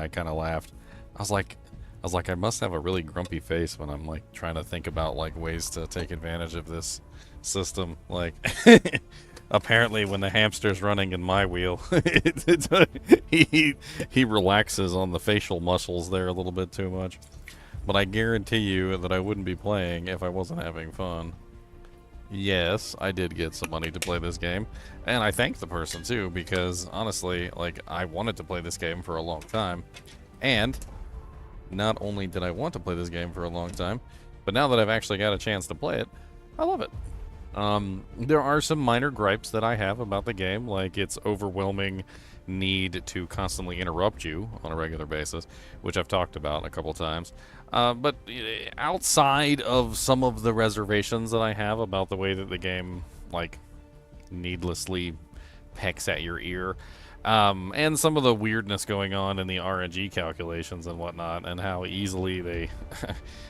I kind of laughed. I was like, I must have a really grumpy face when I'm like trying to think about like ways to take advantage of this system. Like, apparently, when the hamster's running in my wheel, he relaxes on the facial muscles there a little bit too much. But I guarantee you that I wouldn't be playing if I wasn't having fun. Yes, I did get some money to play this game, and I thank the person too, because honestly, like, I wanted to play this game for a long time, and not only did I want to play this game for a long time, but now that I've actually got a chance to play it, I love it. There are some minor gripes that I have about the game, like its overwhelming need to constantly interrupt you on a regular basis, which I've talked about a couple times. But outside of some of the reservations that I have about the way that the game, like, needlessly pecks at your ear, and some of the weirdness going on in the RNG calculations and whatnot, and how easily they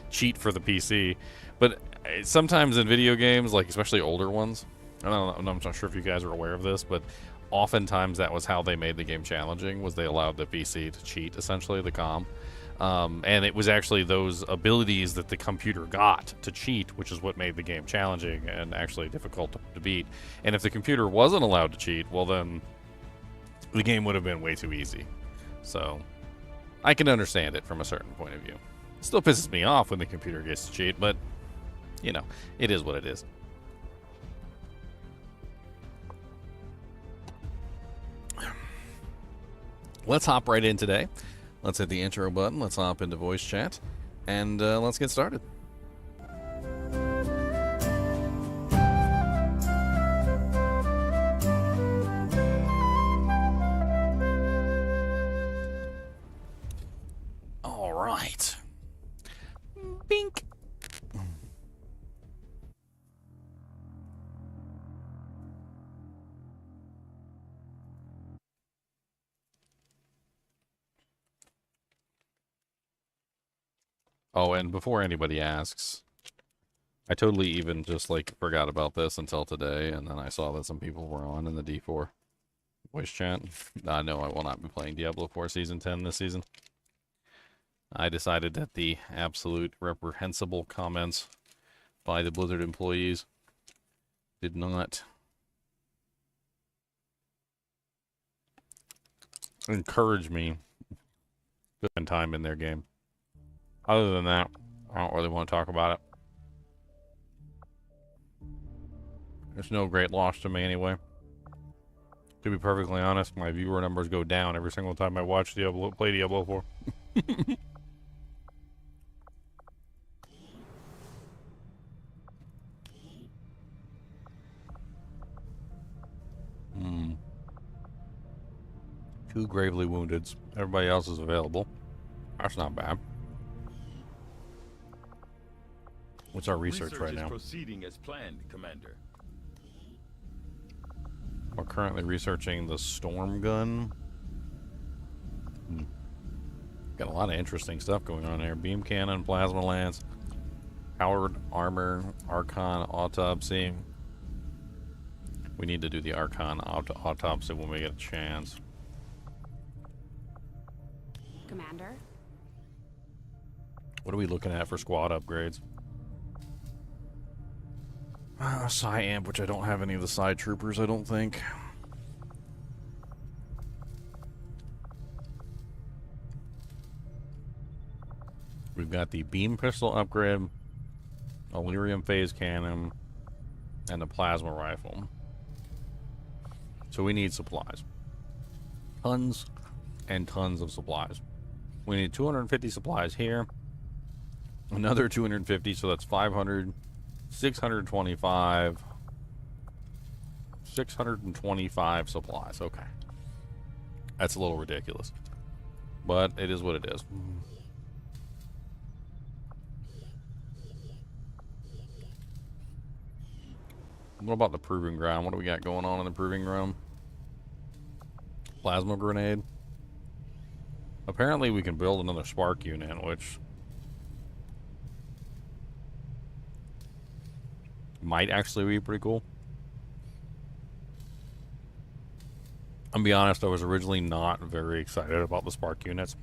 cheat for the PC. But sometimes in video games, like especially older ones, I don't know, I'm not sure if you guys are aware of this, but oftentimes that was how they made the game challenging, was they allowed the PC to cheat, essentially, the COM. And it was actually those abilities that the computer got to cheat, which is what made the game challenging and actually difficult to beat. And if the computer wasn't allowed to cheat, well then, the game would have been way too easy. So, I can understand it from a certain point of view. It still pisses me off when the computer gets to cheat, but, you know, it is what it is. Let's hop right in today. Let's hit the intro button, let's hop into voice chat, and let's get started. All right. Bink. Oh, and before anybody asks, I totally even just like forgot about this until today, and then I saw that some people were on in the D4 voice chat. No, I will not be playing Diablo 4 Season 10 this season. I decided that the absolute reprehensible comments by the Blizzard employees did not encourage me to spend time in their game. Other than that, I don't really want to talk about it. There's no great loss to me anyway. To be perfectly honest, my viewer numbers go down every single time I watch play Diablo 4. Two gravely wounded. Everybody else is available. That's not bad. What's our research right now? Proceeding as planned, Commander. We're currently researching the storm gun. Got a lot of interesting stuff going on here. Beam cannon, plasma lance, powered armor, Archon autopsy. We need to do the Archon autopsy when we get a chance. Commander? What are we looking at for squad upgrades? Psi amp, which I don't have any of the side troopers, I don't think. We've got the beam pistol upgrade, Illyrium phase cannon, and the plasma rifle. So we need supplies. Tons and tons of supplies. We need 250 supplies here. Another 250, so that's 500. 625 supplies. Okay, that's a little ridiculous, but it is what it is. What about the proving ground? What do we got going on in the proving ground? Plasma grenade. Apparently we can build another spark unit, which might actually be pretty cool. I'm gonna be honest, I was originally not very excited about the spark units.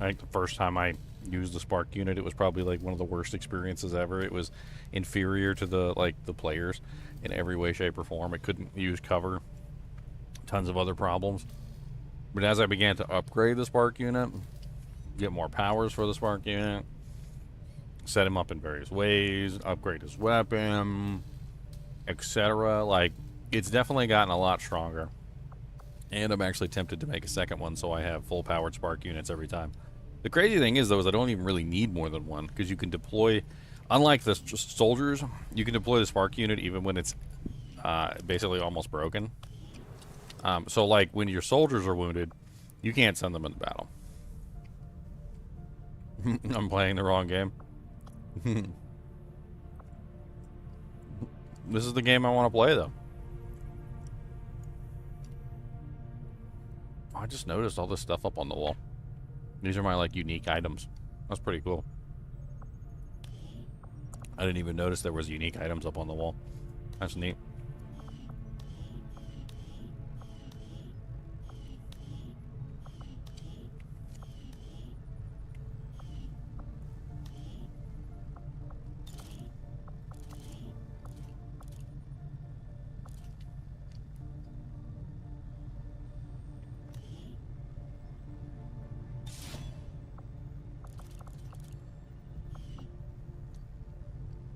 I think the first time I used the spark unit, it was probably like one of the worst experiences ever. It was inferior to the players in every way, shape, or form. It couldn't use cover. Tons of other problems. But as I began to upgrade the spark unit, get more powers for the spark unit, set him up in various ways, upgrade his weapon, etc. Like, it's definitely gotten a lot stronger. And I'm actually tempted to make a second one so I have full powered spark units every time. The crazy thing is, though, is I don't even really need more than one, because you can deploy, unlike the soldiers, you can deploy the spark unit even when it's basically almost broken. So, like, when your soldiers are wounded, you can't send them into battle. I'm playing the wrong game. This is the game I want to play, though. I just noticed all this stuff up on the wall. These are my, like, unique items. That's pretty cool. I didn't even notice there was unique items up on the wall. That's neat.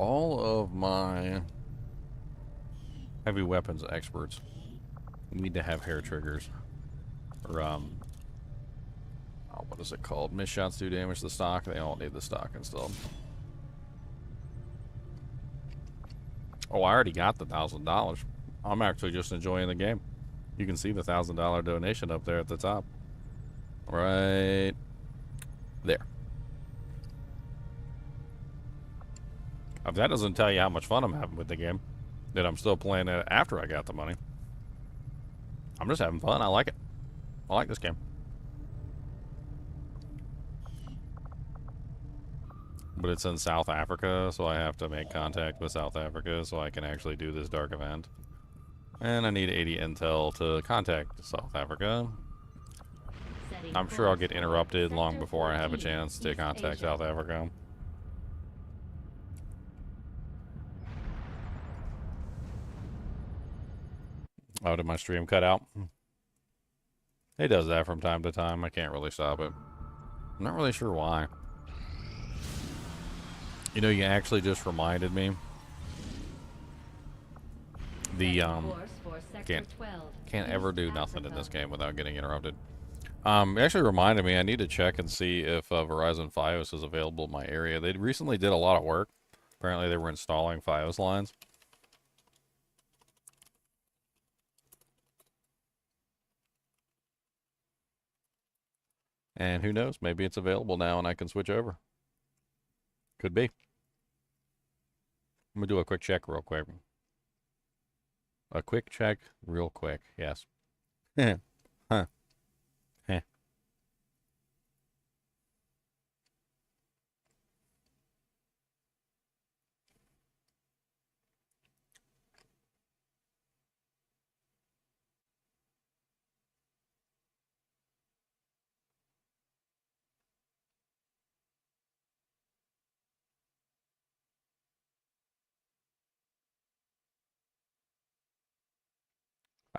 All of my heavy weapons experts need to have hair triggers. Or, oh, what is it called? Missed shots do damage to the stock. They all need the stock installed. Oh, I already got the $1,000. I'm actually just enjoying the game. You can see the $1,000 donation up there at the top. Right there. If that doesn't tell you how much fun I'm having with the game, that I'm still playing it after I got the money. I'm just having fun. I like it. I like this game. But it's in South Africa, so I have to make contact with South Africa so I can actually do this dark event. And I need 80 intel to contact South Africa. I'm sure I'll get interrupted long before I have a chance to contact South Africa. Oh, did my stream cut out? It does that from time to time. I can't really stop it. I'm not really sure why. You know, you actually just reminded me. The, can't ever do nothing in this game without getting interrupted. It actually reminded me I need to check and see if Verizon Fios is available in my area. They recently did a lot of work. Apparently they were installing Fios lines. And who knows, maybe it's available now and I can switch over. Could be. I'm going to do a quick check real quick. A quick check real quick, yes. Huh. Heh.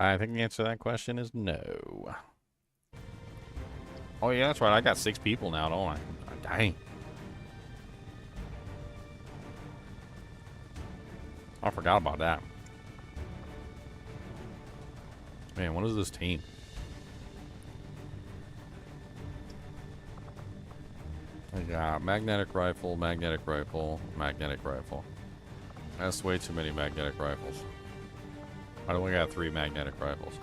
I think the answer to that question is no. Oh yeah, that's right. I got 6 people now, don't I? Dang. I forgot about that. Man, what is this team? I got magnetic rifle, magnetic rifle, magnetic rifle. That's way too many magnetic rifles. I only got 3 magnetic rifles.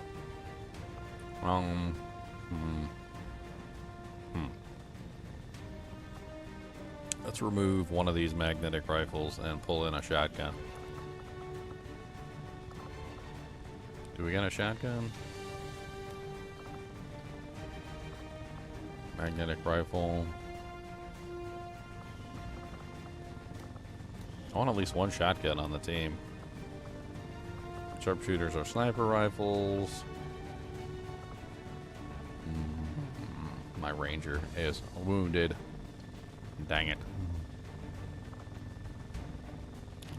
Let's remove one of these magnetic rifles and pull in a shotgun. Do we got a shotgun? Magnetic rifle. I want at least one shotgun on the team. Sharpshooters are sniper rifles. My ranger is wounded. Dang it.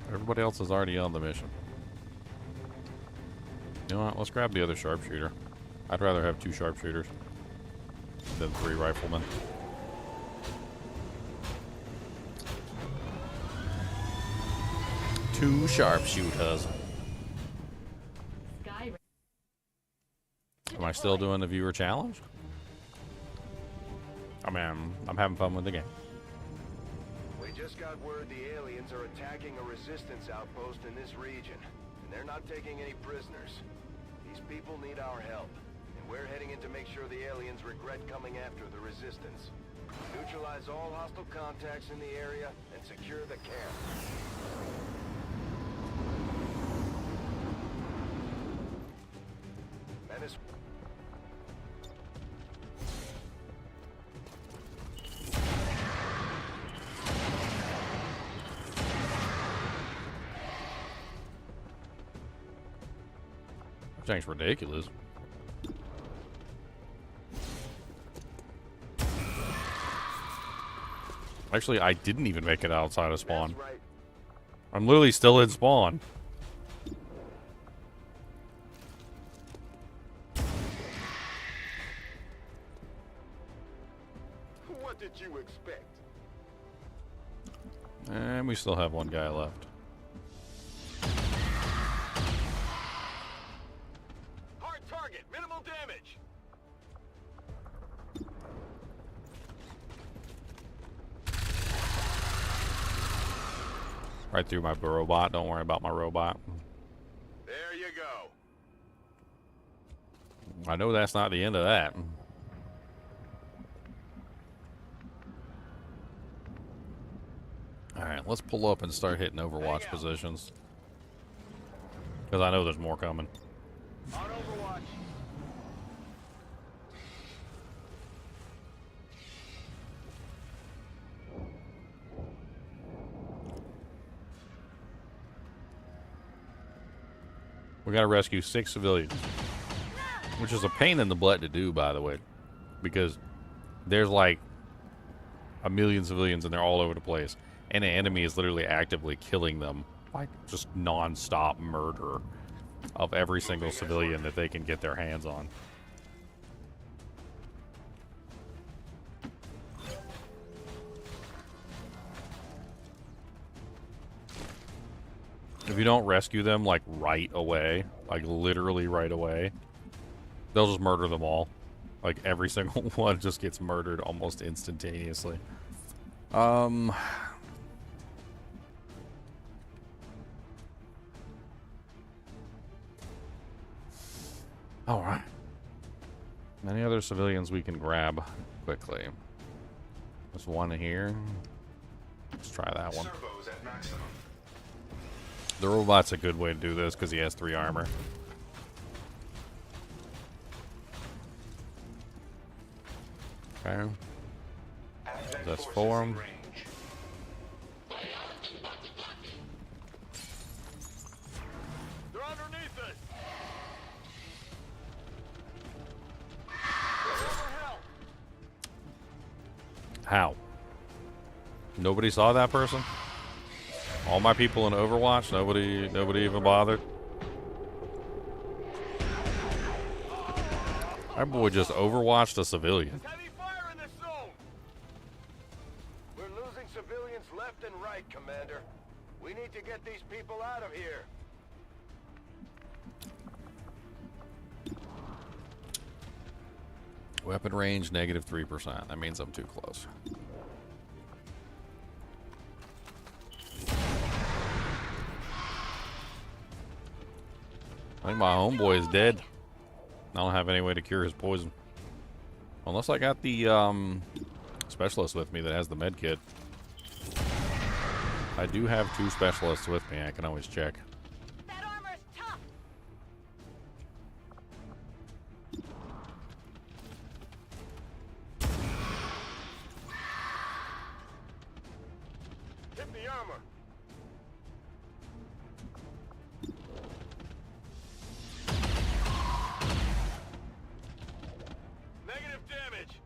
Everybody else is already on the mission. You know what? Let's grab the other sharpshooter. I'd rather have 2 sharpshooters than 3 riflemen. Two sharpshooters. Am I still doing the viewer challenge? I mean, I'm having fun with the game. We just got word the aliens are attacking a resistance outpost in this region, and they're not taking any prisoners. These people need our help, and we're heading in to make sure the aliens regret coming after the resistance. Neutralize all hostile contacts in the area and secure the camp. Menace. That thing's ridiculous. Actually, I didn't even make it outside of spawn. That's right. I'm literally still in spawn. What did you expect? And we still have one guy left. Hard target, minimal damage. Right through my robot. Don't worry about my robot. There you go. I know that's not the end of that. Alright, let's pull up and start hitting Overwatch positions. Because I know there's more coming. On Overwatch. We gotta rescue 6 civilians. Which is a pain in the butt to do, by the way. Because there's like a million civilians and they're all over the place. And the enemy is literally actively killing them. Like, just non-stop murder of every single civilian that they can get their hands on. If you don't rescue them, like, right away, like, literally right away, they'll just murder them all. Like, every single one just gets murdered almost instantaneously. Alright. Any other civilians we can grab quickly? There's one here. Let's try that one. Servos at maximum. The robot's a good way to do this because he has 3 armor. Okay. That's 4. They're underneath us. How? Nobody saw that person? All my people in Overwatch, nobody even bothered. Our boy just overwatched a civilian. Heavy fire in this zone. We're losing civilians left and right, Commander. We need to get these people out of here. Weapon range, -3%. That means I'm too close. I think my homeboy is dead. I don't have any way to cure his poison. Unless I got the specialist with me that has the med kit. I do have 2 specialists with me. I can always check. That armor's tough. Hit the armor. Negative damage.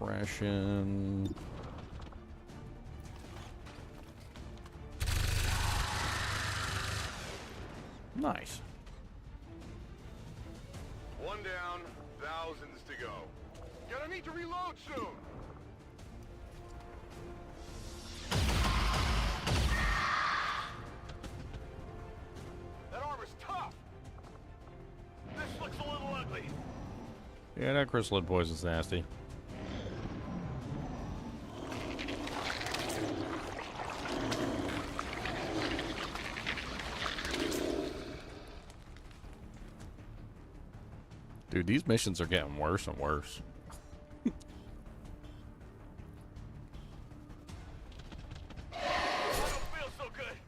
suppression. Nice. One down, thousands to go. Gonna need to reload soon. That armor's tough. This looks a little ugly. Yeah, that chrysalid poison's nasty. Dude, these missions are getting worse and worse. I don't feel so good.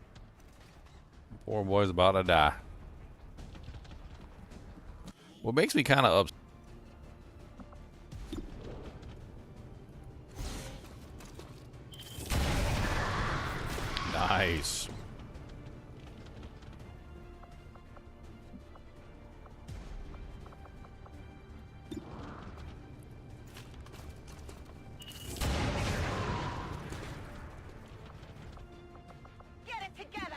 Poor boy's about to die. What makes me kind of upset. Nice. Get it together.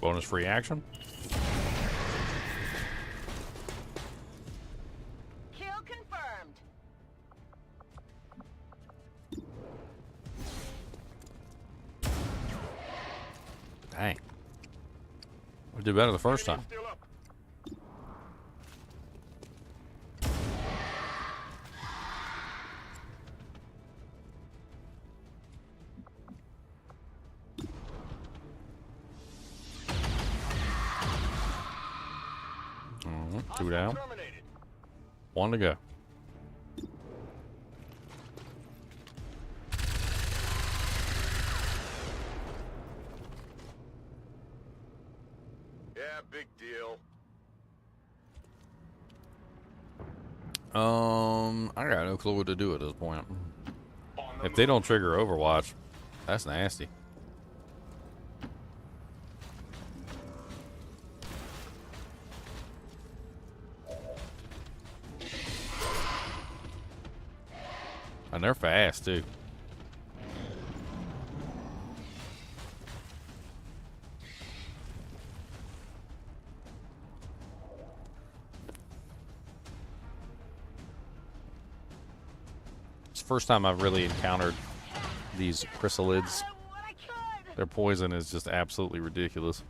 Bonus free action. Kill confirmed. Dang. We did better the first time. Still up. Two down. Terminated. One to go. Yeah, big deal. I got no clue what to do at this point. If they don't trigger Overwatch, that's nasty. And they're fast too. It's the first time I've really encountered these chrysalids. What I could. Their poison is just absolutely ridiculous.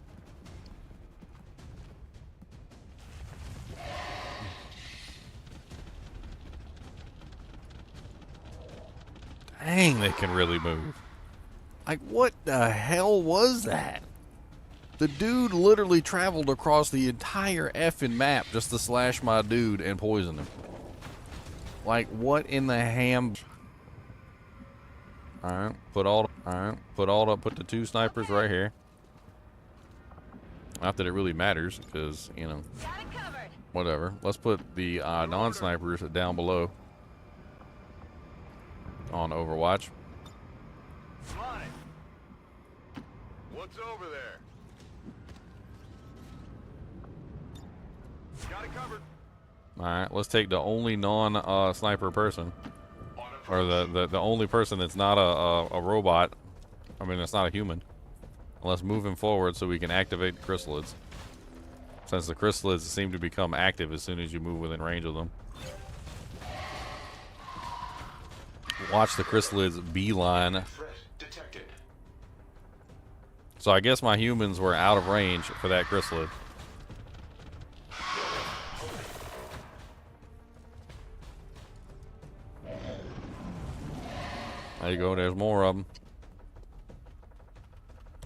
Dang, they can really move. Like, what the hell was that? The dude literally traveled across the entire effing map just to slash my dude and poison him. Like, what in the ham? Alright, put the two snipers right here. Not that it really matters, because, you know, Got it covered. whatever. Let's put the non-snipers down below on Overwatch. Fine. What's over there? Got it covered. Alright, let's take the only non-sniper person. Or the only person that's not a robot. I mean, it's not a human. Let's move him forward so we can activate the chrysalids. Since the chrysalids seem to become active as soon as you move within range of them. Watch the chrysalids beeline. So I guess my humans were out of range for that chrysalid. There you go, there's more of them.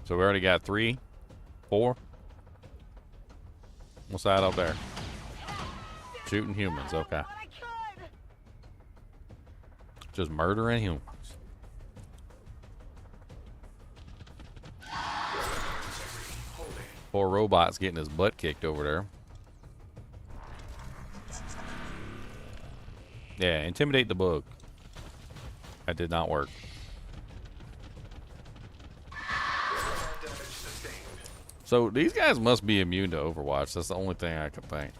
So we already got 3, 4. What's that up there? Shooting humans, okay. What I could. Just murdering humans. Poor robot's getting his butt kicked over there. Yeah, intimidate the bug. That did not work. So these guys must be immune to Overwatch. That's the only thing I can think.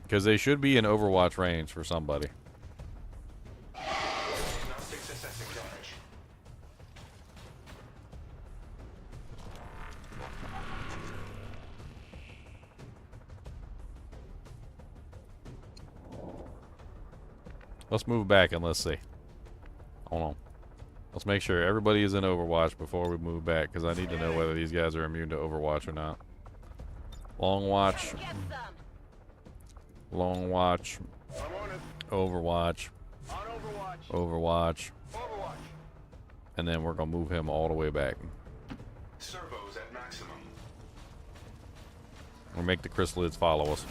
Because they should be in Overwatch range for somebody. Let's move back and let's see. Hold on. Let's make sure everybody is in Overwatch before we move back, because I need to know whether these guys are immune to Overwatch or not. Long watch. Get some. Long watch. I'm on it. Overwatch. On Overwatch. Overwatch. Overwatch. And then we're going to move him all the way back. Servos at maximum. We'll make the chrysalids follow us.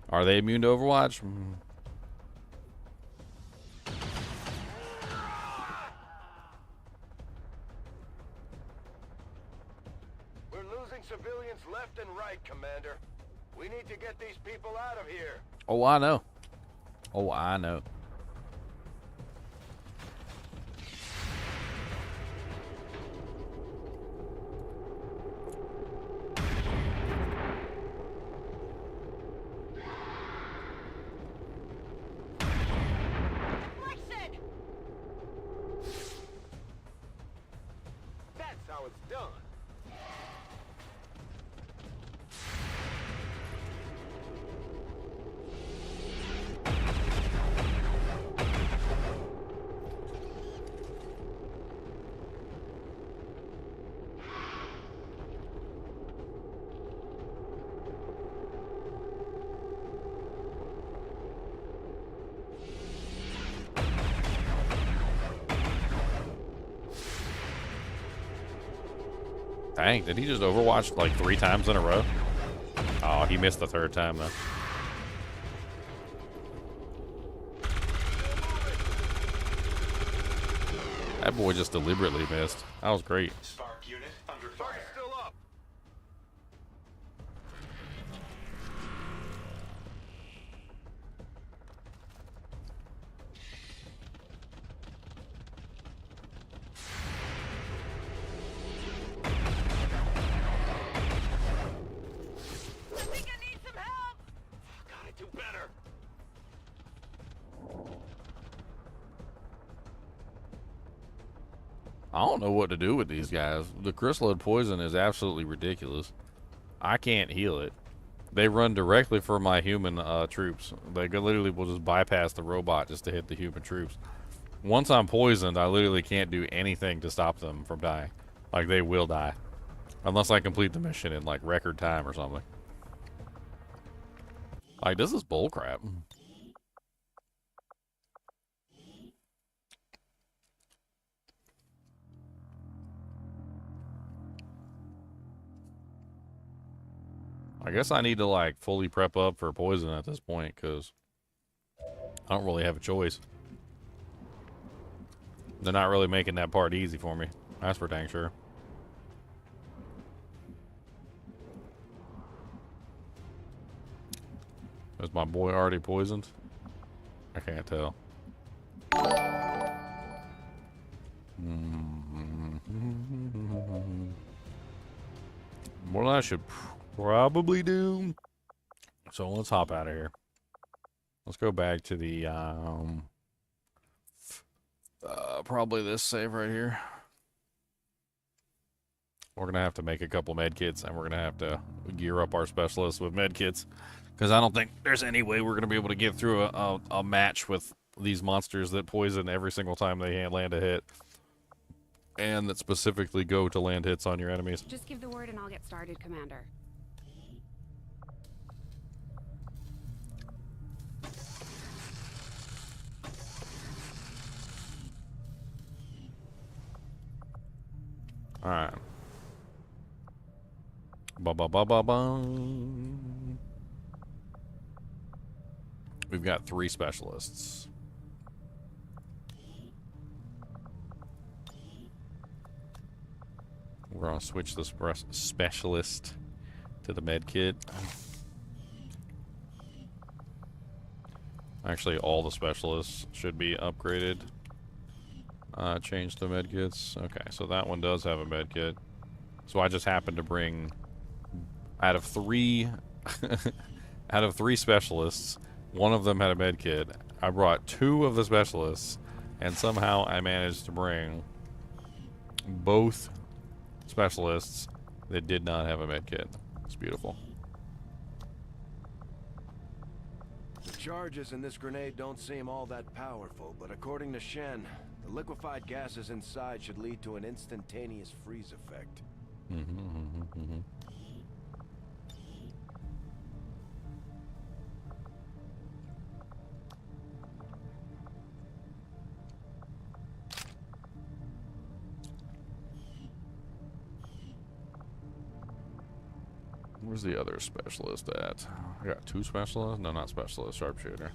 Are they immune to Overwatch? We're losing civilians left and right, Commander. We need to get these people out of here. Oh, I know. Oh, I know. Listen! That's how it's done. Dang, did he just Overwatch like 3 times in a row? Oh, he missed the 3rd time though. That boy just deliberately missed. That was great. Spark unit under Spark's fire. still up. I think I need some help. Gotta do better. I don't know what to do with these guys. The chrysalid poison is absolutely ridiculous. I can't heal it. They run directly for my human troops. They literally will just bypass the robot just to hit the human troops. Once I'm poisoned, I literally can't do anything to stop them from dying. Like, they will die. Unless I complete the mission in, like, record time or something. Like, this is bullcrap. I guess I need to, like, fully prep up for poison at this point, because I don't really have a choice. They're not really making that part easy for me. That's for dang sure. Is my boy already poisoned? I can't tell. What I should probably do. So let's hop out of here. Let's go back to the probably this save right here. We're gonna have to make a couple med kits, and we're gonna have to gear up our specialists with med kits, because I don't think there's any way we're gonna be able to get through a match with these monsters that poison every single time they land a hit, and that specifically go to land hits on your enemies. Just give the word and I'll get started, Commander. All right. Ba ba ba ba ba. We've got 3 specialists. We're gonna switch this specialist to the med kit. Actually, all the specialists should be upgraded. Change to med kits. Okay, so that one does have a med kit. So I just happened to bring Out of three, out of three specialists, one of them had a med kit. I brought two of the specialists, and somehow I managed to bring both specialists that did not have a med kit. It's beautiful. The charges in this grenade don't seem all that powerful, but according to Shen, the liquefied gases inside should lead to an instantaneous freeze effect. Where's the other specialist at? I got two specialists? No, not specialist. Sharpshooter.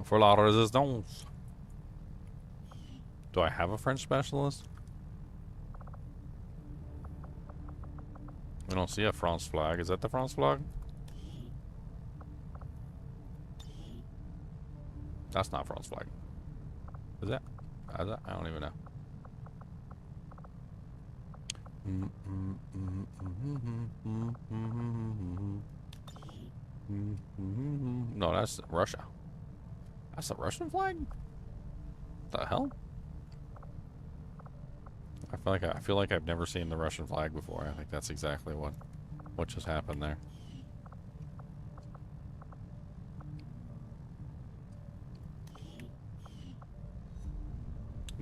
For la resistance. Do I have a French specialist? We don't see a France flag. Is that the France flag? That's not France flag. Is that? I don't even know. No, that's Russia. That's a Russian flag? What the hell? I feel like I've never seen the Russian flag before. I think that's exactly what just happened there.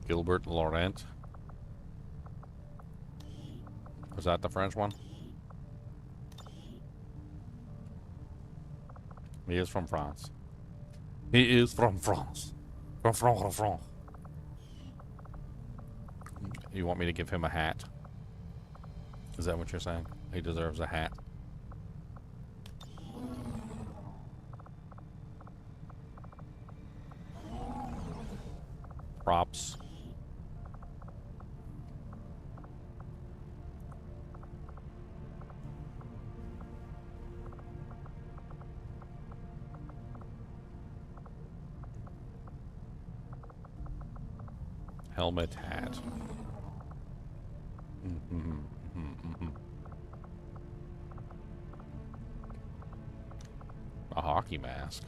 Gilbert Laurent. Was that the French one? He is from France. He is from France. From France. You want me to give him a hat? Is that what you're saying? He deserves a hat. Props. Helmet, hat. A hockey mask.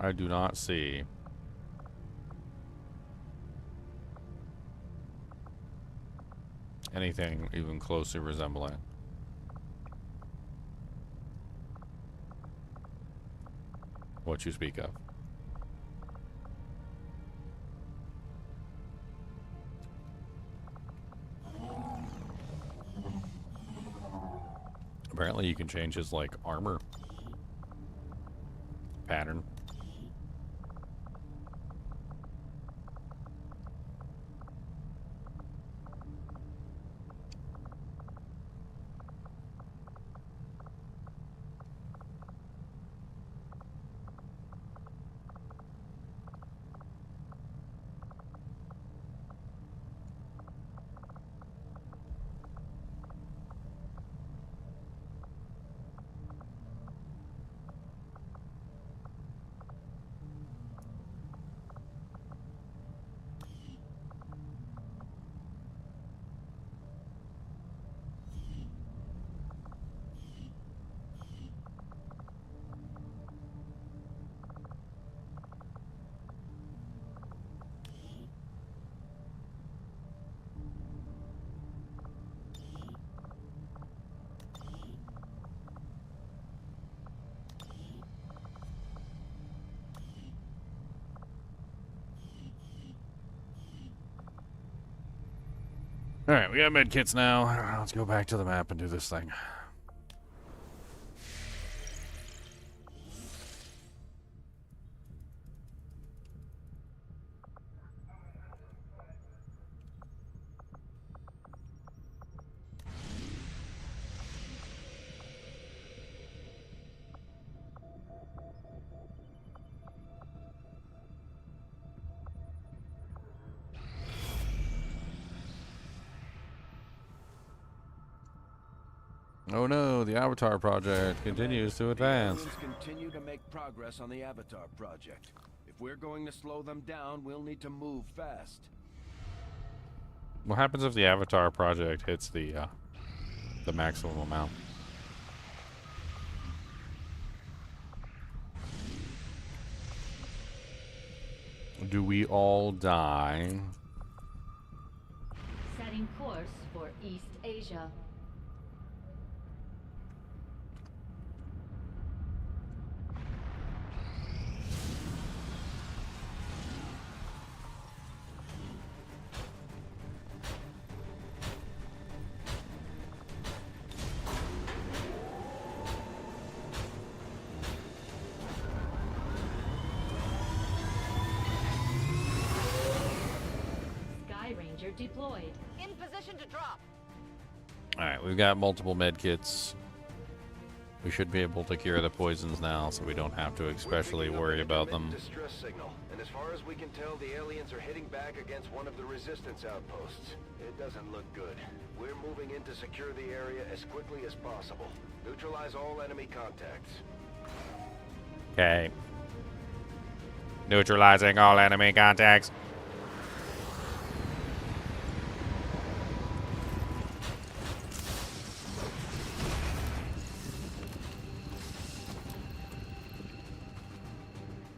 I do not see anything even closely resembling what you speak of. Apparently you can change his, like, armor pattern. Alright, we got med kits now. Let's go back to the map and do this thing. Oh no, the Avatar project continues to advance. The aliens continue to make progress on the Avatar project. If we're going to slow them down, we'll need to move fast. What happens if the Avatar project hits the maximum amount? Do we all die? Setting course for East Asia. Deployed. In position to drop. Alright, we've got multiple med kits. We should be able to cure the poisons now, so we don't have to especially worry about them. Distress signal, and as far as we can tell, the aliens are hitting back against one of the resistance outposts. It doesn't look good. We're moving in to secure the area as quickly as possible. Neutralize all enemy contacts. Okay. Neutralizing all enemy contacts.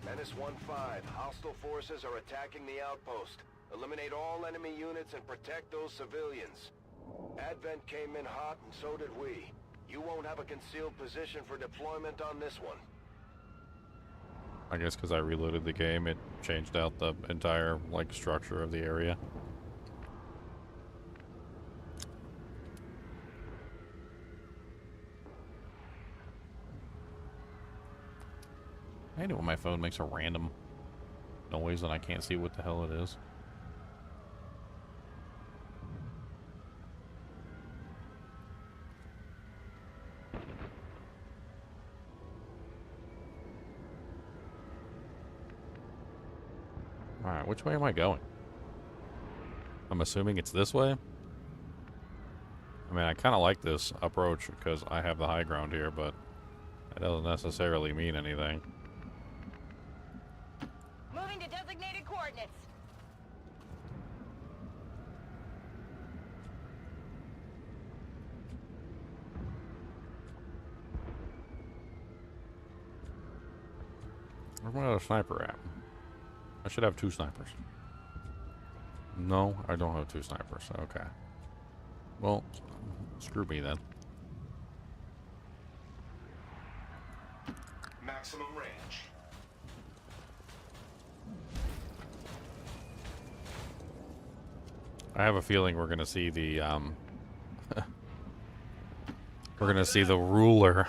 Menace 1-5. Hostile forces are attacking the outpost. Eliminate all enemy units and protect those civilians. Advent came in hot and so did we. You won't have a concealed position for deployment on this one. I guess because I reloaded the game, it changed out the entire, like, structure of the area. I hate it when my phone makes a random noise and I can't see what the hell it is. Alright, which way am I going? I'm assuming it's this way? I mean, I kind of like this approach because I have the high ground here, but it doesn't necessarily mean anything. Moving to designated coordinates. Where's my other sniper at? I should have 2 snipers. No, I don't have 2 snipers. Okay. Well, screw me then. Maximum range. I have a feeling we're gonna see the we're gonna see the ruler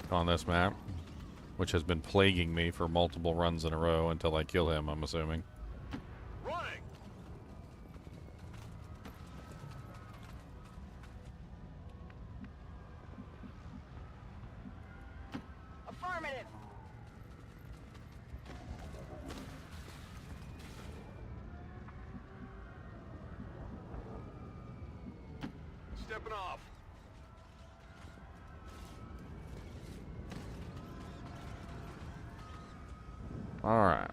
on this map, which has been plaguing me for multiple runs in a row until I kill him, I'm assuming. Running! Affirmative. Stepping off. Alright.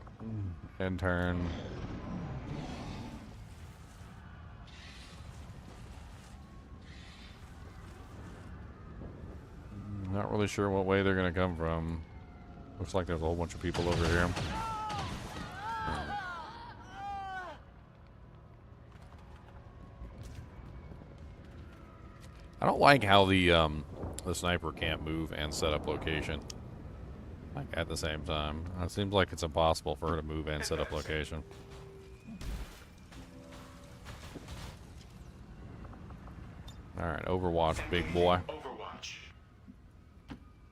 Intern. Not really sure what way they're gonna come from. Looks like there's a whole bunch of people over here. I don't like how the sniper can't move and set up location, like, at the same time. It seems like it's impossible for her to move and set up location. Alright, Overwatch, big boy. Overwatch.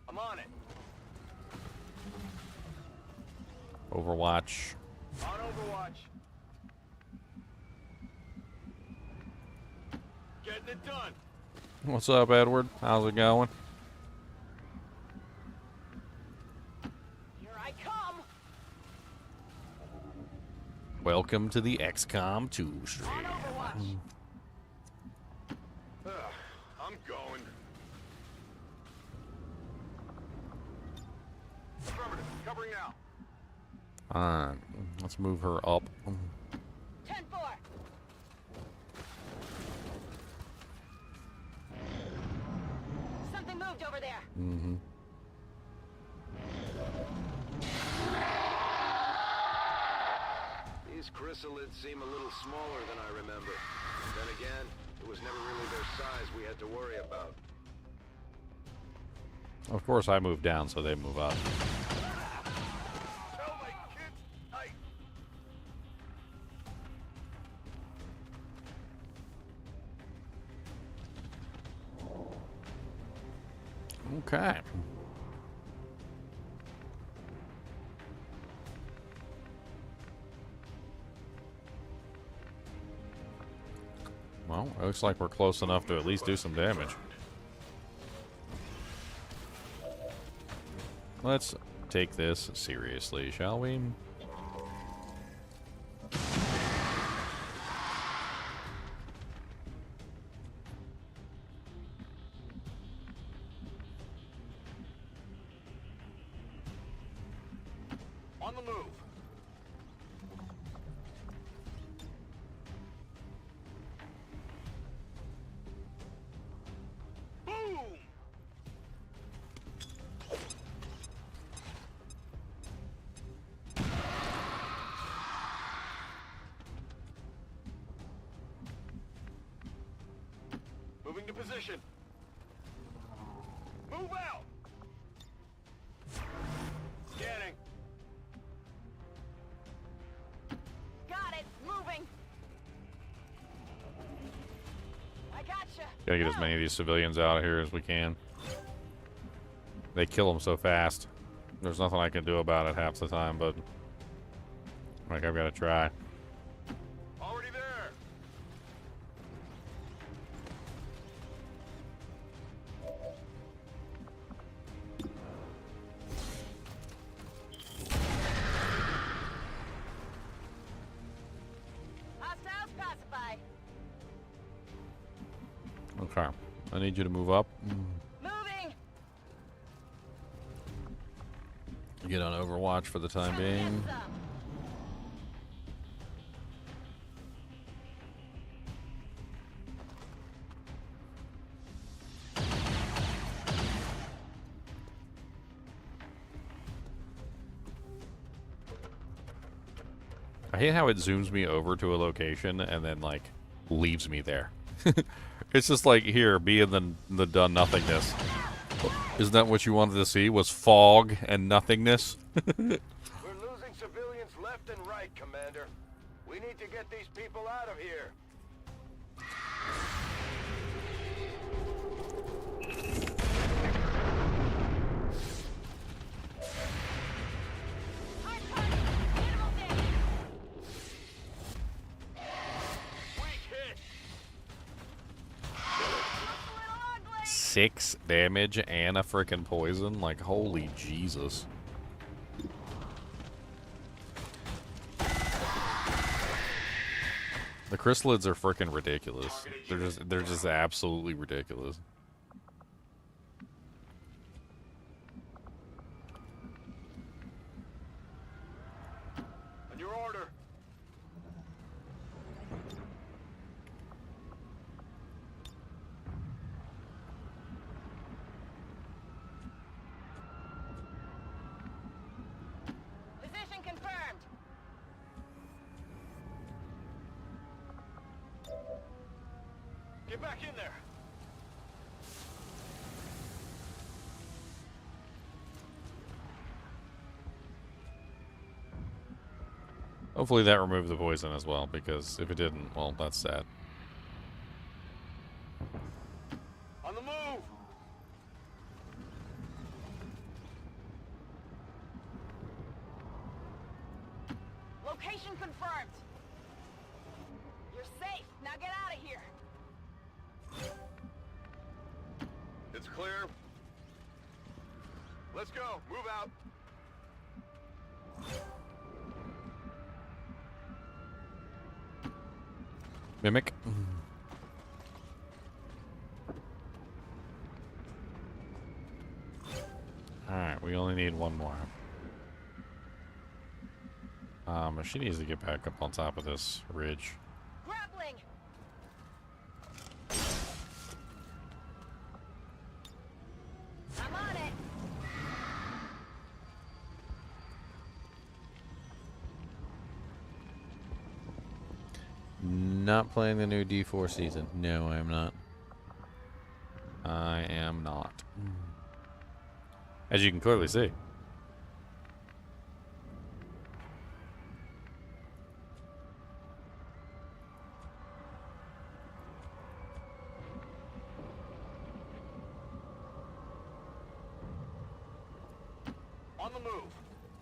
I'm on it. Overwatch. On Overwatch. Getting it done. What's up, Edward? How's it going? Here I come. Welcome to the XCOM 2 stream. On Overwatch. I'm going. Affirmative. Covering now. Alright, let's move her up. 10-4. Something moved over there. Mm-hmm. These chrysalids seem a little smaller than I remember. Then again, it was never really their size we had to worry about. Of course, I move down, so they move up. Tell my kids I... Okay. Well, it looks like we're close enough to at least do some damage. Let's take this seriously, shall we? On the move. Boom! Moving to position. Move out! Scanning. Got it. Moving. I gotcha. Gotta get as many of these civilians out of here as we can. They kill them so fast. There's nothing I can do about it half the time, but like I've got to try. Already there. Hostiles pacified. Okay, I need you to move up. Moving. Get on Overwatch for the time being. Get some. I hate how it zooms me over to a location and then like leaves me there. It's just like, here, be in the done nothingness. Isn't that what you wanted to see? Was fog and nothingness? We're losing civilians left and right, Commander. We need to get these people out of here. Hard target. Minimal damage. Weak hit. Looks a little ugly. 6 damage and a frickin' poison? Like, holy Jesus. The chrysalids are frickin' ridiculous. They're just absolutely ridiculous. On your order. Position confirmed. Get back in there. Hopefully that removed the poison as well, because if it didn't, well, that's sad. Location confirmed. You're safe. Now get out of here. It's clear. Let's go. Move out. Mimic. Alright, we only need one more. She needs to get back up on top of this ridge. Grappling. I'm on it. Not playing the new D4 season. No, I am not. I am not. As you can clearly see. On the move.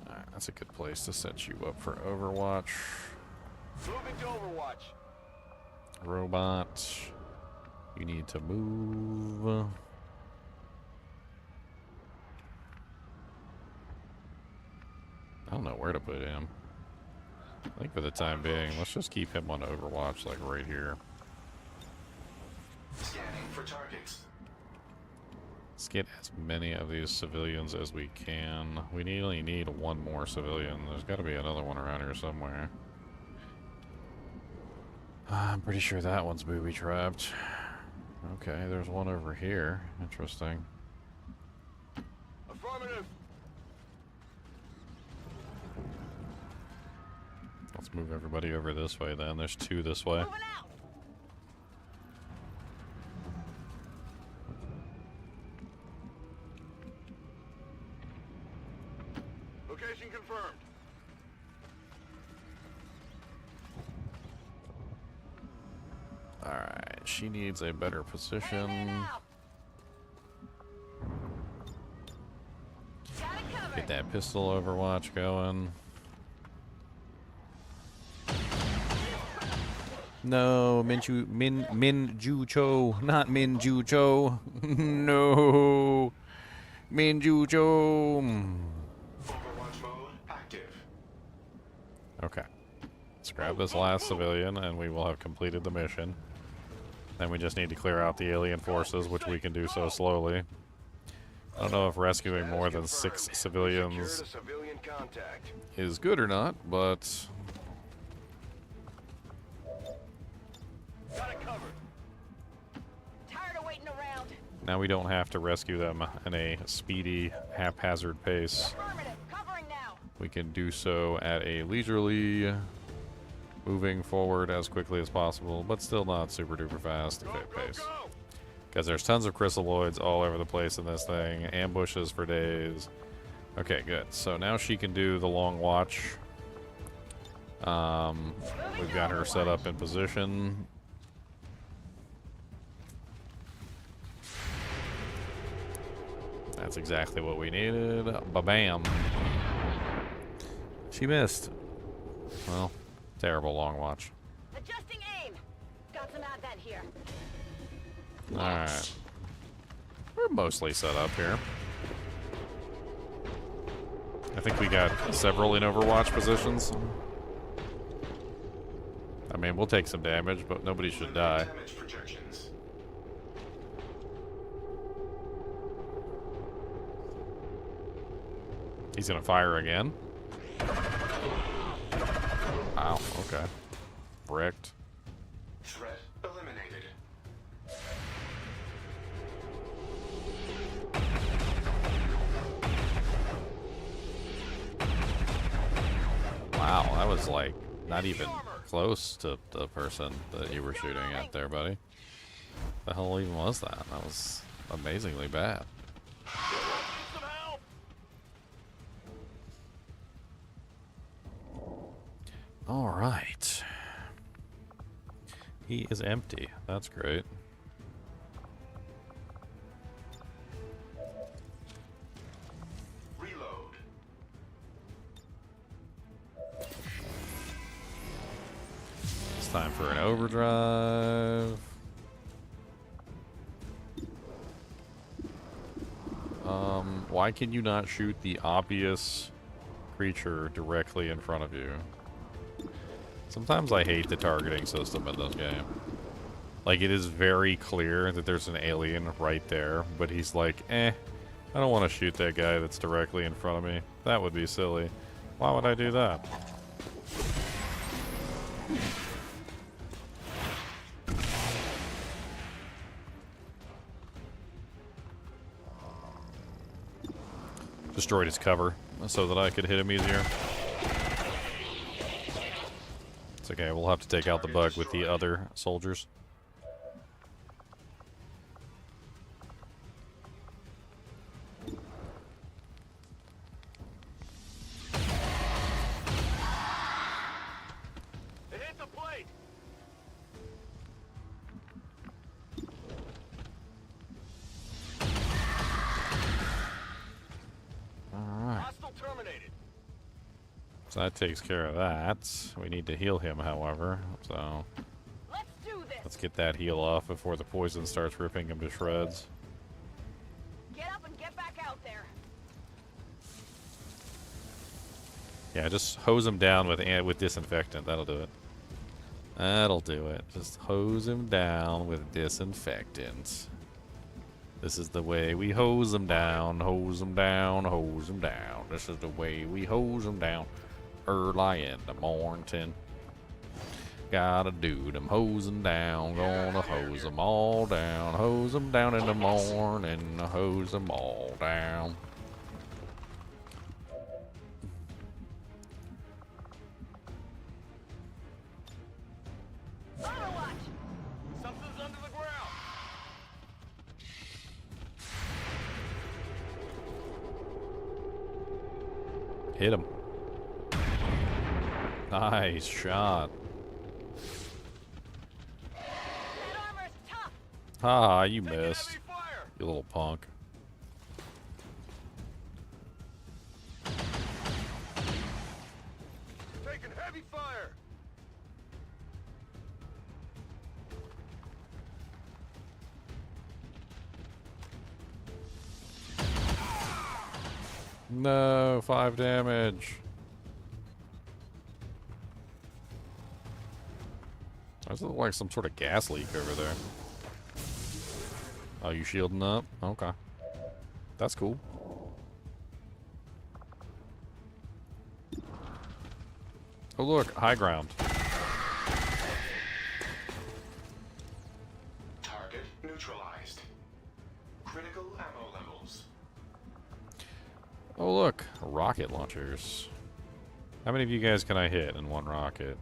Alright, that's a good place to set you up for Overwatch. Moving to Overwatch. Robot, you need to move. I don't know where to put him. I think for the time being, let's just keep him on Overwatch, like right here. Scanning for targets. Let's get as many of these civilians as we can. We only need one more civilian. There's got to be another one around here somewhere. I'm pretty sure that one's booby-trapped. Okay, there's one over here. Interesting. Affirmative. Let's move everybody over this way then. There's two this way. Moving out. Location confirmed. Alright, she needs a better Heading in position. and out. Got it covered. Get that pistol Overwatch going. No, Minju Cho, not Minju Cho. No, Minju Cho. Overwatch mode active. Okay, let's grab this last civilian and we will have completed the mission. Then we just need to clear out the alien forces, which we can do so slowly. I don't know if rescuing more than 6 civilians Secured a civilian contact. is good or not, but Got it covered. Tired of waiting around. now we don't have to rescue them in a speedy, haphazard pace. Affirmative. Covering now. We can do so at a leisurely, moving forward as quickly as possible, but still not super duper fast pace. Because there's tons of crystalloids all over the place in this thing, ambushes for days. Okay, good. So now she can do the long watch. We've got her set up in position. That's exactly what we needed. Ba-bam. She missed. Well, terrible long watch. Adjusting aim. Got some advent here. Alright. We're mostly set up here. I think we got several in Overwatch positions. I mean, we'll take some damage, but nobody should die. Damage projections. He's gonna fire again. Wow, okay. Bricked. Threat eliminated. Wow, that was like not even close to the person that you were shooting at there, buddy. The hell even was that? That was amazingly bad. Some help. All right. He is empty. That's great. Reload. time for an overdrive. Why can you not shoot the obvious creature directly in front of you? Sometimes I hate the targeting system in this game. Like, it is very clear that there's an alien right there, but he's like, I don't want to shoot that guy that's directly in front of me. That would be silly. Why would I do that? Destroyed his cover so that I could hit him easier. It's okay, we'll have to take out the bug with the other soldiers. It hit the plate. Alright. Hostile terminated. So that takes care of that. We need to heal him, however. So Let's do this. let's get that heal off before the poison starts ripping him to shreds. Get up and get back out there. Yeah, just hose him down with disinfectant. That'll do it. That'll do it. Just hose him down with disinfectant. This is the way we hose them down, hose them down, hose them down. This is the way we hose them down early in the morning. Gotta do them hosing down, gonna hose them all down, hose them down in the morning, hose them all down. Overwatch. Something's under the ground. Hit him. Nice shot. That armor's tough. Ah, you Taking missed. heavy fire. You little punk. Taking heavy fire. No, 5 damage. Does it look like some sort of gas leak over there? Oh, you shielding up? Okay. That's cool. Oh look, high ground. Target neutralized. Critical ammo levels. Oh look, rocket launchers. How many of you guys can I hit in one rocket?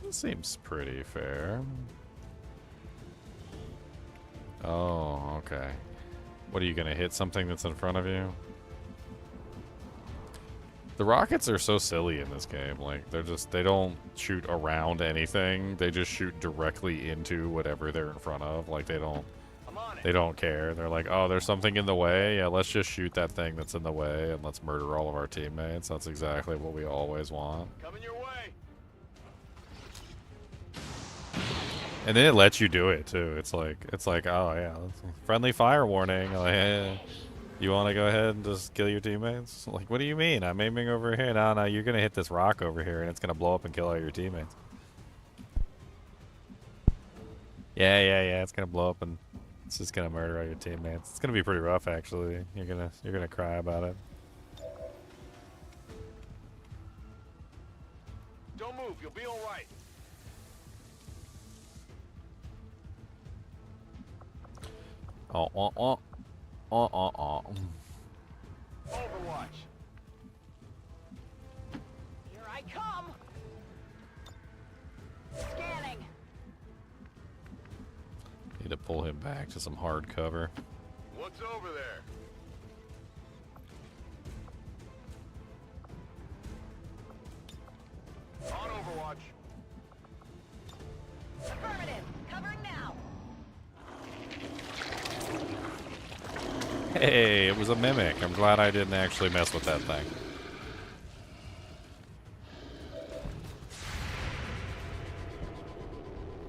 This seems pretty fair. Oh, okay. What are you gonna hit? Something that's in front of you? The rockets are so silly in this game. Like, they don't shoot around anything. They just shoot directly into whatever they're in front of. Like, they don't care. They're like, oh, there's something in the way. Yeah, let's just shoot that thing that's in the way and let's murder all of our teammates. That's exactly what we always want. Coming your way. And then it lets you do it too. It's like, oh yeah, friendly fire warning. Like, hey, you want to go ahead and just kill your teammates? Like, what do you mean? I'm aiming over here. No, you're gonna hit this rock over here, and it's gonna blow up and kill all your teammates. Yeah. It's gonna blow up and it's just gonna murder all your teammates. It's gonna be pretty rough, actually. You're gonna cry about it. Don't move. You'll be all right. Oh. Overwatch. Here I come. Scanning. Need to pull him back to some hard cover. What's over there? On Overwatch. Affirmative. Covering now. Hey, it was a mimic. I'm glad I didn't actually mess with that thing.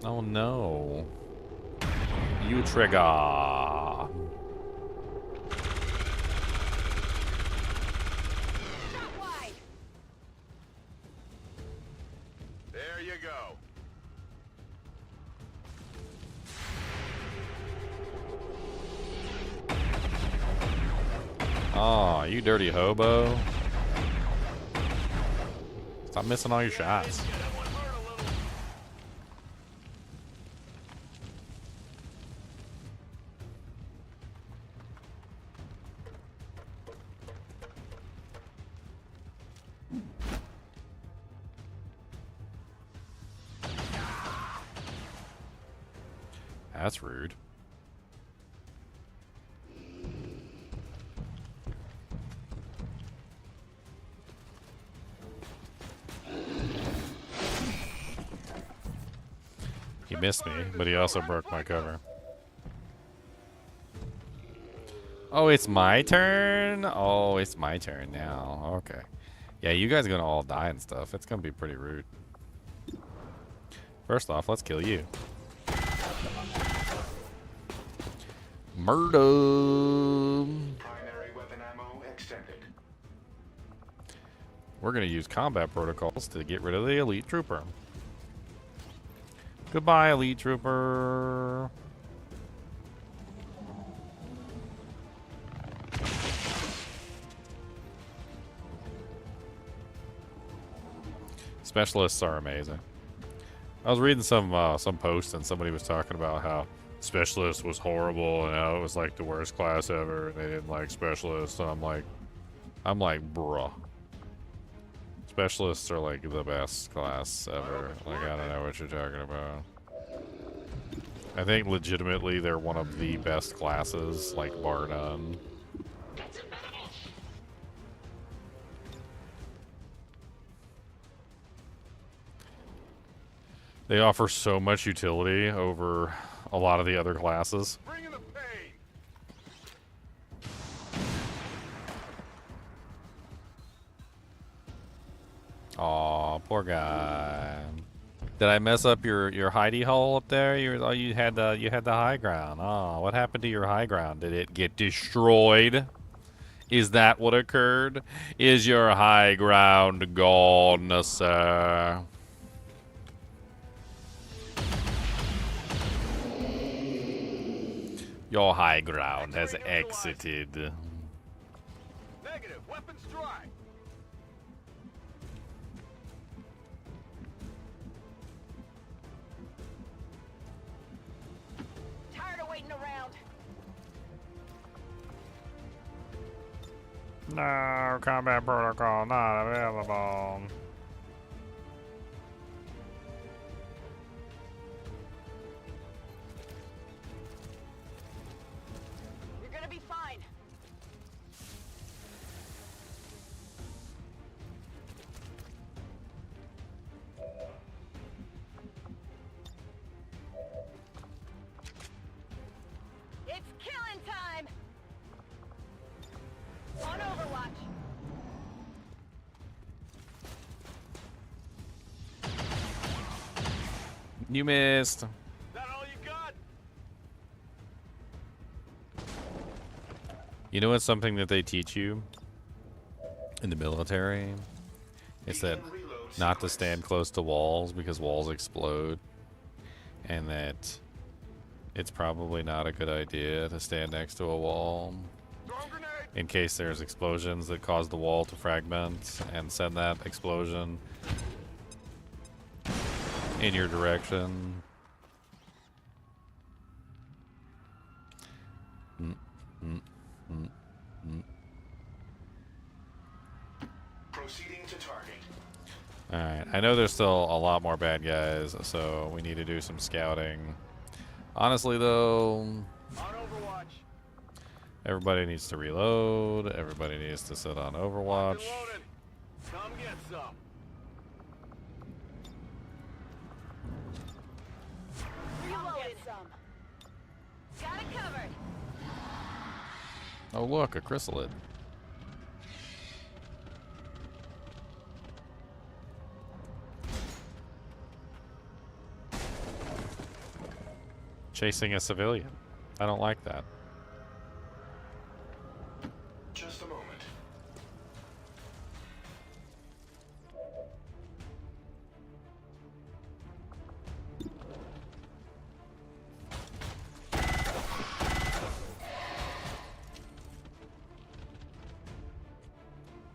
Oh no. You trigger. Shot wide. There you go. Oh, you dirty hobo. Stop missing all your shots. That's rude. He missed me, but he also broke my cover. Oh, it's my turn? Oh, it's my turn now. Okay. Yeah, you guys are gonna all die and stuff. It's gonna be pretty rude. First off, let's kill you. Murder. Primary weapon ammo extended. We're gonna use combat protocols to get rid of the elite trooper. Goodbye, elite trooper. Specialists are amazing. I was reading some post and somebody was talking about how specialist was horrible and how it was like the worst class ever and they didn't like specialists. So I'm like, bruh. Specialists are like the best class ever. Like, I don't know what you're talking about. I think legitimately they're one of the best classes, like bar none. They offer so much utility over a lot of the other classes. Bring in the pain. Aw, poor guy. Did I mess up your hidey hole up there? You had the high ground. Oh, what happened to your high ground? Did it get destroyed? Is that what occurred? Is your high ground gone, sir? Your high ground has exited. Negative. Weapons dry. Tired of waiting around. No, combat protocol not available. You're gonna be fine. It's killing time. On Overwatch. You missed. That all you got? You know what's something that they teach you in the military? It's that not to stand close to walls because walls explode. And that it's probably not a good idea to stand next to a wall Throw grenade. in case there's explosions that cause the wall to fragment and send that explosion in your direction. Proceeding to target. Alright, I know there's still a lot more bad guys, so we need to do some scouting. Honestly, though, On Overwatch. everybody needs to reload. Everybody needs to sit on Overwatch. Reloaded. Come get some. Reloaded some. Got it covered. Oh, look, a chrysalid. Chasing a civilian. I don't like that. Just a moment.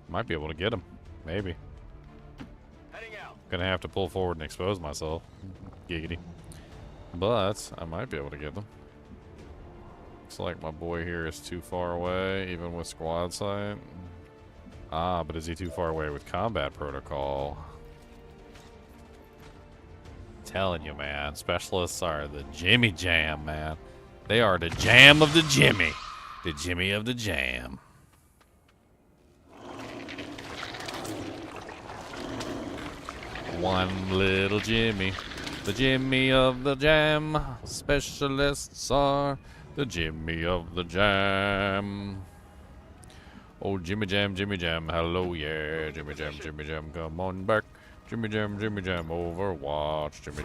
Might be able to get him. Maybe. Heading out. Gonna have to pull forward and expose myself. Giggity. But I might be able to get them. Looks like my boy here is too far away, even with squad sight. Ah, but is he too far away with combat protocol? Telling you, man. Specialists are the Jimmy Jam, man. They are the jam of the Jimmy. The Jimmy of the jam. One little Jimmy, the Jimmy of the jam. Specialists are the Jimmy of the jam. Oh, Jimmy Jam, hello, yeah. Jimmy Jam, come on back. Jimmy Jam, Overwatch. Jimmy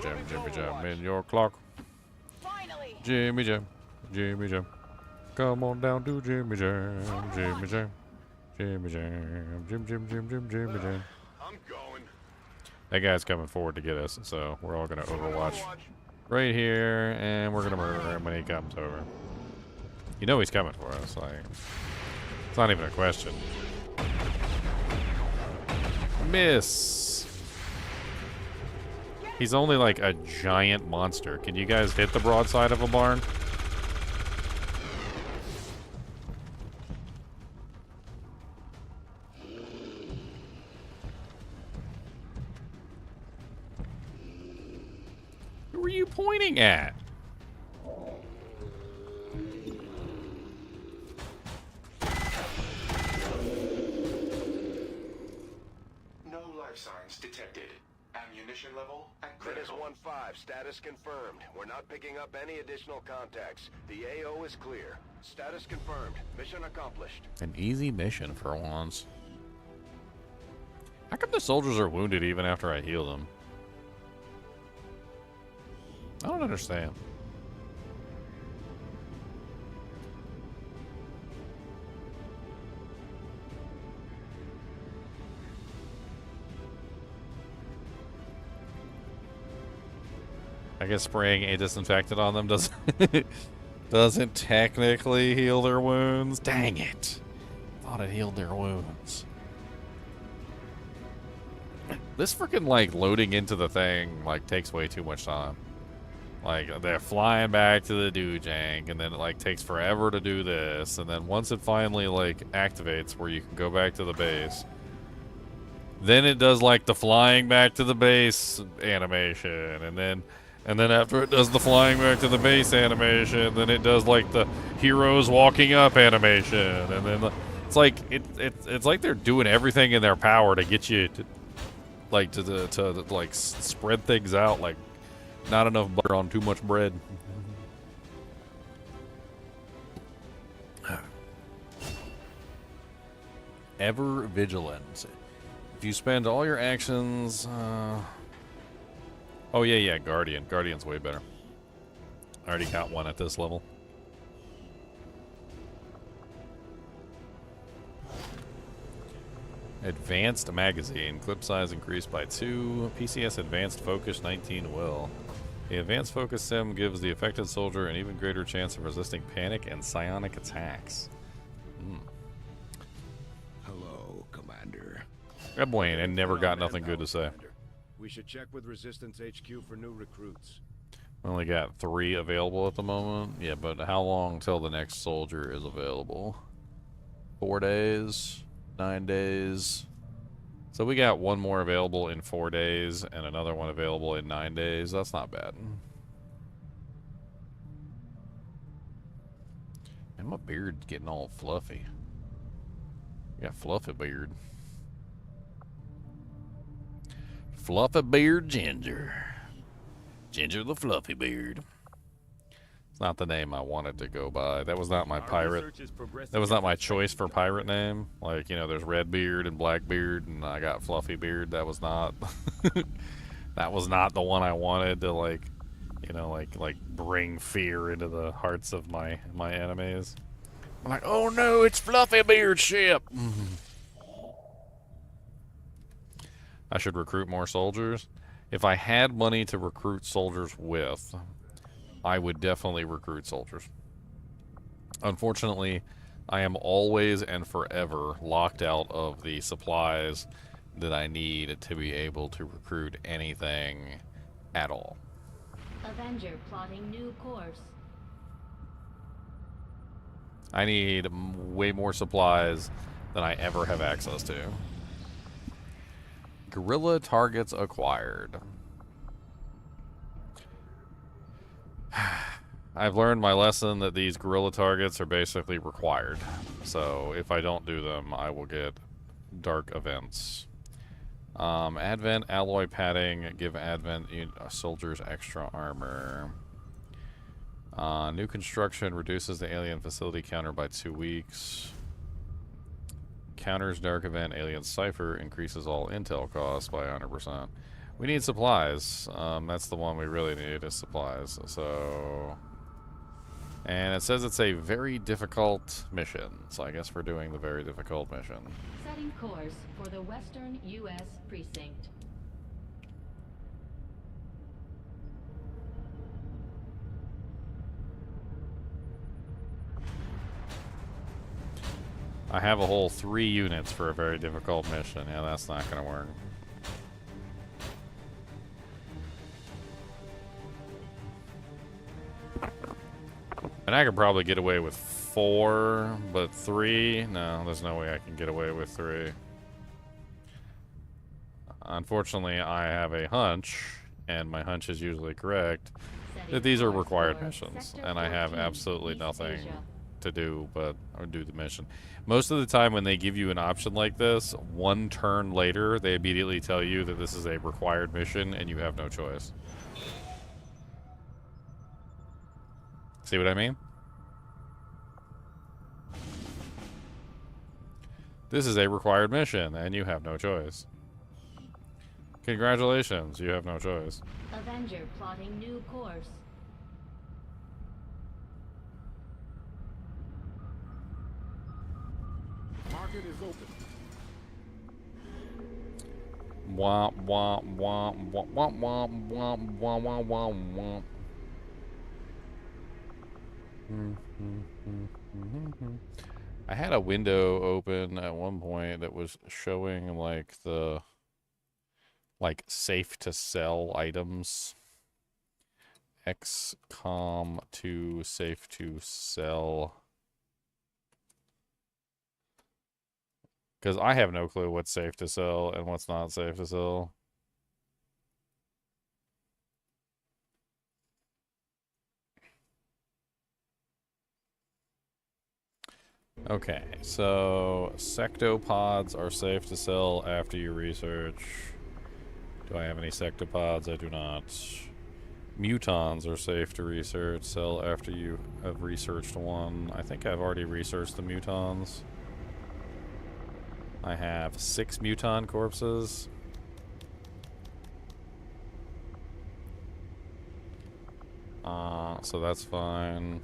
Jam, in your clock. Finally! Jimmy Jam, come on down to Jimmy Jam. Jimmy Jam, Jimmy Jam. I'm going. That guy's coming forward to get us, so we're all gonna Overwatch right here, and we're gonna murder him when he comes over. You know he's coming for us, like, it's not even a question. Miss! He's only like a giant monster. Can you guys hit the broadside of a barn? Who are you pointing at? No life signs detected. Ammunition level at Menace critical. 1-5, status confirmed. We're not picking up any additional contacts. The AO is clear. Status confirmed. Mission accomplished. An easy mission for once. How come the soldiers are wounded even after I heal them? I don't understand. I guess spraying a disinfectant on them doesn't technically heal their wounds. Dang it. Thought it healed their wounds. This freaking like loading into the thing like takes way too much time. Like they're flying back to the Dujang, and then it like takes forever to do this, and then once it finally like activates where you can go back to the base, then it does like the flying back to the base animation, and then after it does the flying back to the base animation, then it does like the heroes walking up animation, and then it's like it's like they're doing everything in their power to get you to like spread things out like not enough butter on too much bread. Ever vigilant. If you spend all your actions, oh yeah, Guardian. Guardian's way better. I already got one at this level. Advanced magazine. Clip size increased by 2. PCS advanced focus 19 will. The advanced focus sim gives the affected soldier an even greater chance of resisting panic and psionic attacks. Hello, Commander. That boy ain't never got nothing good to say. We should check with Resistance HQ for new recruits. We only got 3 available at the moment. Yeah, but how long till the next soldier is available? 4 days? 9 days? So we got one more available in 4 days and another one available in 9 days. That's not bad. And my beard's getting all fluffy. Got fluffy beard. Fluffy beard Ginger. Ginger the fluffy beard. It's not the name I wanted to go by. That was not my pirate. That was not my choice for pirate name. Like, you know, there's red beard and black beard, and I got fluffy beard. That was not. That was not the one I wanted to like You know, like bring fear into the hearts of my enemies. I'm like, oh no, it's Fluffy Beard ship. I should recruit more soldiers. If I had money to recruit soldiers with, I would definitely recruit soldiers. Unfortunately, I am always and forever locked out of the supplies that I need to be able to recruit anything at all. Avenger plotting new course. I need way more supplies than I ever have access to. Guerrilla targets acquired. I've learned my lesson that these guerrilla targets are basically required. So if I don't do them, I will get dark events. Advent alloy padding. Give Advent soldiers extra armor. New construction reduces the alien facility counter by 2 weeks. Counters dark event alien cipher. Increases all intel costs by 100%. We need supplies. That's the one we really need is supplies. So... And it says it's a very difficult mission. So I guess we're doing the very difficult mission. Setting course for the Western U.S. precinct. I have a whole 3 units for a very difficult mission. Yeah, that's not going to work. And I could probably get away with 4, but 3? No, there's no way I can get away with 3. Unfortunately, I have a hunch, and my hunch is usually correct, that these are required missions, and I have absolutely nothing to do but do the mission. Most of the time when they give you an option like this, 1 turn later, they immediately tell you that this is a required mission, and you have no choice. See what I mean? This is a required mission, and you have no choice. Congratulations, you have no choice. Avenger plotting new course. Market is open. Womp womp womp womp womp womp womp womp womp womp. I had a window open at one point that was showing like the safe to sell items. XCOM 2 safe to sell. Because I have no clue what's safe to sell and what's not safe to sell. Okay, so sectopods are safe to sell after you research. Do I have any sectopods? I do not. Mutons are safe to research. Sell after you have researched one. I think I've already researched the mutons. I have 6 muton corpses. So that's fine.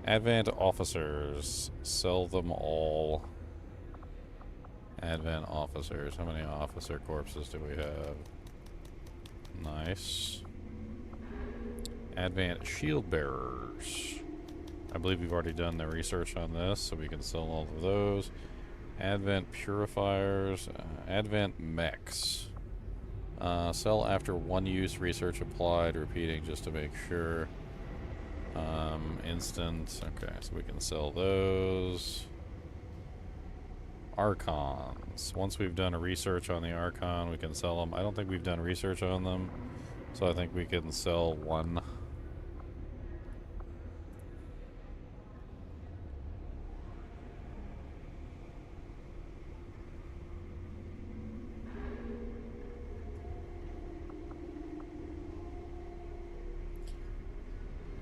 Advent officers. Sell them all. Advent officers. How many officer corpses do we have? Nice. Advent shield bearers. I believe we've already done the research on this, so we can sell all of those. Advent purifiers. Advent mechs. Sell after 1 use, research applied, repeating just to make sure. Instant. Okay, so we can sell those. Archons. Once we've done a research on the Archon, we can sell them. I don't think we've done research on them, so I think we can sell 1.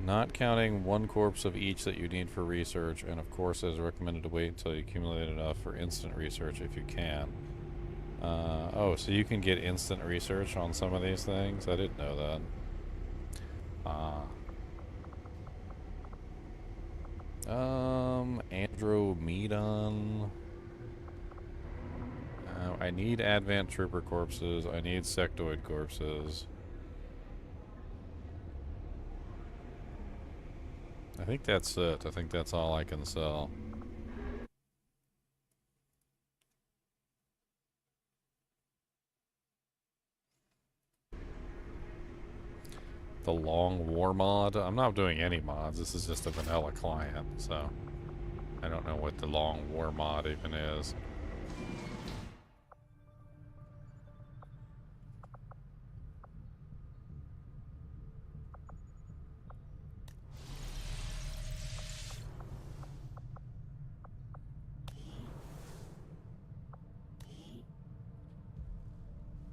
Not counting 1 corpse of each that you need for research, and of course it is recommended to wait until you accumulate enough for instant research if you can. Oh, so you can get instant research on some of these things? I didn't know that. Andromedon. I need Advent Trooper corpses. I need Sectoid corpses. I think that's it. I think that's all I can sell. The Long War mod. I'm not doing any mods. This is just a vanilla client, so I don't know what the Long War mod even is.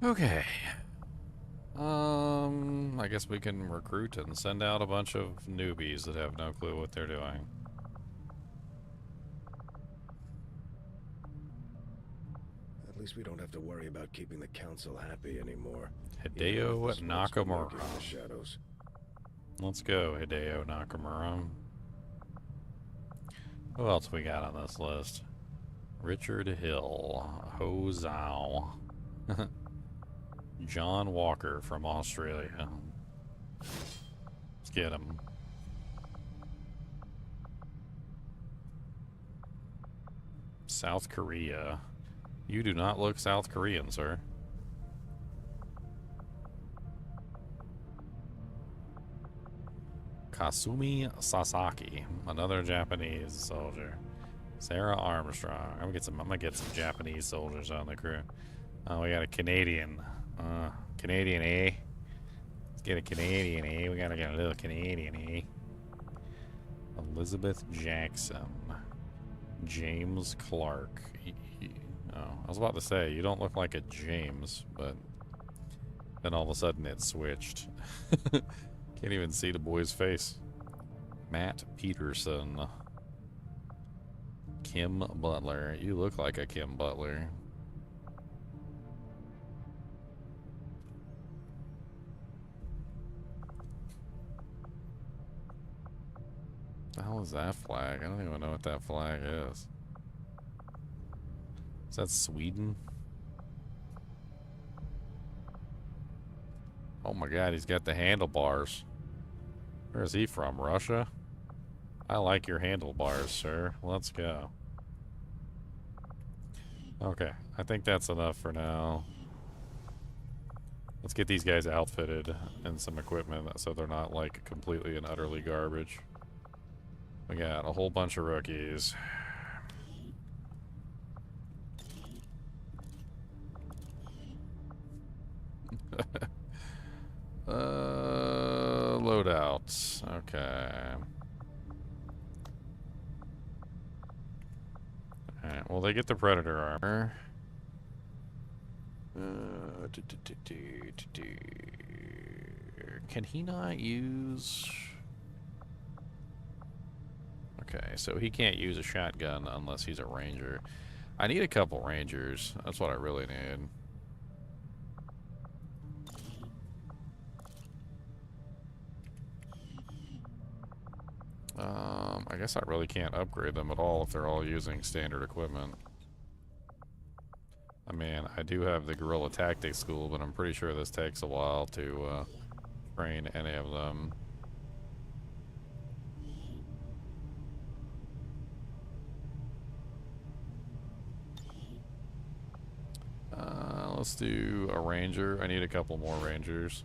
Okay. I guess we can recruit and send out a bunch of newbies that have no clue what they're doing. At least we don't have to worry about keeping the council happy anymore. Hideo Nakamura. In the shadows. Let's go, Hideo Nakamura. Who else we got on this list? Richard Hill. Ho Zhao. John Walker from Australia. Let's get him. South Korea. You do not look South Korean, sir. Kasumi Sasaki, another Japanese soldier. Sarah Armstrong. I'm gonna get some Japanese soldiers on the crew. Oh, we got a Canadian. Canadian, eh? Let's get a Canadian, eh? We gotta get a little Canadian, eh? Elizabeth Jackson. James Clark. Oh, I was about to say, you don't look like a James, but then all of a sudden it switched. Can't even see the boy's face. Matt Peterson. Kim Butler. You look like a Kim Butler. What the hell is that flag? I don't even know what that flag is. Is that Sweden? Oh my god, he's got the handlebars. Where is he from? Russia? I like your handlebars, sir. Let's go. Okay, I think that's enough for now. Let's get these guys outfitted and some equipment so they're not like completely and utterly garbage. We got a whole bunch of rookies. Loadouts. Okay. Alright, well, they get the Predator armor. Can he not use... Okay, so he can't use a shotgun unless he's a ranger. I need a couple rangers. That's what I really need. I guess I really can't upgrade them at all if they're all using standard equipment. I mean, I do have the Guerrilla Tactics School, but I'm pretty sure this takes a while to train any of them. Let's do a ranger. I need a couple more rangers.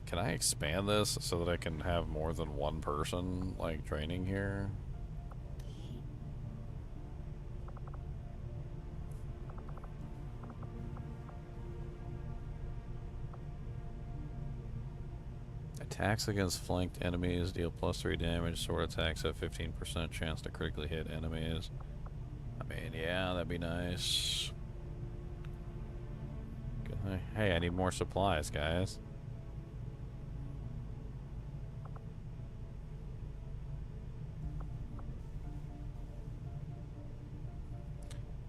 Can I expand this so that I can have more than one person, like, training here? Attacks against flanked enemies deal +3 damage. Sword attacks have 15% chance to critically hit enemies. I mean, yeah, that'd be nice. Hey, I need more supplies, guys.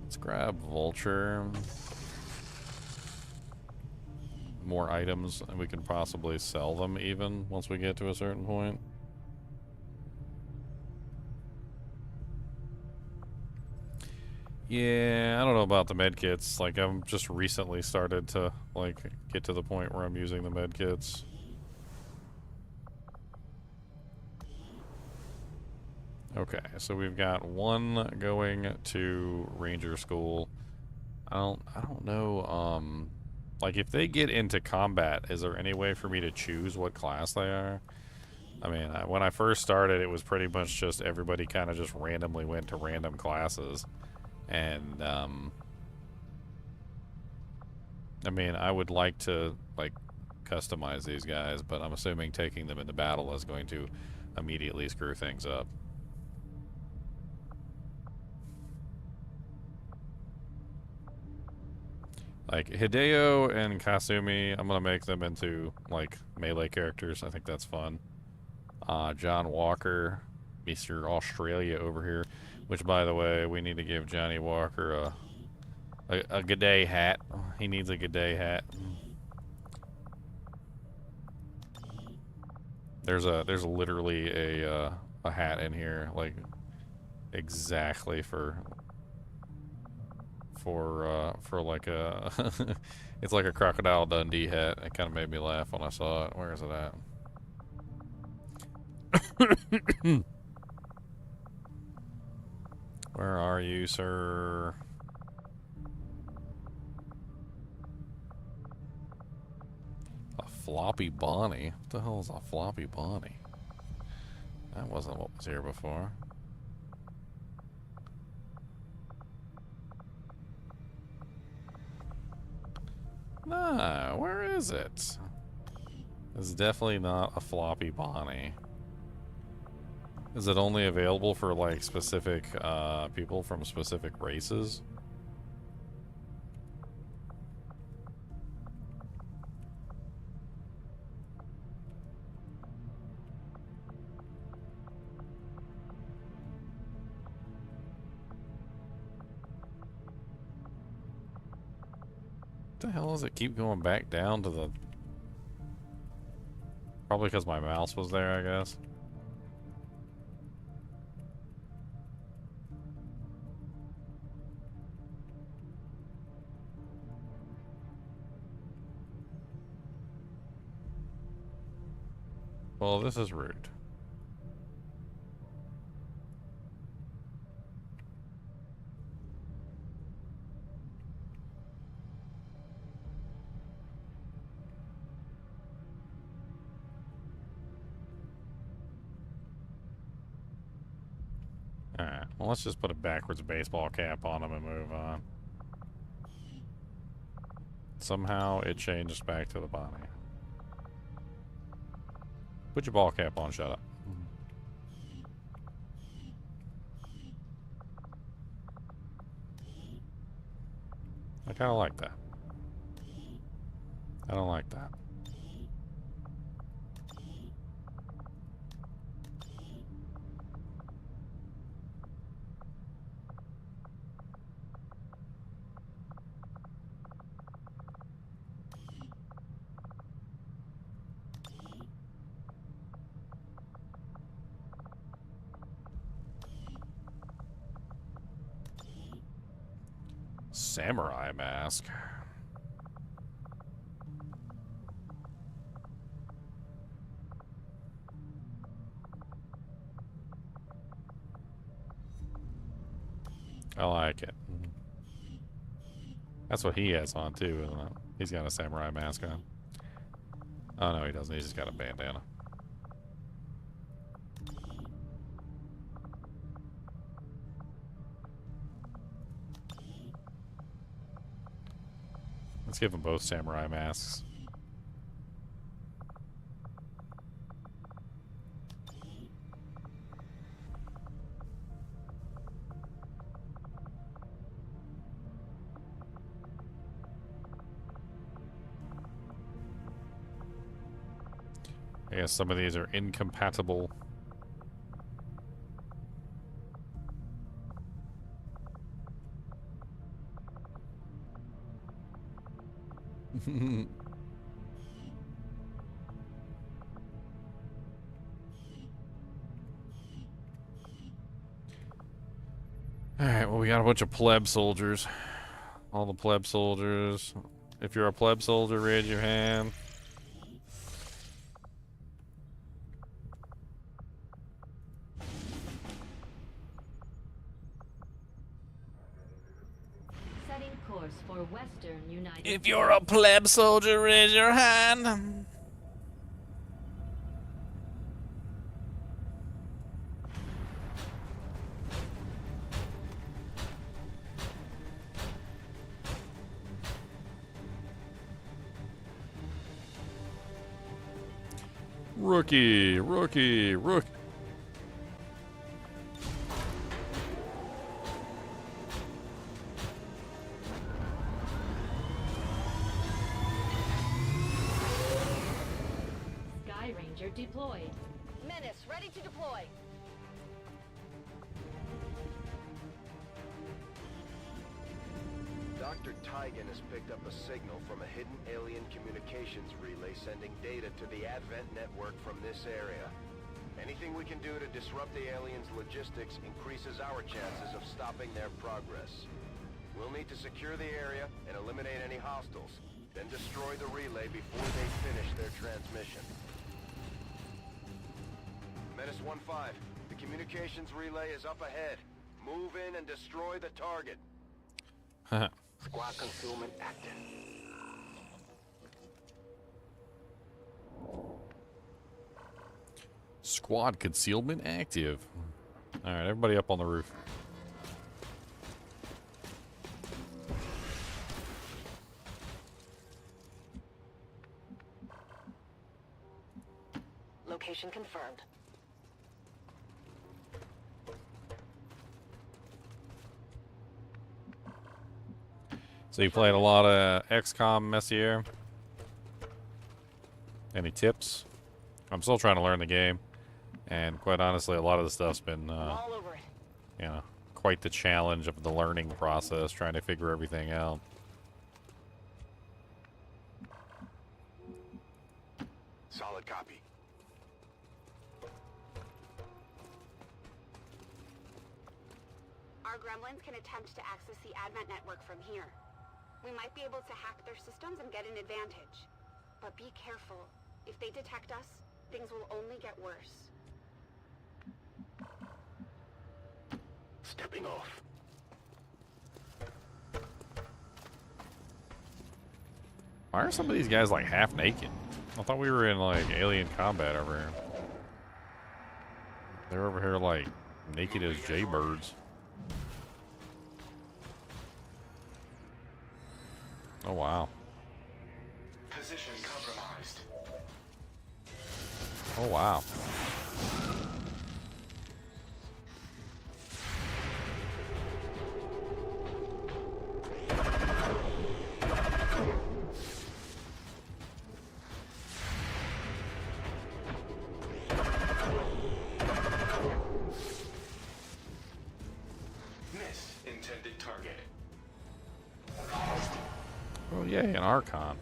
Let's grab Vulture. more items, and we can possibly sell them even once we get to a certain point. Yeah, I don't know about the medkits. Like, I'm just recently started to, like, get to the point where I'm using the medkits. Okay, so we've got one going to Ranger School. I don't know, like, if they get into combat, is there any way for me to choose what class they are? I mean, when I first started, it was pretty much just everybody kind of just randomly went to random classes. And, I mean, I would like to, like, customize these guys, but I'm assuming taking them into battle is going to immediately screw things up. Like, Hideo and Kasumi, I'm gonna make them into, like, melee characters. I think that's fun. John Walker, Mr. Australia over here, which, by the way, we need to give Johnny Walker a G'day hat. He needs a G'day hat. There's literally a hat in here, like, exactly for like a it's like a Crocodile Dundee hat. It kind of made me laugh when I saw it. Where is it at? Where are you, sir? A floppy Bonnie? What the hell is a floppy Bonnie? That wasn't what was here before. Nah, where is it? It's definitely not a floppy Bonnie. Is it only available for, like, specific people from specific races? What the hell does it keep going back down to the... Probably because my mouse was there, I guess. Well, this is rude. Alright, well, let's just put a backwards baseball cap on him and move on. Somehow it changed back to the Bonnie. Put your ball cap on, shut up. I kind of like that. I don't like that. Samurai mask. I like it. That's what he has on too, isn't it? He's got a samurai mask on. Oh no, he doesn't. He's just got a bandana. Let's give them both samurai masks. I guess some of these are incompatible. well, we got a bunch of pleb soldiers. All the pleb soldiers. If you're a pleb soldier, raise your hand. Setting course for Western United. If you're a pleb soldier, raise your hand. Rookie. Sky Ranger deployed. Menace, ready to deploy. Dr. Tygan has picked up a signal from a hidden alien communications relay sending data to the Advent network from this area. Anything we can do to disrupt the aliens' logistics increases our chances of stopping their progress. We'll need to secure the area and eliminate any hostiles, then destroy the relay before they finish their transmission. Menace 1-5, the communications relay is up ahead. Move in and destroy the target. Squad concealment active. Squad concealment active. Alright, everybody up on the roof. Location confirmed. So you played a lot of XCOM, Messier? Any tips? I'm still trying to learn the game, and quite honestly, a lot of the stuff's been, All over it. you know, quite the challenge of the learning process, trying to figure everything out. Solid copy. Our gremlins can attempt to access the Advent network from here. We might be able to hack their systems and get an advantage. But be careful. If they detect us, things will only get worse. Stepping off. Why are some of these guys like half naked? I thought we were in like alien combat over here. They're over here like naked as jaybirds. Oh wow. Position compromised. Oh wow. Miss intended target. Oh yay, an Archon.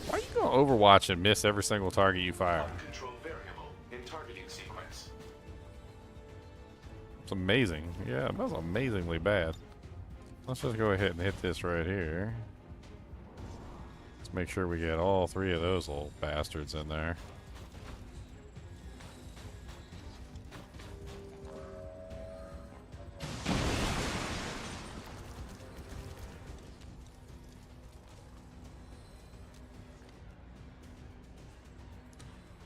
Why you go Overwatch and miss every single target you fire? Control variable in targeting sequence. It's amazing. Yeah, that's amazingly bad. Let's just go ahead and hit this right here. Let's make sure we get all three of those little bastards in there.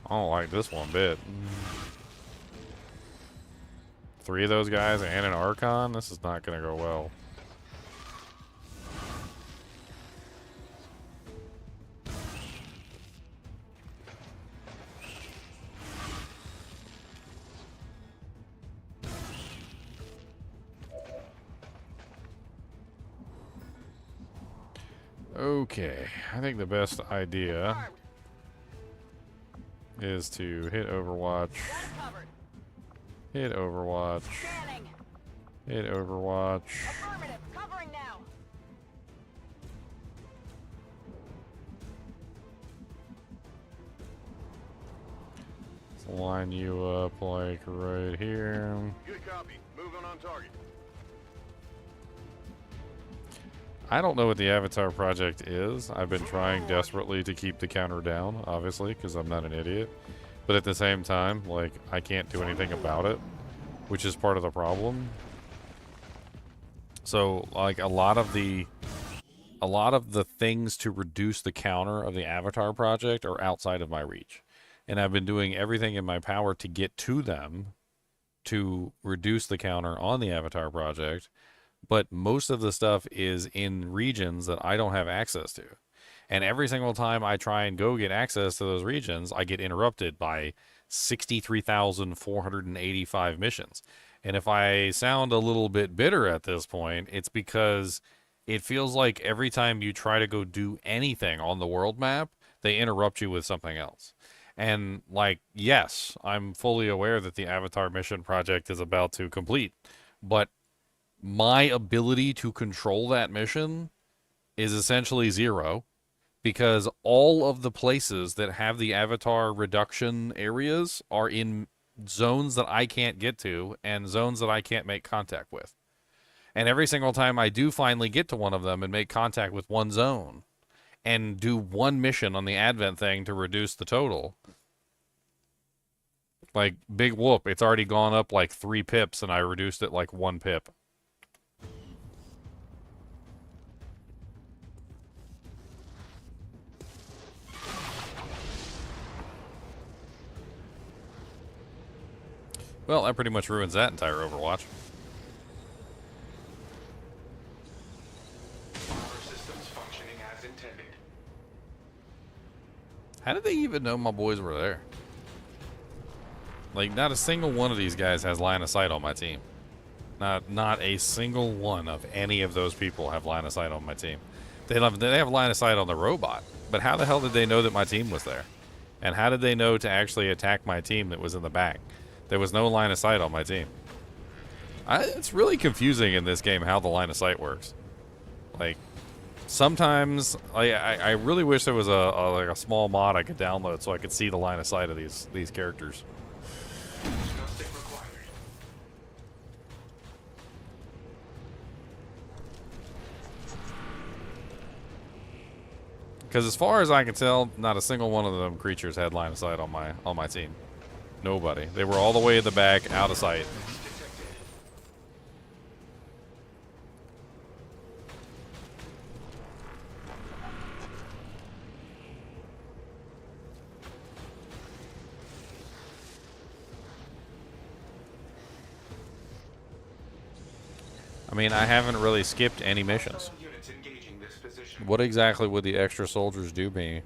I don't like this one bit. Three of those guys and an Archon? This is not going to go well. Okay, I think the best idea Armed. is to hit Overwatch, Gun covered. hit Overwatch, Scanning. hit Overwatch. Affirmative. Covering now. line you up like right here. Good copy. Moving on target. I don't know what the Avatar project is. I've been trying desperately to keep the counter down, obviously, because I'm not an idiot. But at the same time, like, I can't do anything about it, which is part of the problem. So, like, a lot of the things to reduce the counter of the Avatar project are outside of my reach. And I've been doing everything in my power to get to them to reduce the counter on the Avatar project. But most of the stuff is in regions that I don't have access to. And every single time I try and go get access to those regions, I get interrupted by 63,485 missions. And if I sound a little bit bitter at this point, it's because it feels like every time you try to go do anything on the world map, they interrupt you with something else. And, like, yes, I'm fully aware that the Avatar mission project is about to complete, but my ability to control that mission is essentially zero, because all of the places that have the Avatar reduction areas are in zones that I can't get to and zones that I can't make contact with. And every single time I do finally get to one of them and make contact with one zone and do one mission on the Advent thing to reduce the total, like, big whoop, it's already gone up like 3 pips and I reduced it like 1 pip. Well, that pretty much ruins that entire Overwatch. Power systems functioning as intended. How did they even know my boys were there? Like, not a single one of these guys has line of sight on my team. Not a single one of any of those people have line of sight on my team. They have line of sight on the robot, but how the hell did they know that my team was there? And how did they know to actually attack my team that was in the back? There was no line of sight on my team. It's really confusing in this game how the line of sight works. Like, sometimes I really wish there was like a small mod I could download so I could see the line of sight of these characters. Diagnostic required. Because as far as I can tell, not a single one of them creatures had line of sight on my team. Nobody. They were all the way in the back, out of sight. I mean, I haven't really skipped any missions. Units engaging this position. What exactly would the extra soldiers do me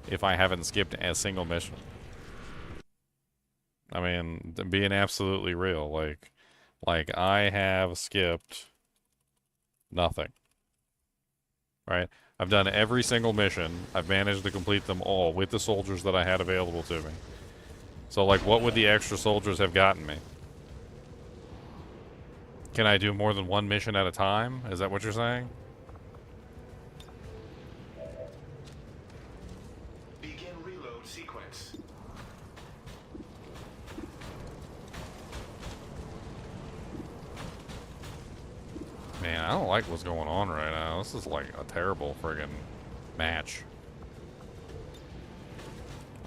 if I haven't skipped a single mission? I mean, being absolutely real, like I have skipped nothing. Right? I've done every single mission. I've managed to complete them all with the soldiers that I had available to me. So, like, what would the extra soldiers have gotten me? Can I do more than one mission at a time? Is that what you're saying? Begin reload sequence. Man, I don't like what's going on right now. This is like a terrible friggin' match.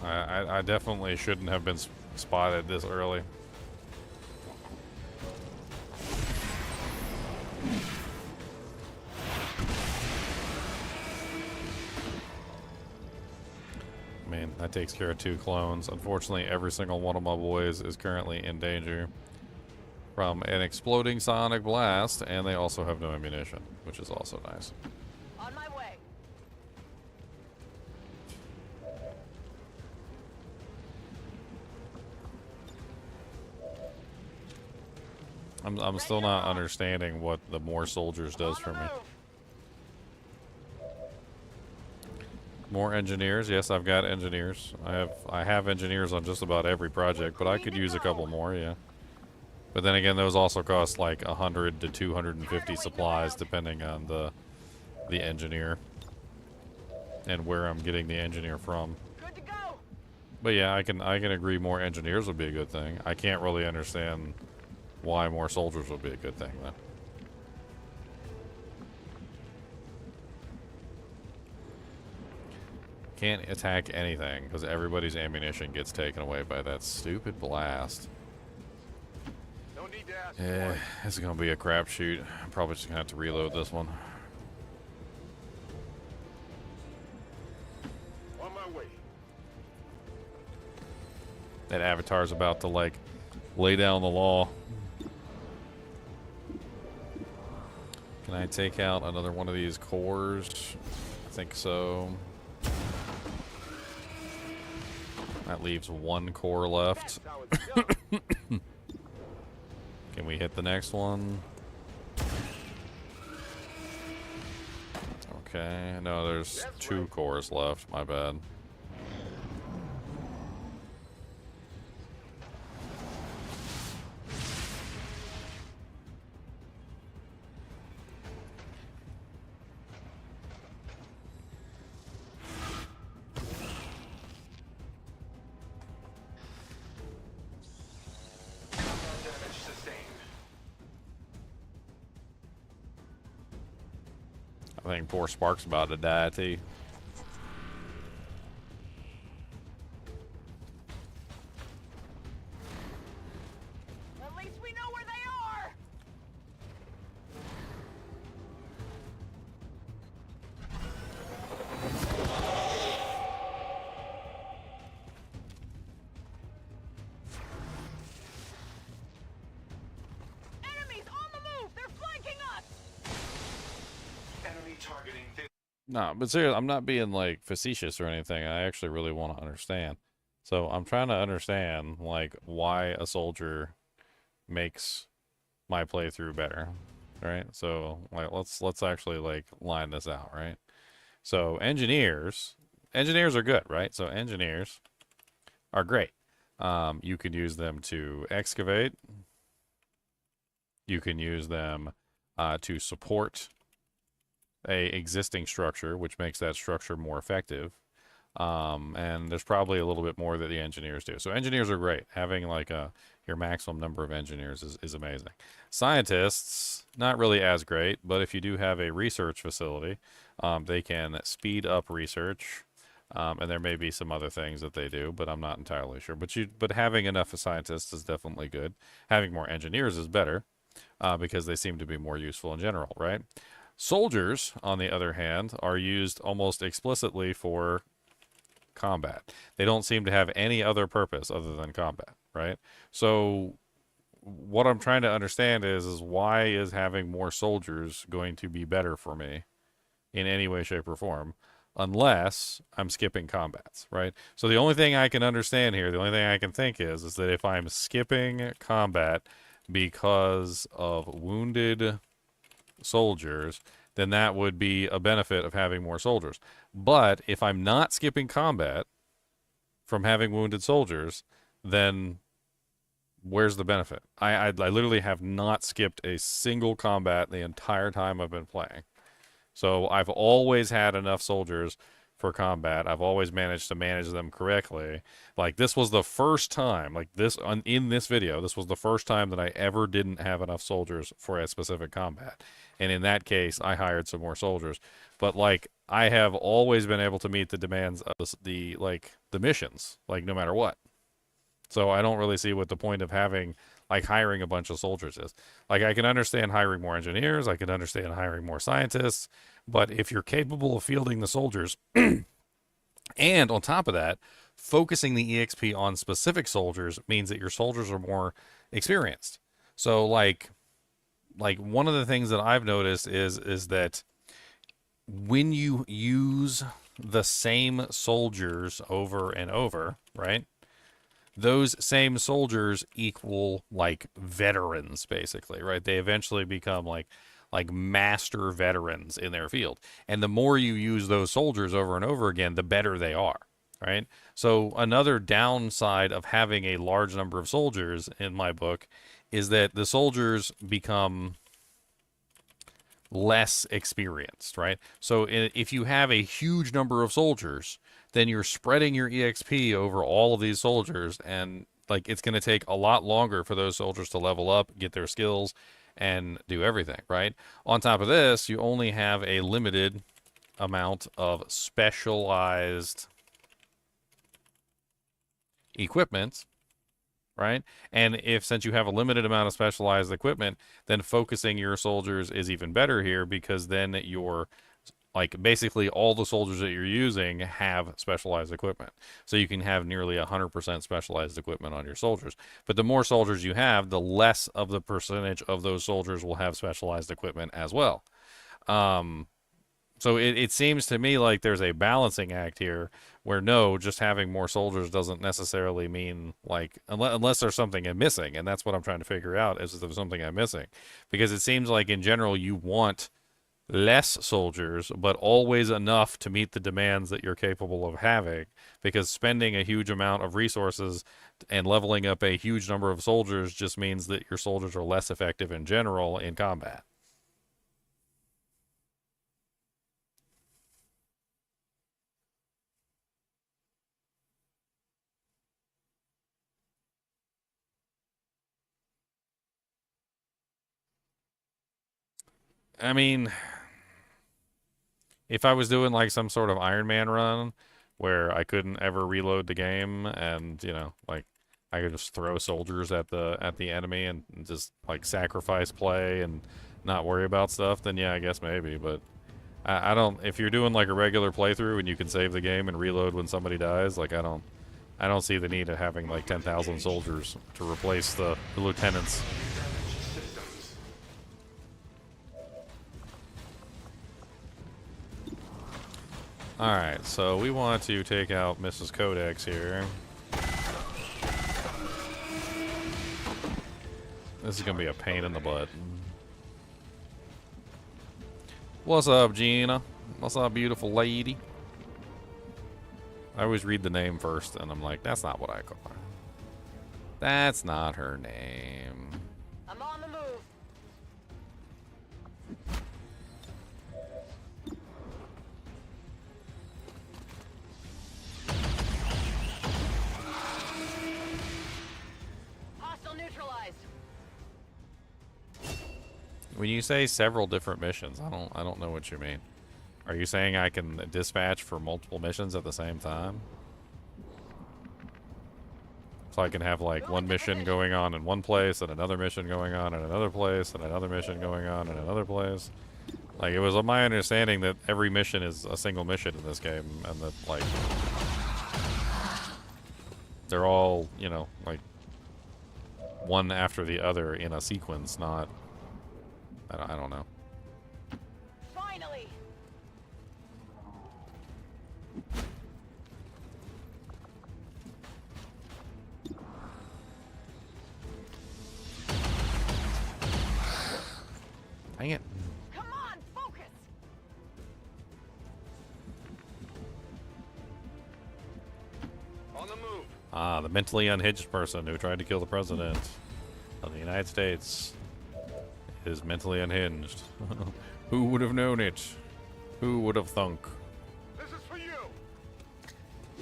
I definitely shouldn't have been spotted this early. I mean, that takes care of 2 clones. Unfortunately, every single one of my boys is currently in danger from an exploding sonic blast, and they also have no ammunition, which is also nice. On my way. I'm still not understanding what the more soldiers does for me. More engineers. Yes, I've got engineers. I have engineers on just about every project, but I could use a couple more, yeah. But then again, those also cost like 100 to 250 supplies, depending on the engineer and where I'm getting the engineer from. Good to go. But yeah, I can agree more engineers would be a good thing. I can't really understand why more soldiers would be a good thing though. Can't attack anything because everybody's ammunition gets taken away by that stupid blast. No need to ask. Yeah, this is gonna be a crapshoot. I'm probably just gonna have to reload this one. On my way. That avatar's about to like lay down the law. Can I take out another one of these cores? I think so. That leaves one core left. Can we hit the next one? Okay, no, there's two cores left. My bad. Damage sustained. I think poor Spark's about to die too. At least we know where they are! Enemies on the move! They're flanking us! Enemy targeting this. No, but seriously, I'm not being like facetious or anything. I actually really want to understand. So I'm trying to understand like why a soldier makes my playthrough better, right? So like let's actually like line this out, right? So engineers are good, right? So engineers are great. You can use them to excavate. You can use them to support a existing structure, which makes that structure more effective. And there's probably a little bit more that the engineers do. So engineers are great. Having like your maximum number of engineers is amazing. Scientists, not really as great, but if you do have a research facility, they can speed up research. And there may be some other things that they do, but I'm not entirely sure. But having enough scientists is definitely good. Having more engineers is better, because they seem to be more useful in general, right? Soldiers, on the other hand, are used almost explicitly for combat. They don't seem to have any other purpose other than combat, right? So what I'm trying to understand is why is having more soldiers going to be better for me in any way, shape, or form, unless I'm skipping combats, right? So the only thing I can understand here, the only thing I can think is that if I'm skipping combat because of wounded soldiers, then that would be a benefit of having more soldiers. But if I'm not skipping combat from having wounded soldiers, then where's the benefit? I literally have not skipped a single combat the entire time I've been playing. So I've always had enough soldiers for combat. I've always managed to manage them correctly. Like this was the first time, like this in this video, this was the first time that I ever didn't have enough soldiers for a specific combat. And in that case, I hired some more soldiers. But like I have always been able to meet the demands of the missions, like no matter what. So I don't really see what the point of having like hiring a bunch of soldiers is. Like I can understand hiring more engineers, I can understand hiring more scientists, but if you're capable of fielding the soldiers and on top of that, focusing the EXP on specific soldiers means that your soldiers are more experienced. So like one of the things that I've noticed is that when you use the same soldiers over and over, right? Those same soldiers equal like veterans, basically, right? They eventually become like master veterans in their field. And the more you use those soldiers over and over again, the better they are, right? So another downside of having a large number of soldiers in my book is that the soldiers become less experienced, right? So if you have a huge number of soldiers, then you're spreading your EXP over all of these soldiers, and like it's going to take a lot longer for those soldiers to level up, get their skills, and do everything, right? On top of this, you only have a limited amount of specialized equipment, right? And since you have a limited amount of specialized equipment, then focusing your soldiers is even better here, because then you're like basically all the soldiers that you're using have specialized equipment. So you can have nearly 100% specialized equipment on your soldiers. But the more soldiers you have, the less of the percentage of those soldiers will have specialized equipment as well. So it seems to me like there's a balancing act here where no, just having more soldiers doesn't necessarily mean like, unless there's something I'm missing. And that's what I'm trying to figure out, is if there's something I'm missing. Because it seems like in general you want less soldiers, but always enough to meet the demands that you're capable of having, because spending a huge amount of resources and leveling up a huge number of soldiers just means that your soldiers are less effective in general in combat. I mean, if I was doing like some sort of Iron Man run where I couldn't ever reload the game, and you know, like I could just throw soldiers at the enemy and just like sacrifice play and not worry about stuff, then yeah, I guess maybe. But I don't. If you're doing like a regular playthrough and you can save the game and reload when somebody dies, like I don't see the need of having like 10,000 soldiers to replace the lieutenants. Alright, so we want to take out Mrs. Codex here. This is going to be a pain in the butt. What's up, Gina? What's up, beautiful lady? I always read the name first, and I'm like, that's not what I call her. That's not her name. I'm on the move. When you say several different missions, I don't know what you mean. Are you saying I can dispatch for multiple missions at the same time? So I can have like one mission going on in one place and another mission going on in another place and another mission going on in another place? Like, it was my understanding that every mission is a single mission in this game, and that like they're all, you know, like one after the other in a sequence, not I don't know. Finally. Dang it. Come on, focus. On the move. Ah, the mentally unhinged person who tried to kill the president of the United States is mentally unhinged. Who would have known it? Who would have thunk? This is for you.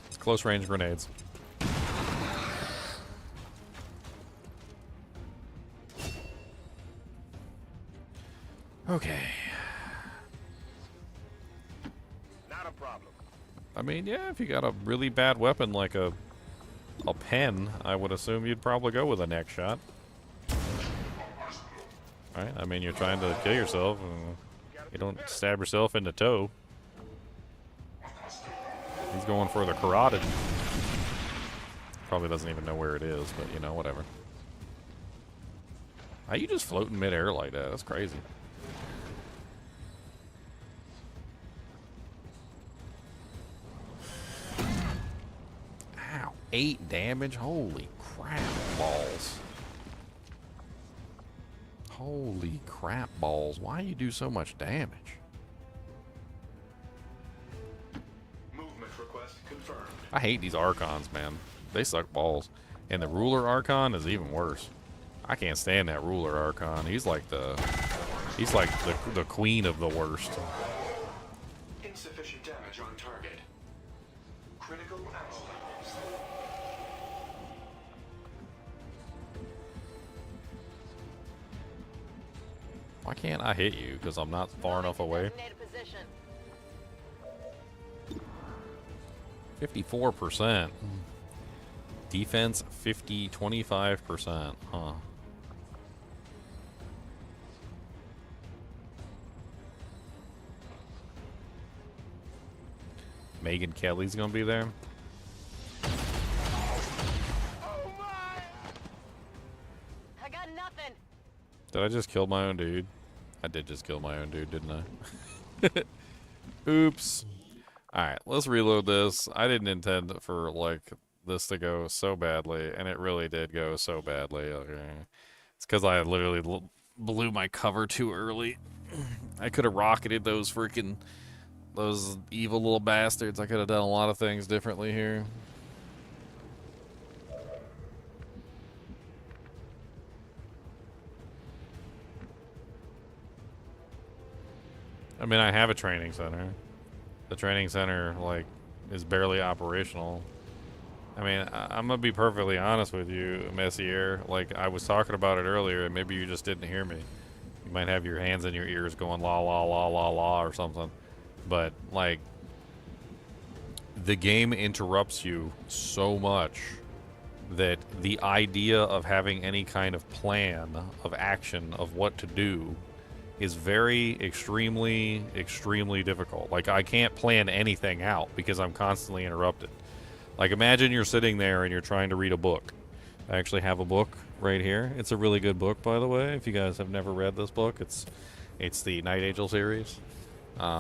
It's close range grenades. Okay. Not a problem. I mean, yeah, if you got a really bad weapon like a pen, I would assume you'd probably go with a neck shot. Right? I mean, you're trying to kill yourself, and you don't stab yourself in the toe. He's going for the carotid. Probably doesn't even know where it is, but you know, whatever. How you just float in midair like that? That's crazy. Ow. 8 damage? Holy crap balls. Holy crap balls. Why you do so much damage? Movement request confirmed. I hate these Archons, man. They suck balls. And the Ruler Archon is even worse. I can't stand that Ruler Archon. He's like the queen of the worst. Insufficient damage on target. critical aspects. Why can't I hit you? Because I'm not far enough away. Designated position. 54%. Defense 25%. Huh. Megan Kelly's gonna be there. Oh my! I got nothing. Did I just kill my own dude? I did just kill my own dude, didn't I? Oops. Alright, let's reload this. I didn't intend for, like, this to go so badly, and it really did go so badly. Okay. It's because I literally blew my cover too early. I could have rocketed those freaking... those evil little bastards. I could have done a lot of things differently here. I mean, I have a training center. The training center, like, is barely operational. I mean, I'm gonna be perfectly honest with you, Messier. Like, I was talking about it earlier, and maybe you just didn't hear me. You might have your hands in your ears going la la la la la or something. But, like, the game interrupts you so much that the idea of having any kind of plan of action of what to do is very extremely difficult. Like, I can't plan anything out because I'm constantly interrupted. Like, imagine you're sitting there and you're trying to read a book. I actually have a book right here. It's a really good book, by the way. If you guys have never read this book, it's the Night Angel series.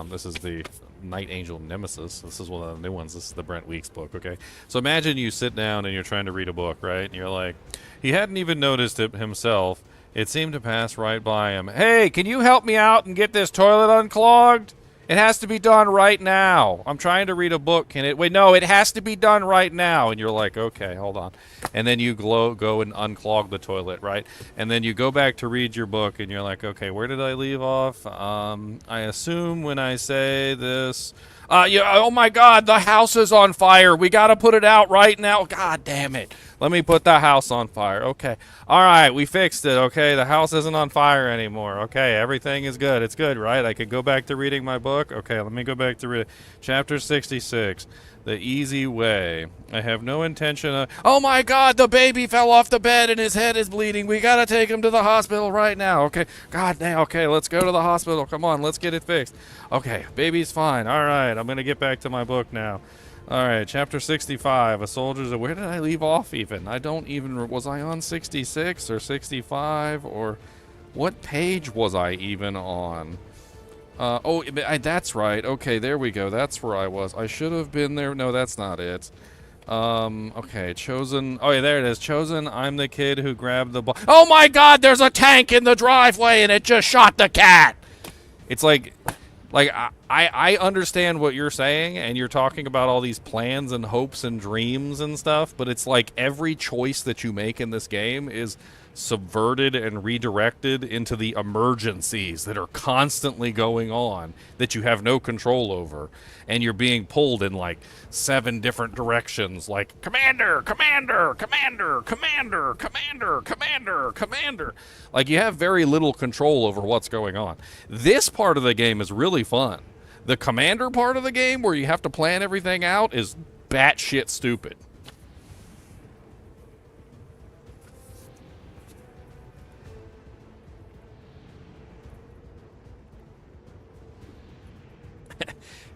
This is the Night Angel Nemesis. This is one of the new ones. This is the Brent Weeks book, okay? So imagine you sit down and you're trying to read a book, right? And you're like, he hadn't even noticed it himself. It seemed to pass right by him. Hey, can you help me out and get this toilet unclogged? It has to be done right now. I'm trying to read a book. Can it? Wait, no, it has to be done right now. And you're like, okay, hold on. And then you go and unclog the toilet, right? And then you go back to read your book, and you're like, okay, where did I leave off? I assume when I say this... yeah, oh my God, the house is on fire. We got to put it out right now. God damn it. Let me put the house on fire. Okay. All right, we fixed it. Okay, the house isn't on fire anymore. Okay, everything is good. It's good, right? I could go back to reading my book. Okay, let me go back to reading. Chapter 66, The Easy Way. I have no intention of... Oh my God, the baby fell off the bed and his head is bleeding. We got to take him to the hospital right now. Okay, God damn. Okay, let's go to the hospital. Come on, let's get it fixed. Okay, baby's fine. All right, I'm going to get back to my book now. All right, chapter 65, a soldier's... Where did I leave off even? I don't even... Was I on 66 or 65 or... What page was I even on? That's right. Okay, there we go. That's where I was. I should have been there. No, that's not it. Okay, Chosen... Oh, yeah, there it is. Chosen, I'm the kid who grabbed the ball. Oh my God, there's a tank in the driveway and it just shot the cat! It's like... I understand what you're saying, and you're talking about all these plans and hopes and dreams and stuff, but it's like every choice that you make in this game is subverted and redirected into the emergencies that are constantly going on that you have no control over, and you're being pulled in like 7 different directions, like commander, commander, commander, commander, commander, commander, commander. Like, you have very little control over what's going on. This part of the game is really fun. The commander part of the game, where you have to plan everything out, is batshit stupid.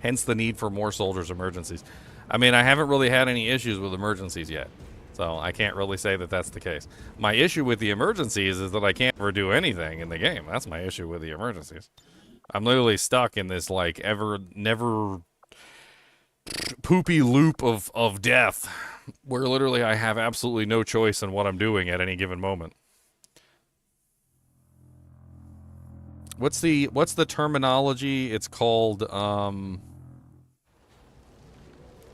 Hence the need for more soldiers' emergencies. I mean, I haven't really had any issues with emergencies yet, so I can't really say that that's the case. My issue with the emergencies is that I can't ever do anything in the game. That's my issue with the emergencies. I'm literally stuck in this, like, never poopy loop of death, where literally I have absolutely no choice in what I'm doing at any given moment. What's the terminology? It's called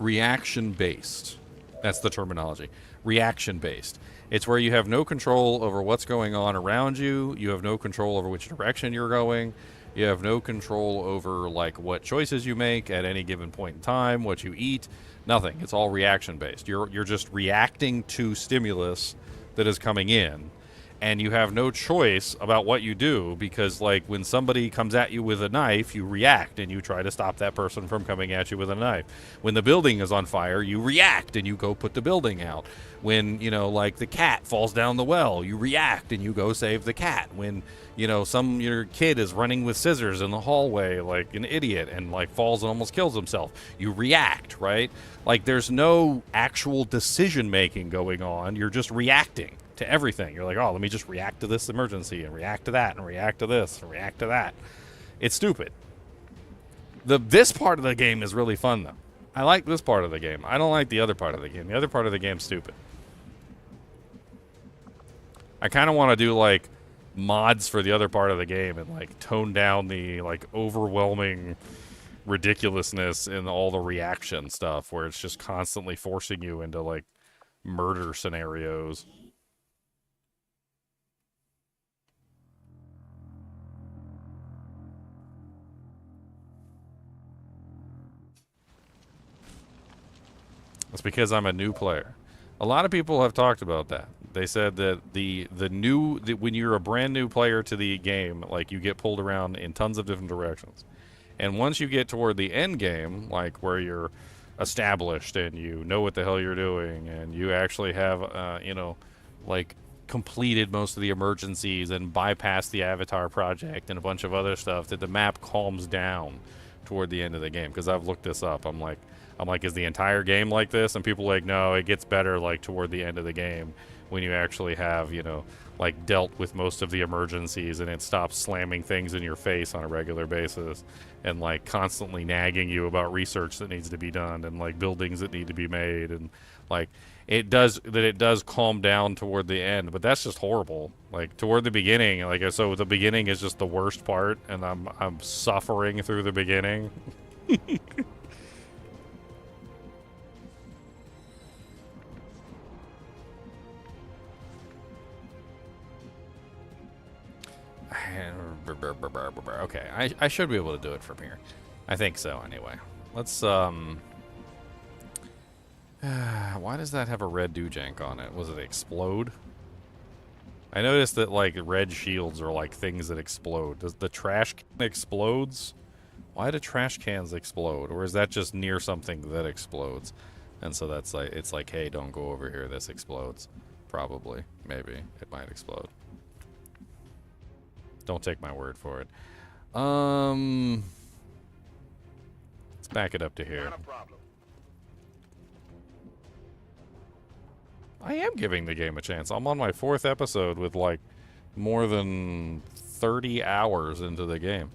reaction-based. That's the terminology. Reaction-based. It's where you have no control over what's going on around you. You have no control over which direction you're going. You have no control over, like, what choices you make at any given point in time, what you eat, nothing. It's all reaction-based. You're just reacting to stimulus that is coming in, and you have no choice about what you do because, like, when somebody comes at you with a knife, you react and you try to stop that person from coming at you with a knife. When the building is on fire, you react and you go put the building out. When, you know, like, the cat falls down the well, you react and you go save the cat. When, you know, your kid is running with scissors in the hallway like an idiot and, like, falls and almost kills himself, you react, right? Like, there's no actual decision-making going on. You're just reacting to everything. You're like, oh, let me just react to this emergency and react to that and react to this and react to that. It's stupid. This part of the game is really fun, though. I like this part of the game. I don't like the other part of the game. The other part of the game's stupid. I kind of want to do, like, mods for the other part of the game and, like, tone down the, like, overwhelming ridiculousness in all the reaction stuff where it's just constantly forcing you into, like, murder scenarios. It's because I'm a new player. A lot of people have talked about that. They said that when you're a brand new player to the game, like, you get pulled around in tons of different directions. And once you get toward the end game, like where you're established and you know what the hell you're doing and you actually have, you know, like, completed most of the emergencies and bypassed the Avatar project and a bunch of other stuff, that the map calms down toward the end of the game. Because I've looked this up. I'm like, is the entire game like this? And people are like, no, it gets better, like, toward the end of the game when you actually have, you know, like, dealt with most of the emergencies and it stops slamming things in your face on a regular basis and, like, constantly nagging you about research that needs to be done and, like, buildings that need to be made. And, like, it does calm down toward the end, but that's just horrible. Like, toward the beginning, like, so the beginning is just the worst part and I'm suffering through the beginning. Okay, I should be able to do it from here. I think so, anyway. Let's, why does that have a red doojank on it? Was it explode? I noticed that, like, red shields are, like, things that explode. Does the trash can explodes? Why do trash cans explode? Or is that just near something that explodes? And so that's like, it's like, hey, don't go over here, this explodes. Probably. Maybe. It might explode. Don't take my word for it. Let's back it up to here. Not a problem. I am giving the game a chance. I'm on my 4th episode with, like, more than 30 hours into the game.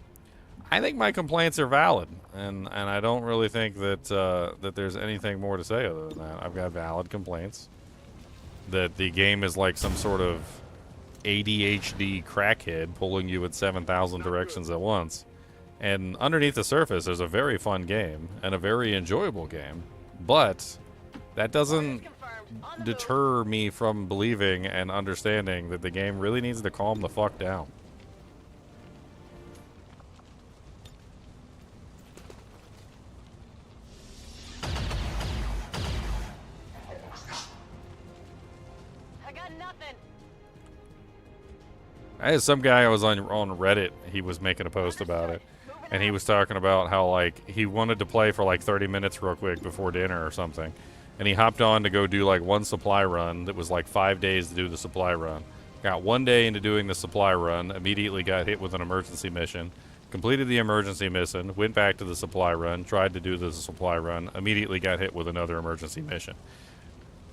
I think my complaints are valid, and I don't really think that that there's anything more to say other than that. I've got valid complaints. That the game is like some sort of ADHD crackhead pulling you in 7,000 directions at once. And underneath the surface, there's a very fun game and a very enjoyable game. But that doesn't deter me from believing and understanding that the game really needs to calm the fuck down. I had some guy I was on Reddit, he was making a post about it, and he was talking about how, like, he wanted to play for like 30 minutes real quick before dinner or something, and he hopped on to go do like one supply run that was like 5 days to do the supply run. Got 1 day into doing the supply run, immediately got hit with an emergency mission, completed the emergency mission, went back to the supply run, tried to do the supply run, immediately got hit with another emergency mission.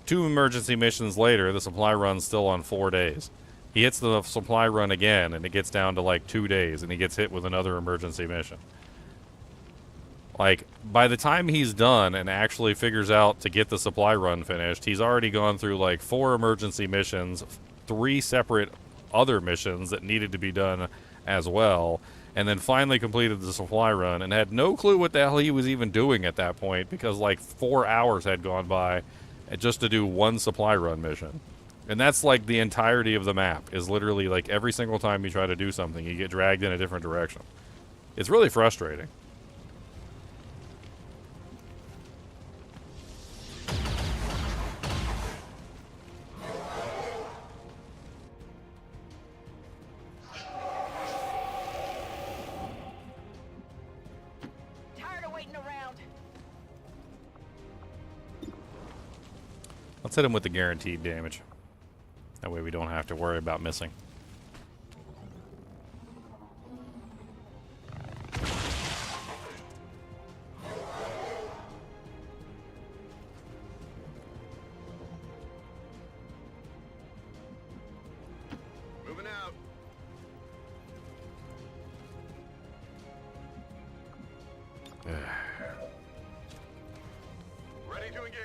2 emergency missions later, the supply run's still on 4 days. He hits the supply run again, and it gets down to like 2 days, and he gets hit with another emergency mission. Like, by the time he's done and actually figures out to get the supply run finished, he's already gone through like 4 emergency missions, 3 separate other missions that needed to be done as well, and then finally completed the supply run and had no clue what the hell he was even doing at that point because like 4 hours had gone by just to do one supply run mission. And that's like the entirety of the map, is literally like every single time you try to do something, you get dragged in a different direction. It's really frustrating. Tired of waiting around. Let's hit him with the guaranteed damage. That way we don't have to worry about missing. Moving out. Ready to engage.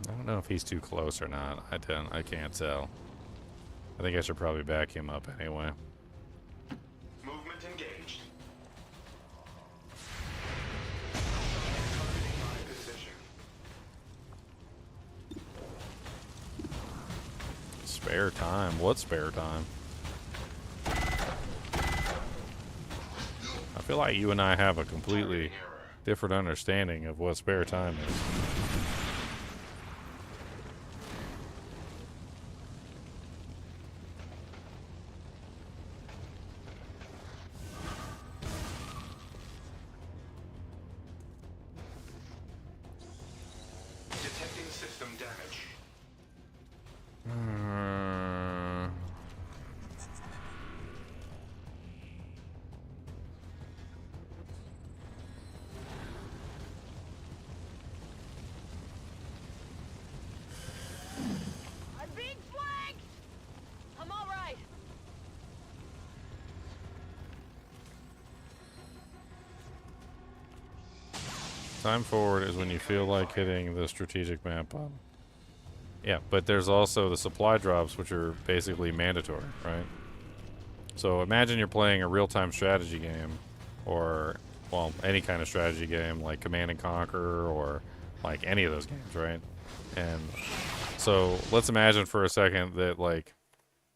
I don't know if he's too close or not. I can't tell. I think I should probably back him up anyway. Movement engaged. Position. Spare time? What spare time? I feel like you and I have a completely different understanding of what spare time is. Detecting system damage. I'm being flanked! I'm all right. Time forward is when you feel like hitting the strategic map button. Yeah, but there's also the supply drops, which are basically mandatory, right? So imagine you're playing a real-time strategy game, or, well, any kind of strategy game, like Command and Conquer, or like any of those games, right? And so let's imagine for a second that, like,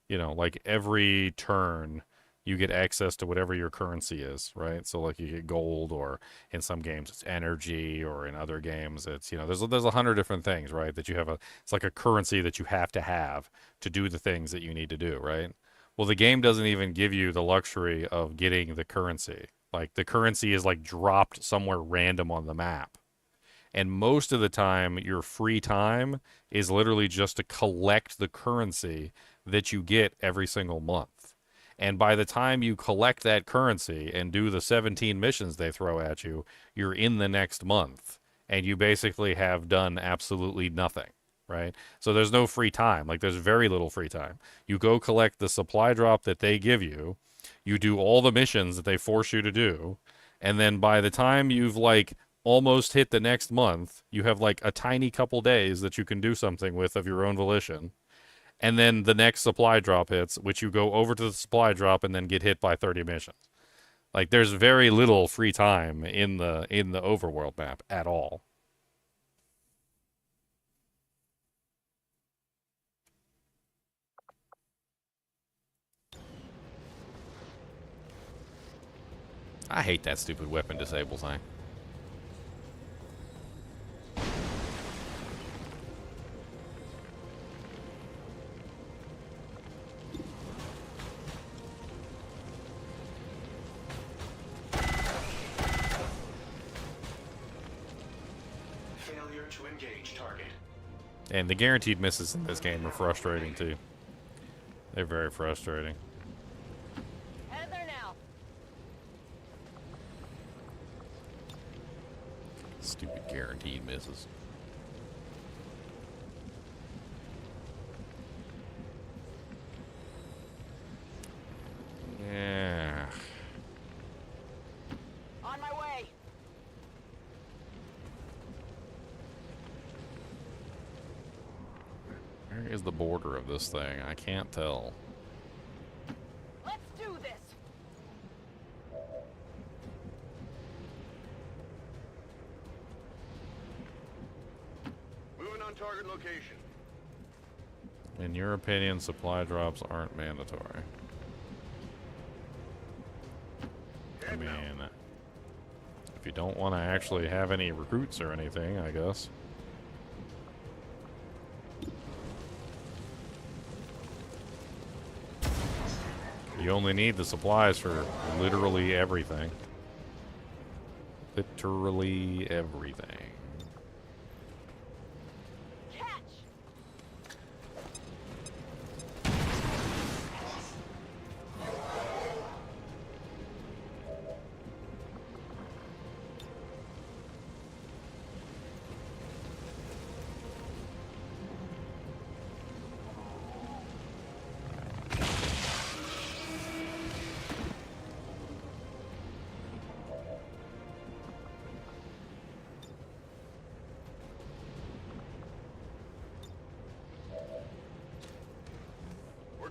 you know, like every turn you get access to whatever your currency is, right? So like you get gold, or in some games it's energy, or in other games it's, you know, there's 100 different things, right? That you have it's like a currency that you have to do the things that you need to do, right? Well, the game doesn't even give you the luxury of getting the currency. Like the currency is like dropped somewhere random on the map. And most of the time, your free time is literally just to collect the currency that you get every single month. And by the time you collect that currency and do the 17 missions they throw at you, you're in the next month. And you basically have done absolutely nothing, right? So there's no free time. Like, there's very little free time. You go collect the supply drop that they give you. You do all the missions that they force you to do. And then by the time you've, like, almost hit the next month, you have, like, a tiny couple days that you can do something with of your own volition. And then the next supply drop hits, which you go over to the supply drop and then get hit by 30 missions. Like, there's very little free time in the overworld map at all. I hate that stupid weapon disable thing. To engage target. And the guaranteed misses in this game are frustrating too. They're very frustrating. Head there now. Stupid guaranteed misses. Yeah. On my way. Where is the border of this thing? I can't tell. Let's do this. Moving on target location. In your opinion, supply drops aren't mandatory. mean, if you don't want to actually have any recruits or anything, I guess. You only need the supplies for literally everything. Literally everything.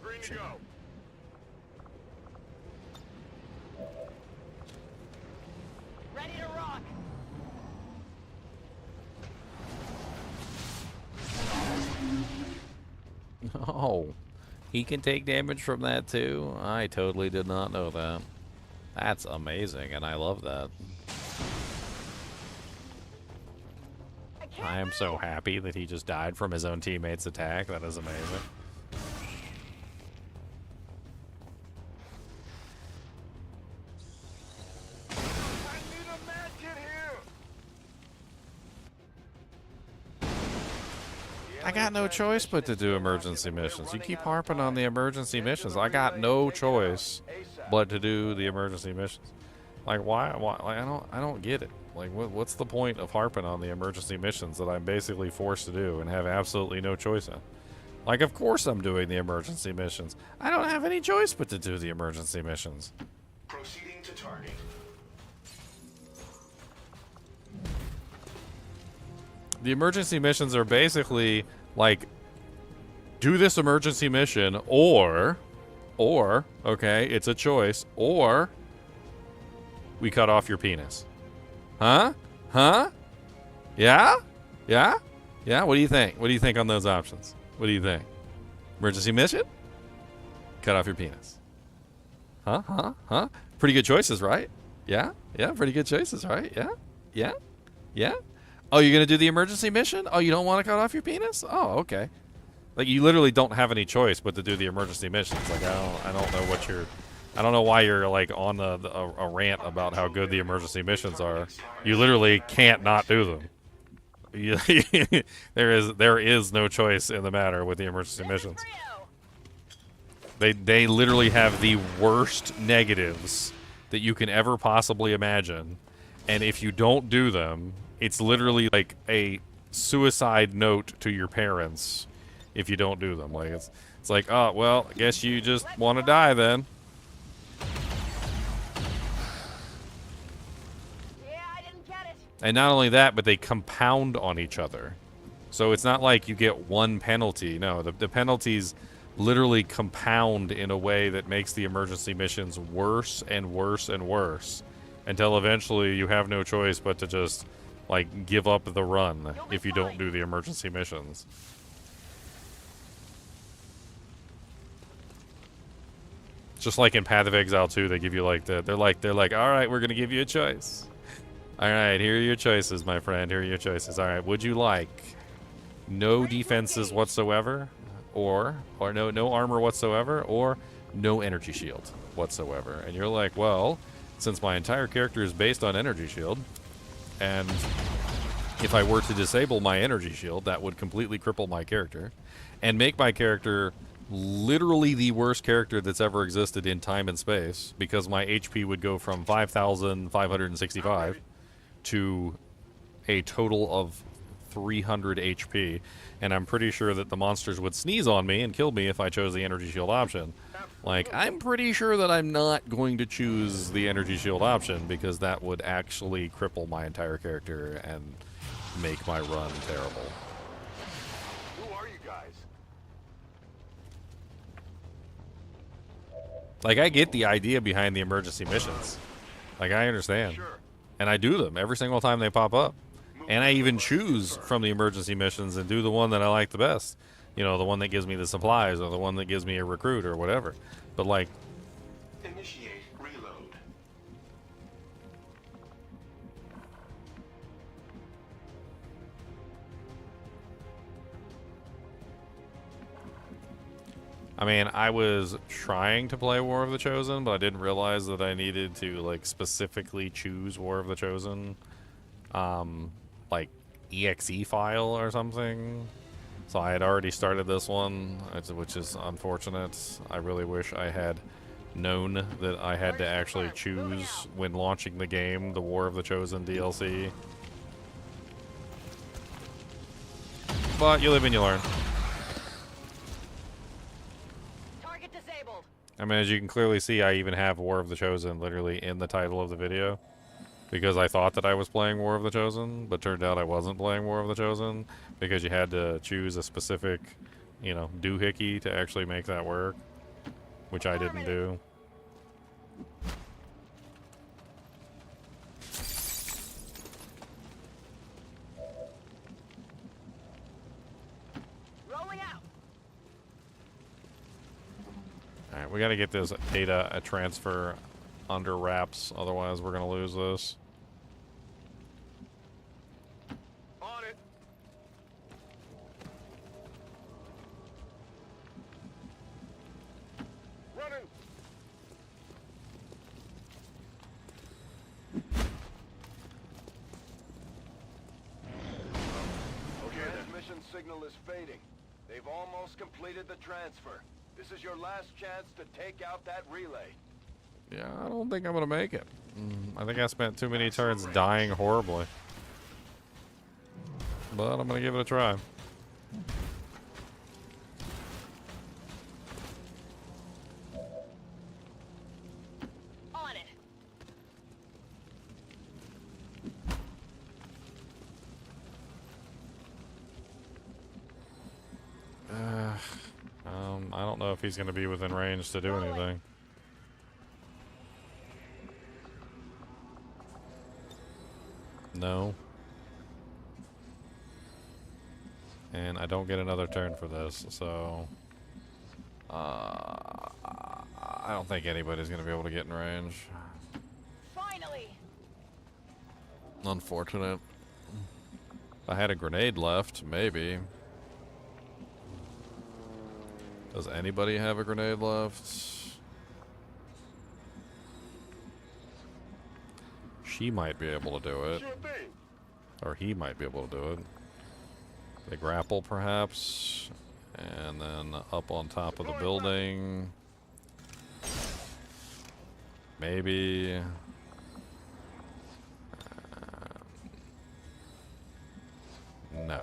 Green to go. Ready to rock. Oh, he can take damage from that too? I totally did not know that. That's amazing, and I love that. I am so happy that he just died from his own teammate's attack. That is amazing. I got no choice but to do emergency missions. You keep harping on the emergency missions. I got no choice but to do the emergency missions. Like, why? Like, I don't get it. Like, what's the point of harping on the emergency missions that I'm basically forced to do and have absolutely no choice in? Like, of course I'm doing the emergency missions. I don't have any choice but to do the emergency missions. Proceeding to target. The emergency missions are basically like, do this emergency mission, or, okay, it's a choice, or we cut off your penis. Huh? Huh? Yeah? Yeah? Yeah? What do you think? What do you think on those options? What do you think? Emergency mission? Cut off your penis. Huh? Huh? Huh? Pretty good choices, right? Yeah? Yeah? Pretty good choices, right? Yeah? Yeah? Yeah? Oh, you're gonna do the emergency mission? Oh, you don't want to cut off your penis? Oh, okay. Like, you literally don't have any choice but to do the emergency missions. Like, I don't know what you're, I don't know why you're like on a rant about how good the emergency missions are. You literally can't not do them. There is no choice in the matter with the emergency missions. They literally have the worst negatives that you can ever possibly imagine, and if you don't do them, it's literally like a suicide note to your parents if you don't do them. Like, it's like, oh, well, I guess you just want to die then. Yeah, I didn't get it. And not only that, but they compound on each other. So it's not like you get one penalty. No, the penalties literally compound in a way that makes the emergency missions worse and worse and worse until eventually you have no choice but to just, like, give up the run if you don't do the emergency missions. Just like in Path of Exile 2, they give you like they're like, all right, we're gonna give you a choice. All right, here are your choices, my friend. Here are your choices. All right, would you like no defenses whatsoever, or no armor whatsoever, or no energy shield whatsoever? And you're like, well, since my entire character is based on energy shield, and if I were to disable my energy shield, that would completely cripple my character and make my character literally the worst character that's ever existed in time and space, because my HP would go from 5,565 to a total of 300 HP, and I'm pretty sure that the monsters would sneeze on me and kill me if I chose the energy shield option. Like, I'm pretty sure that I'm not going to choose the energy shield option, because that would actually cripple my entire character and make my run terrible. Who are you guys? Like, I get the idea behind the emergency missions. Like, I understand. Sure. And I do them every single time they pop up. And I even choose from the emergency missions and do the one that I like the best. You know, the one that gives me the supplies, or the one that gives me a recruit, or whatever. But, like, Initiate reload. I mean, I was trying to play War of the Chosen, but I didn't realize that I needed to, like, specifically choose War of the Chosen, like, exe file or something. So I had already started this one, which is unfortunate. I really wish I had known that I had to actually choose when launching the game the War of the Chosen DLC. But you live and you learn. Target disabled. I mean, as you can clearly see, I even have War of the Chosen literally in the title of the video. Because I thought that I was playing War of the Chosen, but turned out I wasn't playing War of the Chosen. Because you had to choose a specific, you know, doohickey to actually make that work. Which I didn't do. Rolling out. Alright, we gotta get this data transfer under wraps, otherwise we're gonna lose this. On it. Running. Okay, transmission signal is fading. They've almost completed the transfer. This is your last chance to take out that relay. Yeah, I don't think I'm gonna make it. I think I spent too many turns dying horribly. But I'm gonna give it a try. On it. I don't know if he's gonna be within range to do anything. No. And I don't get another turn for this, so... I don't think anybody's gonna be able to get in range. Finally. Unfortunate. If I had a grenade left, maybe. Does anybody have a grenade left? She might be able to do it. Or he might be able to do it. They grapple, perhaps. And then up on top of the building. Maybe. No.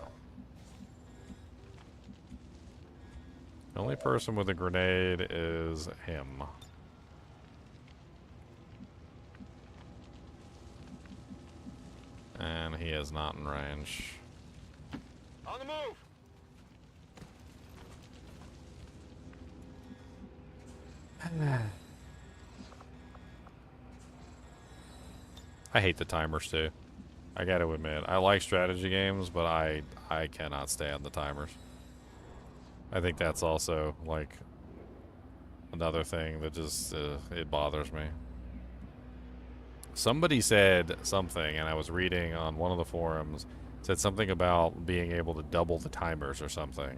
The only person with a grenade is him. And he is not in range. On the move. I hate the timers too. I gotta admit, I like strategy games, but I cannot stand the timers. I think that's also like another thing that just it bothers me. Somebody said something, and I was reading on one of the forums, said something about being able to double the timers or something.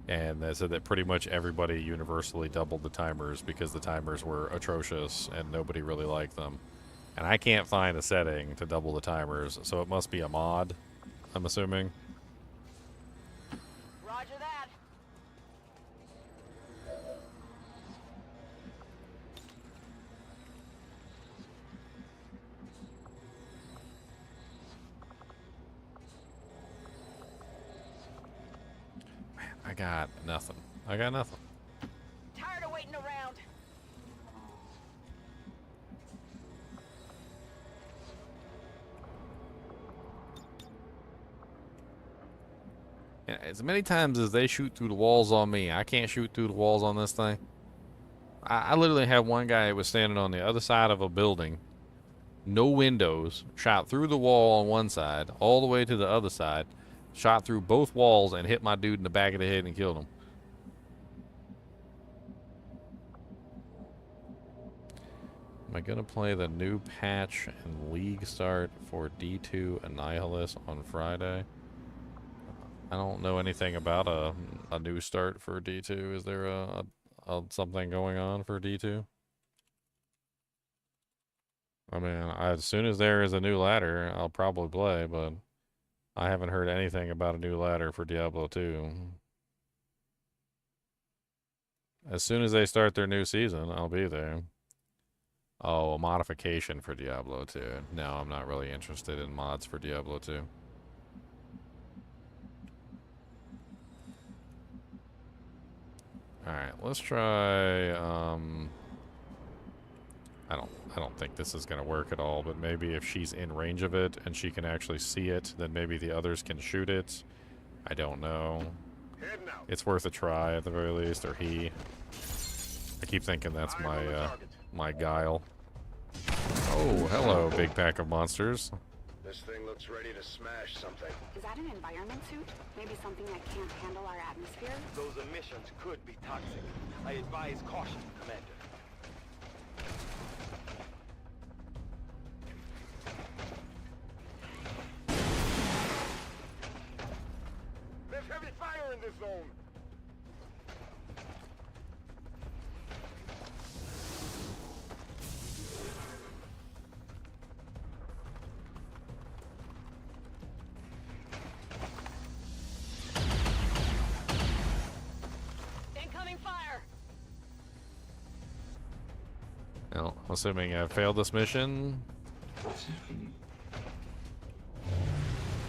And they said that pretty much everybody universally doubled the timers because the timers were atrocious and nobody really liked them. And I can't find a setting to double the timers, so it must be a mod, I'm assuming. Roger that. I got nothing. I got nothing. Tired of waiting around. Yeah, as many times as they shoot through the walls on me, I can't shoot through the walls on this thing. I literally had one guy who was standing on the other side of a building, no windows, shot through the wall on one side, all the way to the other side, shot through both walls and hit my dude in the back of the head and killed him. Am I gonna play the new patch and league start for D2 Annihilus on Friday? I don't know anything about a new start for D2. Is there a something going on for D2? I mean, as soon as there is a new ladder, I'll probably play, but I haven't heard anything about a new ladder for Diablo 2. As soon as they start their new season, I'll be there. Oh, a modification for Diablo 2. No, I'm not really interested in mods for Diablo 2. Alright, let's try, I don't think this is gonna work at all, but maybe if she's in range of it and she can actually see it, then maybe the others can shoot it. I don't know. It's worth a try at the very least, or he. I keep thinking that's my guile. Oh, hello, big pack of monsters. This thing looks ready to smash something. Is that an environment suit? Maybe something that can't handle our atmosphere? Those emissions could be toxic. I advise caution, Commander. There's heavy fire in this zone. Incoming fire! Well, assuming I failed this mission.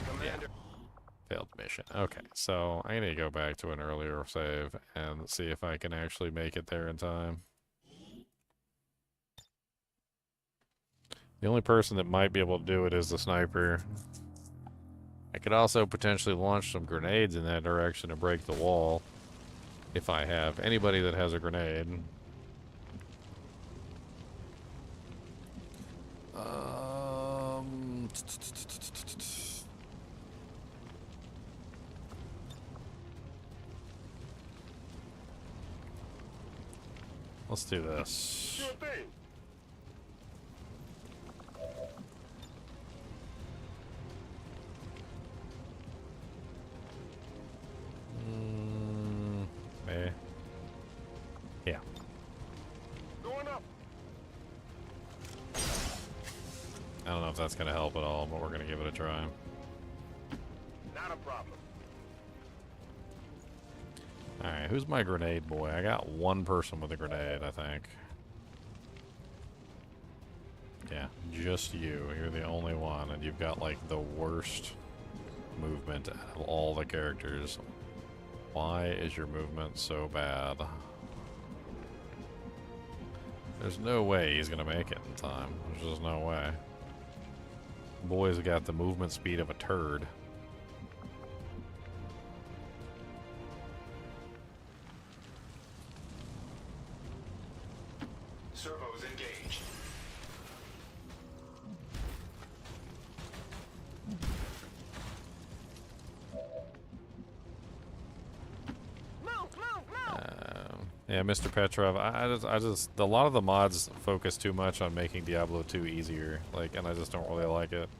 Commander. Failed mission. Okay, so I need to go back to an earlier save and see if I can actually make it there in time. The only person that might be able to do it is the sniper. I could also potentially launch some grenades in that direction to break the wall. If I have anybody that has a grenade. Let's do this. Sure thing. Yeah. Going up. I don't know if that's going to help at all, but we're going to give it a try. Not a problem. Alright, who's my grenade boy? I got one person with a grenade, I think. Yeah, just you. You're the only one, and you've got, like, the worst movement out of all the characters. Why is your movement so bad? There's no way he's gonna make it in time. There's just no way. Boy's got the movement speed of a turd. Servos engaged. Yeah, Mr. Petrov, I just, a lot of the mods focus too much on making Diablo 2 easier, like, and I just don't really like it.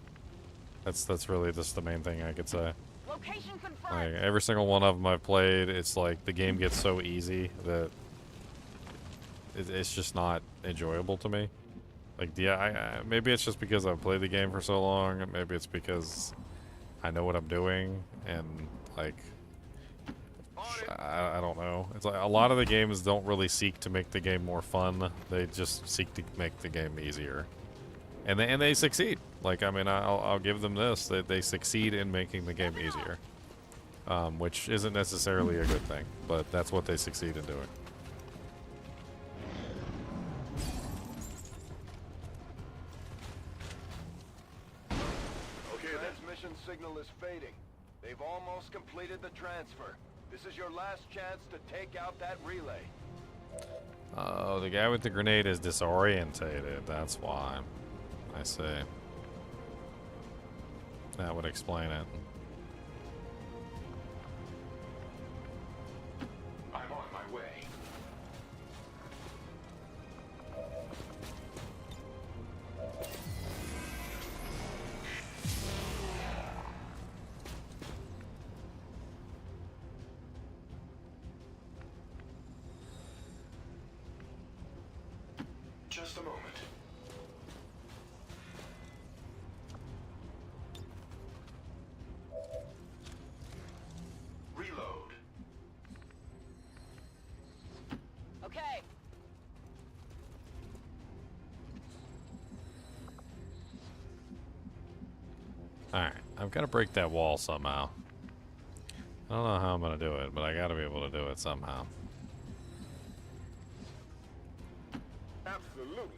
That's really just the main thing I could say. Location Like, confirmed. every single one of them I've played, it's like the game gets so easy that it's just not enjoyable to me. Like, yeah, maybe it's just because I've played the game for so long. Maybe it's because I know what I'm doing, and like, I don't know. It's like a lot of the games don't really seek to make the game more fun. They just seek to make the game easier, and they succeed. Like, I mean, I'll give them this. They succeed in making the game easier, which isn't necessarily a good thing, but that's what they succeed in doing. Okay, transmission signal is fading. They've almost completed the transfer. This is your last chance to take out that relay. Oh, the guy with the grenade is disorientated. That's why. I see. That would explain it. I'm on my way. Alright, I've got to break that wall somehow. I don't know how I'm going to do it, but I got to be able to do it somehow. Absolutely.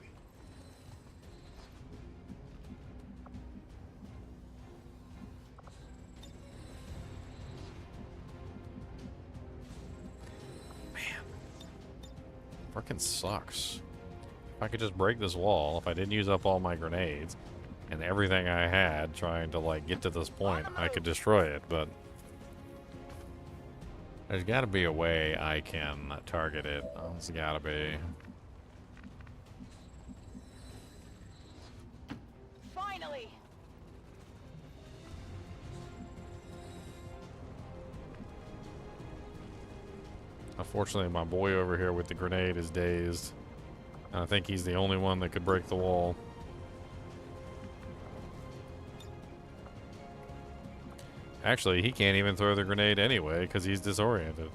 Frickin' sucks. If I could just break this wall, if I didn't use up all my grenades and everything I had trying to like get to this point, I could destroy it, but there's gotta be a way I can target it. There's gotta be. Finally! Unfortunately, my boy over here with the grenade is dazed. And I think he's the only one that could break the wall. Actually, he can't even throw the grenade anyway because he's disoriented.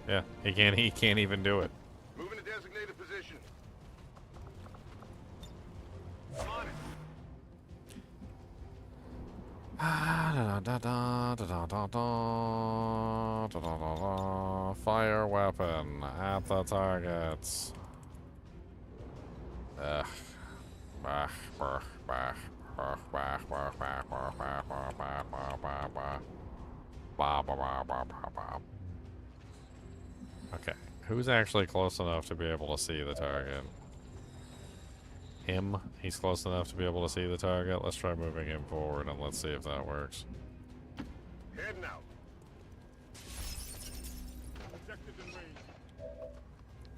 Yeah, he can't even do it. Moving to designated position. On it. Fire weapon at the targets. Okay, who's actually close enough to be able to see the target? Him? He's close enough to be able to see the target? Let's try moving him forward and let's see if that works. Heading out.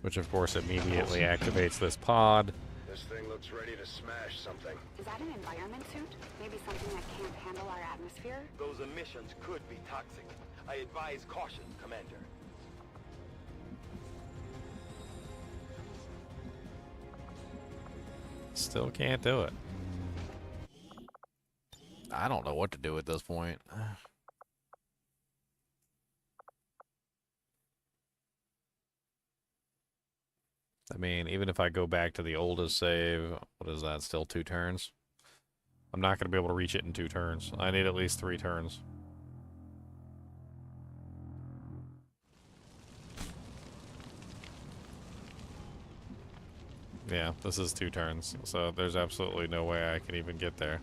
Which of course immediately activates this pod. This thing looks ready to smash something. Is that an environment suit? Maybe something that can't handle our atmosphere? Those emissions could be toxic. I advise caution, Commander. Still can't do it. I don't know what to do at this point. I mean, even if I go back to the oldest save, what is that, still 2 turns? I'm not going to be able to reach it in 2 turns. I need at least 3 turns. Yeah, this is 2 turns, so there's absolutely no way I can even get there.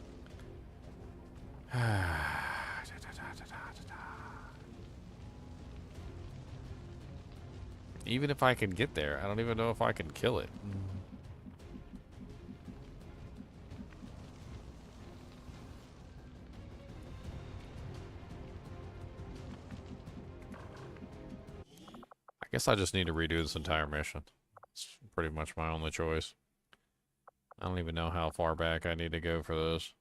Even if I can get there, I don't even know if I can kill it. I guess I just need to redo this entire mission. It's pretty much my only choice. I don't even know how far back I need to go for this.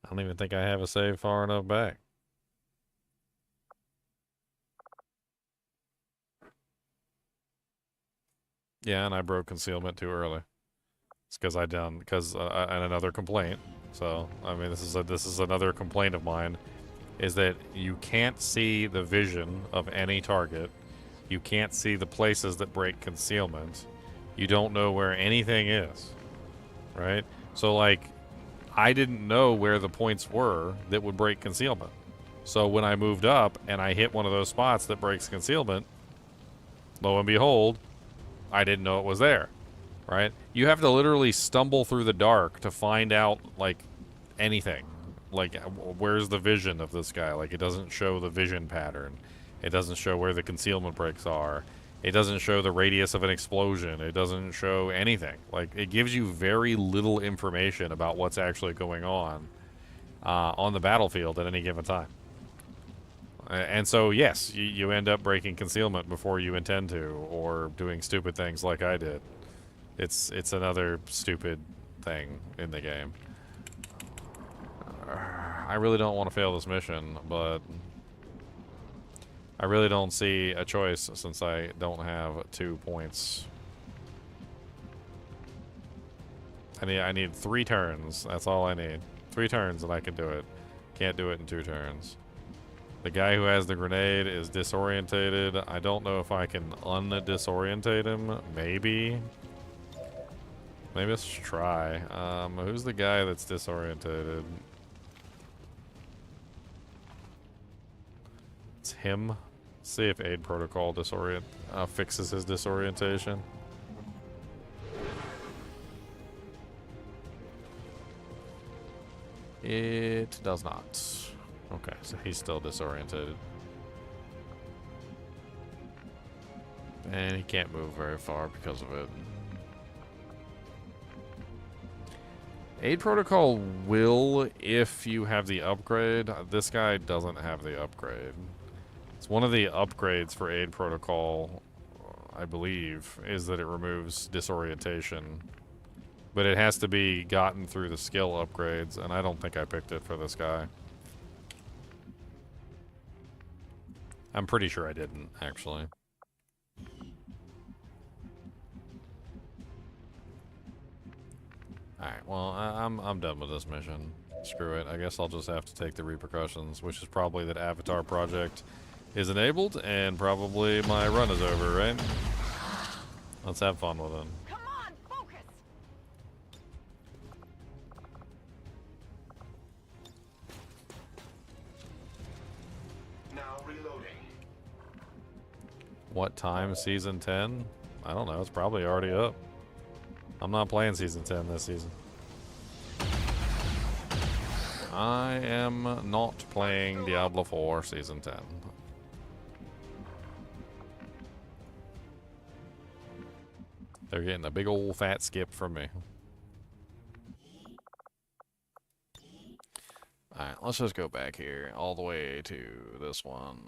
I don't even think I have a save far enough back. Yeah, and I broke concealment too early. It's because and another complaint. So I mean, this is another complaint of mine, is that you can't see the vision of any target. You can't see the places that break concealment. You don't know where anything is, right? So like, I didn't know where the points were that would break concealment. So when I moved up and I hit one of those spots that breaks concealment, lo and behold, I didn't know it was there, right? You have to literally stumble through the dark to find out, like, anything. Like, where's the vision of this guy? Like, it doesn't show the vision pattern. It doesn't show where the concealment breaks are. It doesn't show the radius of an explosion. It doesn't show anything. Like, it gives you very little information about what's actually going on the battlefield at any given time. And so, yes, you end up breaking concealment before you intend to, or doing stupid things like I did. It's another stupid thing in the game. I really don't want to fail this mission, but I really don't see a choice since I don't have 2 points. I need 3 turns. That's all I need. 3 turns and I can do it. Can't do it in 2 turns. The guy who has the grenade is disorientated. I don't know if I can un-disorientate him. Maybe. Maybe let's try. Who's the guy that's disorientated? It's him. See if aid protocol fixes his disorientation. It does not. Okay, so he's still disorientated. And he can't move very far because of it. Aid protocol will if you have the upgrade. This guy doesn't have the upgrade. It's one of the upgrades for aid protocol, I believe, is that it removes disorientation. But it has to be gotten through the skill upgrades, and I don't think I picked it for this guy. I'm pretty sure I didn't, actually. Alright, well, I'm done with this mission. Screw it. I guess I'll just have to take the repercussions, which is probably that Avatar Project is enabled, and probably my run is over, right? Let's have fun with it. Come on, focus! Now reloading. What time season 10? I don't know, it's probably already up. I'm not playing season 10 this season. I am not playing Diablo 4 season 10. They're getting a big old fat skip from me. Alright, let's just go back here all the way to this one.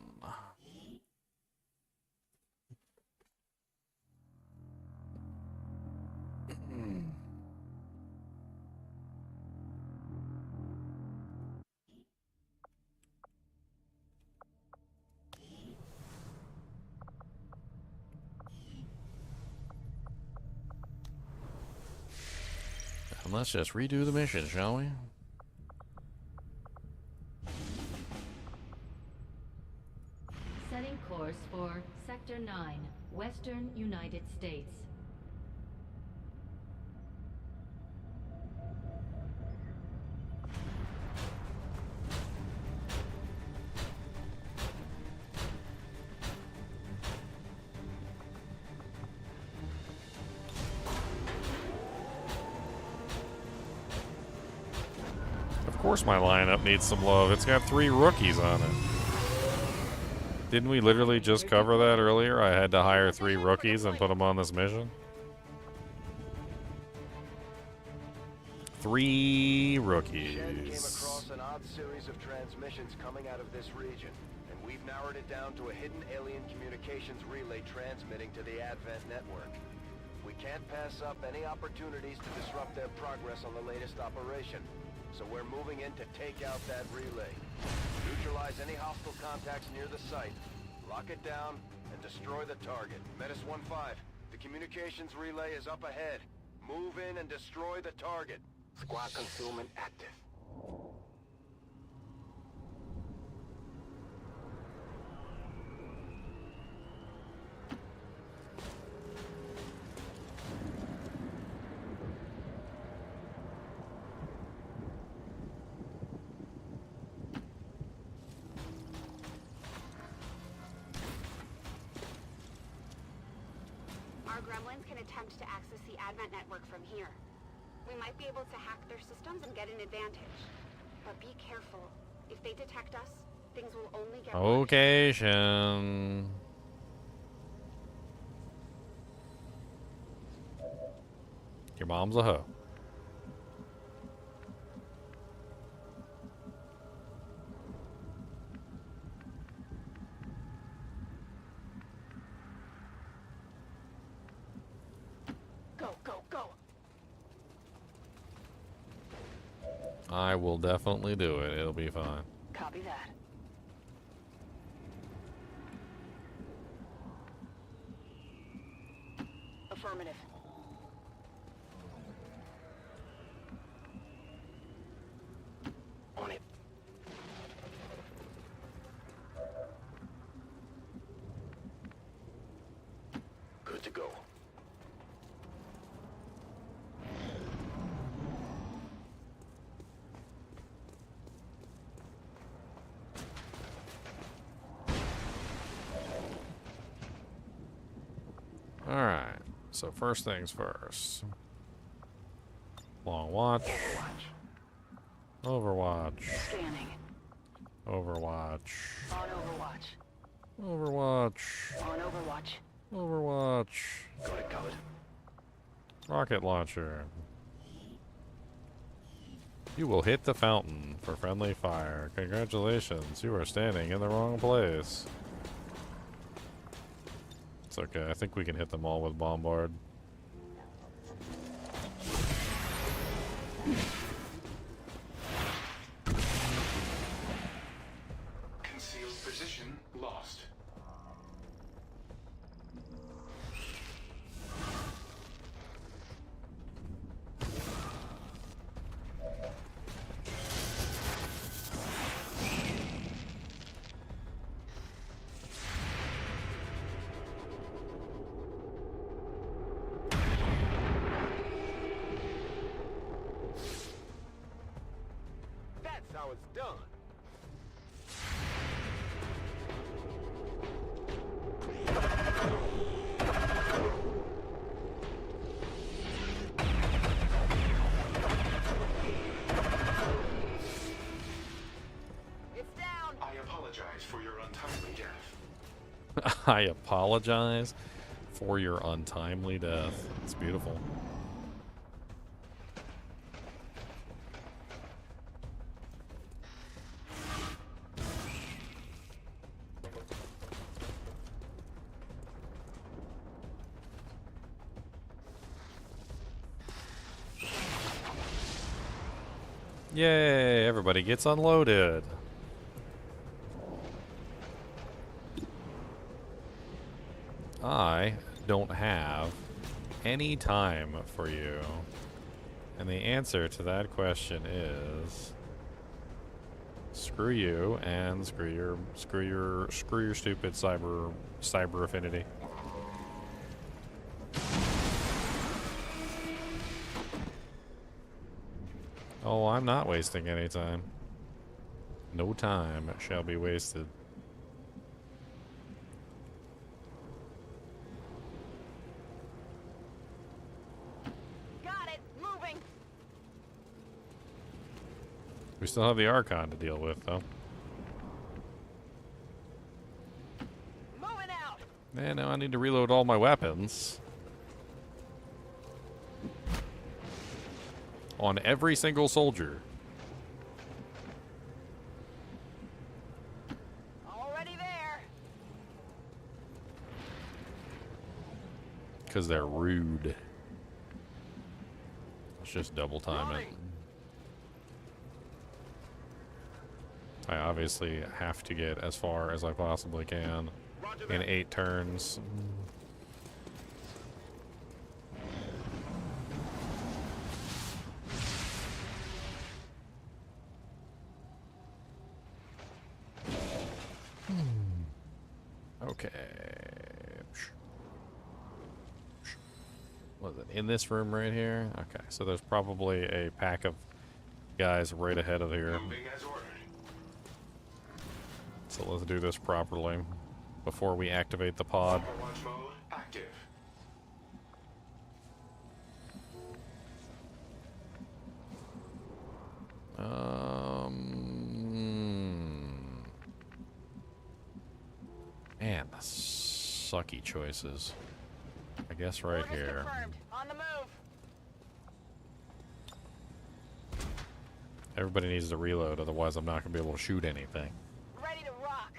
And let's just redo the mission, shall we? Setting course for Sector 9, Western United States. Of course my lineup needs some love. It's got 3 rookies on it. Didn't we literally just cover that earlier? I had to hire 3 rookies and put them on this mission. 3 rookies. Shed came across an odd series of transmissions coming out of this region, and we've narrowed it down to a hidden alien communications relay transmitting to the Advent network. We can't pass up any opportunities to disrupt their progress on the latest operation, so we're moving in to take out that relay. Neutralize any hostile contacts near the site, lock it down, and destroy the target. Metis 1-5, the communications relay is up ahead. Move in and destroy the target. Squad concealment active. Our gremlins can attempt to access the Advent network from here. We might be able to hack their systems and get an advantage. But be careful. If they detect us, things will only get worse. Location. Your mom's a hoe. Go, go, go! I will definitely do it. It'll be fine. Copy that. Affirmative. On it. Good to go. Alright, so first things first. Long watch. Overwatch. Scanning. Overwatch. On Overwatch. Overwatch. On Overwatch. Overwatch. Got it covered. Rocket launcher. You will hit the fountain for friendly fire. Congratulations, you are standing in the wrong place. It's okay, I think we can hit them all with bombard. Concealed position lost. That's how it's done. It's down. I apologize for your untimely death. I apologize for your untimely death. It's beautiful. Yay, everybody gets unloaded. I don't have any time for you. And the answer to that question is screw you and screw your stupid cyber affinity. Oh, I'm not wasting any time. No time shall be wasted. Got it. Moving. We still have the Archon to deal with, though. Moving out. And now I need to reload all my weapons. On every single soldier. Already there. Because they're rude. Let's just double time it. I obviously have to get as far as I possibly can in 8 turns. Okay. Was it in this room right here? Okay, so there's probably a pack of guys right ahead of here. Moving as ordered. So let's do this properly before we activate the pod. Overwatch mode active. Man, the sucky choices. I guess right Orders here. confirmed. On the move. Everybody needs to reload, otherwise I'm not going to be able to shoot anything. Ready to rock.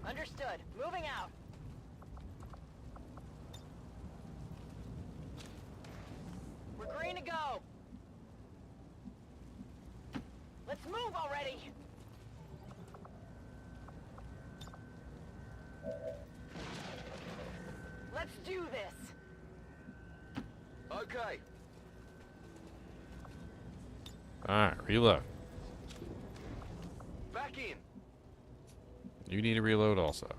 Understood. Moving out. We're green to go. Let's move already. Let's do this. Okay. Alright, reload. Back in. You need to reload also.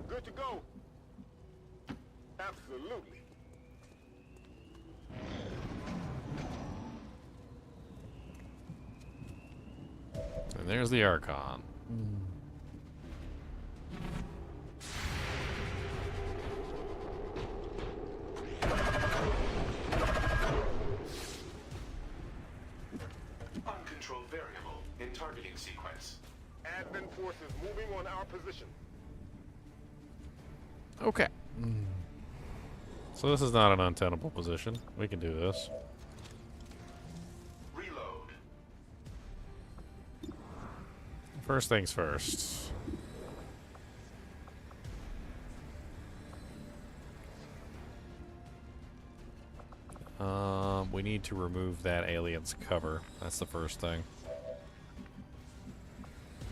Good to go. Absolutely. And there's the Archon. in targeting sequence. Advent forces moving on our position. Okay. So this is not an untenable position. We can do this. Reload. First things first. We need to remove that alien's cover. That's the first thing.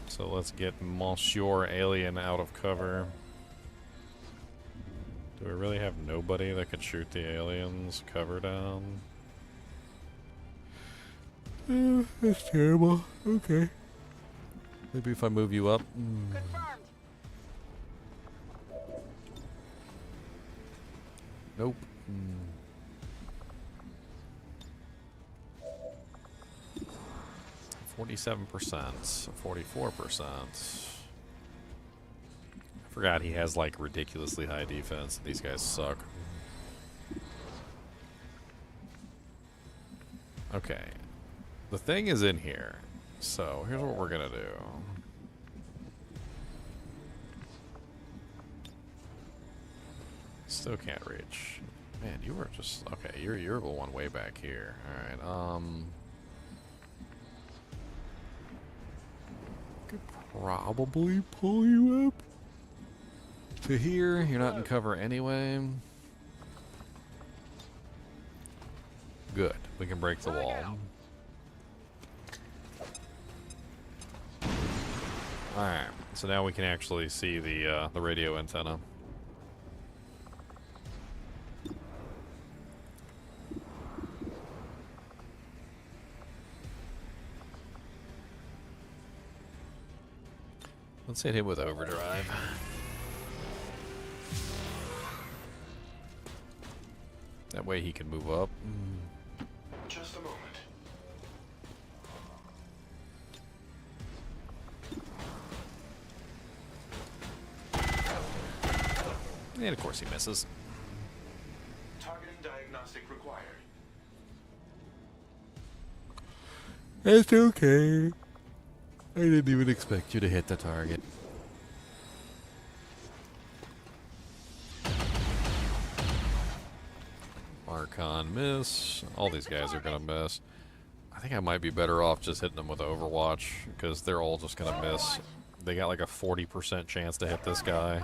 So let's get Monsieur Alien out of cover. Do we really have nobody that could shoot the alien's cover down? That's terrible. Okay. Maybe if I move you up. Confirmed. Nope. 47%, 44%. I forgot he has like ridiculously high defense. These guys suck. Okay. The thing is in here. So here's what we're gonna do. Still can't reach. Man, you were just okay. You're the one way back here. All right. Could probably pull you up to here. You're not in cover anyway. Good. We can break the wall. All right. So now we can actually see the radio antenna. Let's hit him with overdrive. That way he can move up. Just a moment. And of course he misses. Targeting diagnostic required. It's okay. I didn't even expect you to hit the target. Archon miss. All these guys are gonna miss. I think I might be better off just hitting them with Overwatch because they're all just gonna miss. They got like a 40% chance to hit this guy.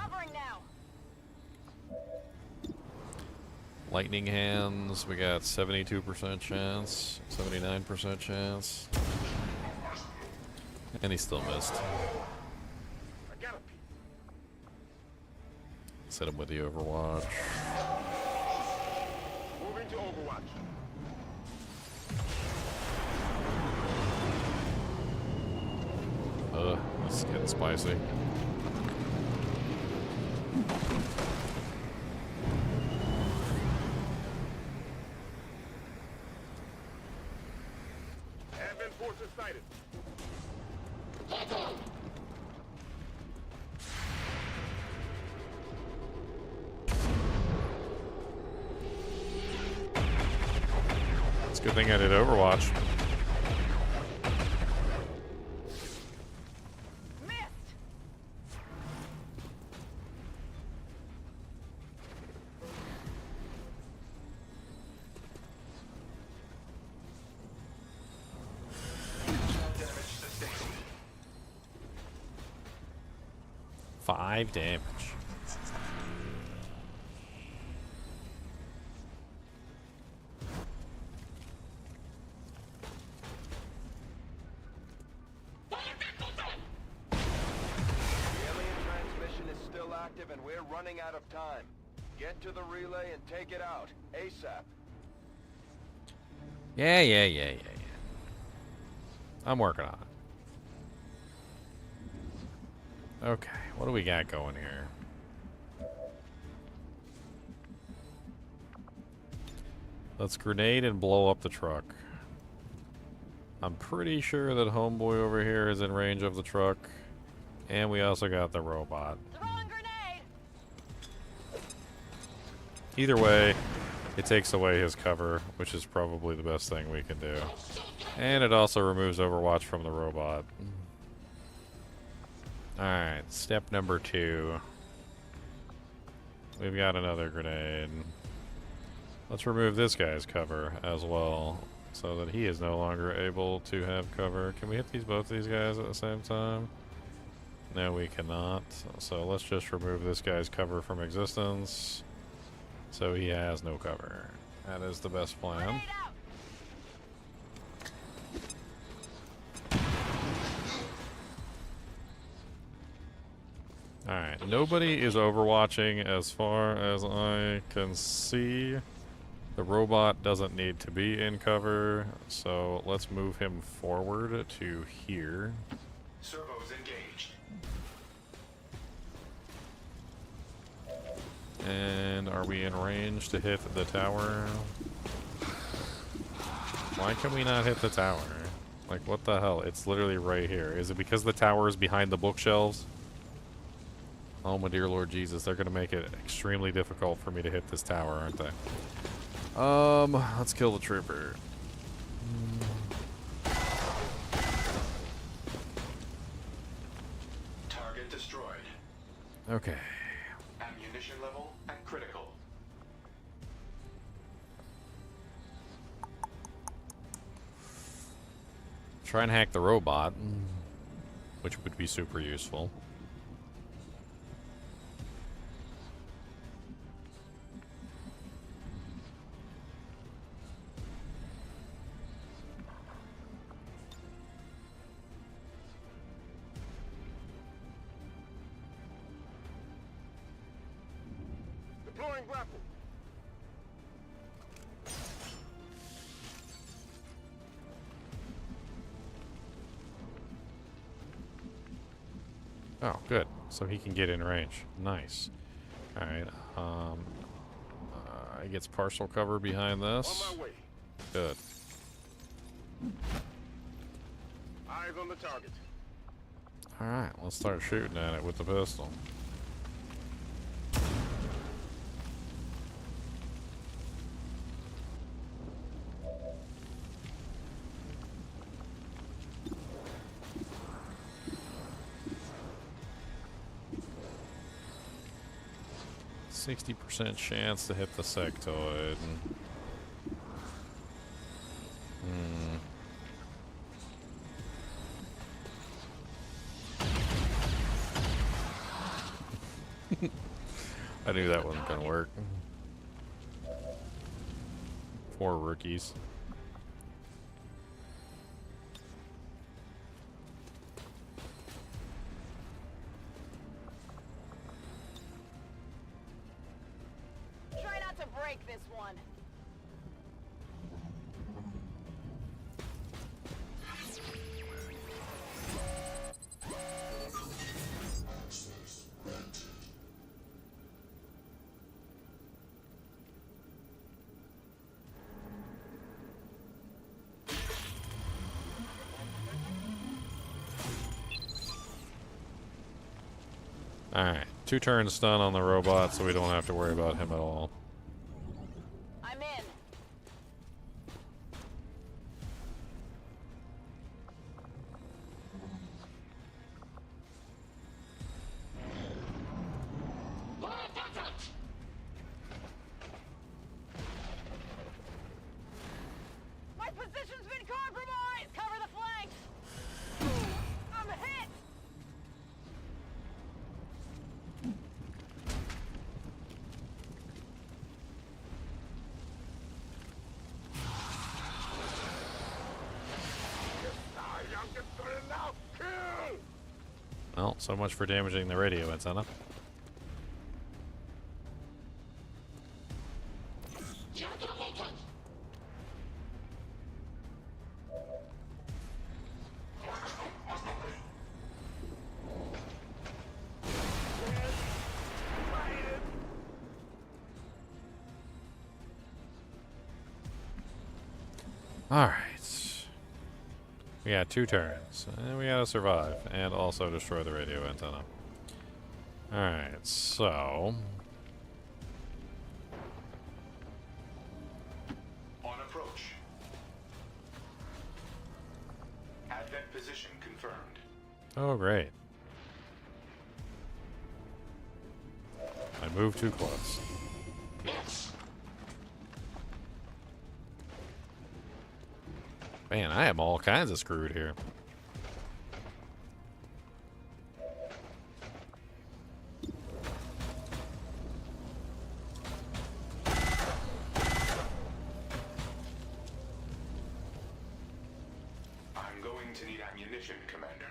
Lightning hands, we got 72% chance, 79% chance. And he still missed. Let's hit him with the Overwatch. Moving to Overwatch. This is getting spicy. Advent forces sighted. It's a good thing I did Overwatch. Missed. 5 damage. And we're running out of time. Get to the relay and take it out ASAP. Yeah. I'm working on it. Okay, what do we got going here? Let's grenade and blow up the truck. I'm pretty sure that homeboy over here is in range of the truck. And we also got the robot. Throwing grenade. Either way, It takes away his cover, which is probably the best thing we can do. And it also removes Overwatch from the robot. Alright, step number 2. We've got another grenade. Let's remove this guy's cover as well, so that he is no longer able to have cover. Can we hit both these guys at the same time? No, we cannot. So let's just remove this guy's cover from existence, so he has no cover. That is the best plan. Alright, nobody is overwatching as far as I can see. The robot doesn't need to be in cover, so let's move him forward to here. Servos engaged. And are we in range to hit the tower? Why can we not hit the tower? Like, what the hell? It's literally right here. Is it because the tower is behind the bookshelves? Oh my dear Lord Jesus, they're gonna make it extremely difficult for me to hit this tower, aren't they? Let's kill the trooper. Target destroyed. Okay. Ammunition level at critical. Try and hack the robot, which would be super useful. Deploying grapple. Oh, good. So he can get in range. Nice. Alright, he gets partial cover behind this. On my way. Good. Eyes on the target. Alright, let's start shooting at it with the pistol. %60 chance to hit the sectoid. I knew that wasn't gonna work. Poor rookies. Try not to break this one. Alright, 2 turns stun on the robot, so we don't have to worry about him at all. I'm in. My position's been compromised. Cover the flanks. I'm hit. Well, so much for damaging the radio antenna. Alright. We got 2 turns, and we gotta survive, and also destroy the radio antenna. Alright, so... confirmed. Oh, great. I moved too close. Man, I am all kinds of screwed here. I'm going to need ammunition, Commander.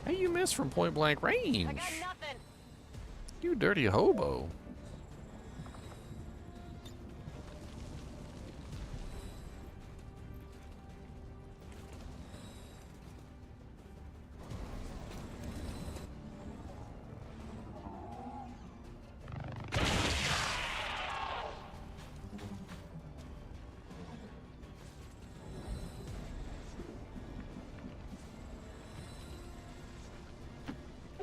How you miss from point blank range? I got nothing. You dirty hobo.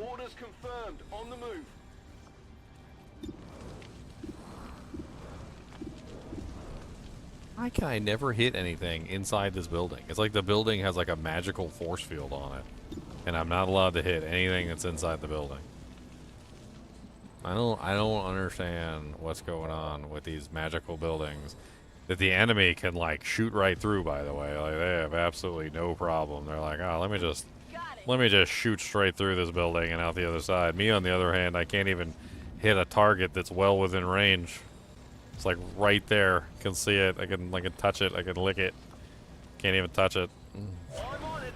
Orders confirmed. On the move. Why can I never hit anything inside this building? It's like the building has like a magical force field on it. And I'm not allowed to hit anything that's inside the building. I don't understand what's going on with these magical buildings that the enemy can like shoot right through, by the way. Like they have absolutely no problem. They're like, "Oh, let me just shoot straight through this building and out the other side." Me, on the other hand, I can't even hit a target that's well within range. It's like right there. Can see it. I can touch it. I can lick it. Can't even touch it. I'm on it.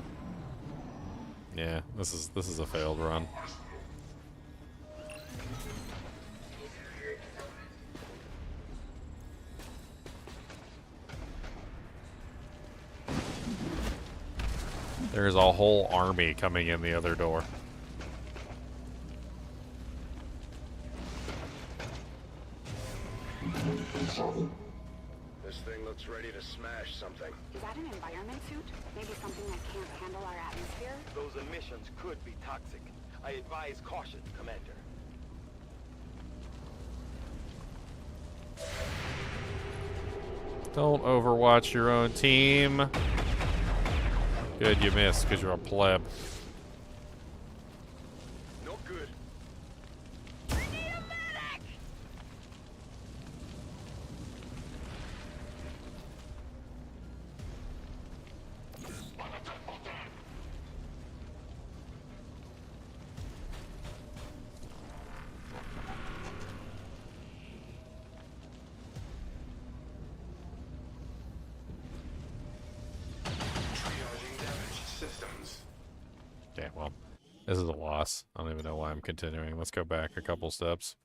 Yeah, this is a failed run. There's a whole army coming in the other door. This thing looks ready to smash something. Is that an environment suit? Maybe something that can't handle our atmosphere? Those emissions could be toxic. I advise caution, Commander. Don't overwatch your own team. Good, you missed because you're a pleb. No good. I need a medic! Triaging damaged systems. Okay, well, this is a loss. I don't even know why I'm continuing. Let's go back a couple steps.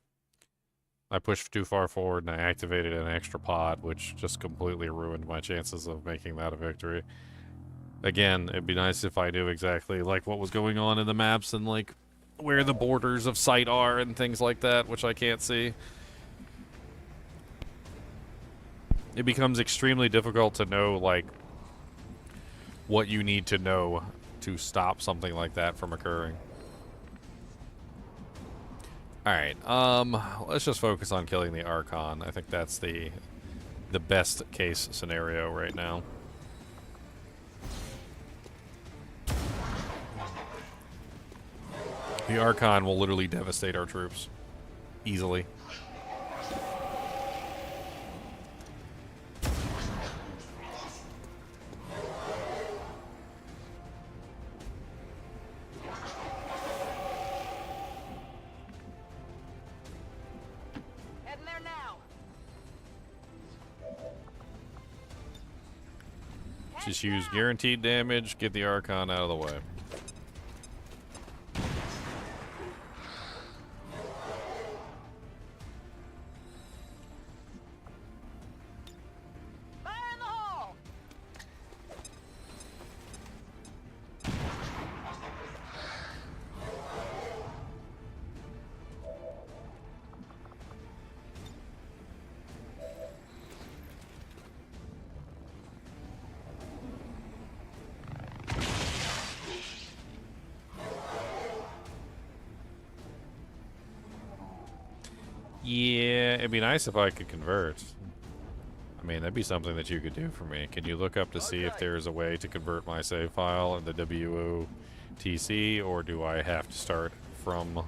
I pushed too far forward and I activated an extra pod, which just completely ruined my chances of making that a victory. Again, it'd be nice if I knew exactly like what was going on in the maps and like where the borders of sight are and things like that, which I can't see. It becomes extremely difficult to know like what you need to know to stop something like that from occurring. Alright, let's just focus on killing the Archon. I think that's the best case scenario right now. The Archon will literally devastate our troops. Easily. Heading there now. Just use guaranteed damage, get the Archon out of the way. Fire in the hole! Yeah, it'd be nice if I could convert. I mean, that'd be something that you could do for me. Can you look up to see if there's a way to convert my save file in the WOTC, or do I have to start from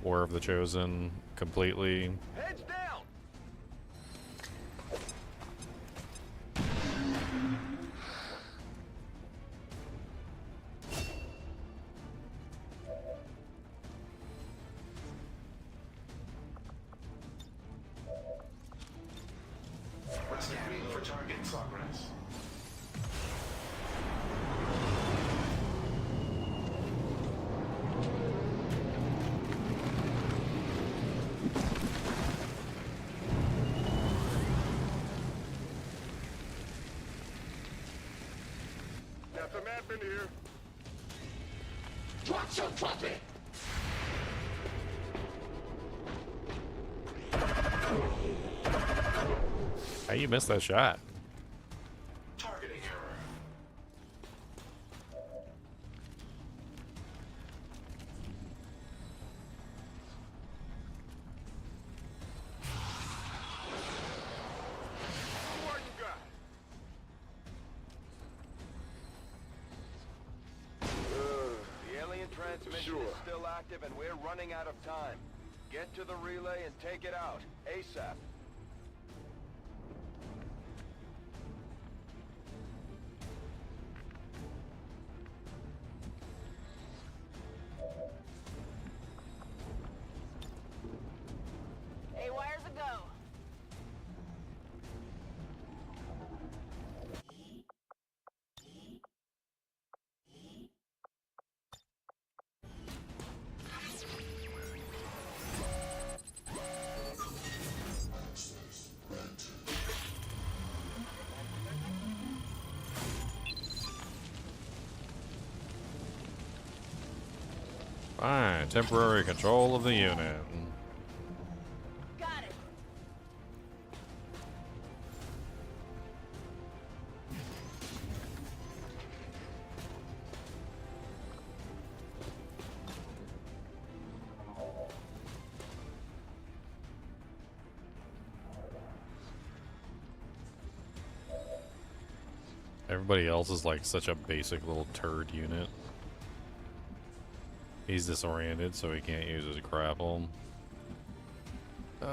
War of the Chosen completely? Heads down! Scanning for target progress. Got the map in here. Watch your trumpet! How you missed that shot? Targeting error. What you got? The alien transmission is still active and we're running out of time. Get to the relay and take it out, ASAP. Hey, wires a go. Fine, temporary control of the unit. Got it. Everybody else is like such a basic little turd unit. He's disoriented, so he can't use his grapple. I'm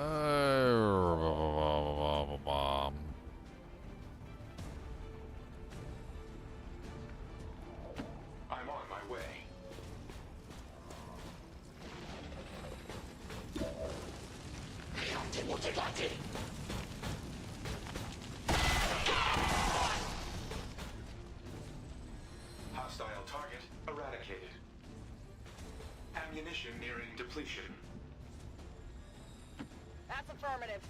on my way. Hostile target eradicated. Ammunition nearing depletion. That's affirmative.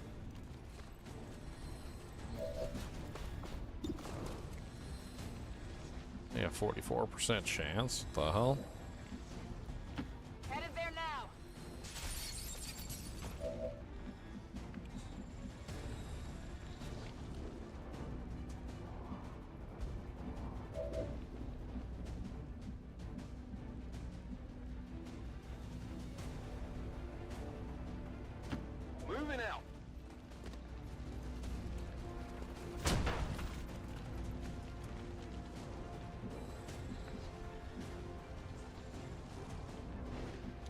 Yeah, 44% chance. What the hell? Headed there now. Moving out.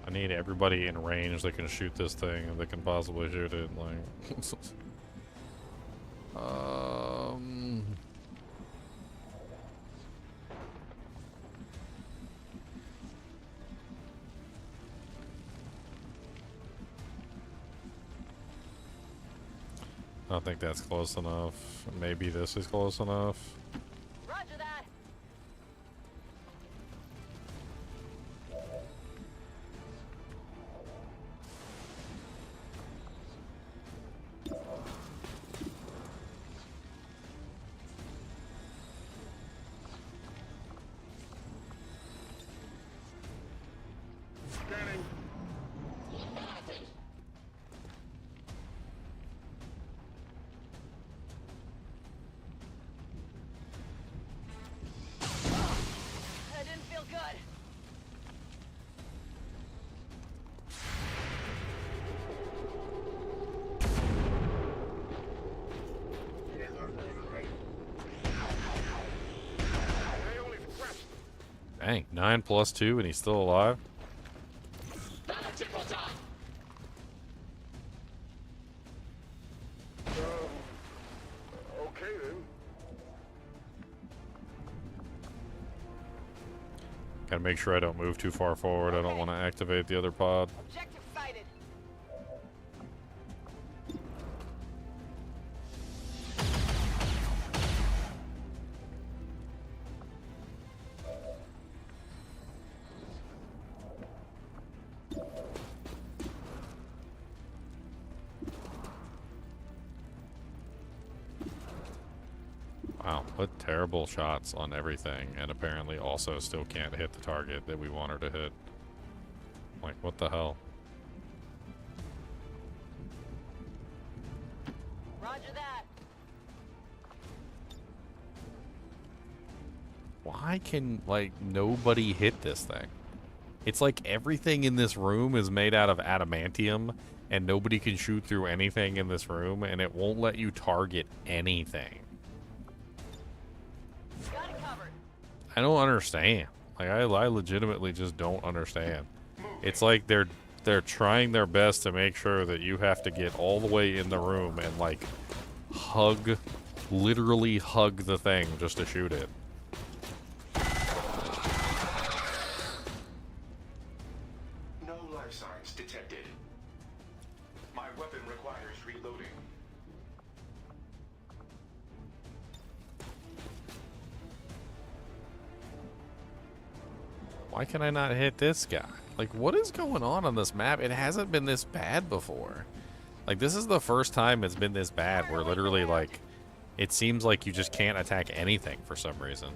I need everybody in range that can shoot this thing, that can possibly shoot it. Like, I don't think that's close enough. Maybe this is close enough. Roger that. Scanning. Dang, 9 plus 2 and he's still alive? Okay then. Gotta make sure I don't move too far forward. I don't want to activate the other pod. Objective sighted. Wow, put terrible shots on everything, and apparently also still can't hit the target that we want her to hit. Like, what the hell? Roger that. Why can, like, nobody hit this thing? It's like everything in this room is made out of adamantium, and nobody can shoot through anything in this room, and it won't let you target anything. Got it covered. I don't understand. Like, I legitimately just don't understand. It's like they're trying their best to make sure that you have to get all the way in the room and, like, literally hug the thing just to shoot it. No life signs detected. My weapon requires reloading. Why can I not hit this guy? Like, what is going on this map? It hasn't been this bad before. Like, this is the first time it's been this bad where literally, like, it seems like you just can't attack anything for some reason.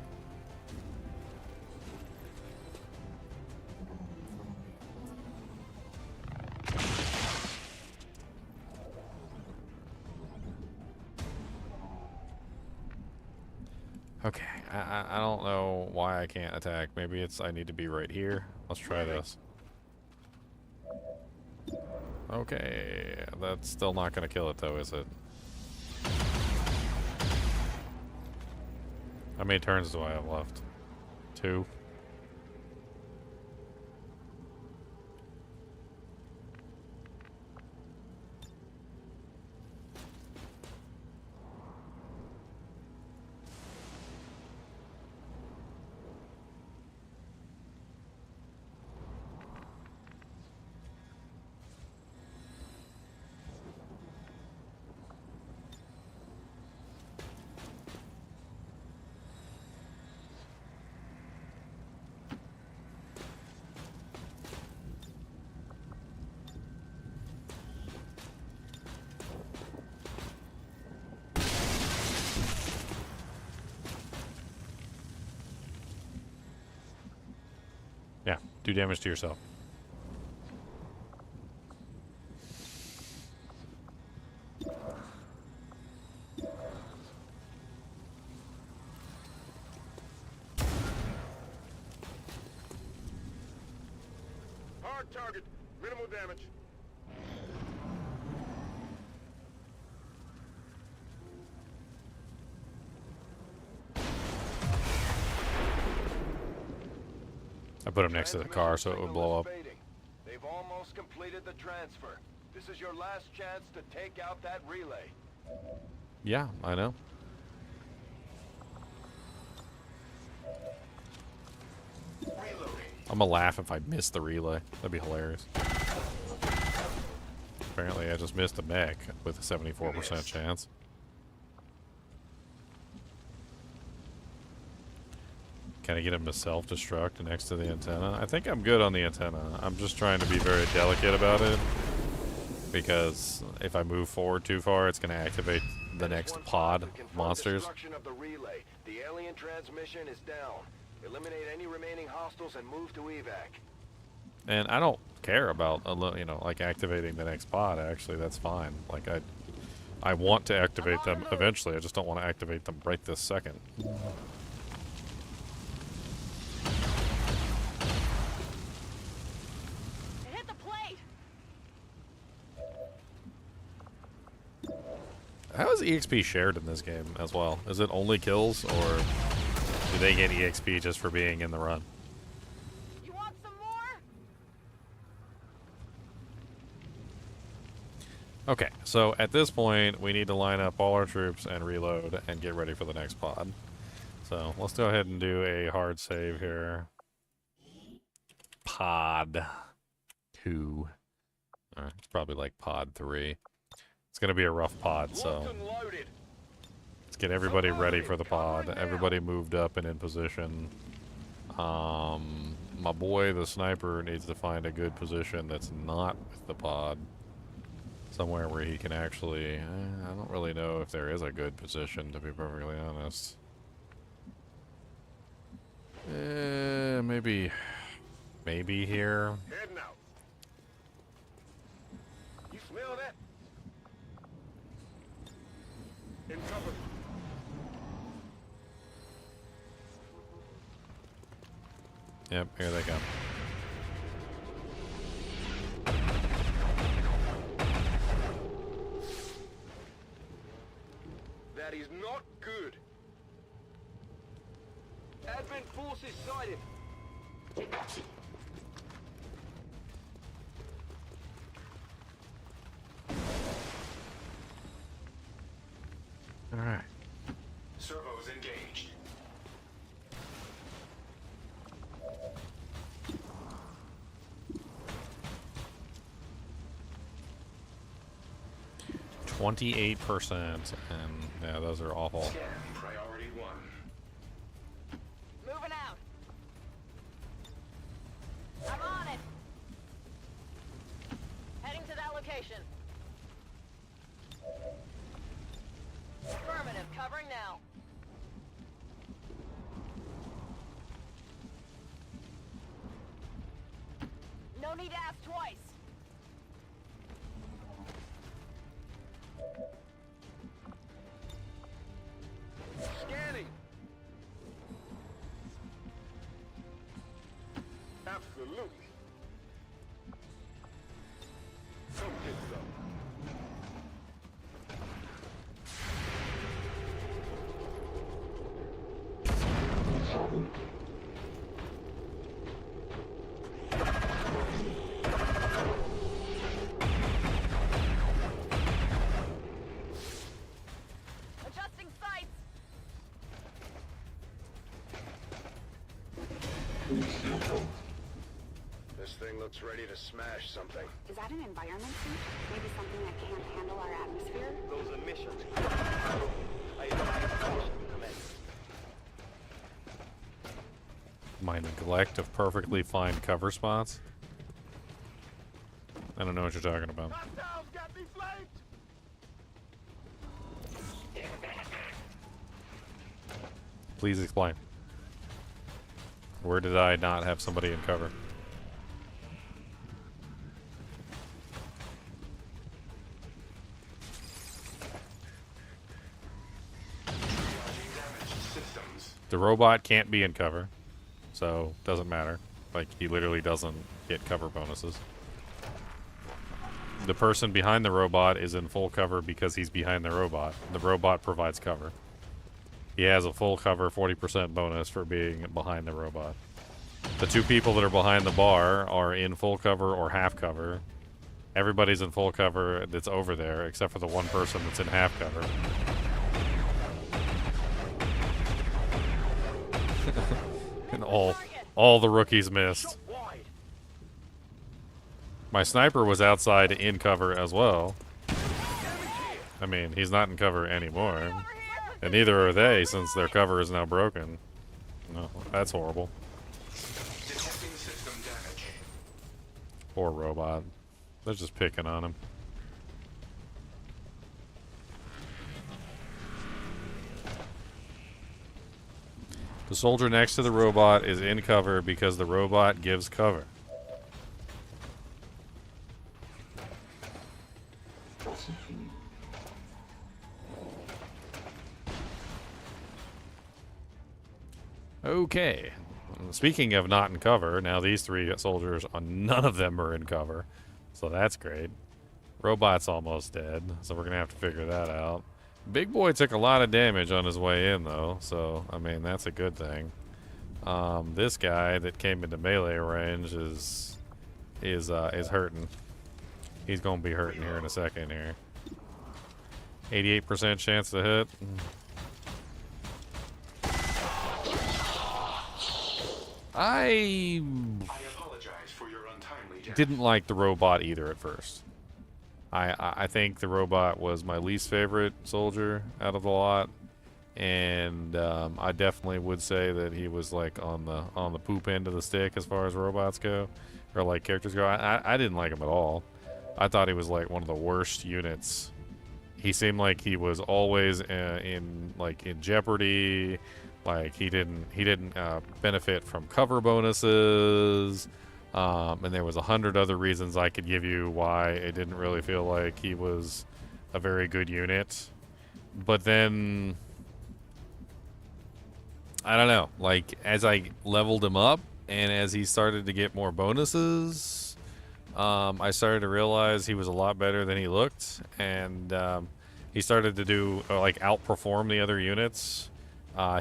Okay, I don't know why I can't attack. Maybe it's I need to be right here. Let's try this. Okay, that's still not going to kill it though, is it? How many turns do I have left? 2. Yeah, do damage to yourself. Hard target, minimal damage. I put him next to the car so it would blow up. They've almost completed the transfer. This is your last chance to take out that relay. Yeah, I know. I'm gonna laugh if I miss the relay. That'd be hilarious. Apparently I just missed a mech with a 74% chance. Can I get him to self-destruct next to the antenna? I think I'm good on the antenna. I'm just trying to be very delicate about it, because if I move forward too far, it's going to activate the next pod monsters. Of the relay. The alien transmission is down. Eliminate any remaining hostiles and move to evac. And I don't care about, you know, like activating the next pod. Actually, that's fine. Like I want to activate them eventually. I just don't want to activate them right this second. Hit the plate. How is EXP shared in this game as well? Is it only kills, or do they get EXP just for being in the run? Okay, so at this point, we need to line up all our troops and reload and get ready for the next pod. So let's go ahead and do a hard save here. Pod 2. Alright, it's probably like pod 3. It's going to be a rough pod, so let's get everybody ready for the pod. Everybody moved up and in position. My boy, the sniper, needs to find a good position that's not with the pod. Somewhere where he can actually... I don't really know if there is a good position, to be perfectly honest. Maybe here. Heading out. You smell that? In cover. Yep, here they come. That is not good. Advent forces sighted. All right. Servos engaged. %, and yeah, those are awful. Scan priority 1. Moving out. I'm on it. Heading to that location. Affirmative. Covering now. No need to ask twice. Scanning. Absolutely. Come get some. Adjusting sights. This thing looks ready to smash something. Is that an environment suit? Maybe something that can't handle our atmosphere? Those emissions. I advise caution, Commander. My neglect of perfectly fine cover spots. I don't know what you're talking about. Hostiles got me flanked! Please explain. Where did I not have somebody in cover? The robot can't be in cover, so doesn't matter. Like, he literally doesn't get cover bonuses. The person behind the robot is in full cover because he's behind the robot. The robot provides cover. He has a full cover 40% bonus for being behind the robot. The two people that are behind the bar are in full cover or half cover. Everybody's in full cover that's over there, except for the one person that's in half cover. And all the rookies missed. My sniper was outside in cover as well. I mean, he's not in cover anymore. And neither are they, since their cover is now broken. No, that's horrible. Detecting system damage. Poor robot. They're just picking on him. The soldier next to the robot is in cover because the robot gives cover. Okay. Speaking of not in cover, now these three soldiers, none of them are in cover. So that's great. Robot's almost dead, so we're going to have to figure that out. Big boy took a lot of damage on his way in, though, so, I mean, that's a good thing. This guy that came into melee range is hurting. He's gonna be hurting here in a second here. 88% chance to hit. I apologize for your untimely death. didn't like the robot either at first. I think the robot was my least favorite soldier out of the lot, and I definitely would say that he was like on the poop end of the stick as far as robots go, or like characters go. I didn't like him at all. I thought he was like one of the worst units. He seemed like he was always in jeopardy. Like he didn't benefit from cover bonuses. And there was 100 other reasons I could give you why it didn't really feel like he was a very good unit. But then, I don't know, like as I leveled him up and as he started to get more bonuses, I started to realize he was a lot better than he looked, and he started to do like outperform the other units.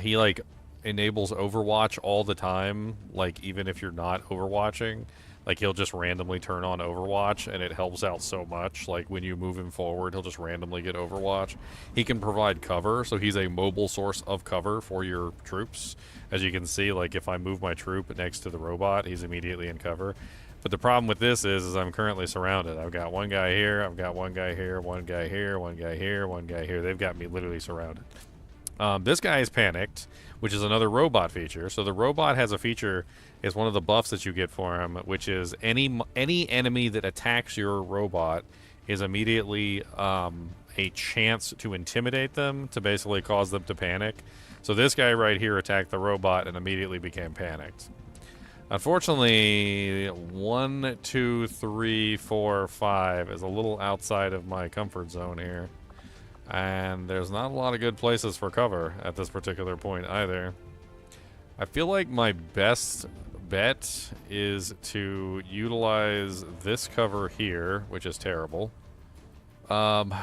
He like enables Overwatch all the time, like even if you're not overwatching, like he'll just randomly turn on Overwatch, and it helps out so much. Like when you move him forward, he'll just randomly get Overwatch. He can provide cover, so he's a mobile source of cover for your troops. As you can see, like if I move my troop next to the robot, he's immediately in cover. But the problem with this is I'm currently surrounded. I've got one guy here, I've got one guy here, one guy here, one guy here, one guy here. They've got me literally surrounded. This guy is panicked, which is another robot feature. So the robot has a feature, is one of the buffs that you get for him, which is any enemy that attacks your robot is immediately a chance to intimidate them, to basically cause them to panic. So this guy right here attacked the robot and immediately became panicked. Unfortunately, 1, 2, 3, 4, 5 is a little outside of my comfort zone here. And there's not a lot of good places for cover at this particular point either. I feel like my best bet is to utilize this cover here, which is terrible. Moving.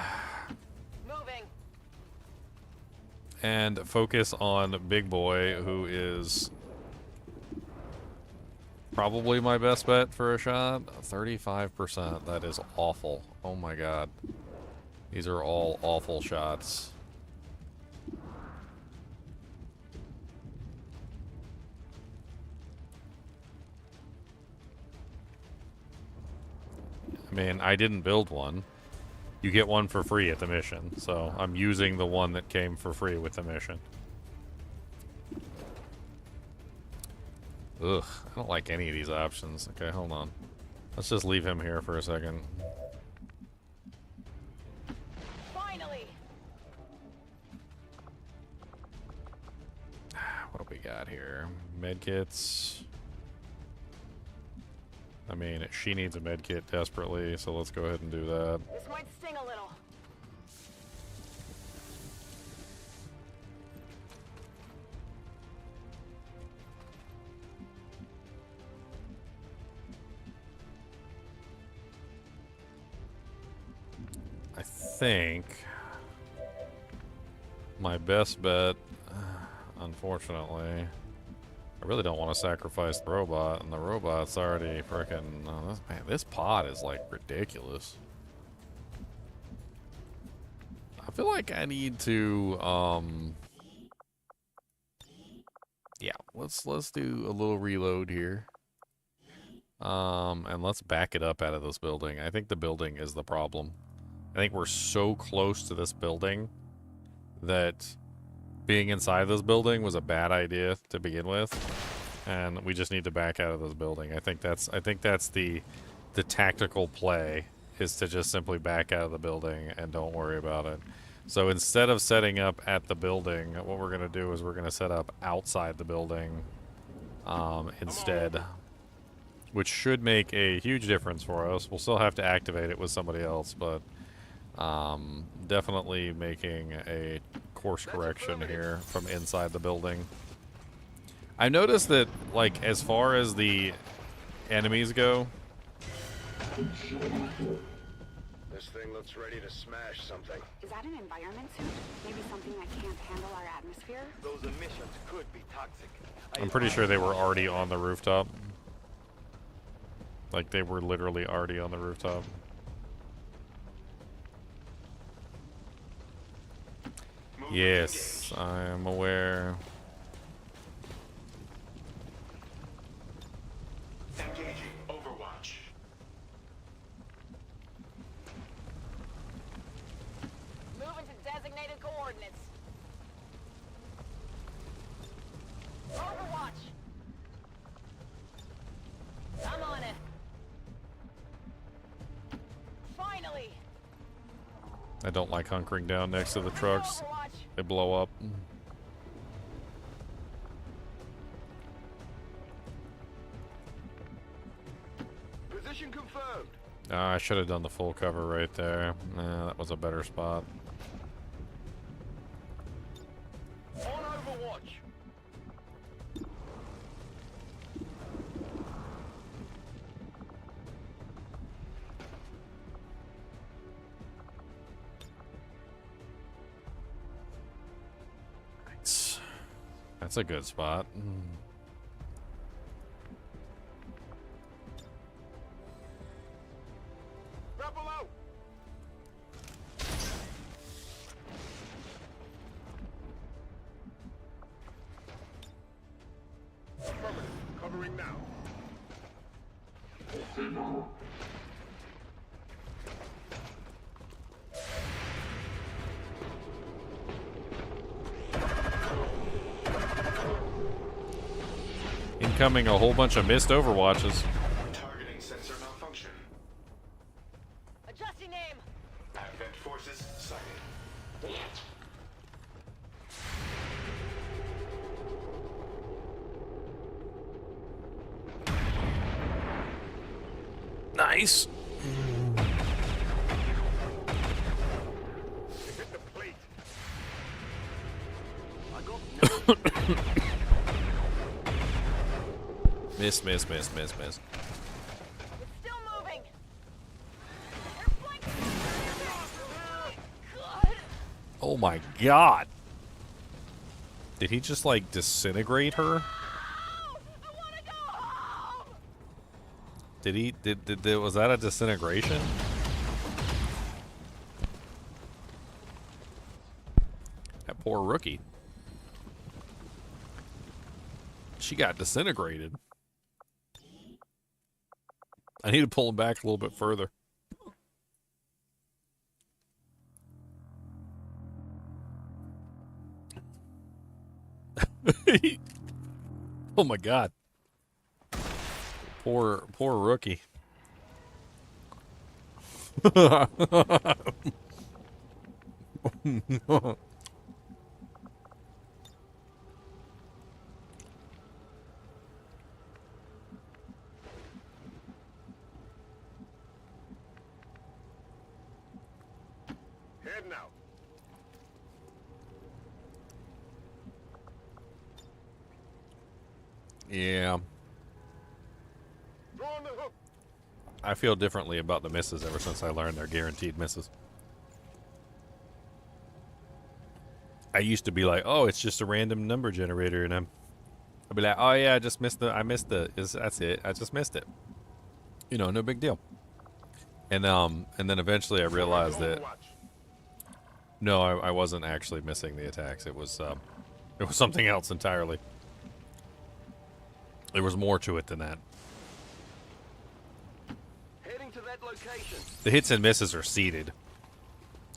And focus on Big Boy, who is probably my best bet for a shot. 35%. That is awful. Oh my god. These are all awful shots. I mean, I didn't build one. You get one for free at the mission, so I'm using the one that came for free with the mission. Ugh, I don't like any of these options. Okay, hold on. Let's just leave him here for a second. What do we got here? Medkits. I mean, she needs a medkit desperately, so let's go ahead and do that. This might sting a little. I think my best bet, unfortunately, I really don't want to sacrifice the robot, and the robot's already freaking... Oh, man, this pod is like ridiculous. I feel like I need to yeah, let's do a little reload here. And let's back it up out of this building. I think the building is the problem. I think we're so close to this building that being inside this building was a bad idea to begin with, and we just need to back out of this building. I think that's the tactical play, is to just simply back out of the building and don't worry about it. So instead of setting up at the building, what we're gonna do is we're gonna set up outside the building instead, which should make a huge difference for us. We'll still have to activate it with somebody else, but definitely making a course correction here from inside the building. I noticed that, like, as far as the enemies go, This thing looks ready to smash something. Is that an environment suit? Maybe something that can't handle our atmosphere? Those emissions could be toxic. I'm pretty sure they were already on the rooftop. Like, they were literally already on the rooftop. Yes, I am aware. Engaging Overwatch. Moving to designated coordinates. Overwatch. I'm on it. Finally. I don't like hunkering down next to the trucks. Overwatch. They blow up. Position confirmed. I should have done the full cover right there. Nah, that was a better spot. On Overwatch. Nice. That's a good spot. Rebel out. Affirmative. Covering now. Incoming a whole bunch of missed overwatches. Targeting sensor malfunction. Adjusting aim. Advent forces sighted. Nice. Hit the plate. I got Miss, miss, miss, miss, miss. It's still moving. They're flanking. God. Oh my god. Did he just like disintegrate her? Oh, I want to go home. Did he was that a disintegration? That poor rookie. She got disintegrated. I need to pull him back a little bit further. Oh my god. Poor rookie. heading out. Yeah. Throw on the hook. I feel differently about the misses ever since I learned they're guaranteed misses. I used to be like, oh, it's just a random number generator, and I'd be like, oh yeah, I just missed that's it. I just missed it. You know, no big deal. And then eventually I realized that no, I wasn't actually missing the attacks. It was something else entirely. There was more to it than that. Heading to that location. The hits and misses are seeded.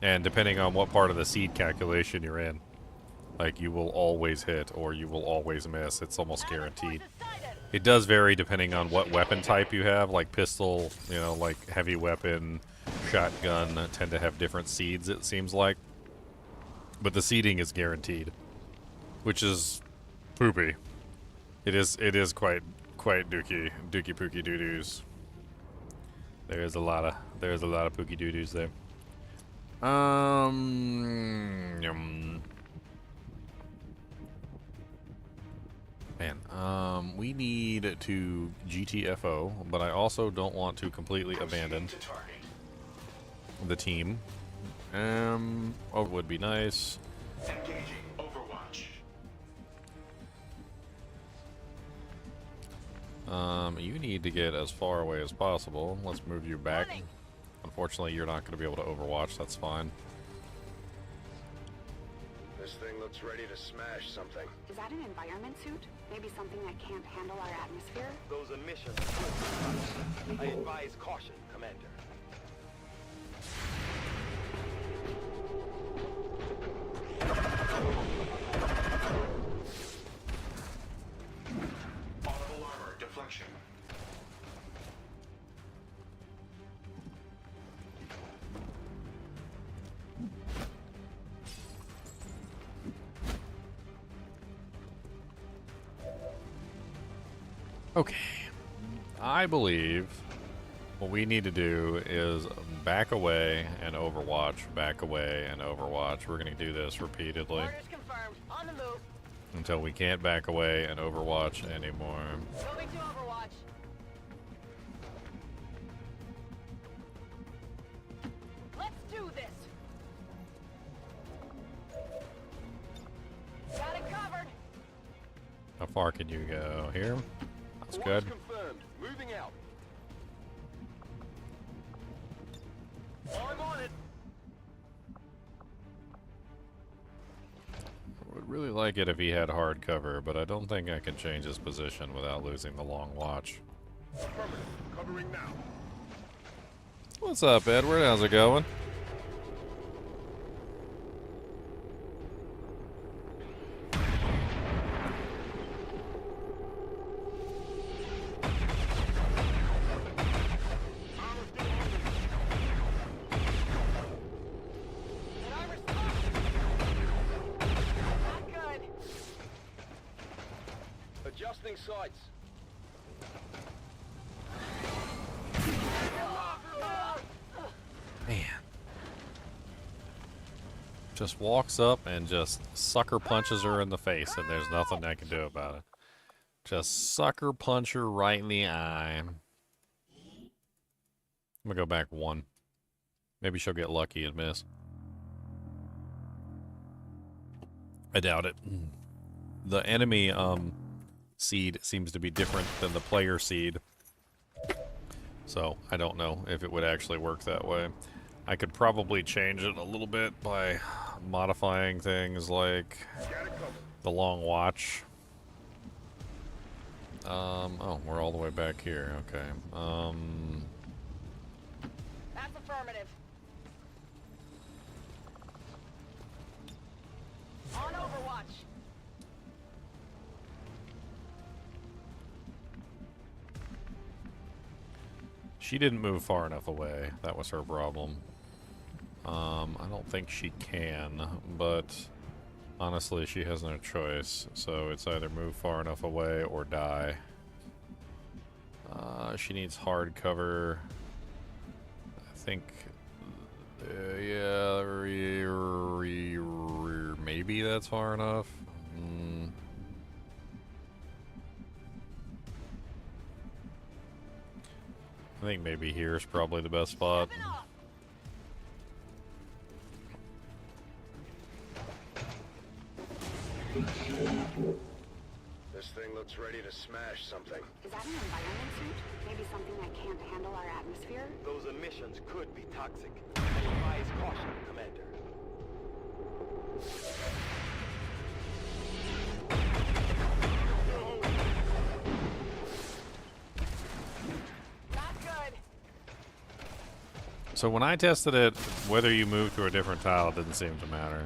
And depending on what part of the seed calculation you're in, like you will always hit or you will always miss. It's almost guaranteed. It does vary depending on what weapon type you have, like pistol, you know, like heavy weapon, shotgun tend to have different seeds, it seems like. But the seeding is guaranteed, which is poopy. It is quite dookie pookie doo-doos. There's a lot of pookie doo-doos there. Man, we need to GTFO, but I also don't want to completely abandon the team. Oh, it would be nice. Engaging Overwatch. You need to get as far away as possible. Let's move you back. Unfortunately, you're not going to be able to overwatch. That's fine. They're looks ready to smash something. Is that an environment suit? Maybe something that can't handle our atmosphere? Those emissions could be toxic. I advise caution, Commander. Audible armor deflection. Okay. I believe what we need to do is back away and overwatch, back away and overwatch. We're going to do this repeatedly Orders confirmed. On the move. until we can't back away and overwatch anymore. Moving to Overwatch. Let's do this. Got it covered. How far can you go? Here? That's Orders good. confirmed. Moving out. I'm on it. Would really like it if he had hard cover, but I don't think I can change his position without losing the long watch. Affirmative. Covering now. What's up, Edward? How's it going? And I respond. Not good. Adjusting sights. Man. Just walks up and just sucker punches her in the face, and there's nothing I can do about it. Just sucker punch her right in the eye. I'm gonna go back one. Maybe she'll get lucky and miss. I doubt it. The enemy seed seems to be different than the player seed. So I don't know if it would actually work that way. I could probably change it a little bit by modifying things like the long watch. Oh, we're all the way back here. Okay. That's affirmative. On Overwatch. She didn't move far enough away. That was her problem. I don't think she can, but honestly, she has no choice. So it's either move far enough away or die. She needs hard cover. I think, yeah, maybe that's far enough. I think maybe here's probably the best spot. Stepping up. This thing looks ready to smash something. Is that an environment suit? Maybe something that can't handle our atmosphere? Those emissions could be toxic. I advise caution, Commander. Not good. So when I tested it, whether you moved to a different tile didn't seem to matter.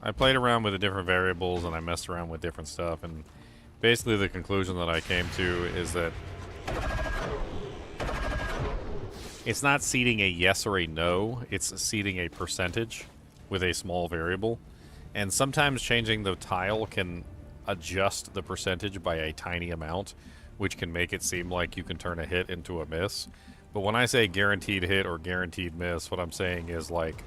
I played around with the different variables and I messed around with different stuff, and basically the conclusion that I came to is that it's not seeding a yes or a no, it's seeding a percentage with a small variable. And sometimes changing the tile can adjust the percentage by a tiny amount, which can make it seem like you can turn a hit into a miss. But when I say guaranteed hit or guaranteed miss, what I'm saying is, like,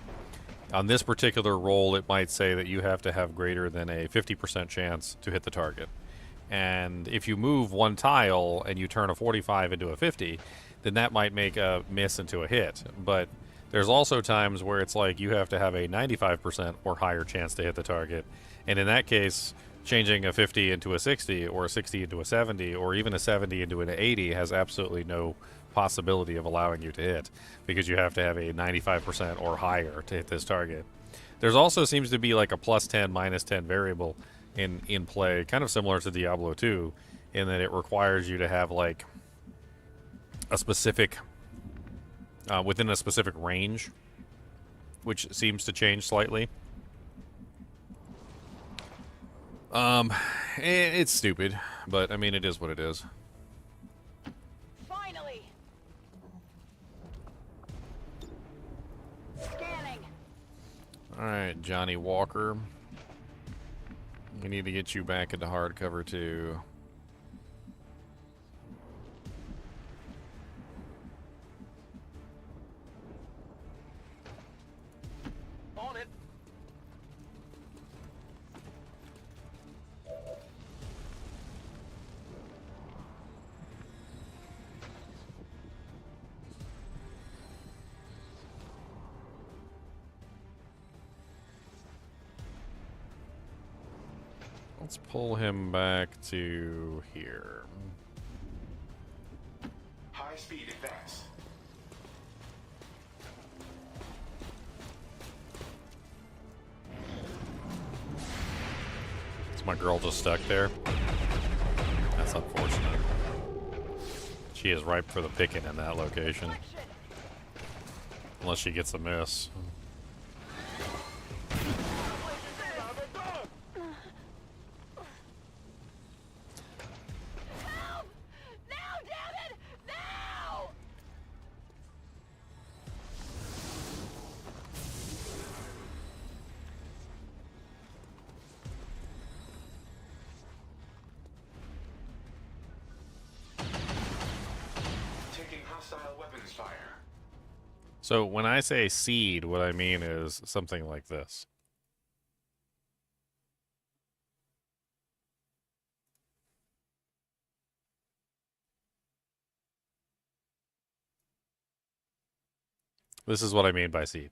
on this particular roll, it might say that you have to have greater than a 50% chance to hit the target. And if you move one tile and you turn a 45 into a 50, then that might make a miss into a hit. But there's also times where it's like you have to have a 95% or higher chance to hit the target. And in that case, changing a 50 into a 60 or a 60 into a 70 or even a 70 into an 80 has absolutely no possibility of allowing you to hit, because you have to have a 95% or higher to hit this target. There's also seems to be like a +10, -10 variable in play, kind of similar to Diablo 2, in that it requires you to have like a specific within a specific range, which seems to change slightly. It's stupid, but I mean it is what it is. Finally. Scanning. All right, Johnny Walker. We need to get you back into hardcover too. On it. Let's pull him back to here. High speed advance. Is my girl just stuck there? That's unfortunate. She is ripe for the picking in that location. Unless she gets a miss. Help! Now, damn it! Now! Taking hostile weapons fire. So when I say seed, what I mean is something like this. This is what I mean by seed.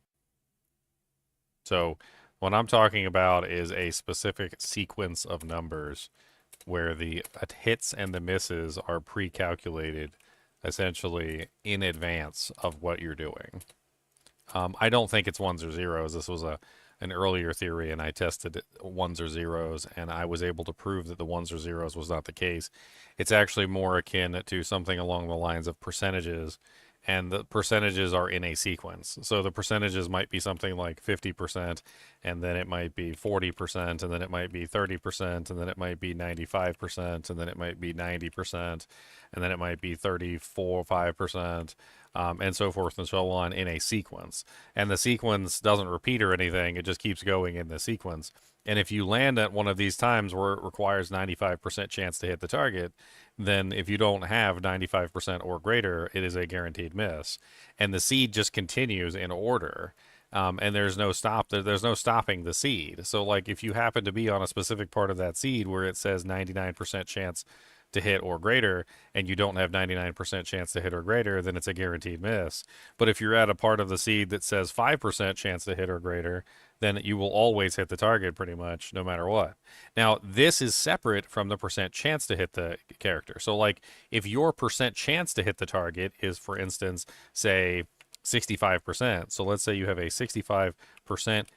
So what I'm talking about is a specific sequence of numbers where the hits and the misses are pre-calculated essentially in advance of what you're doing. I don't think it's ones or zeros. This was an earlier theory, and I tested ones or zeros, and I was able to prove that the ones or zeros was not the case. It's actually more akin to something along the lines of percentages, and the percentages are in a sequence. So the percentages might be something like 50%, and then it might be 40%, and then it might be 30%, and then it might be 95%, and then it might be 90%, and then it might be 34, 5%, and so forth and so on in a sequence. And the sequence doesn't repeat or anything, it just keeps going in the sequence. And if you land at one of these times where it requires 95% chance to hit the target, then if you don't have 95% or greater, it is a guaranteed miss. And the seed just continues in order. And there's no stopping the seed. So like if you happen to be on a specific part of that seed where it says 99% chance to hit or greater, and you don't have 99% chance to hit or greater, then it's a guaranteed miss. But if you're at a part of the seed that says 5% chance to hit or greater, then you will always hit the target pretty much no matter what. Now, this is separate from the percent chance to hit the character. So like if your percent chance to hit the target is, for instance, say 65%. So let's say you have a 65%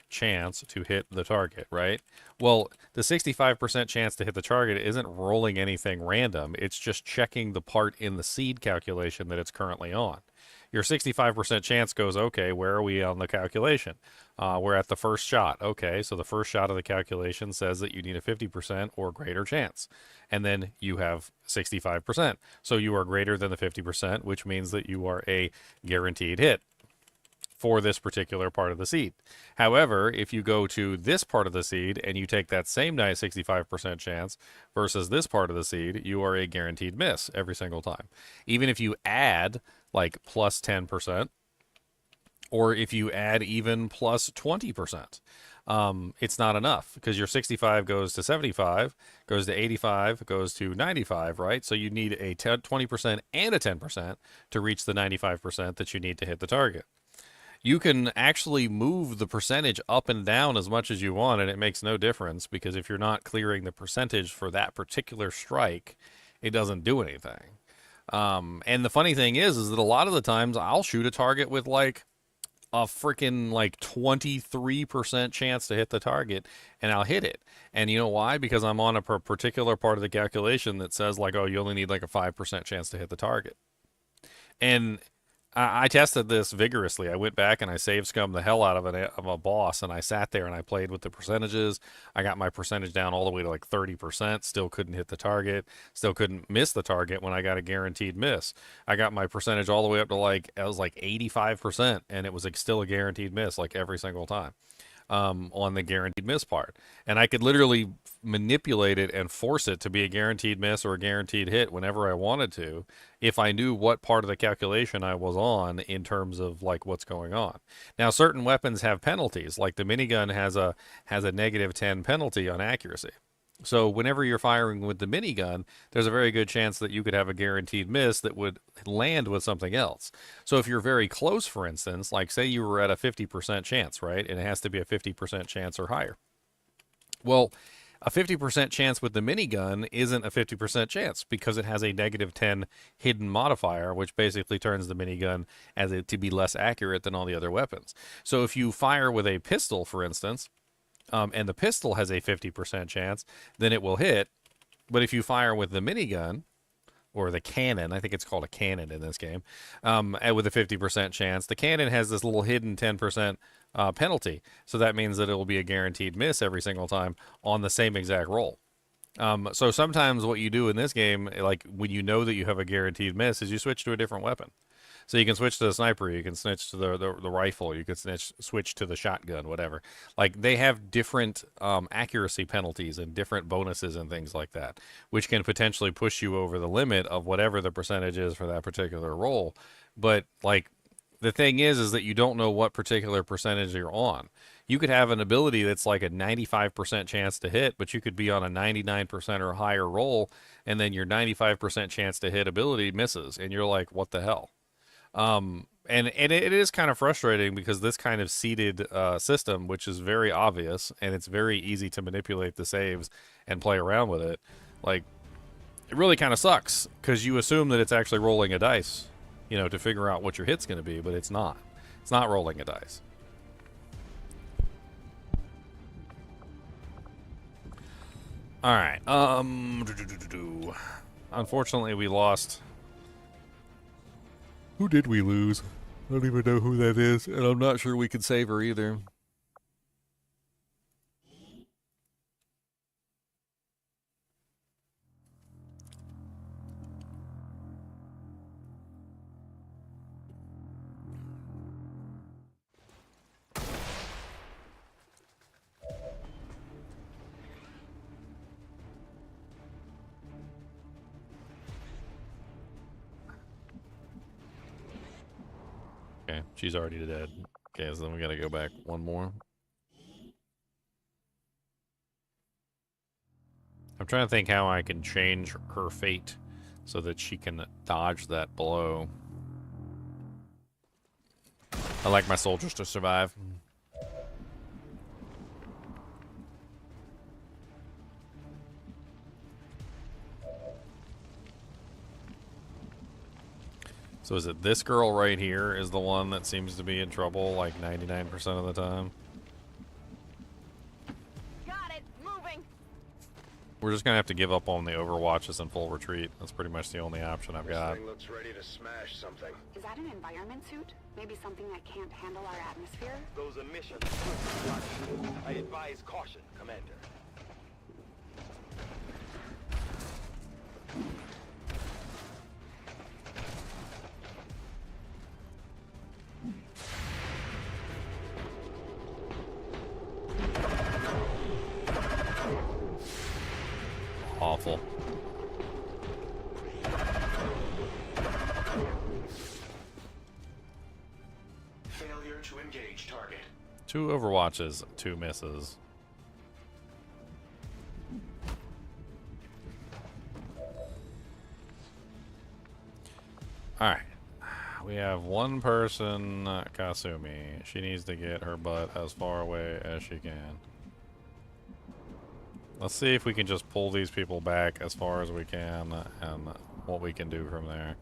chance to hit the target, right? Well, the 65% chance to hit the target isn't rolling anything random. It's just checking the part in the seed calculation that it's currently on. Your 65% chance goes, okay, where are we on the calculation? We're at the first shot. Okay, so the first shot of the calculation says that you need a 50% or greater chance. And then you have 65%. So you are greater than the 50%, which means that you are a guaranteed hit for this particular part of the seed. However, if you go to this part of the seed and you take that same 65% chance versus this part of the seed, you are a guaranteed miss every single time. Even if you add like plus 10%, or if you add even plus 20%, it's not enough because your 65 goes to 75, goes to 85, goes to 95, right? So you need a 20% and a 10% to reach the 95% that you need to hit the target. You can actually move the percentage up and down as much as you want, and it makes no difference because if you're not clearing the percentage for that particular strike, it doesn't do anything. And the funny thing is that a lot of the times I'll shoot a target with like a freaking like 23% chance to hit the target, and I'll hit it. And you know why? Because I'm on a particular part of the calculation that says like, oh, you only need like a 5% chance to hit the target. And I tested this vigorously. I went back and I save scummed the hell out of a boss, and I sat there and I played with the percentages. I got my percentage down all the way to like 30%. Still couldn't hit the target. Still couldn't miss the target when I got a guaranteed miss. I got my percentage all the way up to like, it was like 85%, and it was like still a guaranteed miss like every single time. On the guaranteed miss part. And I could literally manipulate it and force it to be a guaranteed miss or a guaranteed hit whenever I wanted to, if I knew what part of the calculation I was on in terms of like what's going on. Now, certain weapons have penalties, like the minigun has a -10 penalty on accuracy. So whenever you're firing with the minigun, there's a very good chance that you could have a guaranteed miss that would land with something else. So if you're very close, for instance, like say you were at a 50% chance, right? And it has to be a 50% chance or higher. Well, a 50% chance with the minigun isn't a 50% chance because it has a -10 hidden modifier, which basically turns the minigun as it to be less accurate than all the other weapons. So if you fire with a pistol, for instance, and the pistol has a 50% chance, then it will hit. But if you fire with the minigun, or the cannon, I think it's called a cannon in this game, and with a 50% chance, the cannon has this little hidden 10% penalty. So that means that it will be a guaranteed miss every single time on the same exact roll. So sometimes what you do in this game, like when you know that you have a guaranteed miss, is you switch to a different weapon. So you can switch to the sniper, you can switch to the rifle, you can switch to the shotgun, whatever. Like they have different accuracy penalties and different bonuses and things like that, which can potentially push you over the limit of whatever the percentage is for that particular roll. But like the thing is that you don't know what particular percentage you're on. You could have an ability that's like a 95% chance to hit, but you could be on a 99% or higher roll, and then your 95% chance to hit ability misses, and you're like, what the hell? And it is kind of frustrating because this kind of seeded system, which is very obvious and it's very easy to manipulate the saves and play around with it, like it really kind of sucks because you assume that it's actually rolling a dice, you know, to figure out what your hit's going to be, but it's not. It's not rolling a dice. All right. Unfortunately, we lost. Who did we lose? I don't even know who that is, and I'm not sure we could save her either. Okay, she's already dead. Okay, so then we gotta go back one more. I'm trying to think how I can change her fate so that she can dodge that blow. I like my soldiers to survive. So is it this girl right here is the one that seems to be in trouble like 99% of the time? Got it. Moving. We're just gonna have to give up on the overwatches and full retreat. That's pretty much the only option I've got. This thing looks ready to smash something. Is that an environment suit? Maybe something that can't handle our atmosphere? Those emissions. I advise caution, Commander. Awful. Failure to engage target. 2 overwatches, 2 misses. Alright. We have one person, Kasumi. She needs to get her butt as far away as she can. Let's see if we can just pull these people back as far as we can and what we can do from there.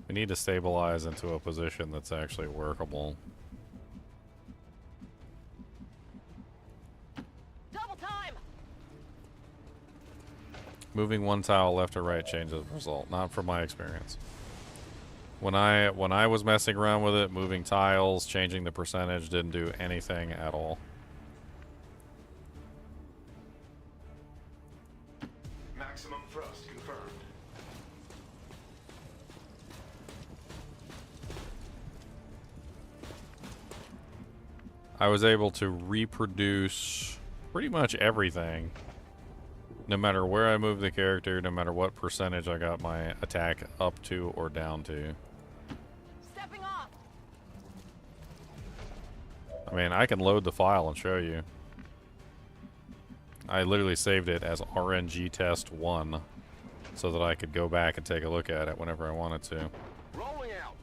We need to stabilize into a position that's actually workable. Moving one tile left or right changes the result. Not from my experience. When I was messing around with it, moving tiles, changing the percentage didn't do anything at all. Maximum thrust confirmed. I was able to reproduce pretty much everything. No matter where I move the character, no matter what percentage I got my attack up to or down to. Stepping off. I mean, I can load the file and show you. I literally saved it as RNG test 1 so that I could go back and take a look at it whenever I wanted to. Rolling out.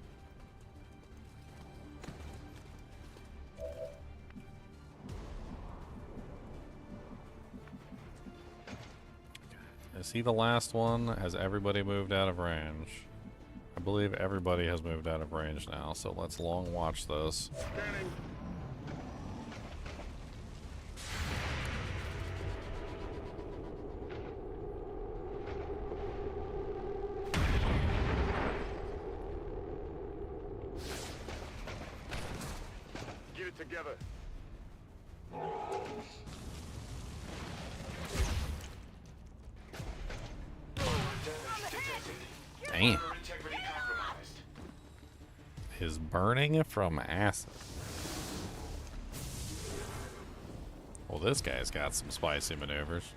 Is he the last one? Has everybody moved out of range? I believe everybody has moved out of range now, so let's long watch this. Scanning. Get it together. Damn. Power integrity compromised. Is burning from acid. Well, this guy's got some spicy maneuvers.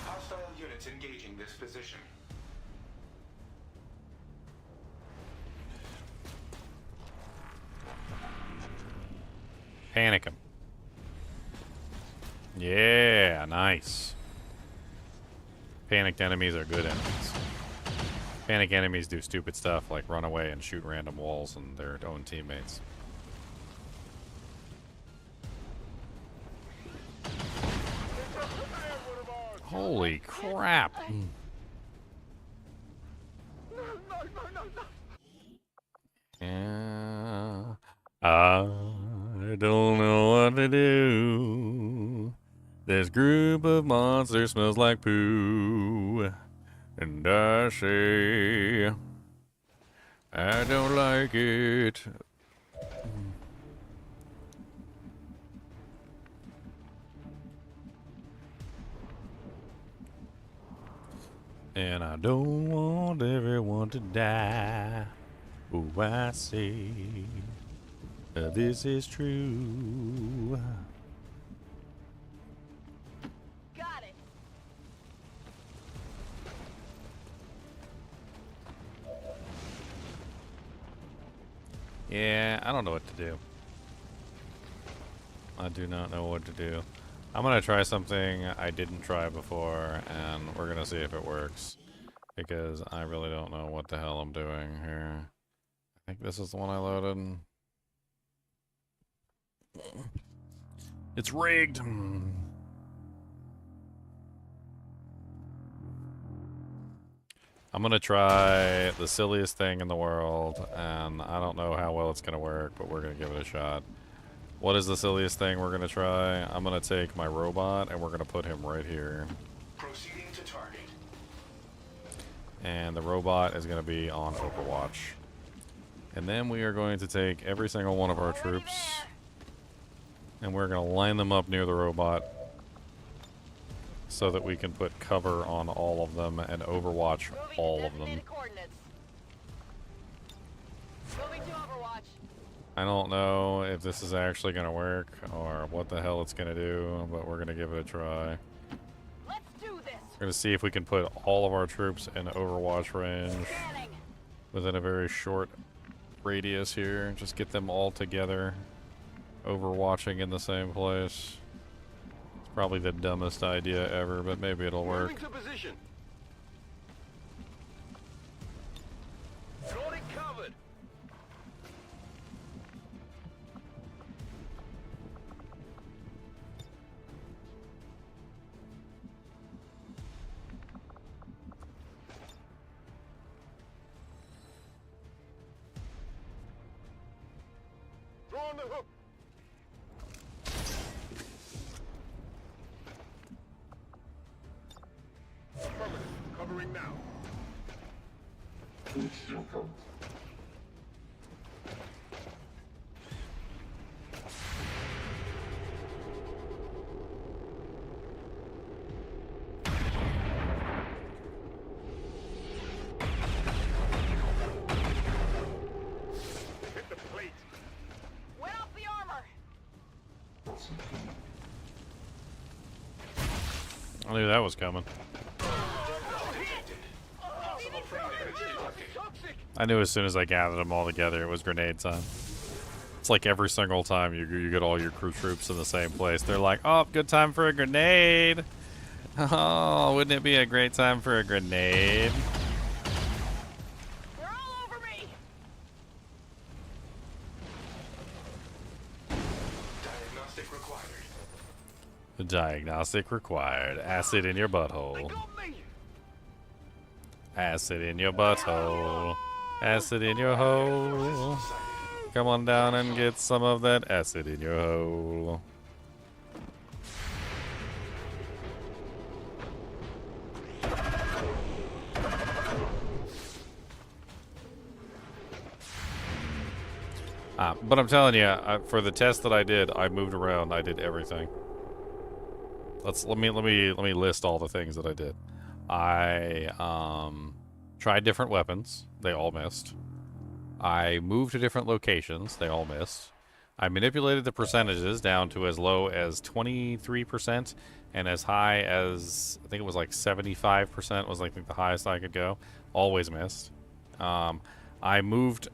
Hostile units engaging this position. Panic him. Yeah, nice. Panicked enemies are good enemies. Panic enemies do stupid stuff like run away and shoot random walls and their own teammates. Holy crap. Yeah, I don't know what to do. This group of monsters smells like poo. And I say, I don't like it. And I don't want everyone to die. Oh, I say, this is true. Got it. Yeah, I don't know what to do. I do not know what to do. I'm gonna try something I didn't try before, and we're gonna see if it works. Because I really don't know what the hell I'm doing here. I think this is the one I loaded. It's rigged! I'm gonna try the silliest thing in the world, and I don't know how well it's gonna work, but we're gonna give it a shot. What is the silliest thing we're gonna try? I'm gonna take my robot, and we're gonna put him right here. Proceeding to target. And the robot is gonna be on Overwatch. And then we are going to take every single one of our troops, and we're gonna line them up near the robot, so that we can put cover on all of them and overwatch all of them. Moving to Overwatch. I don't know if this is actually going to work or what the hell it's going to do, but we're going to give it a try. Let's do this. We're going to see if we can put all of our troops in Overwatch range Scanning. within a very short radius here. Just get them all together, overwatching in the same place. Probably the dumbest idea ever, but maybe it'll work. Moving to position. Got it covered. Throw on the hook. Hit the plate. Wet off the armor. I knew that was coming. I knew as soon as I gathered them all together, it was grenade time. It's like every single time you get all your crew troops in the same place. They're like, oh, good time for a grenade. Oh, wouldn't it be a great time for a grenade? They're all over me. Diagnostic required. Diagnostic required. Acid in your butthole. Got me. Acid in your butthole. Acid in your hole. Come on down and get some of that acid in your hole. But I'm telling you, for the test that I did, I moved around. I did everything. Let me list all the things that I did. I tried different weapons. They all missed. I moved to different locations. They all missed. I manipulated the percentages down to as low as 23% and as high as, I think it was like 75% was like the highest I could go. Always missed. I moved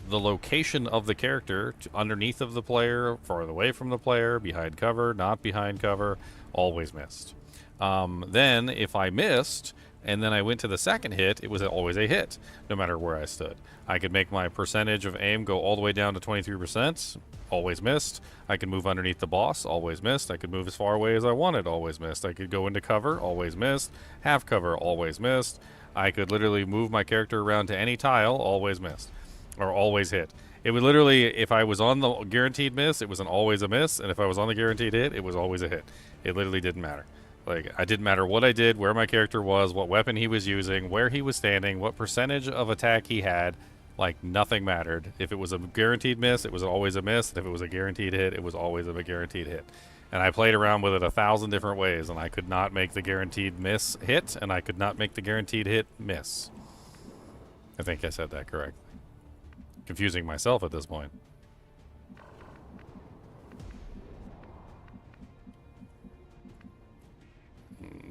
the location of the character to underneath of the player, farther away from the player, behind cover, not behind cover. Always missed. Then if I missed and then I went to the second hit, it was always a hit, no matter where I stood. I could make my percentage of aim go all the way down to 23%, always missed. I could move underneath the boss, always missed. I could move as far away as I wanted, always missed. I could go into cover, always missed. Half cover, always missed. I could literally move my character around to any tile, always missed. Or always hit. It would literally, if I was on the guaranteed miss, it was always a miss, and if I was on the guaranteed hit, it was always a hit. It literally didn't matter. Like, it didn't matter what I did, where my character was, what weapon he was using, where he was standing, what percentage of attack he had. Like, nothing mattered. If it was a guaranteed miss, it was always a miss. And if it was a guaranteed hit, it was always a guaranteed hit. And I played around with it 1,000 different ways, and I could not make the guaranteed miss hit, and I could not make the guaranteed hit miss. I think I said that correctly. Confusing myself at this point.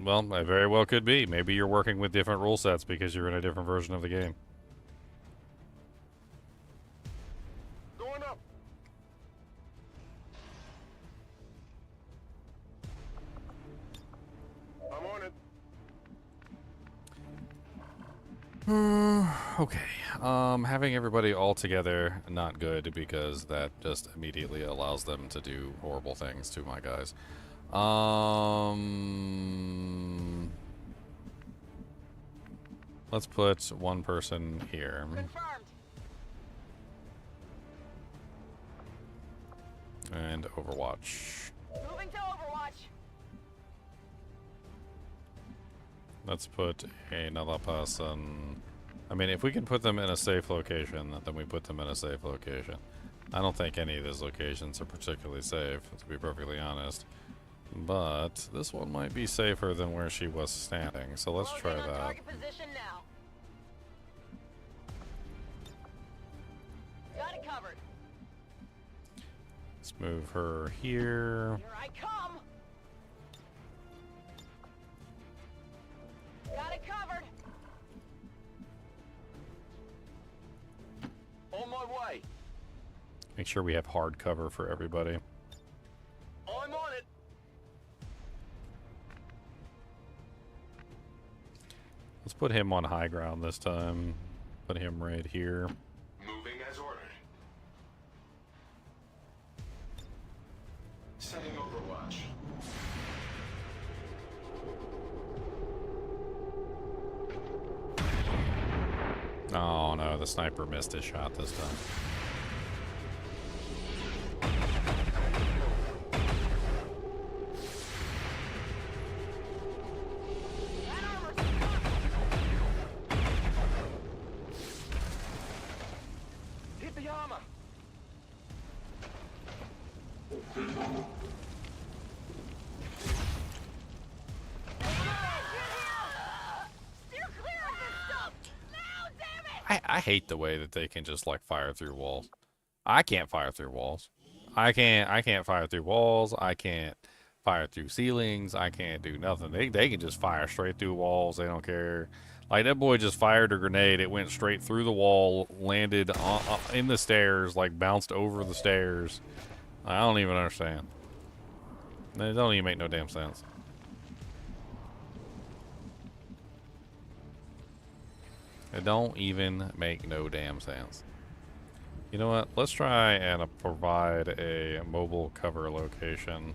Well, I very well could be. Maybe you're working with different rule sets because you're in a different version of the game. Going up. I'm on it. Okay. Having everybody all together, not good, because that just immediately allows them to do horrible things to my guys. Let's put one person here. Confirmed. And Overwatch. Moving to Overwatch. Let's put another person. I mean, if we can put them in a safe location, then we put them in a safe location. I don't think any of these locations are particularly safe, to be perfectly honest. But this one might be safer than where she was standing, so let's try Closing on that. target position now. Got it covered. Let's move her here. Here I come. Got it covered. On my way. Make sure we have hard cover for everybody. I'm on it. Let's put him on high ground this time. Put him right here. Moving as ordered. Setting Overwatch. Oh no, the sniper missed his shot this time. That armor's Yama! Steer clear of this stuff! Now, damn it! I hate the way that they can just like fire through walls. I can't fire through walls. I can't fire through walls. I can't fire through ceilings. I can't do nothing. They can just fire straight through walls. They don't care. Like that boy just fired a grenade. It went straight through the wall, landed in the stairs, like bounced over the stairs. I don't even understand. It don't even make no damn sense. It don't even make no damn sense. You know what? Let's try and provide a mobile cover location.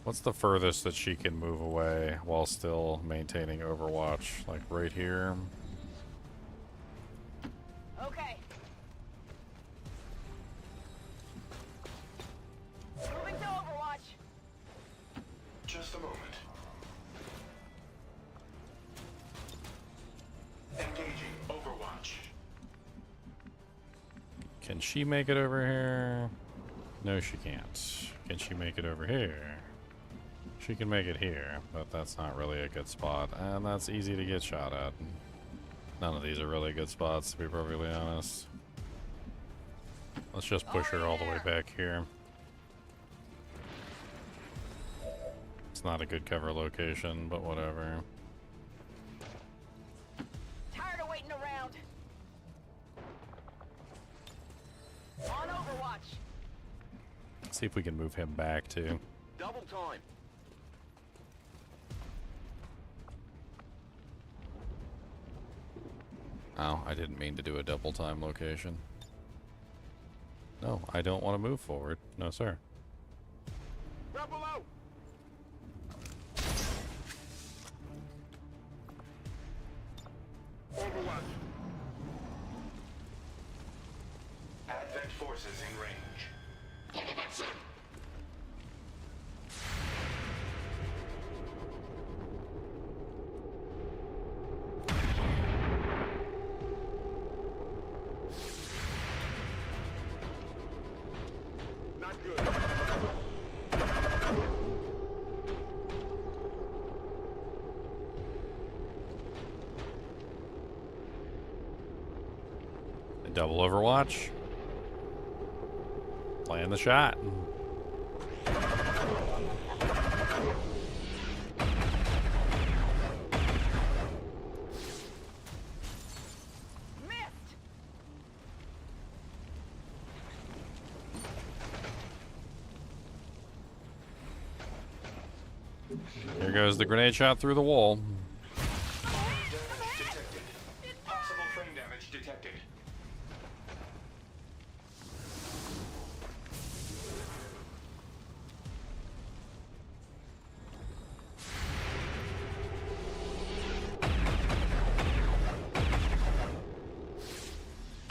What's the furthest that she can move away while still maintaining Overwatch? Like right here? Okay. Moving to Overwatch. Just a moment. Engaging Overwatch. Can she make it over here? No, she can't. Can she make it over here? She can make it here, but that's not really a good spot, and that's easy to get shot at. None of these are really good spots, to be perfectly honest. Let's just push her all the way back here. It's not a good cover location, but whatever. Tired of waiting around. On Overwatch. Let's see if we can move him back too. Double time. Oh, I didn't mean to do a double time location. No, I don't want to move forward. No, sir. Rebel out! Overwatch. Advent forces in range. Not good. A double Overwatch. Playing the shot. Missed. Here goes the grenade shot through the wall. Damage detected. Possible frame damage detected.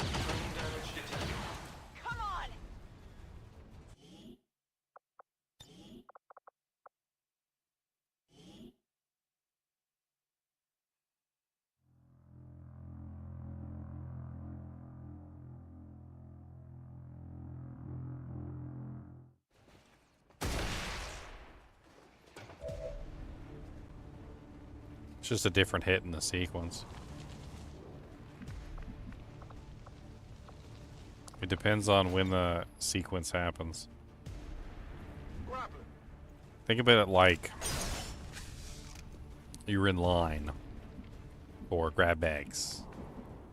Frame damage detected. Come on. It's just a different hit in the sequence. It depends on when the sequence happens. Grappling. Think about it like you're in line for grab bags,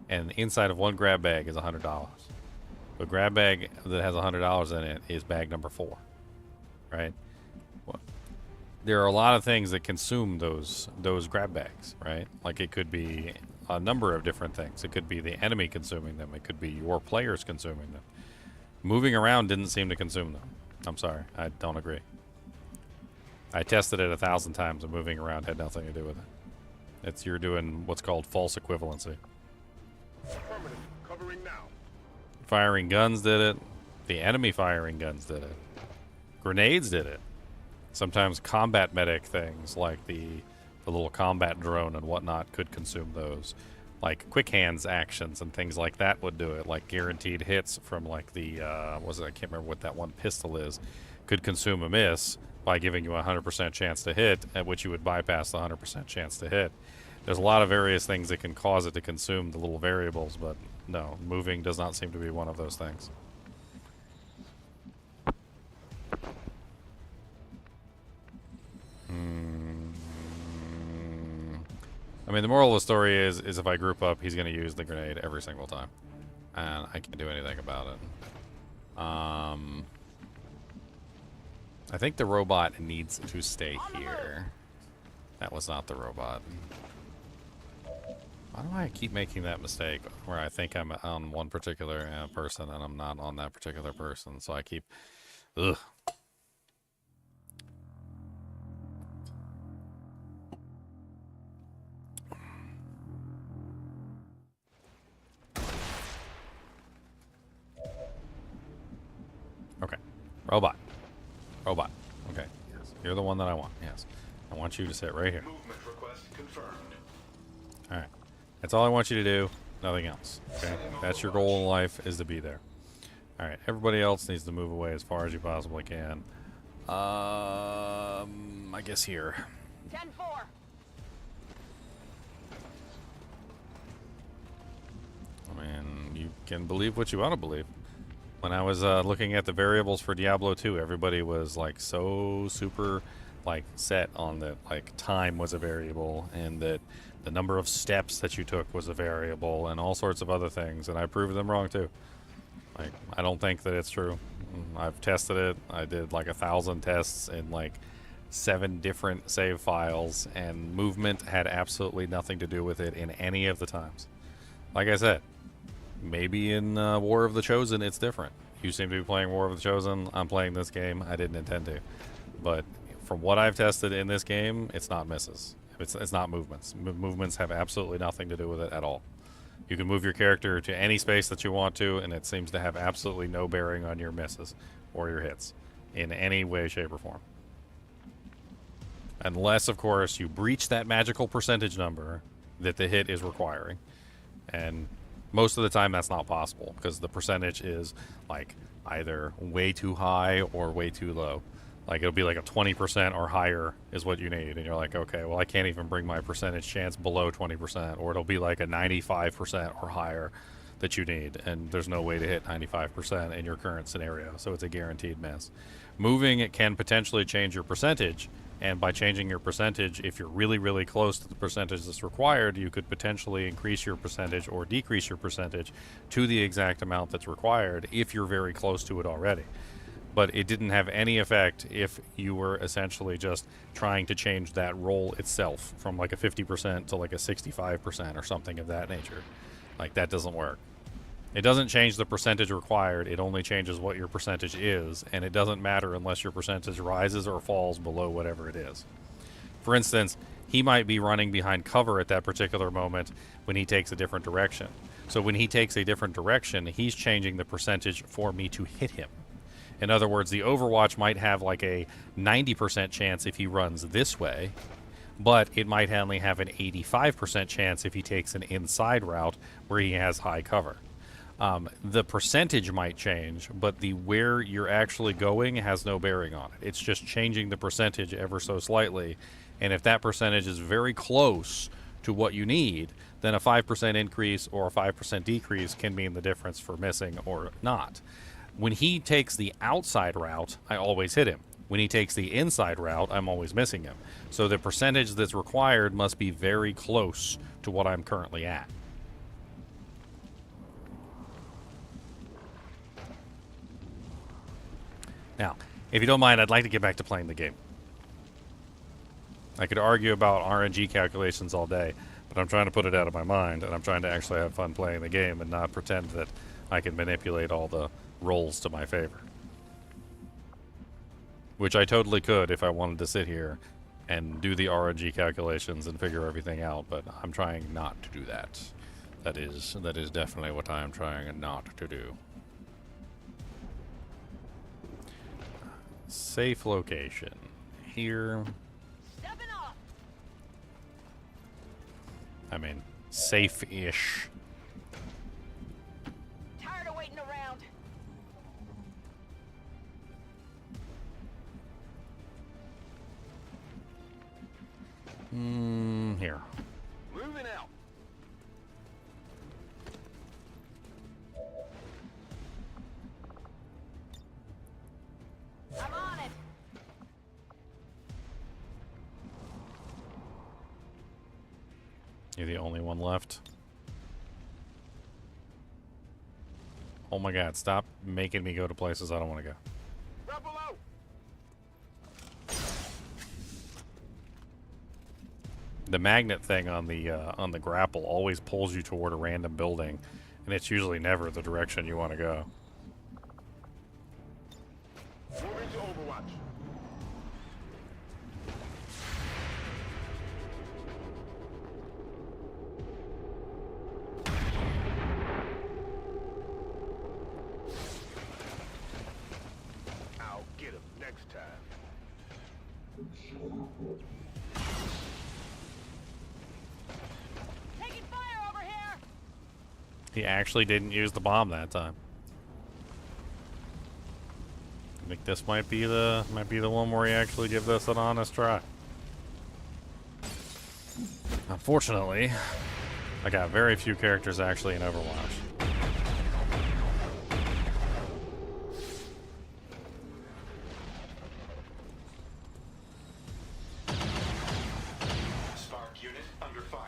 and inside of one grab bag is $100. The grab bag that has $100 in it is bag number 4, right? Well, there are a lot of things that consume those grab bags, right? Like it could be a number of different things. It could be the enemy consuming them. It could be your players consuming them. Moving around didn't seem to consume them. I'm sorry, I don't agree. I tested it 1,000 times, and moving around had nothing to do with it. You're doing what's called false equivalency. Affirmative. Covering now. Firing guns did it. The enemy firing guns did it. Grenades did it. Sometimes combat medic things like the little combat drone and whatnot could consume those. like quick hands actions and things like that would do it, like guaranteed hits from like the what was it? I can't remember what that one pistol is. Could consume a miss by giving you a 100% chance to hit, at which you would bypass the 100% chance to hit. There's a lot of various things that can cause it to consume the little variables, but no, moving does not seem to be one of those things. I mean, the moral of the story is if I group up, he's going to use the grenade every single time. And I can't do anything about it. I think the robot needs to stay here. That was not the robot. Why do I keep making that mistake where I think I'm on one particular person and I'm not on that particular person? So I keep... Ugh. Okay. Robot. Robot. Okay. Yes. You're the one that I want. Yes. I want you to sit right here. Movement request confirmed. Alright. That's all I want you to do. Nothing else. Okay? That's your goal in life, is to be there. Alright. Everybody else needs to move away as far as you possibly can. I guess here. 10-4. I mean, you can believe what you want to believe. When I was looking at the variables for Diablo 2, everybody was like so super like set on that like time was a variable and that the number of steps that you took was a variable and all sorts of other things, and I proved them wrong too. Like, I don't think that it's true. I've tested it. I did like 1,000 tests in like 7 different save files, and movement had absolutely nothing to do with it in any of the times. Like I said, maybe in War of the Chosen it's different. You seem to be playing War of the Chosen. I'm playing this game. I didn't intend to. But from what I've tested in this game, it's not misses. It's not movements. Movements have absolutely nothing to do with it at all. You can move your character to any space that you want to, and it seems to have absolutely no bearing on your misses or your hits in any way, shape, or form. Unless, of course, you breach that magical percentage number that the hit is requiring. And most of the time that's not possible because the percentage is like either way too high or way too low. Like it'll be like a 20% or higher is what you need, and you're like, okay, well I can't even bring my percentage chance below 20%, or it'll be like a 95% or higher that you need, and there's no way to hit 95% in your current scenario, so it's a guaranteed miss. Moving, it can potentially change your percentage, and by changing your percentage, if you're really, really close to the percentage that's required, you could potentially increase your percentage or decrease your percentage to the exact amount that's required if you're very close to it already. But it didn't have any effect if you were essentially just trying to change that roll itself from like a 50% to like a 65% or something of that nature. Like, that doesn't work. It doesn't change the percentage required, it only changes what your percentage is, and it doesn't matter unless your percentage rises or falls below whatever it is. For instance, he might be running behind cover at that particular moment when he takes a different direction. So when he takes a different direction, he's changing the percentage for me to hit him. In other words, the Overwatch might have like a 90% chance if he runs this way, but it might only have an 85% chance if he takes an inside route where he has high cover. The percentage might change, but the where you're actually going has no bearing on it. It's just changing the percentage ever so slightly, and if that percentage is very close to what you need, then a 5% increase or a 5% decrease can mean the difference for missing or not. When he takes the outside route, I always hit him. When he takes the inside route, I'm always missing him. So the percentage that's required must be very close to what I'm currently at. Now, if you don't mind, I'd like to get back to playing the game. I could argue about RNG calculations all day, but I'm trying to put it out of my mind, and I'm trying to actually have fun playing the game and not pretend that I can manipulate all the rolls to my favor. Which I totally could if I wanted to sit here and do the RNG calculations and figure everything out, but I'm trying not to do that. That is definitely what I am trying not to do. Safe location. Here. Stepping up. I mean, Safe-ish. Tired of waiting around. Here. Moving out. I'm on it. You're the only one left. Oh my god, stop making me go to places I don't want to go. Right below. The magnet thing on the grapple always pulls you toward a random building, and it's usually never the direction you want to go. Moving to Overwatch. I'll get him next time. Taking fire over here. He actually didn't use the bomb that time. I think this might be the one where he actually give this an honest try. Unfortunately, I got very few characters actually in Overwatch. Spark unit under fire.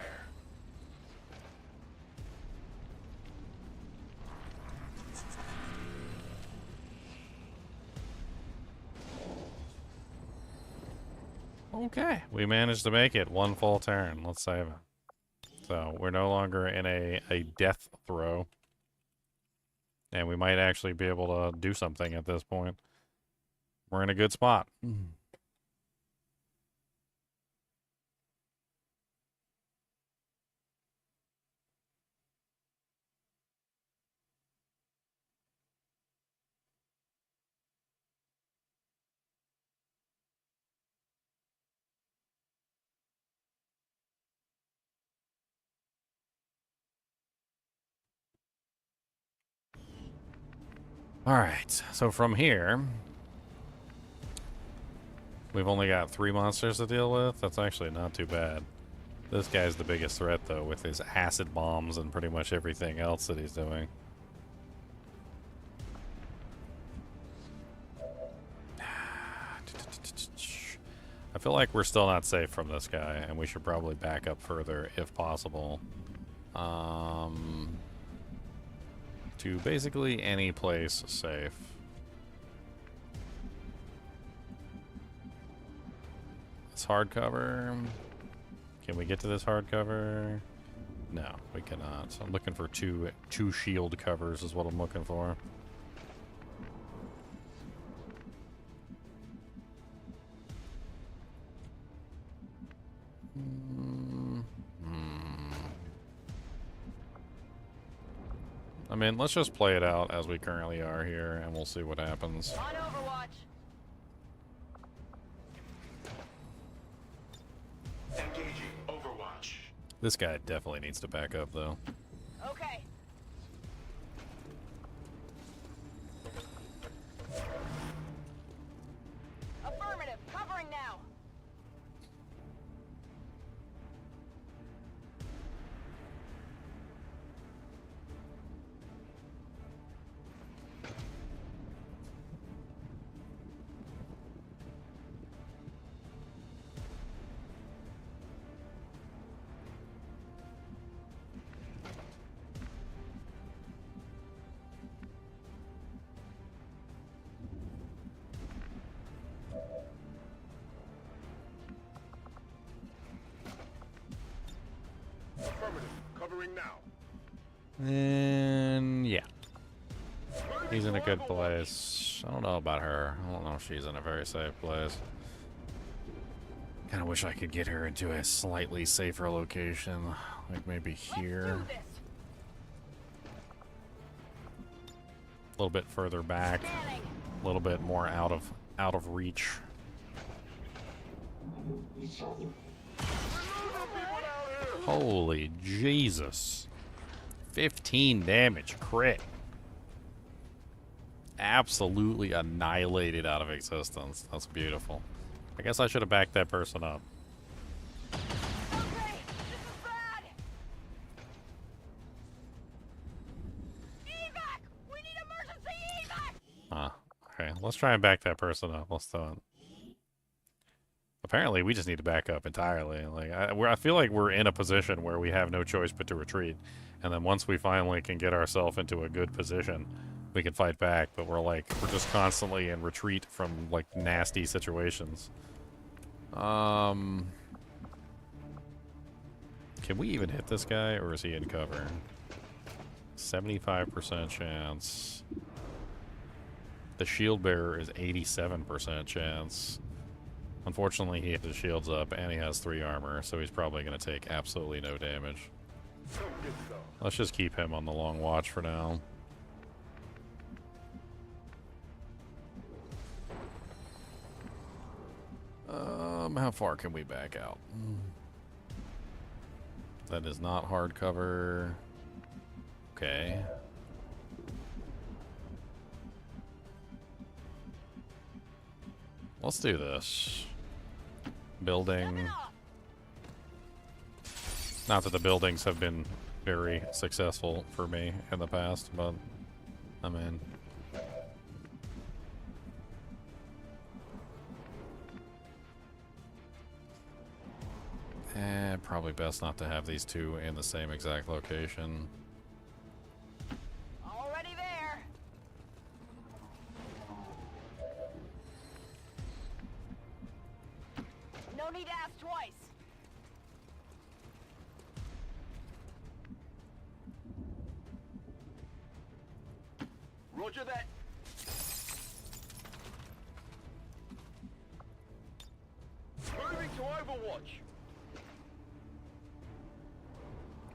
Okay, we managed to make it one full turn. Let's save it. So we're no longer in a death throw. And we might actually be able to do something at this point. We're in a good spot. Alright, so from here, we've only got 3 monsters to deal with. That's actually not too bad. This guy's the biggest threat, though, with his acid bombs and pretty much everything else that he's doing. I feel like we're still not safe from this guy, and we should probably back up further if possible. To basically any place safe. This hardcover. Can we get to this hardcover? No, we cannot. So I'm looking for two shield covers is what I'm looking for. I mean, let's just play it out as we currently are here, and we'll see what happens. On Overwatch. Engaging Overwatch. This guy definitely needs to back up, though. Okay. Affirmative. Covering now. Affirmative. Covering now. And yeah. He's in a good place. I don't know about her. I don't know if she's in a very safe place. Kind of wish I could get her into a slightly safer location. Like maybe here. Let's do this. A little bit further back. Scanning. A little bit more out of reach. Holy Jesus. 15 damage, crit. Absolutely annihilated out of existence. That's beautiful. I guess I should have backed that person up. Okay, this is bad. Evac! We need emergency evac! Okay, let's try and back that person up. Let's do it. Apparently, we just need to back up entirely. Like, I feel like we're in a position where we have no choice but to retreat. And then once we finally can get ourselves into a good position, we can fight back. But we're just constantly in retreat from, like, nasty situations. Can we even hit this guy, or is he in cover? 75% chance. The shield bearer is 87% chance. Unfortunately, he has his shields up, and he has 3 armor, so he's probably going to take absolutely no damage. Let's just keep him on the long watch for now. How far can we back out? That is not hard cover. Okay. Let's do this. Building. Not that the buildings have been very successful for me in the past, but I'm in. Probably best not to have these two in the same exact location. Already there. No need to ask twice. Roger that. Moving to Overwatch.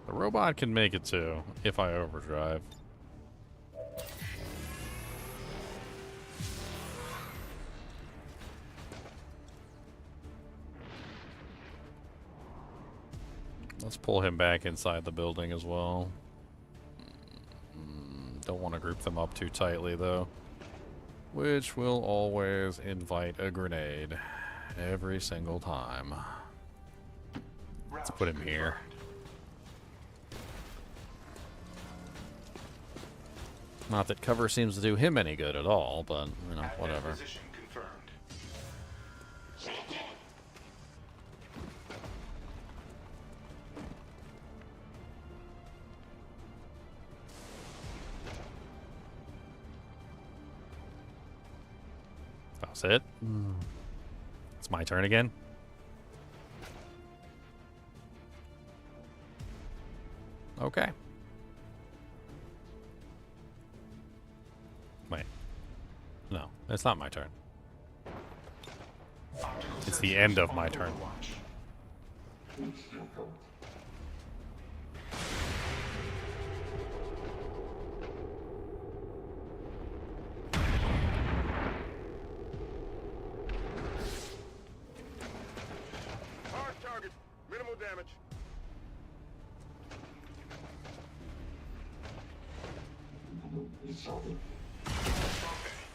The robot can make it too, if I overdrive. Let's pull him back inside the building as well. Don't want to group them up too tightly though, which will always invite a grenade every single time. Let's put him here. Not that cover seems to do him any good at all, but, you know, whatever. Position confirmed. That's it. It's my turn again. Okay. Wait. No, it's not my turn. It's the end of my turn. Hard target. Minimal damage.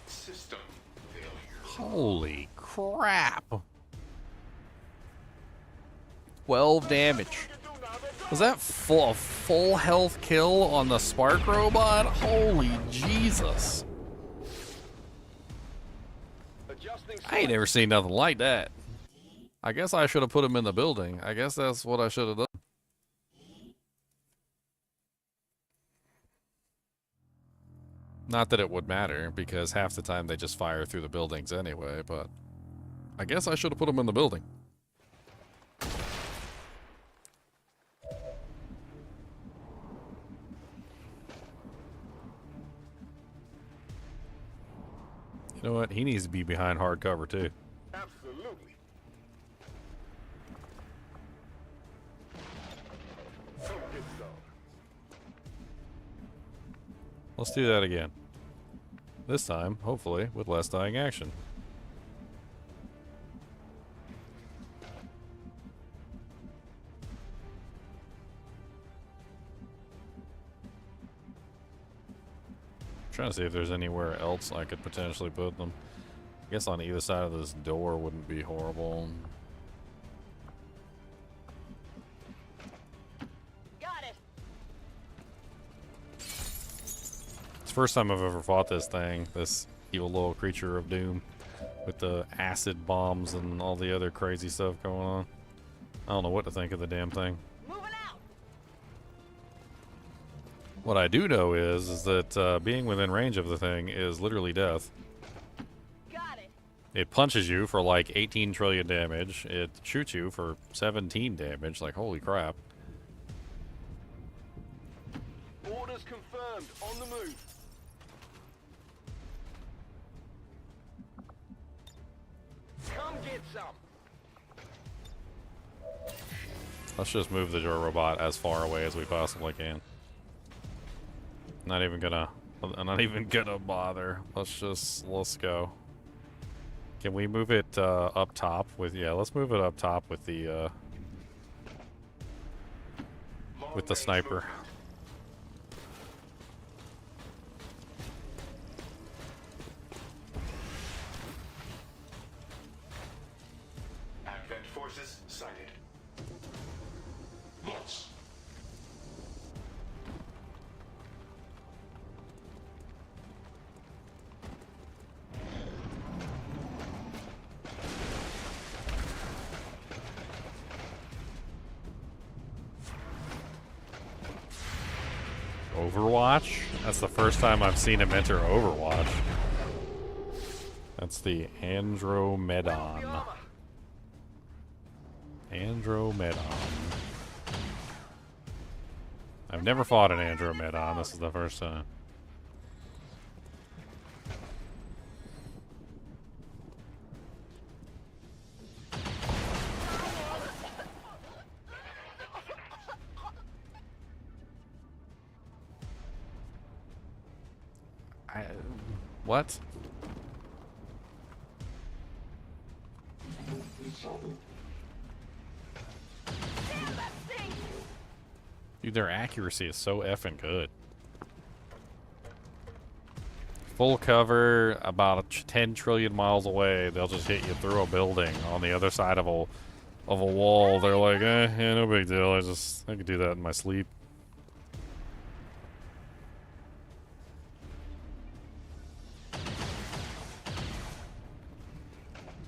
System failure. Holy crap. 12 damage. Was that full health kill on the spark robot? Holy Jesus. Adjusting. I ain't never seen nothing like that. I guess I should have put him in the building. I guess that's what I should have done. Not that it would matter, because half the time they just fire through the buildings anyway, but I guess I should have put him in the building. You know what? He needs to be behind hard cover too. Absolutely. Let's do that again. This time, hopefully, with less dying action. trying to see if there's anywhere else I could potentially put them. I guess on either side of this door wouldn't be horrible. Got it. It's the first time I've ever fought this thing, this evil little creature of doom, with the acid bombs and all the other crazy stuff going on. I don't know what to think of the damn thing. Moving out. What I do know is that being within range of the thing is literally death. Got it. It punches you for like 18 trillion damage. It shoots you for 17 damage. Like, holy crap. Orders confirmed. On the move. Come get some. Let's just move the robot as far away as we possibly can. I'm not even gonna bother. Let's go. Can we move it up top with, yeah, let's move it up top with the sniper. Advent forces sighted. Launch. Overwatch? That's the first time I've seen him enter Overwatch. That's the Andromedon. Andromedon. I've never fought an Andromedon. This is the first time. What? Dude, their accuracy is so effing good. Full cover, about 10 trillion miles away, they'll just hit you through a building on the other side of a wall. They're like, yeah, no big deal. I could do that in my sleep.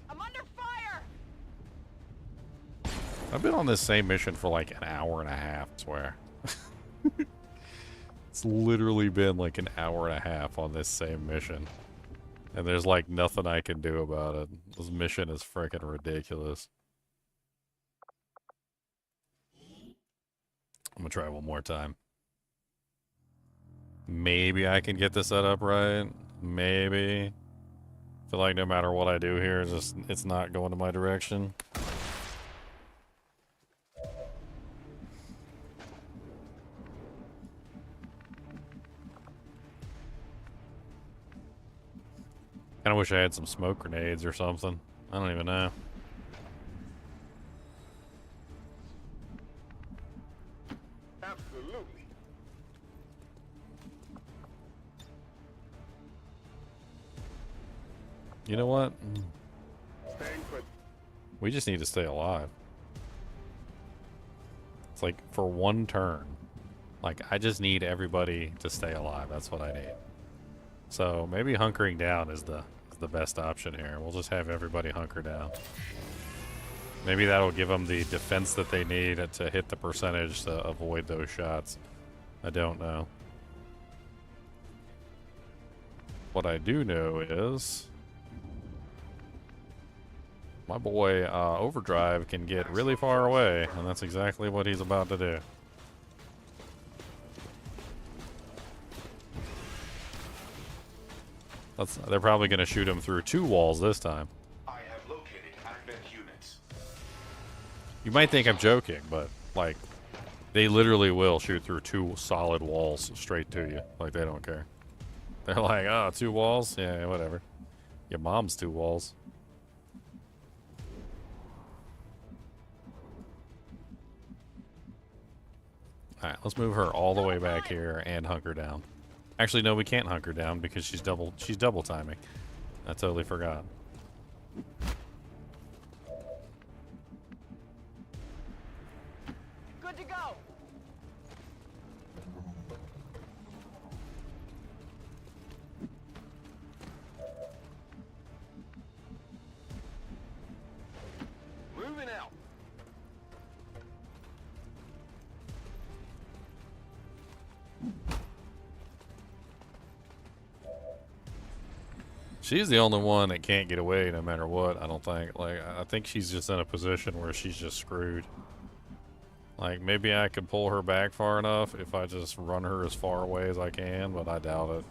I'm under fire. I've been on this same mission for like an hour and a half, I swear. It's literally been like an hour and a half on this same mission. And there's like nothing I can do about it. This mission is freaking ridiculous. I'm gonna try one more time. Maybe I can get this set up right. Maybe. I feel like no matter what I do here, it's not going in my direction. Kinda wish I had some smoke grenades or something. I don't even know. Absolutely. You know what? Staying put. We just need to stay alive. It's like for one turn. Like, I just need everybody to stay alive. That's what I need. So maybe hunkering down is the best option here. We'll just have everybody hunker down. Maybe that'll give them the defense that they need to hit the percentage to avoid those shots. I don't know. What I do know is my boy Overdrive can get really far away, and that's exactly what he's about to do. They're probably going to shoot him through 2 walls this time. I have located Advent units. You might think I'm joking, but, like, they literally will shoot through 2 solid walls straight to you. Like, they don't care. They're like, oh, 2 walls? Yeah, whatever. Your mom's 2 walls. Alright, let's move her all the way back here and hunker down. Actually, no, we can't hunker down because she's double timing. I totally forgot. Good to go. Moving out. She's the only one that can't get away no matter what, I don't think. Like, I think she's just in a position where she's just screwed. Like, maybe I could pull her back far enough if I just run her as far away as I can, but I doubt it.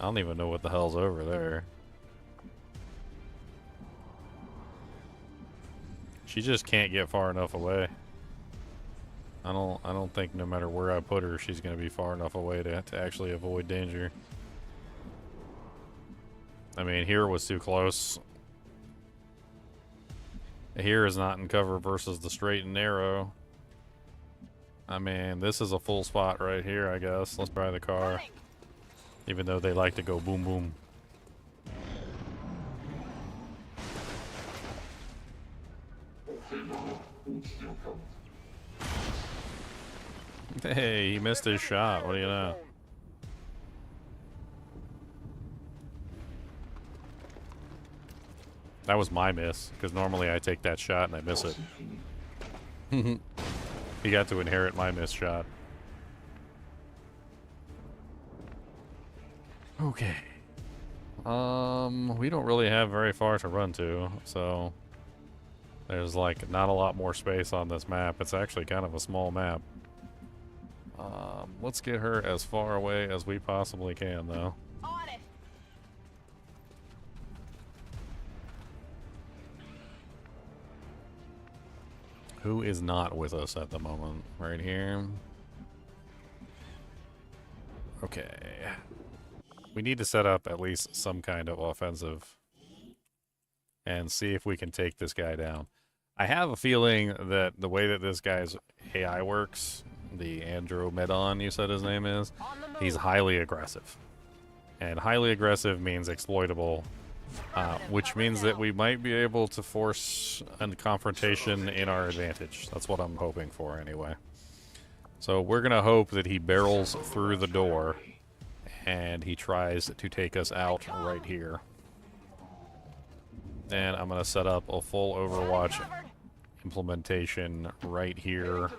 I don't even know what the hell's over there. She just can't get far enough away. I don't think no matter where I put her, she's gonna be far enough away to actually avoid danger. I mean, here was too close. Here is not in cover versus the straight and narrow. I mean, this is a full spot right here, I guess. Let's try the car. Even though they like to go boom boom. Hey, he missed his shot. What do you know? That was my miss, because normally I take that shot and I miss it. He got to inherit my missed shot. Okay. We don't really have very far to run to, so there's like not a lot more space on this map. It's actually kind of a small map. Let's get her as far away as we possibly can, though. On it. Who is not with us at the moment? Right here. Okay. We need to set up at least some kind of offensive and see if we can take this guy down. I have a feeling that the way that this guy's AI works, the Andromedon, you said his name is, he's highly aggressive. And highly aggressive means exploitable, which means that we might be able to force a confrontation in our advantage. That's what I'm hoping for anyway. So we're going to hope that he barrels through the door and he tries to take us out right here. And I'm going to set up a full Overwatch implementation right here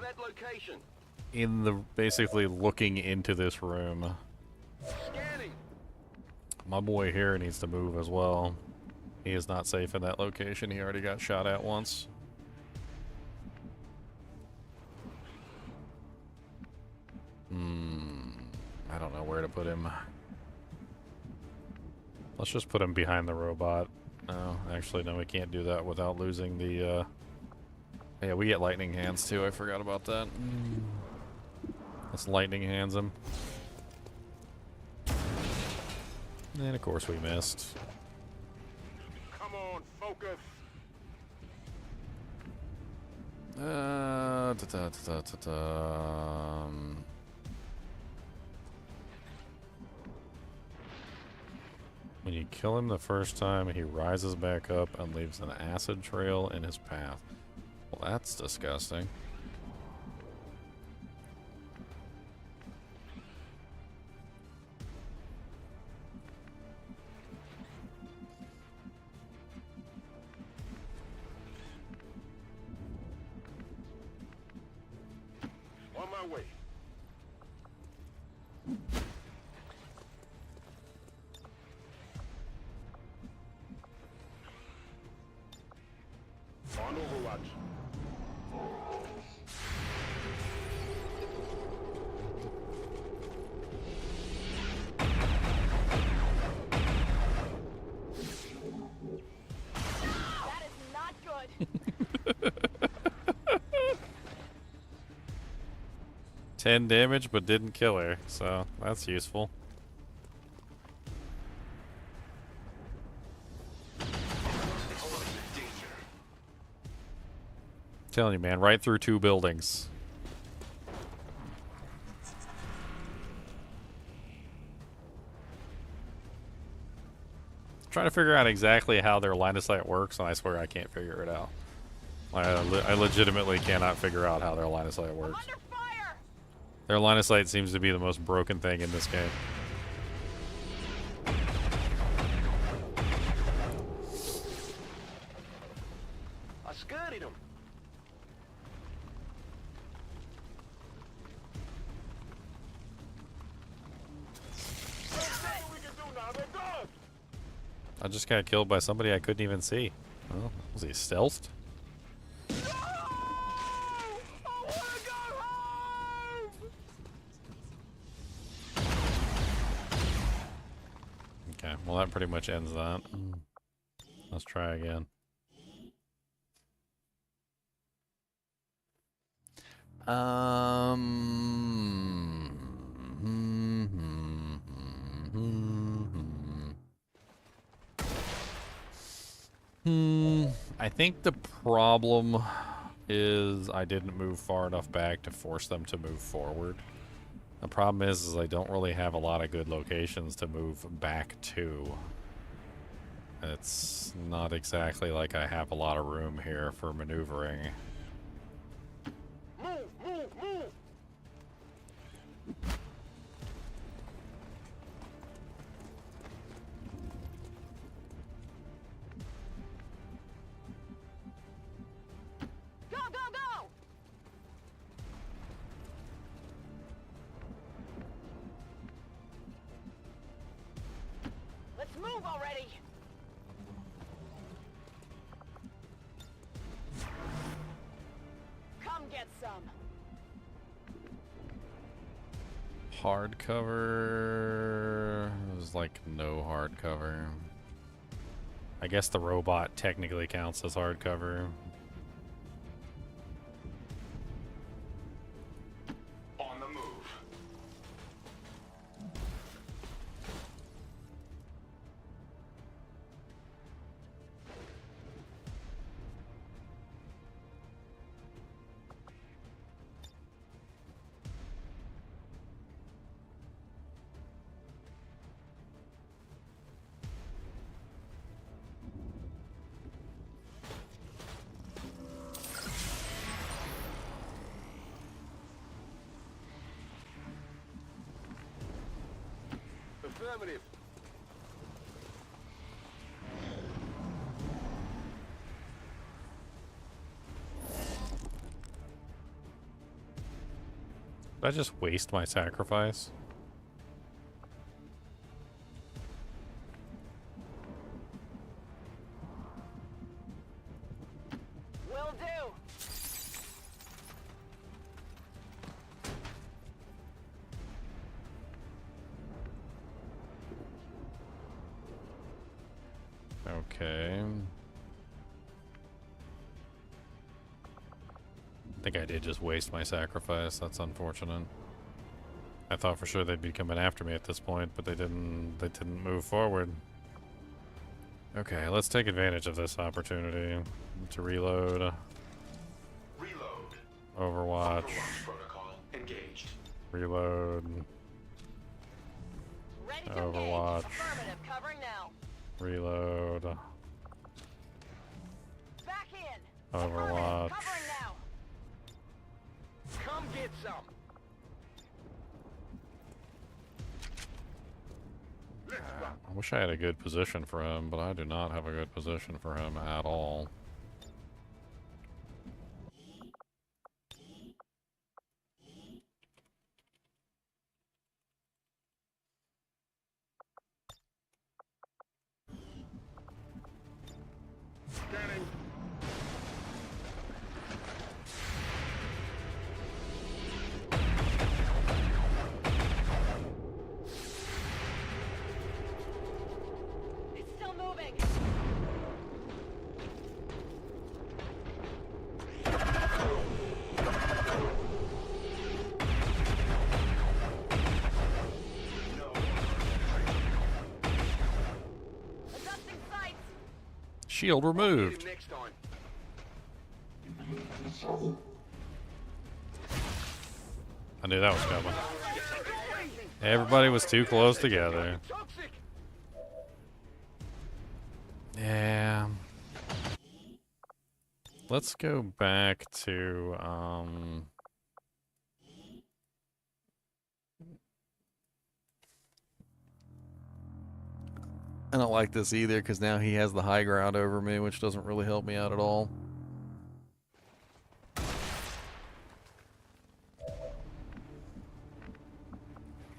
in the basically looking into this room. My boy here needs to move as well. He is not safe in that location. He already got shot at once. I don't know where to put him. Let's just put him behind the robot. No, actually, no, we can't do that without losing the, yeah, we get lightning hands too. I forgot about that. Let's lightning hands him. And of course we missed. Come on, focus. When you kill him the first time, he rises back up and leaves an acid trail in his path. Well, that's disgusting. On my way. On Overwatch. That is not good. 10 damage, but didn't kill her, so that's useful. Telling you, man, right through 2 buildings. trying to figure out exactly how their line of sight works, and I swear I can't figure it out. I legitimately cannot figure out how their line of sight works. Under fire! Their line of sight seems to be the most broken thing in this game. I scurried him. I just got killed by somebody I couldn't even see. Oh, was he stealthed? Okay, well that pretty much ends that. Let's try again. I think the problem is I didn't move far enough back to force them to move forward. The problem is I don't really have a lot of good locations to move back to. It's not exactly like I have a lot of room here for maneuvering. Move, move, move! Go, go, go! Let's move already! Come get some. Hardcover. There's like no hardcover. I guess the robot technically counts as hardcover. On the move. Affirmative. Did I just waste my sacrifice? Will do. Okay. I think I did just waste my sacrifice. That's unfortunate. I thought for sure they'd be coming after me at this point, but they didn't move forward. Okay, let's take advantage of this opportunity to reload. Reload. Overwatch. Overwatch protocol engaged. Reload. Ready to Overwatch. engage. Affirmative, covering now. Reload. Back in. Overwatch. Covering now. Come get some. I wish I had a good position for him, but I do not have a good position for him at all. Scanning. It's still moving. Adjusting sights. Shield removed. Next on. I knew that was coming. Everybody was too close together. Toxic. Yeah. Let's go back to, I don't like this either, because now he has the high ground over me, which doesn't really help me out at all.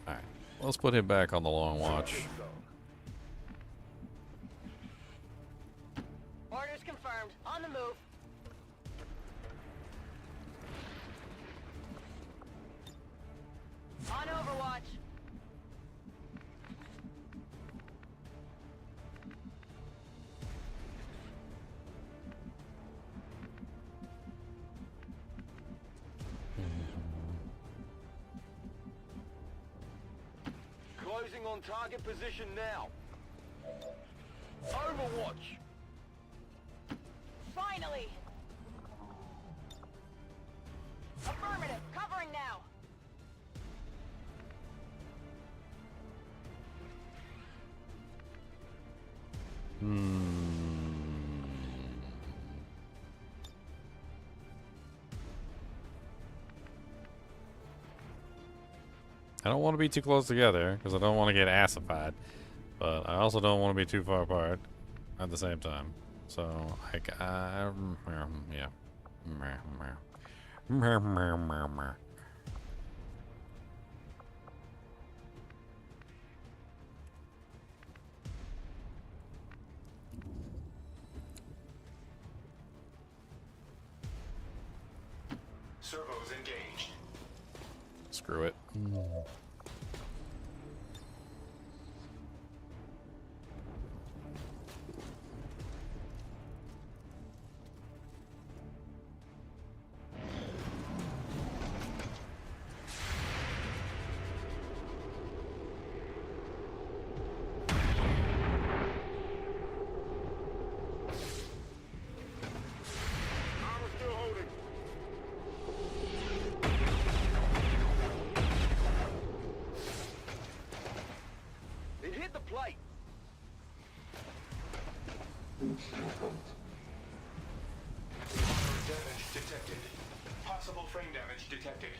Alright, let's put him back on the long watch. Orders confirmed. On the move. On Overwatch. Closing on target position now. Overwatch. Finally. Affirmative. Covering now. I don't want to be too close together, because I don't want to get assified. But I also don't want to be too far apart at the same time. So, like, yeah. Servos engaged. Screw it. It hit the plate. Damage detected. Possible frame damage detected.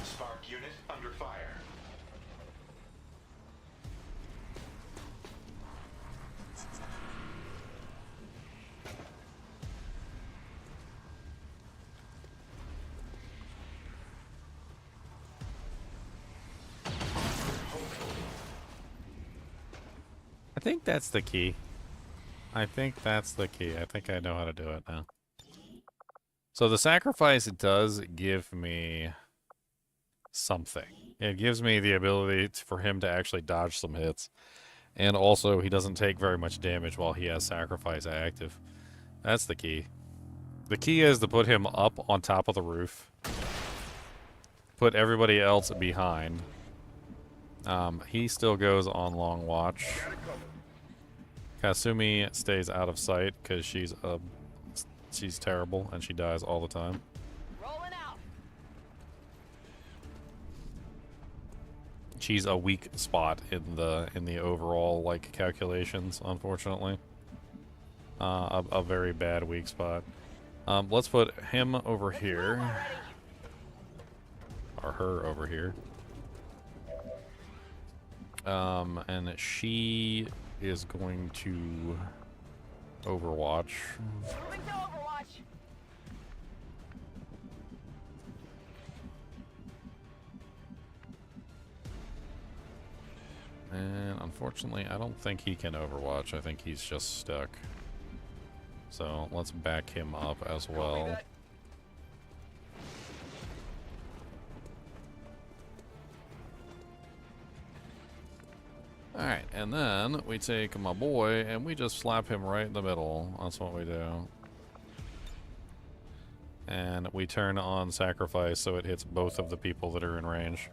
Spark unit under fire. I think that's the key. I think that's the key. I think I know how to do it now. So the sacrifice does give me something. It gives me the ability for him to actually dodge some hits. And also, he doesn't take very much damage while he has sacrifice active. That's the key. The key is to put him up on top of the roof. Put everybody else behind. He still goes on long watch. Kasumi stays out of sight because she's terrible and she dies all the time. Rolling out. She's a weak spot in the overall like calculations, unfortunately. A very bad weak spot. Let's put him over here. Or her over here. And she is going to Overwatch. Moving to Overwatch. And unfortunately, I don't think he can Overwatch. I think he's just stuck. So let's back him up as well. Alright, and then we take my boy and we just slap him right in the middle. That's what we do. And we turn on sacrifice so it hits both of the people that are in range.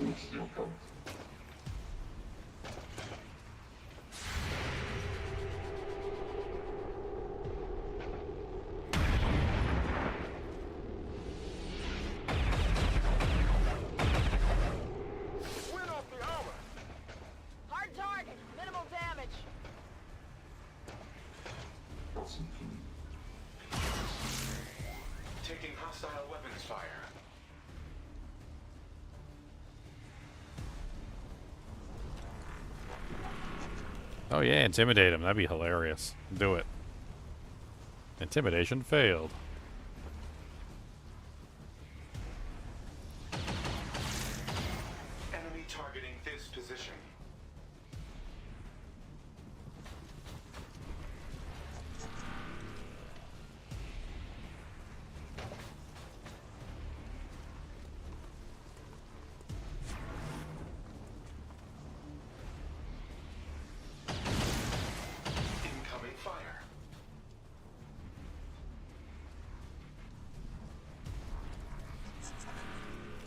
Win off the armor! Hard target, minimal damage. Taking hostile weapons fire. Oh yeah, intimidate him. That'd be hilarious. Do it. Intimidation failed. Enemy targeting this position. Incoming fire.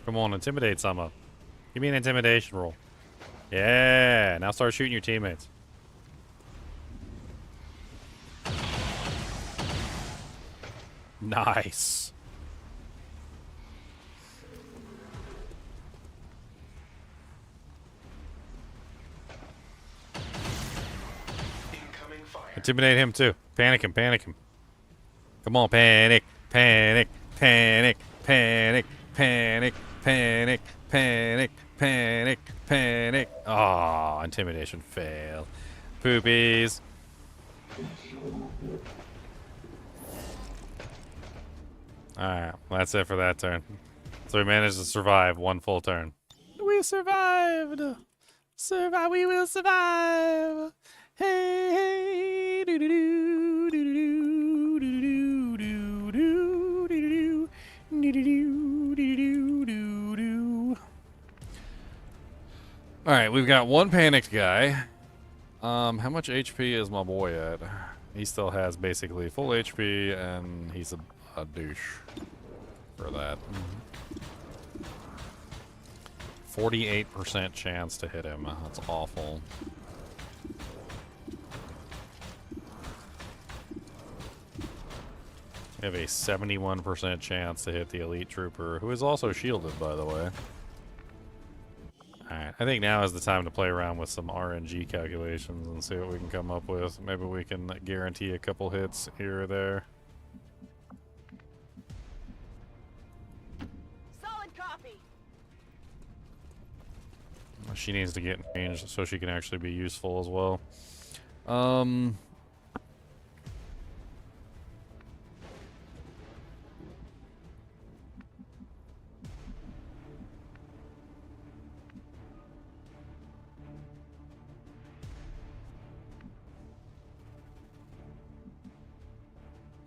Come on, intimidate some. Give me an intimidation roll. Yeah, now start shooting your teammates. Nice. Incoming fire. Intimidate him too. Panic him, panic him. Come on, panic, panic, panic, panic, panic, panic, panic, panic, panic. Ah, intimidation failed. Poopies. Alright, well, that's it for that turn. So we managed to survive one full turn. We survived! Survive, we will survive! Hey, hey, doo doo doo doo doo doo doo doo doo doo doo doo doo doo. Alright, we've got one panicked guy. How much HP is my boy at? He still has basically full HP, and he's a douche for that. 48% chance to hit him. That's awful. We have a 71% chance to hit the elite trooper, who is also shielded, by the way. Alright, I think now is the time to play around with some RNG calculations and see what we can come up with. Maybe we can guarantee a couple hits here or there. Solid copy. She needs to get in range so she can actually be useful as well.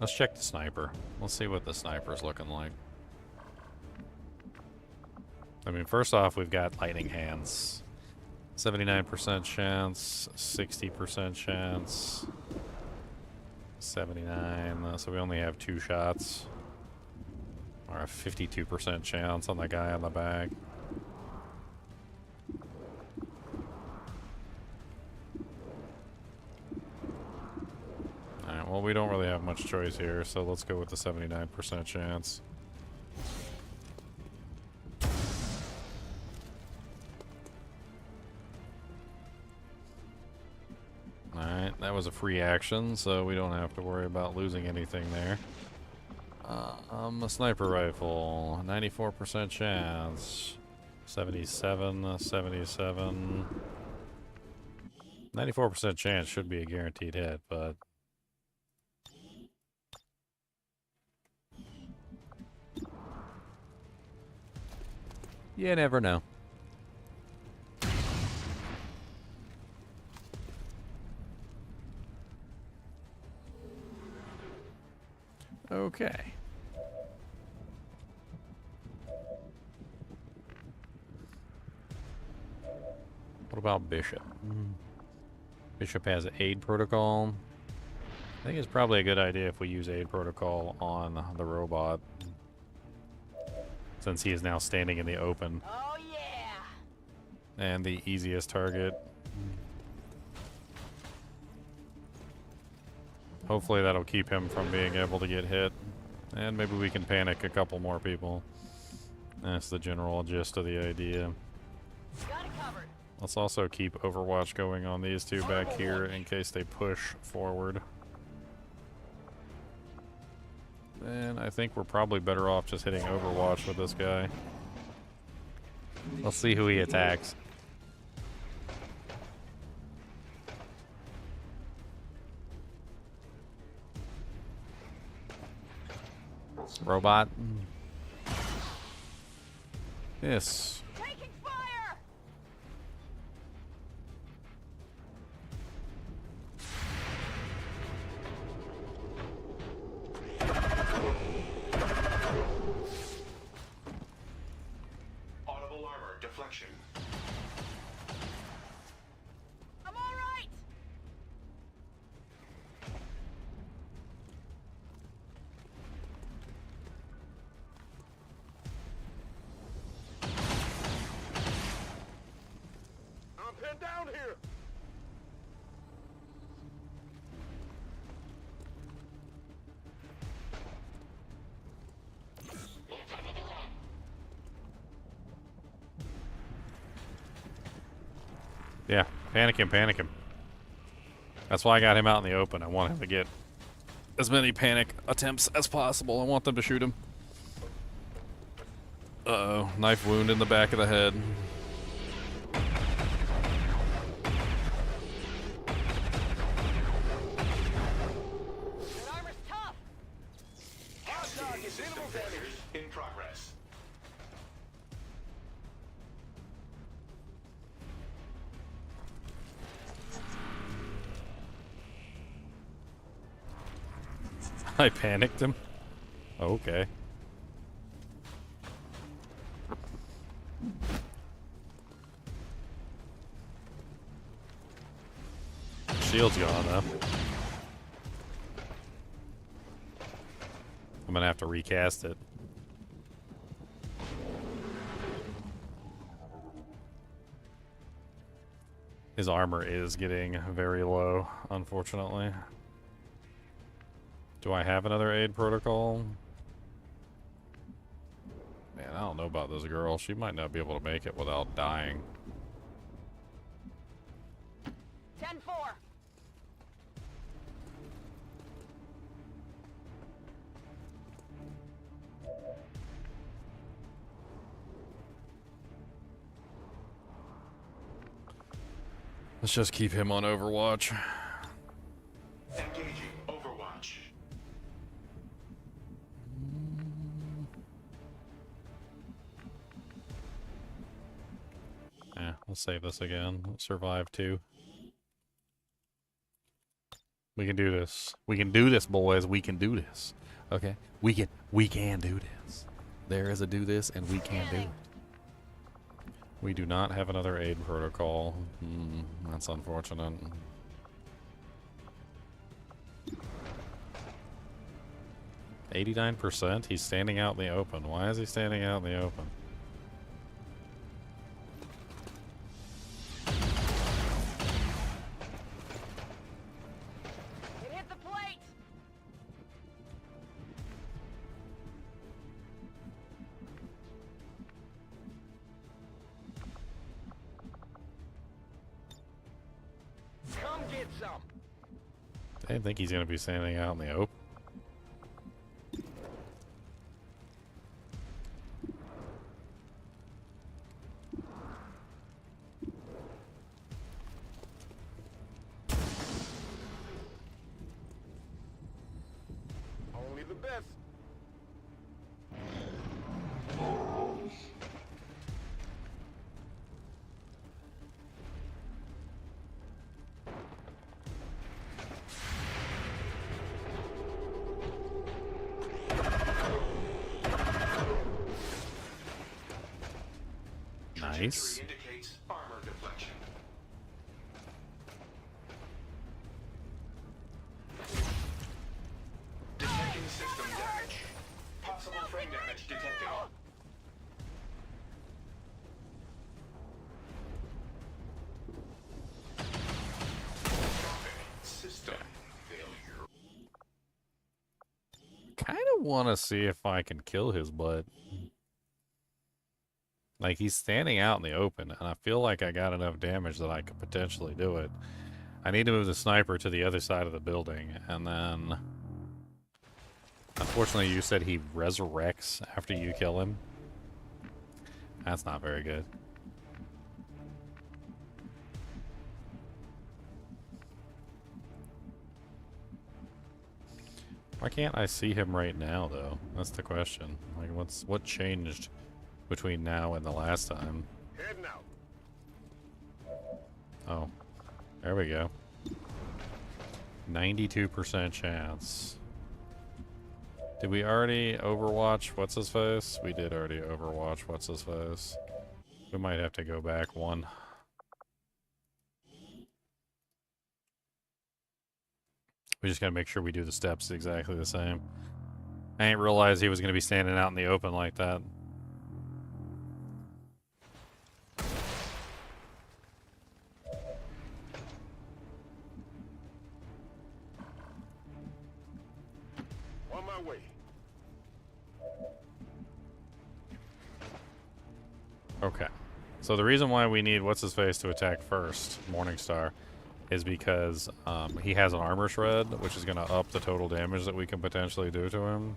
Let's check the sniper. Let's see what the sniper's looking like. I mean, first off, we've got lightning hands. 79% chance, 60% chance, 79. So we only have 2 shots. Or a 52% chance on the guy on the back. Alright, well, we don't really have much choice here, so let's go with the 79% chance. Alright, that was a free action, so we don't have to worry about losing anything there. A sniper rifle, 94% chance. 77, 77. 94% chance should be a guaranteed hit, but... you never know. Okay. What about Bishop? Bishop has aid protocol. I think it's probably a good idea if we use aid protocol on the robot, since he is now standing in the open. Oh yeah. and the easiest target. Hopefully that'll keep him from being able to get hit. And maybe we can panic a couple more people. That's the general gist of the idea. Got it covered. Let's also keep Overwatch going on these two back here in case they push forward. And I think we're probably better off just hitting Overwatch with this guy. Let's see who he attacks. Robot. Yes. Taking fire! Audible armor deflection. I'm all right! I'm pinned down here. Yeah, panic him, panic him. That's why I got him out in the open. I want him to get as many panic attempts as possible. I want them to shoot him. Uh-oh, knife wound in the back of the head. That armor's tough! System failures in progress. I panicked him. Okay. Shield's gone though. I'm gonna have to recast it. His armor is getting very low, unfortunately. Do I have another aid protocol? Man, I don't know about this girl. She might not be able to make it without dying. 10-4. Let's just keep him on Overwatch. Engaging Overwatch. Yeah, let's save this again. Survive 2. We can do this. We can do this, boys. We can do this. Okay? We can do this. There is a do this, and we can do it. We do not have another aid protocol. That's unfortunate. %? He's standing out in the open. Why is he standing out in the open? It hit the plate! Come get some. I didn't think he's going to be standing out in the open. Only the best. Nice. Trajectory indicates armor deflection. Detecting system damage. Possible frame damage detected. kind of want to see if I can kill his butt. Like, he's standing out in the open, and I feel like I got enough damage that I could potentially do it. I need to move the sniper to the other side of the building, and then... Unfortunately, you said he resurrects after you kill him. That's not very good. Why can't I see him right now, though? That's the question. Like, what changed between now and the last time? Heading out. Oh, there we go. 92% chance. Did we already overwatch what's-his-face? We did already overwatch what's-his-face. We might have to go back one. We just gotta make sure we do the steps exactly the same. I didn't realize he was gonna be standing out in the open like that. On my way. Okay. So the reason why we need what's-his-face to attack first, Morningstar, is because he has an armor shred, which is going to up the total damage that we can potentially do to him.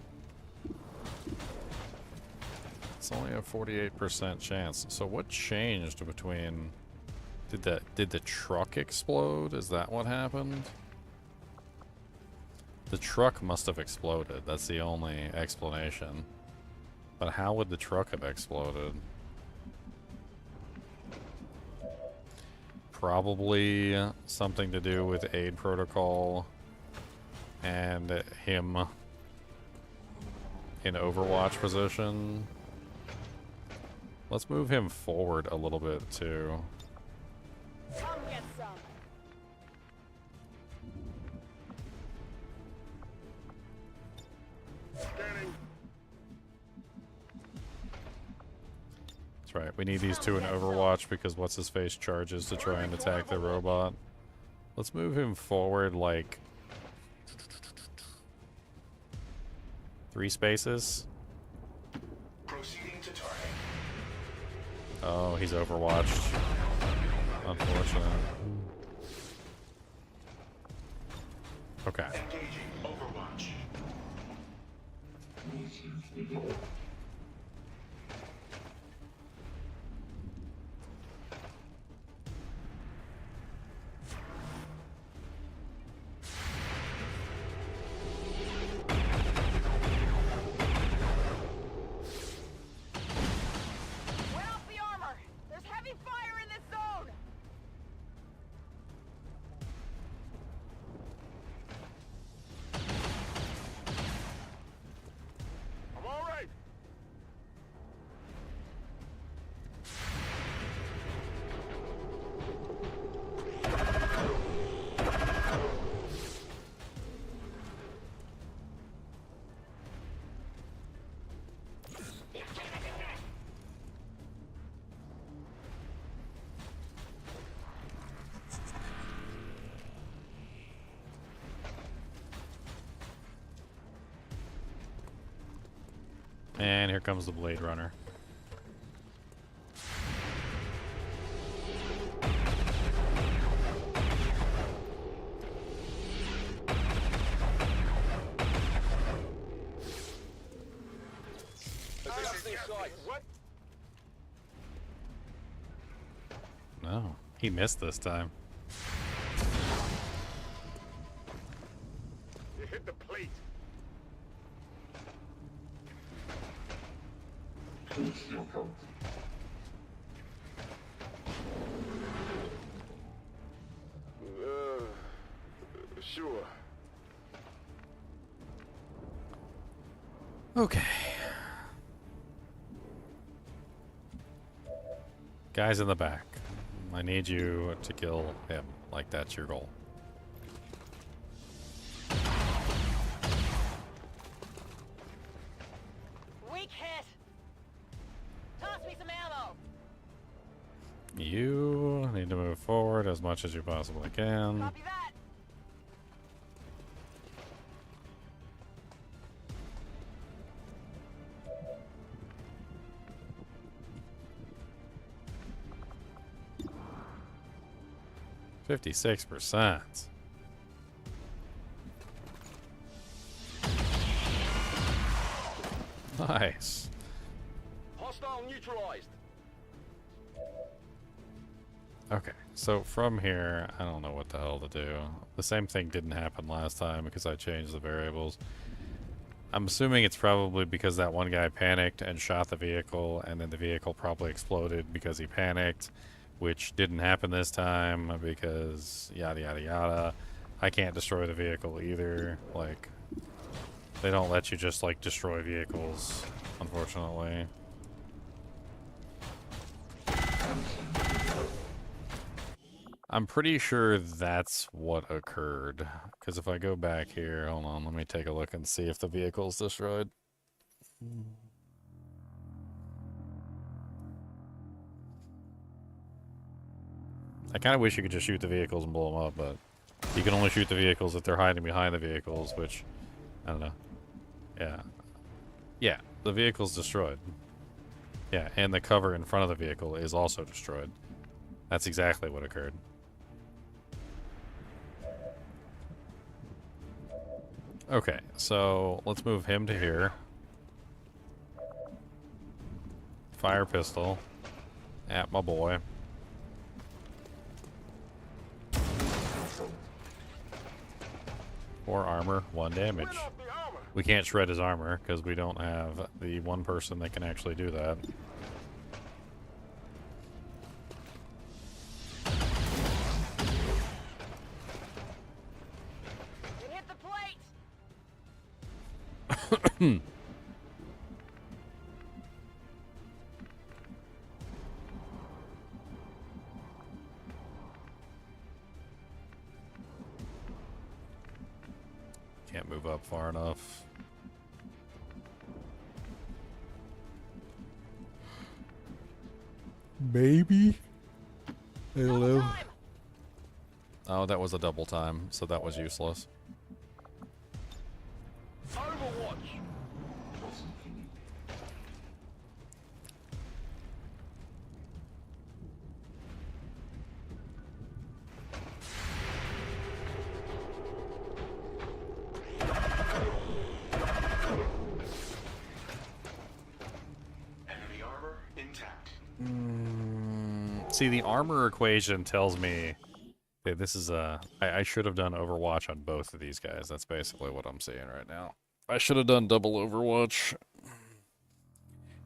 It's only a 48% chance. So what changed between... Did the truck explode? Is that what happened? The truck must have exploded. That's the only explanation. But how would the truck have exploded? Probably something to do with aid protocol and him in Overwatch position. Let's move him forward a little bit too. Come get some. Scanning. That's right. We need these two in Overwatch because what's-his-face charges to try and attack the robot. Let's move him forward like 3 spaces. Proceeding to target. Oh, he's Overwatched. Unfortunate. Okay. Engaging Overwatch. Went off the armor. There's heavy fire in this zone. I'm all right. And here comes the Blade Runner. What? No, he missed this time. You hit the plate. Sure. Okay. Guys in the back. I need you to kill him. Like, that's your goal. Weak hit. Toss me some ammo. You need to move forward as much as you possibly can. Copy that. 56%. Nice. Hostile neutralized. Okay, so from here, I don't know what the hell to do. The same thing didn't happen last time because I changed the variables. I'm assuming it's probably because that one guy panicked and shot the vehicle, and then the vehicle probably exploded because he panicked, which didn't happen this time because yada yada yada. I can't destroy the vehicle either. Like, they don't let you just, like, destroy vehicles, unfortunately. I'm pretty sure that's what occurred. Because if I go back here, hold on, let me take a look and see if the vehicle's destroyed. I kind of wish you could just shoot the vehicles and blow them up, but you can only shoot the vehicles if they're hiding behind the vehicles, which, I don't know. Yeah. Yeah, the vehicle's destroyed. Yeah, and the cover in front of the vehicle is also destroyed. That's exactly what occurred. Okay, so let's move him to here. Fire pistol at my boy. Or armor, 1 damage. We can't shred his armor because we don't have the one person that can actually do that. It hit the plate. Can't move up far enough. Maybe? I don't know. Time. Oh, that was a double time, so that was useless. Overwatch. Enemy armor intact. See, the armor equation tells me that this is a... I should have done Overwatch on both of these guys. That's basically what I'm seeing right now. I should have done double Overwatch.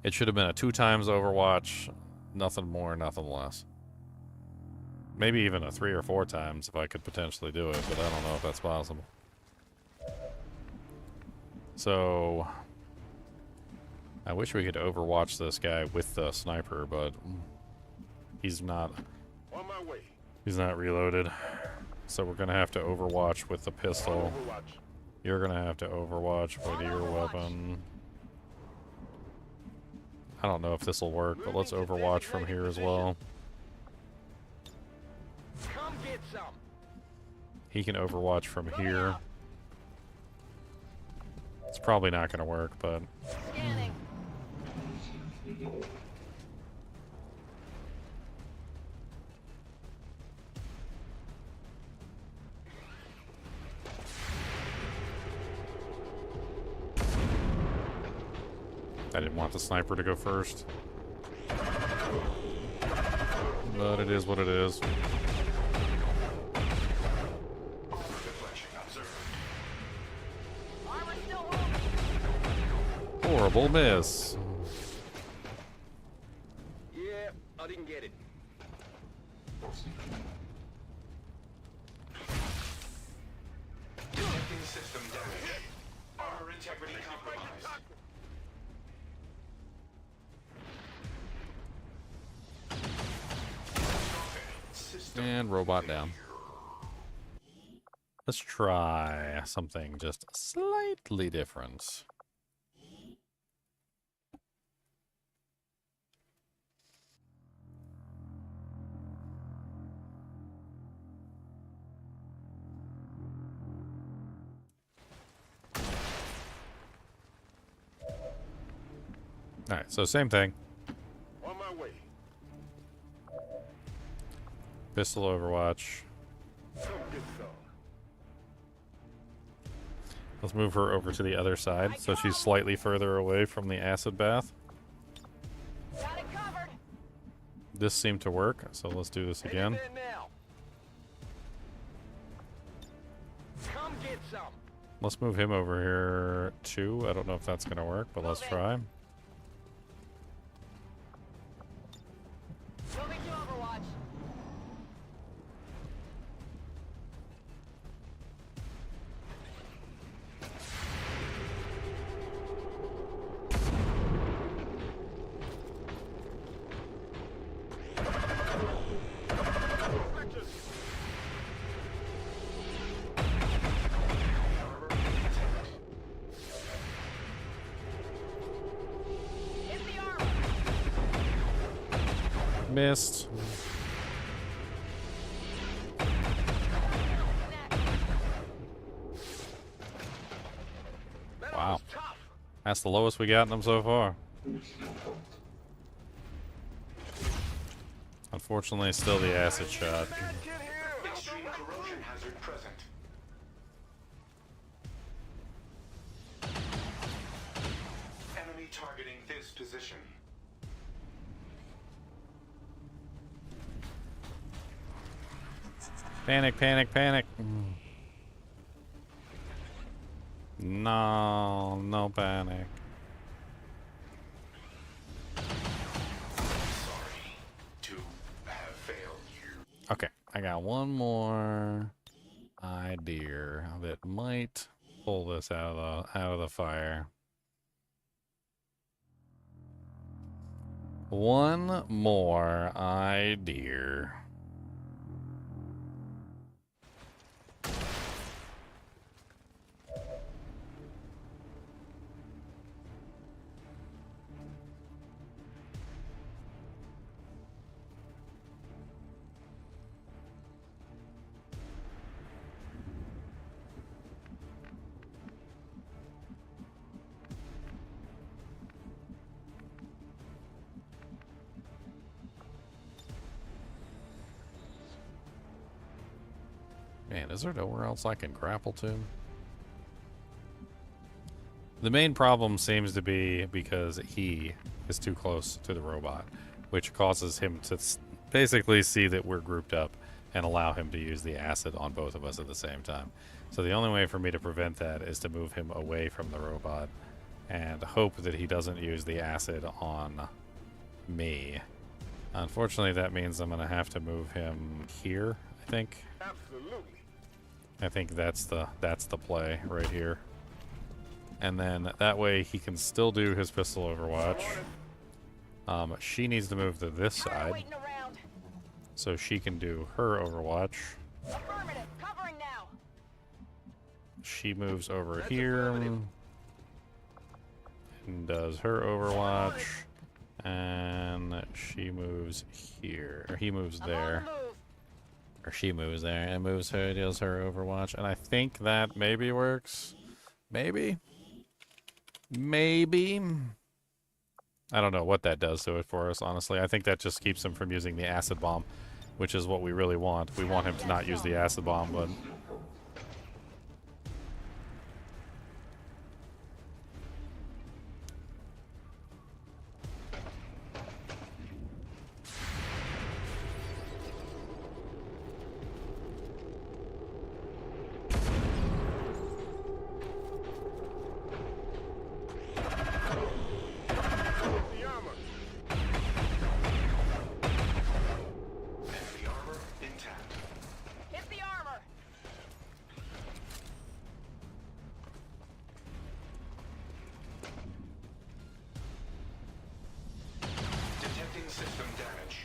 It should have been a 2 times Overwatch. Nothing more, nothing less. Maybe even a 3 or 4 times if I could potentially do it, but I don't know if that's possible. So... I wish we could Overwatch this guy with the sniper, but... He's not... On my way. He's not reloaded. So we're gonna have to Overwatch with the pistol. Overwatch. You're gonna have to Overwatch with your weapon. I don't know if this will work, but let's Overwatch from here as well. Come get some. He can Overwatch from here. It's probably not gonna work, but... Scanning. I didn't want the sniper to go first. But it is what it is. Deflection observed. Armor still holding. Horrible miss. Yeah, I didn't get it. Detecting system damage. Armor integrity compromised. System And robot down. Let's try something just slightly different. Alright, so same thing. On my way. Pistol Overwatch. Let's move her over to the other side so she's slightly further away from the acid bath. Got it covered. This seemed to work, so let's do this again. Headed there now. Come get some. Let's move him over here too. I don't know if that's going to work, but let's try. Moving to Overwatch. Hit the armor. Missed. Wow. That's the lowest we got in them so far. Unfortunately, still the acid shot. Extreme corrosion hazard present. Enemy targeting this position. Panic, panic, panic. No, no panic. Sorry to have failed you. Okay, I got one more idea that might pull this out of the fire. One more idea. Man, is there nowhere else I can grapple to? The main problem seems to be because he is too close to the robot, which causes him to basically see that we're grouped up and allow him to use the acid on both of us at the same time. So the only way for me to prevent that is to move him away from the robot and hope that he doesn't use the acid on me. Unfortunately, that means I'm going to have to move him here, I think. Absolutely. I think that's the play right here. And then that way he can still do his pistol overwatch. She needs to move to this side Waiting around. so she can do her overwatch. Affirmative. Covering now. She moves over here and does her overwatch, and she moves here, or he moves I'm on the there. move. Or she moves there and moves her, does her overwatch, and I think that maybe works. Maybe. Maybe. I don't know what that does to it for us, honestly. I think that just keeps him from using the acid bomb, which is what we really want. We want him to not use the acid bomb, but... System damage.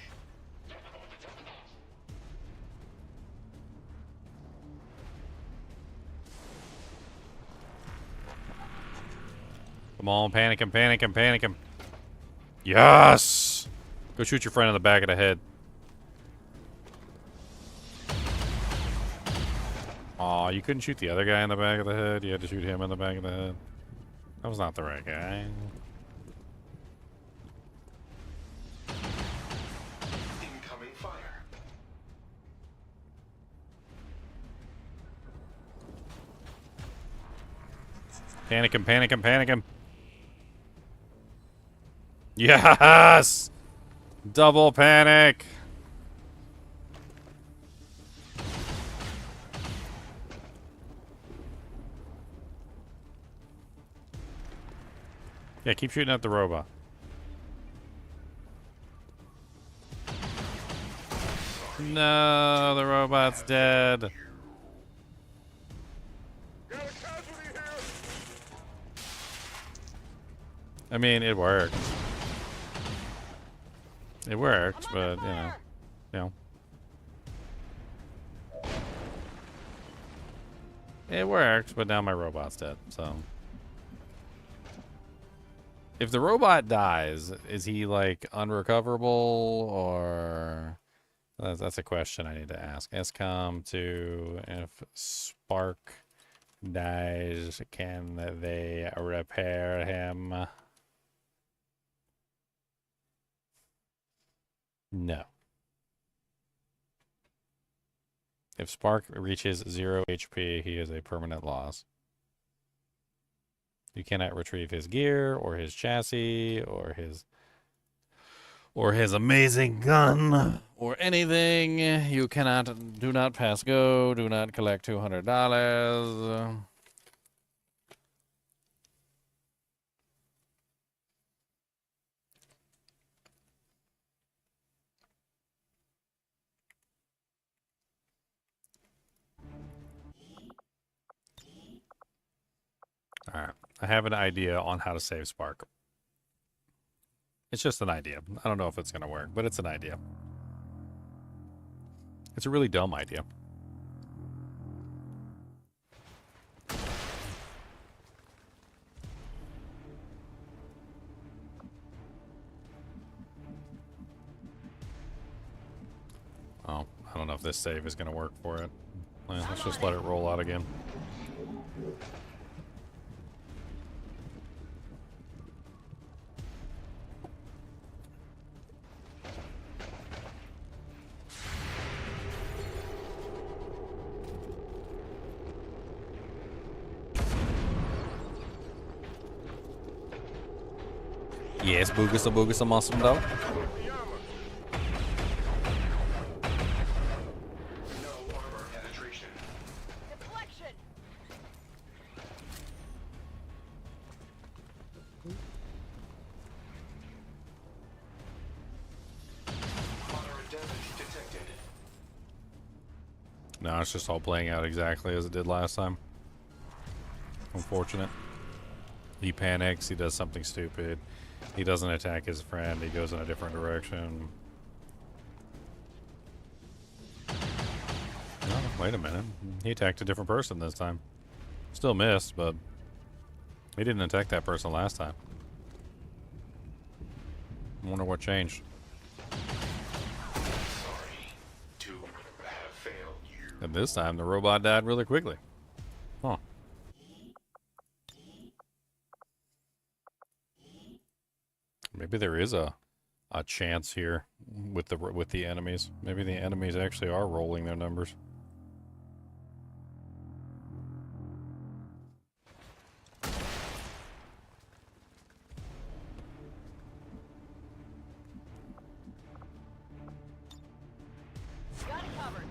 Come on, panic him, panic him, panic him. Yes! Go shoot your friend in the back of the head. Aw, you couldn't shoot the other guy in the back of the head? You had to shoot him in the back of the head? That was not the right guy. Incoming fire. Panic him, panic him, panic him. Yes! Double panic! Yeah, keep shooting at the robot. No, the robot's dead. I mean, it worked. It worked, but, you know. It worked, but now my robot's dead, so. If the robot dies, is he, like, unrecoverable, or... That's a question I need to ask. XCOM 2, if Spark dies, can they repair him? No. If Spark reaches 0 HP, he is a permanent loss. You cannot retrieve his gear, or his chassis, or his amazing gun, or anything. You cannot, do not pass go, do not collect $200. Alright, I have an idea on how to save Spark. It's just an idea. I don't know if it's going to work, but it's an idea. It's a really dumb idea. Oh, I don't know if this save is going to work for it. Let's just let it roll out again. Yes, boogus, awesome dog. No armor penetration. Deflection. Moderate damage detected. No, it's just all playing out exactly as it did last time. Unfortunate. He panics, he does something stupid. He doesn't attack his friend, he goes in a different direction. Oh, wait a minute. He attacked a different person this time. Still missed, but he didn't attack that person last time. I wonder what changed. Sorry to have failed you. And this time the robot died really quickly. Huh. Maybe there is a chance here with the enemies. Maybe the enemies actually are rolling their numbers. Got it covered.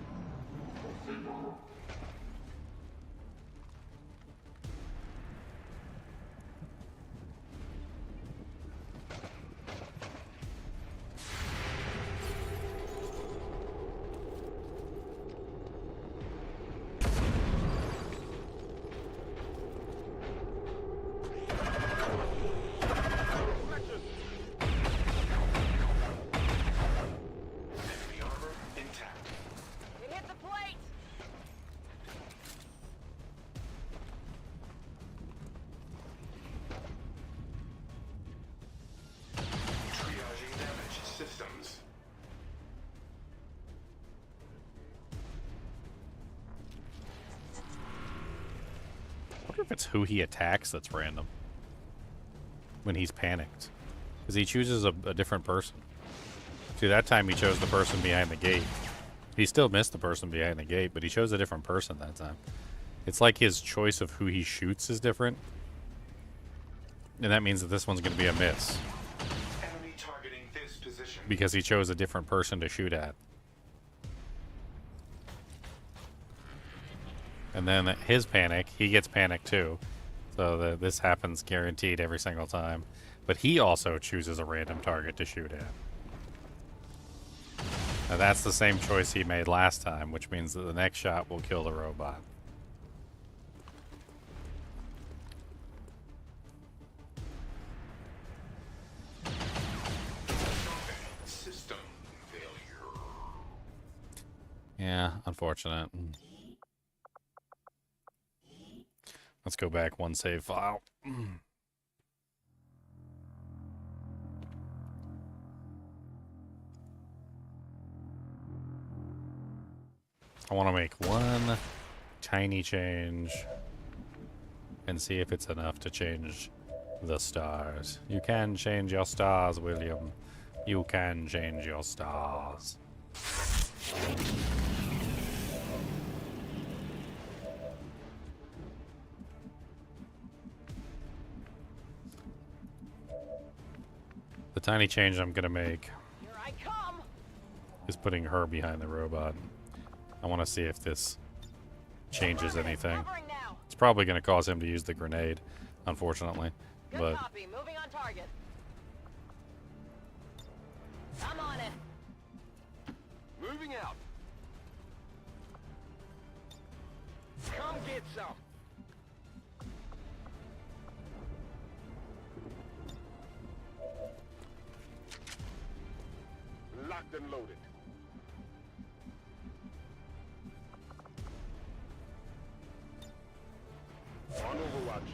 Enemy armor intact. It hit the plate. Triaging damaged systems. I wonder if it's who he attacks that's random. When he's panicked. Because he chooses a different person. See, that time he chose the person behind the gate. He still missed the person behind the gate, but he chose a different person that time. It's like his choice of who he shoots is different. And that means that this one's going to be a miss. Enemy targeting this position. Because he chose a different person to shoot at. And then his panic, he gets panicked too. So this happens guaranteed every single time. But he also chooses a random target to shoot at. Now that's the same choice he made last time, which means that the next shot will kill the robot. System failure. Yeah, unfortunate. Let's go back one save file. I want to make one tiny change and see if it's enough to change the stars. You can change your stars, William. You can change your stars. The tiny change I'm going to make Here I come. is putting her behind the robot. I want to see if this changes anything. Covering now. It's probably going to cause him to use the grenade, unfortunately. Good But copy. Moving on target. I'm on it. Moving out. Come get some. Locked and loaded. On Overwatch.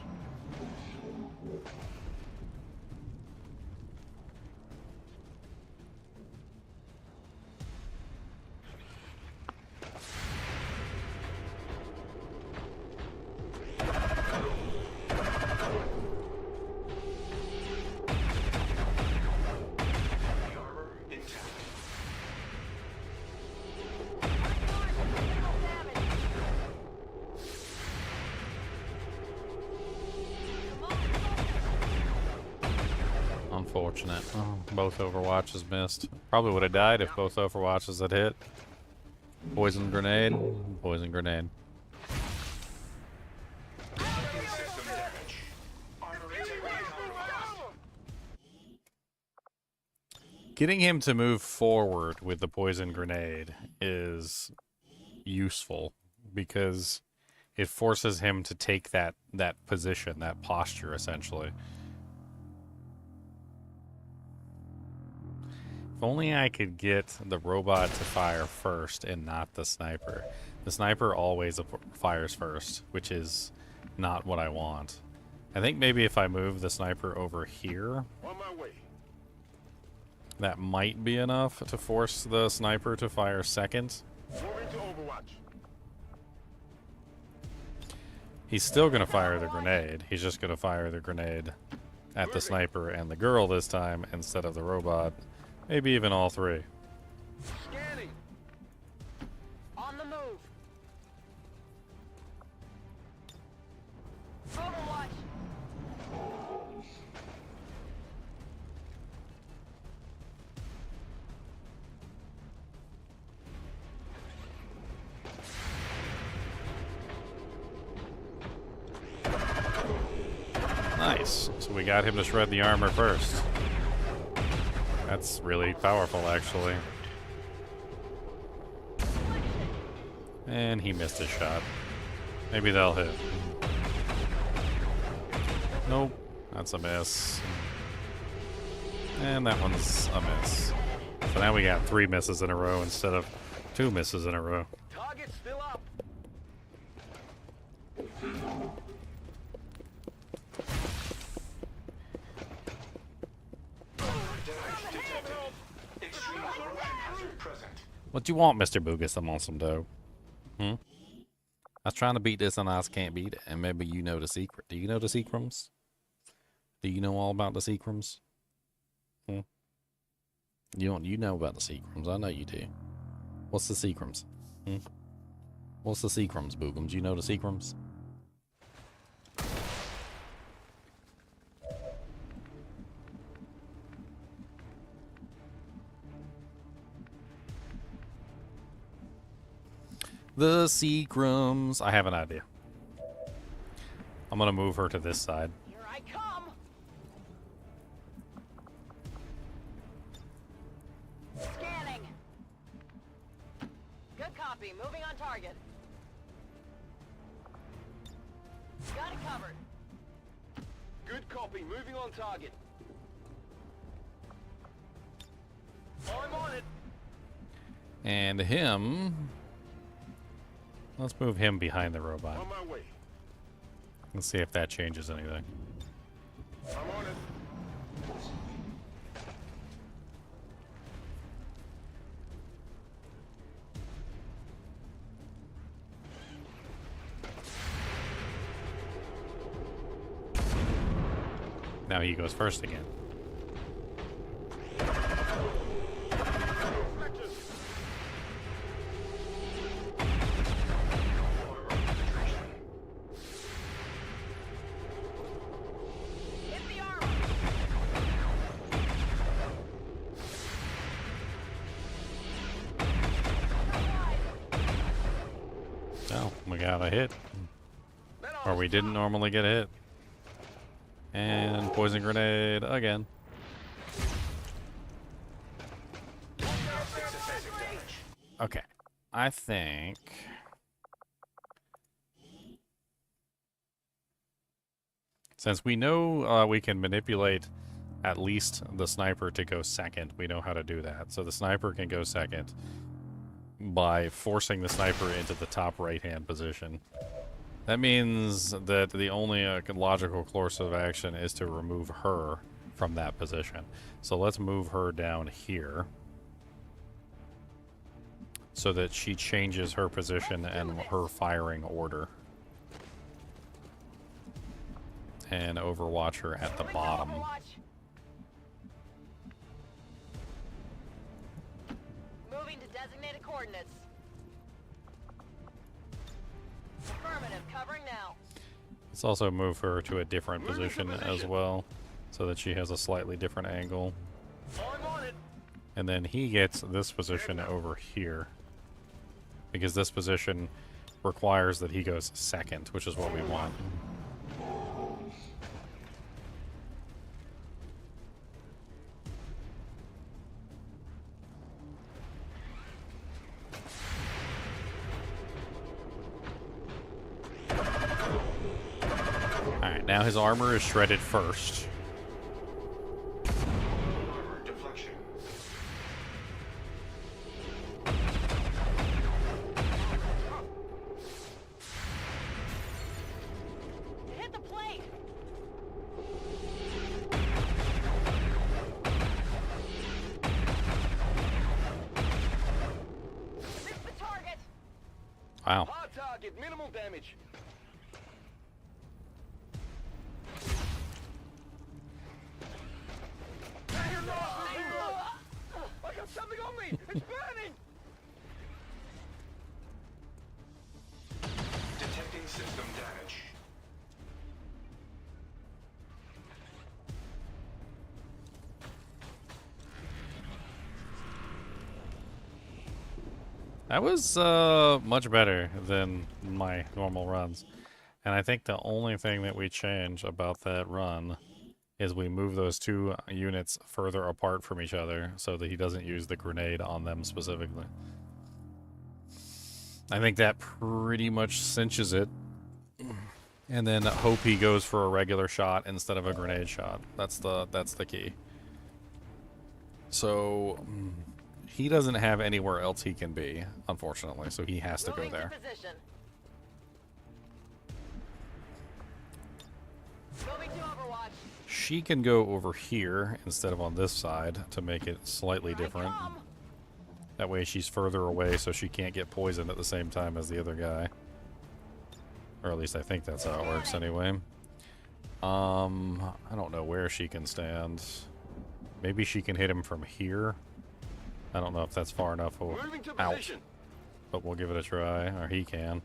The armor intact. unfortunate. Oh, both Overwatches missed. Probably would have died if both Overwatches had hit. Poison grenade. Poison grenade. System damage. Armor integrity compromised. Getting him to move forward with the poison grenade is useful because it forces him to take that position, that posture, essentially. If only I could get the robot to fire first and not the sniper. The sniper always fires first, which is not what I want. I think maybe if I move the sniper over here, On my way. that might be enough to force the sniper to fire second. Moving to Overwatch. He's still going to fire the grenade. He's just going to fire the grenade at the sniper and the girl this time instead of the robot. Maybe even all three. Scanning. On the move. Overwatch. Nice. So we got him to shred the armor first. That's really powerful, actually. And he missed his shot. Maybe they'll hit. Nope. That's a miss. And that one's a miss. So now we got 3 misses in a row instead of 2 misses in a row. Target still up. Damage detected. Extreme corrosion hazard present. What do you want, Mr. Boogus? I'm on some dough. I was trying to beat this and I just can't beat it. And maybe you know the secret. Do you know the secrums? Do you know all about the secrums? You know about the secrums. I know you do. What's the secrums? What's the secrums, Boogums? You know the secrums? The Seacrums. I have an idea. I'm gonna move her to this side. Here I come. Scanning. Good copy. Moving on target. Got it covered. Good copy. Moving on target. I'm on it. And him... Let's move him behind the robot. On my way. Let's see if that changes anything. I'm on it. Now he goes first again. Hit the armor. Oh, we got a hit. Or we didn't normally get a hit. And poison grenade again. Okay, I think... Since we know we can manipulate at least the sniper to go second, we know how to do that. So the sniper can go second by forcing the sniper into the top right-hand position. That means that the only logical course of action is to remove her from that position. So let's move her down here so that she changes her position and her firing order. And Overwatch her at the bottom. Moving to designated coordinates. Affirmative, covering now. Let's also move her to a different position as well, so that she has a slightly different angle. I'm on it. And then he gets this position over here, because this position requires that he goes second, which is what we want. Alright, now his armor is shredded first. Armor deflection. Hit the plate. Missed the target. Wow. Hard target. Minimal damage. I got something on me! It's burning! Detecting system damage. That was much better than my normal runs. And I think the only thing that we change about that run is we move those two units further apart from each other so that he doesn't use the grenade on them specifically. I think that pretty much cinches it. And then hope he goes for a regular shot instead of a grenade shot. That's the key. So he doesn't have anywhere else he can be, unfortunately, so he has to go there. Moving to Overwatch. She can go over here instead of on this side to make it slightly different. That way she's further away so she can't get poisoned at the same time as the other guy. Or at least I think that's how it works anyway. I don't know where she can stand. Maybe she can hit him from here. I don't know if that's far enough out. But we'll give it a try, or he can.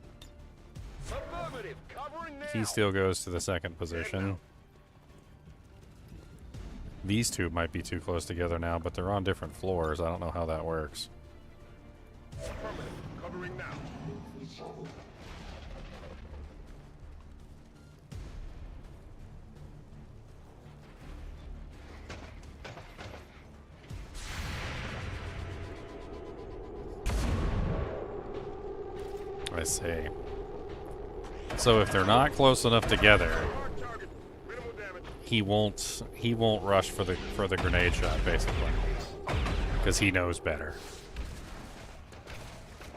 He still goes to the second position. These two might be too close together now, but they're on different floors. I don't know how that works. Covering now. I see. So if they're not close enough together, he won't rush for the grenade shot, basically, because he knows better.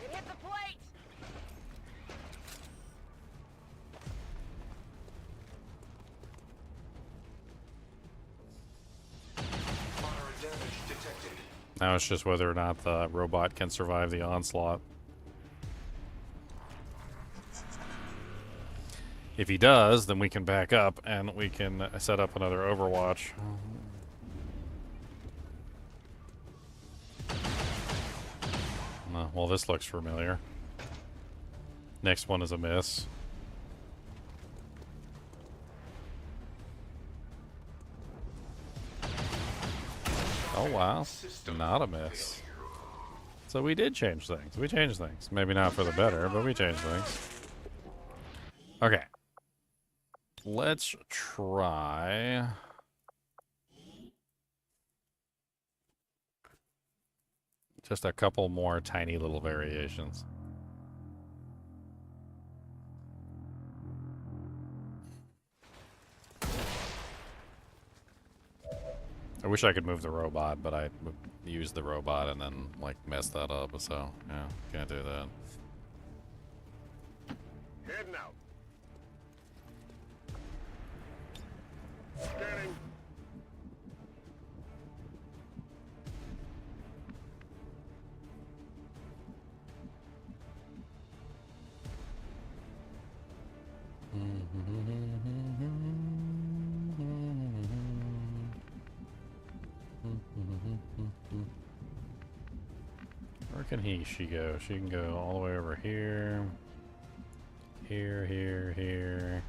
It hit the plate. Moderate damage detected. Now it's just whether or not the robot can survive the onslaught. If he does, then we can back up and we can set up another Overwatch. Well, this looks familiar. Next one is a miss. Oh wow, not a miss. So we did change things. We changed things. Maybe not for the better, but we changed things. Okay. Let's try... just a couple more tiny little variations. I wish I could move the robot, but I would use the robot and then, like, mess that up, so, yeah, can't do that. Heading out. Scanning. Where can she go? She can go all the way over here. Here.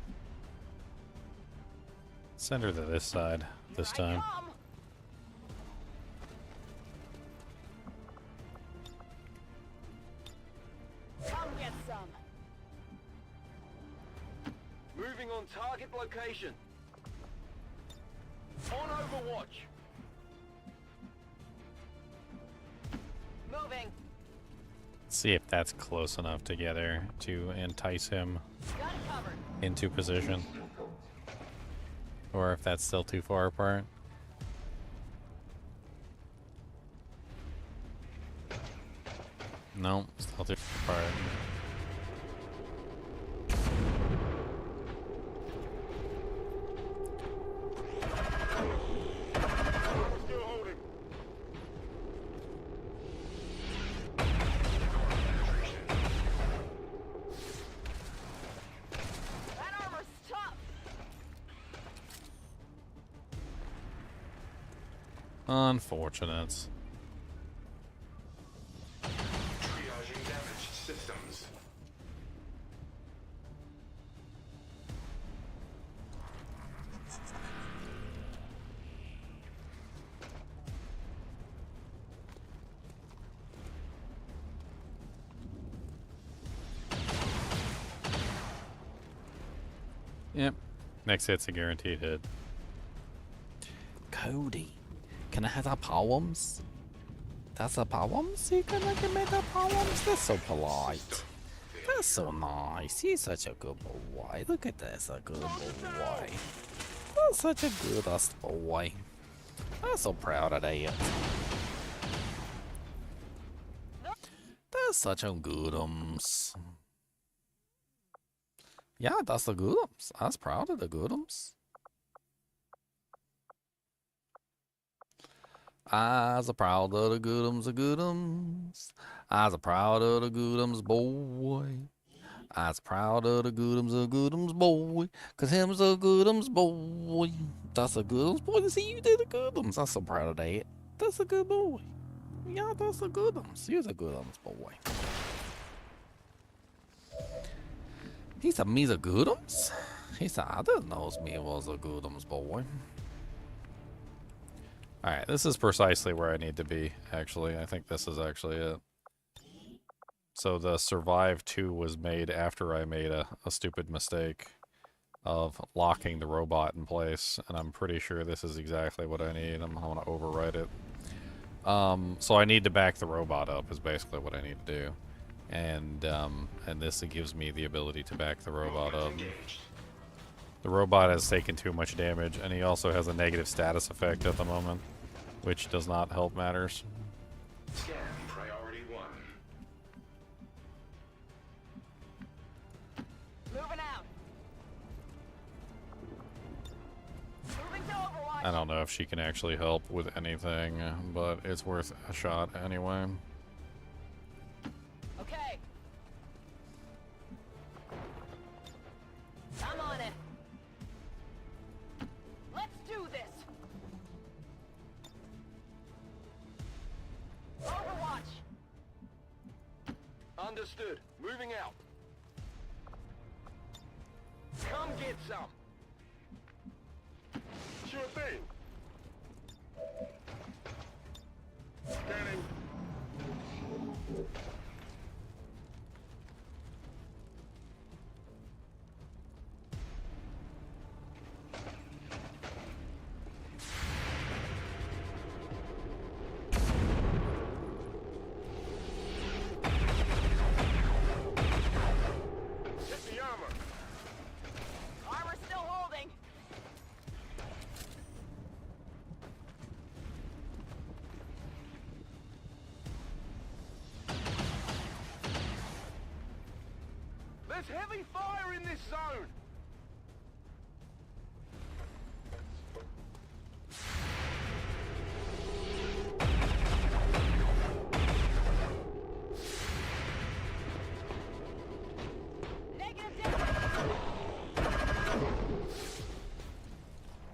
Send her to this side this time. Come get some. Moving on target location. On Overwatch. Moving. See if that's close enough together to entice him Got it covered. into position. Or if that's still too far apart. No, still too far apart. Still holding. That armor's tough. Unfortunate. Triaging damaged systems. Yep. Next hit's a guaranteed hit. Cody, can I have the poems? That's the poems? You can give me the poems? That's so polite. That's so nice. He's such a good boy. Look at this, a good boy. That's such a good-ass boy. I'm so proud of that. That's such a goodums. Yeah, that's the goodums. I was proud of the goodums. I was proud of the goodums, I was proud of the goodums, boy. I was proud of the goodums, boy. Cause him's a goodums, boy. That's a goodums, boy. To see you did the goodums. I'm so proud of that. That's a good boy. Yeah, that's a goodums. You're a goodums, boy. He said me's a goodums? He said, I didn't know me was a goodums, boy. Alright, this is precisely where I need to be, actually. I think this is actually it. So the Survive 2 was made after I made a stupid mistake of locking the robot in place, and I'm pretty sure this is exactly what I need. I'm going to overwrite it. So I need to back the robot up is basically what I need to do. And this gives me the ability to back the robot up. The robot has taken too much damage, and he also has a negative status effect at the moment, which does not help matters. Scan priority 1. Moving out. Moving to Overwatch. I don't know if she can actually help with anything, but it's worth a shot anyway. Okay. I'm on it. Let's do this. Overwatch. Understood. Moving out. Come get some. Sure thing. Scanning. Hit the armor. Armor's still holding. There's heavy fire in this zone. Negative damage.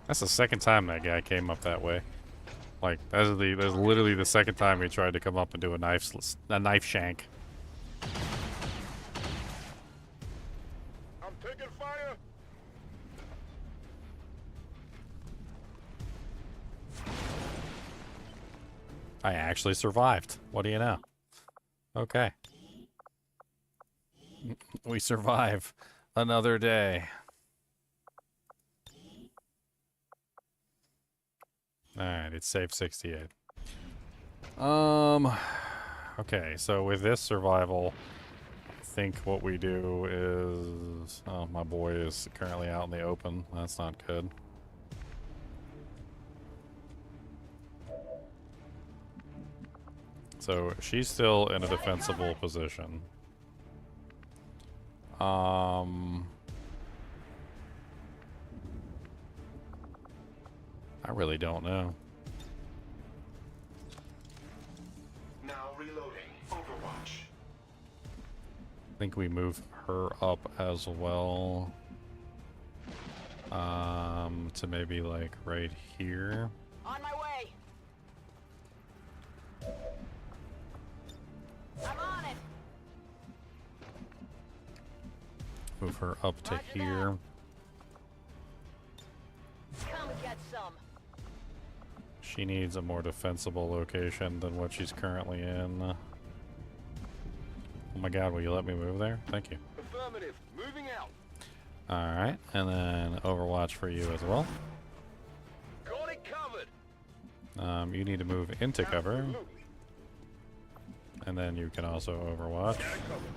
That's the second time that guy came up that way. Like, that's literally the second time he tried to come up and do a knife shank. I'm taking fire. I actually survived. What do you know? Okay. We survive another day. Alright, it's safe 68. Okay, so with this survival, I think what we do is... Oh, my boy is currently out in the open. That's not good. So she's still in a defensible position. I really don't know. Now reloading. Overwatch. I think we move her up as well. To maybe like right here. On my way. I'm on it. Move her up to Roger here. Come get some. She needs a more defensible location than what she's currently in. Oh my god, will you let me move there? Thank you. Affirmative. Moving out. Alright, and then Overwatch for you as well. Got it covered. You need to move into cover, Absolutely. and then you can also Overwatch. Got it covered.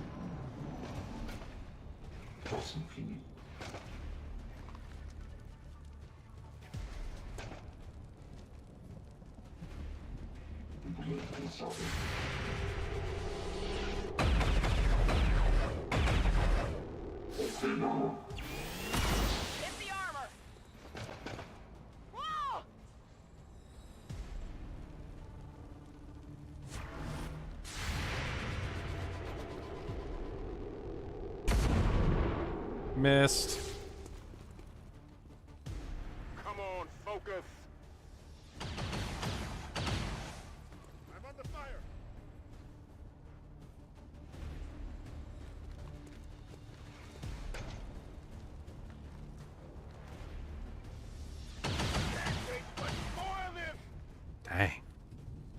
Hit the armor. Whoa! Missed. Come on, focus. I'm under fire. Can't wait much more of this. Dang.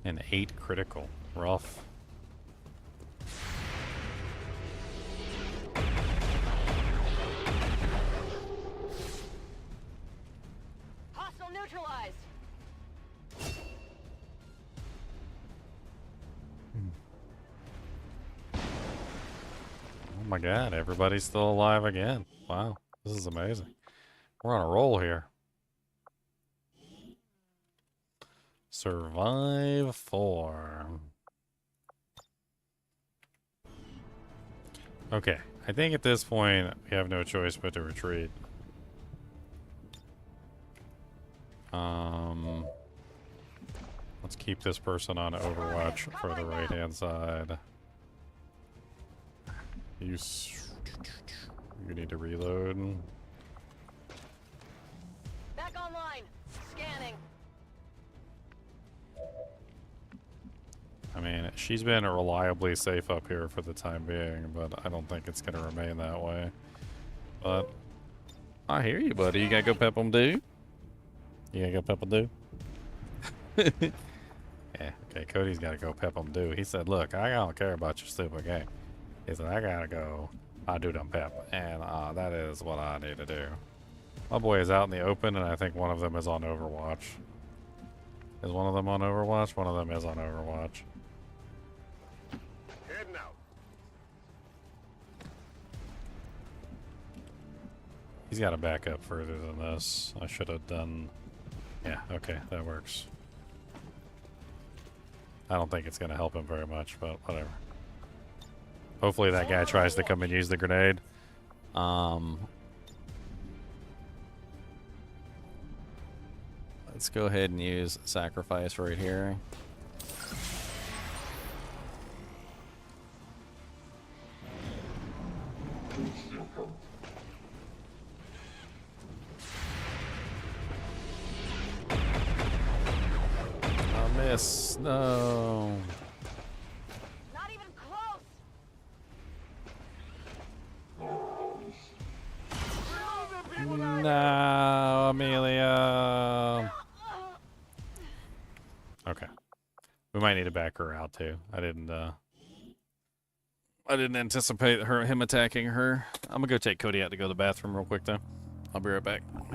An 8 critical. Rough. my god, everybody's still alive again. Wow, this is amazing. We're on a roll here. Survive 4. Okay, I think at this point we have no choice but to retreat. Let's keep this person on Overwatch for the right-hand side. You need to reload. Back online. Scanning. I mean, she's been reliably safe up here for the time being, but I don't think it's going to remain that way. But I hear you, buddy. You got to go pep 'em, dude. You got to go pep 'em, dude. Yeah, okay, Cody's got to go pep 'em, dude. He said, look, I don't care about your stupid game. He said, I got to go. I do them pep. And that is what I need to do. My boy is out in the open, and I think one of them is on Overwatch. Is one of them on Overwatch? One of them is on Overwatch. Heading out. He's got to back up further than this. I should have done... Yeah, okay, that works. I don't think it's going to help him very much, but whatever. Hopefully that guy tries to come and use the grenade. Let's go ahead and use sacrifice right here. I miss. No. Not even close. No, Amelia. Okay. We might need to back her out too. I didn't anticipate him attacking her. I'm gonna go take Cody out to go to the bathroom real quick though. I'll be right back. Alright,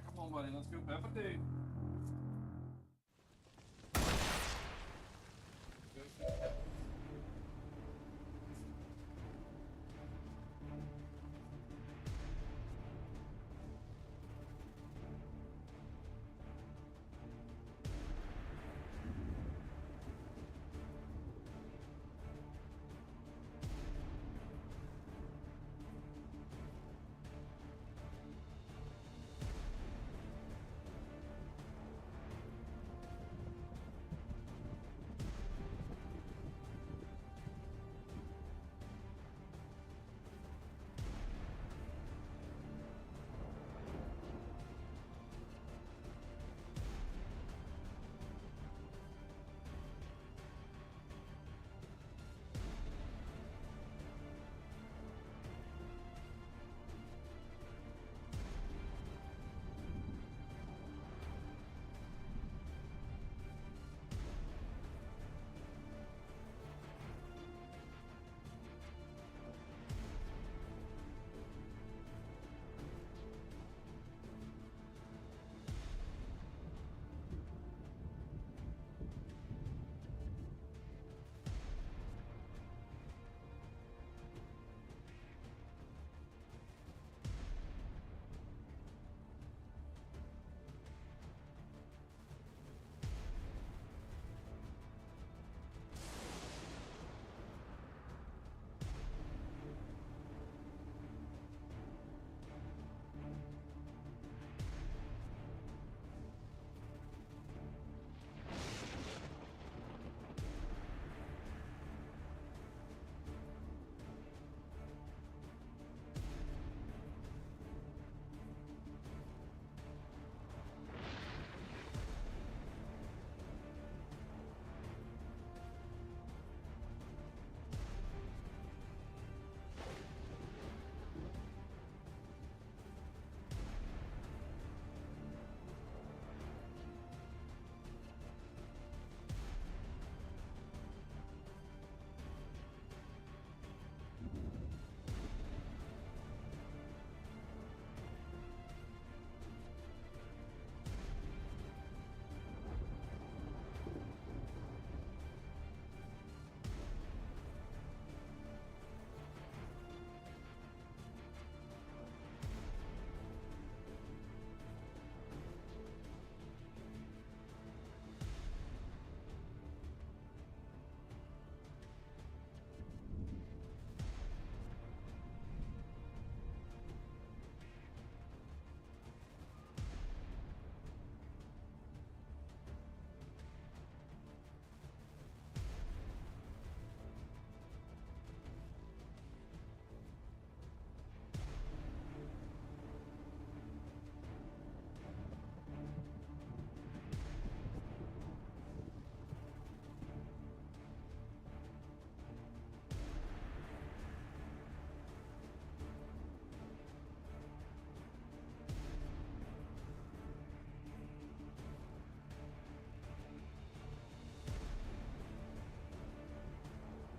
come on, buddy, let's go pep a dude.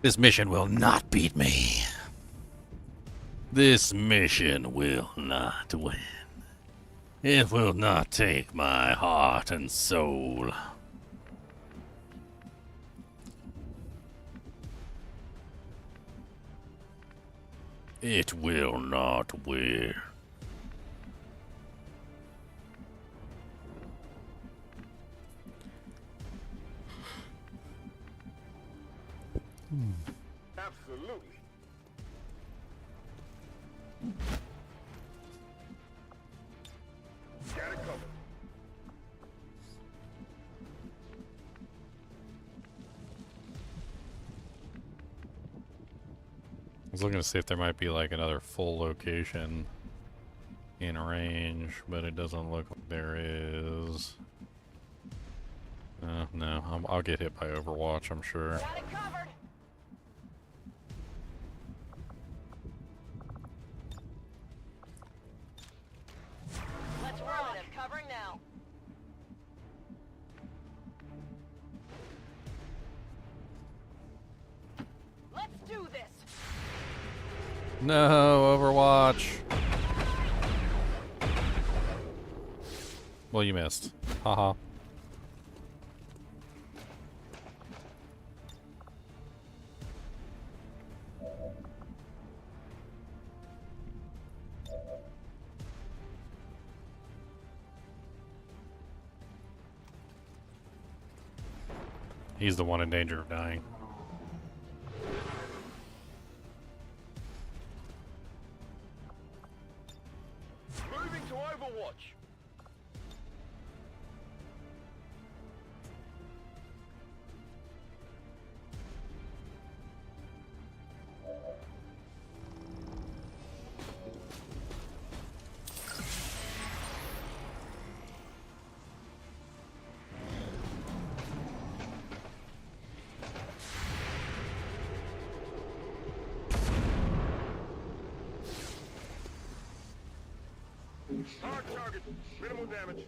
This mission will not beat me. This mission will not win. It will not take my heart and soul. It will not win. Absolutely. Got it covered. I was looking to see if there might be like another full location in range, but it doesn't look like there is. No, I'll get hit by Overwatch, I'm sure. Got it covered. Let's run. Covering now. Let's do this. No, Overwatch. Well, you missed. Haha. He's the one in danger of dying. Moving to Overwatch. Hard target. Minimal damage.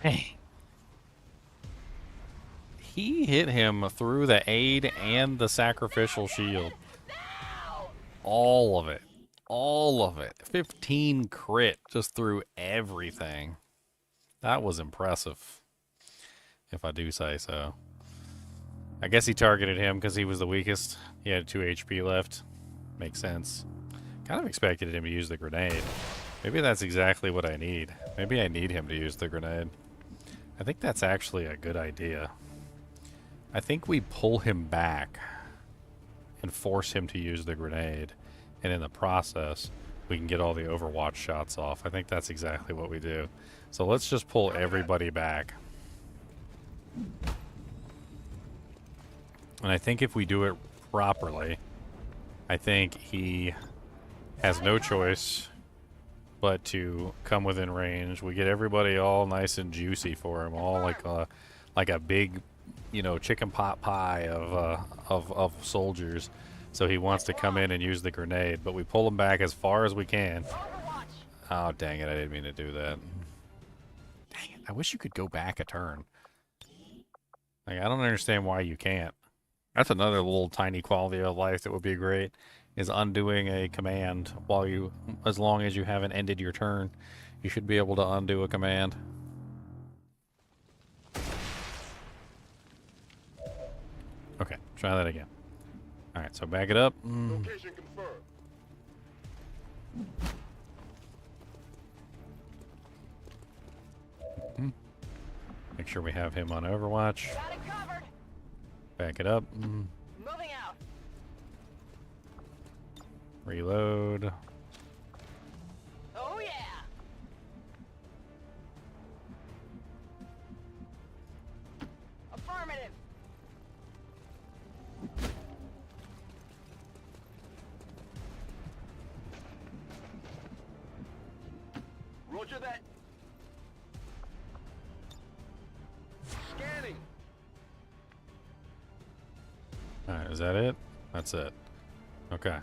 Hey. He hit him through the aid and the sacrificial shield. All of it. All of it. 15 crit just through everything. That was impressive, if I do say so. I guess he targeted him because he was the weakest. He had 2 HP left. Makes sense. Kind of expected him to use the grenade. Maybe that's exactly what I need. Maybe I need him to use the grenade. I think that's actually a good idea. I think we pull him back and force him to use the grenade. And in the process, we can get all the Overwatch shots off. I think that's exactly what we do. So let's just pull everybody back. And I think if we do it properly, I think he has no choice but to come within range. We get everybody all nice and juicy for him, all like a big, you know, chicken pot pie of soldiers. So he wants to come in and use the grenade, but we pull him back as far as we can. Oh, dang it, I didn't mean to do that. Dang it, I wish you could go back a turn. Like, I don't understand why you can't. That's another little tiny quality of life that would be great, is undoing a command while you, as long as you haven't ended your turn, you should be able to undo a command. Okay, try that again. Alright, so back it up. Location confirmed. Make sure we have him on Overwatch. Got it covered. Back it up. Moving out. Reload. Oh yeah. Affirmative. Roger that. Scanning. Alright, is that it? That's it. Okay.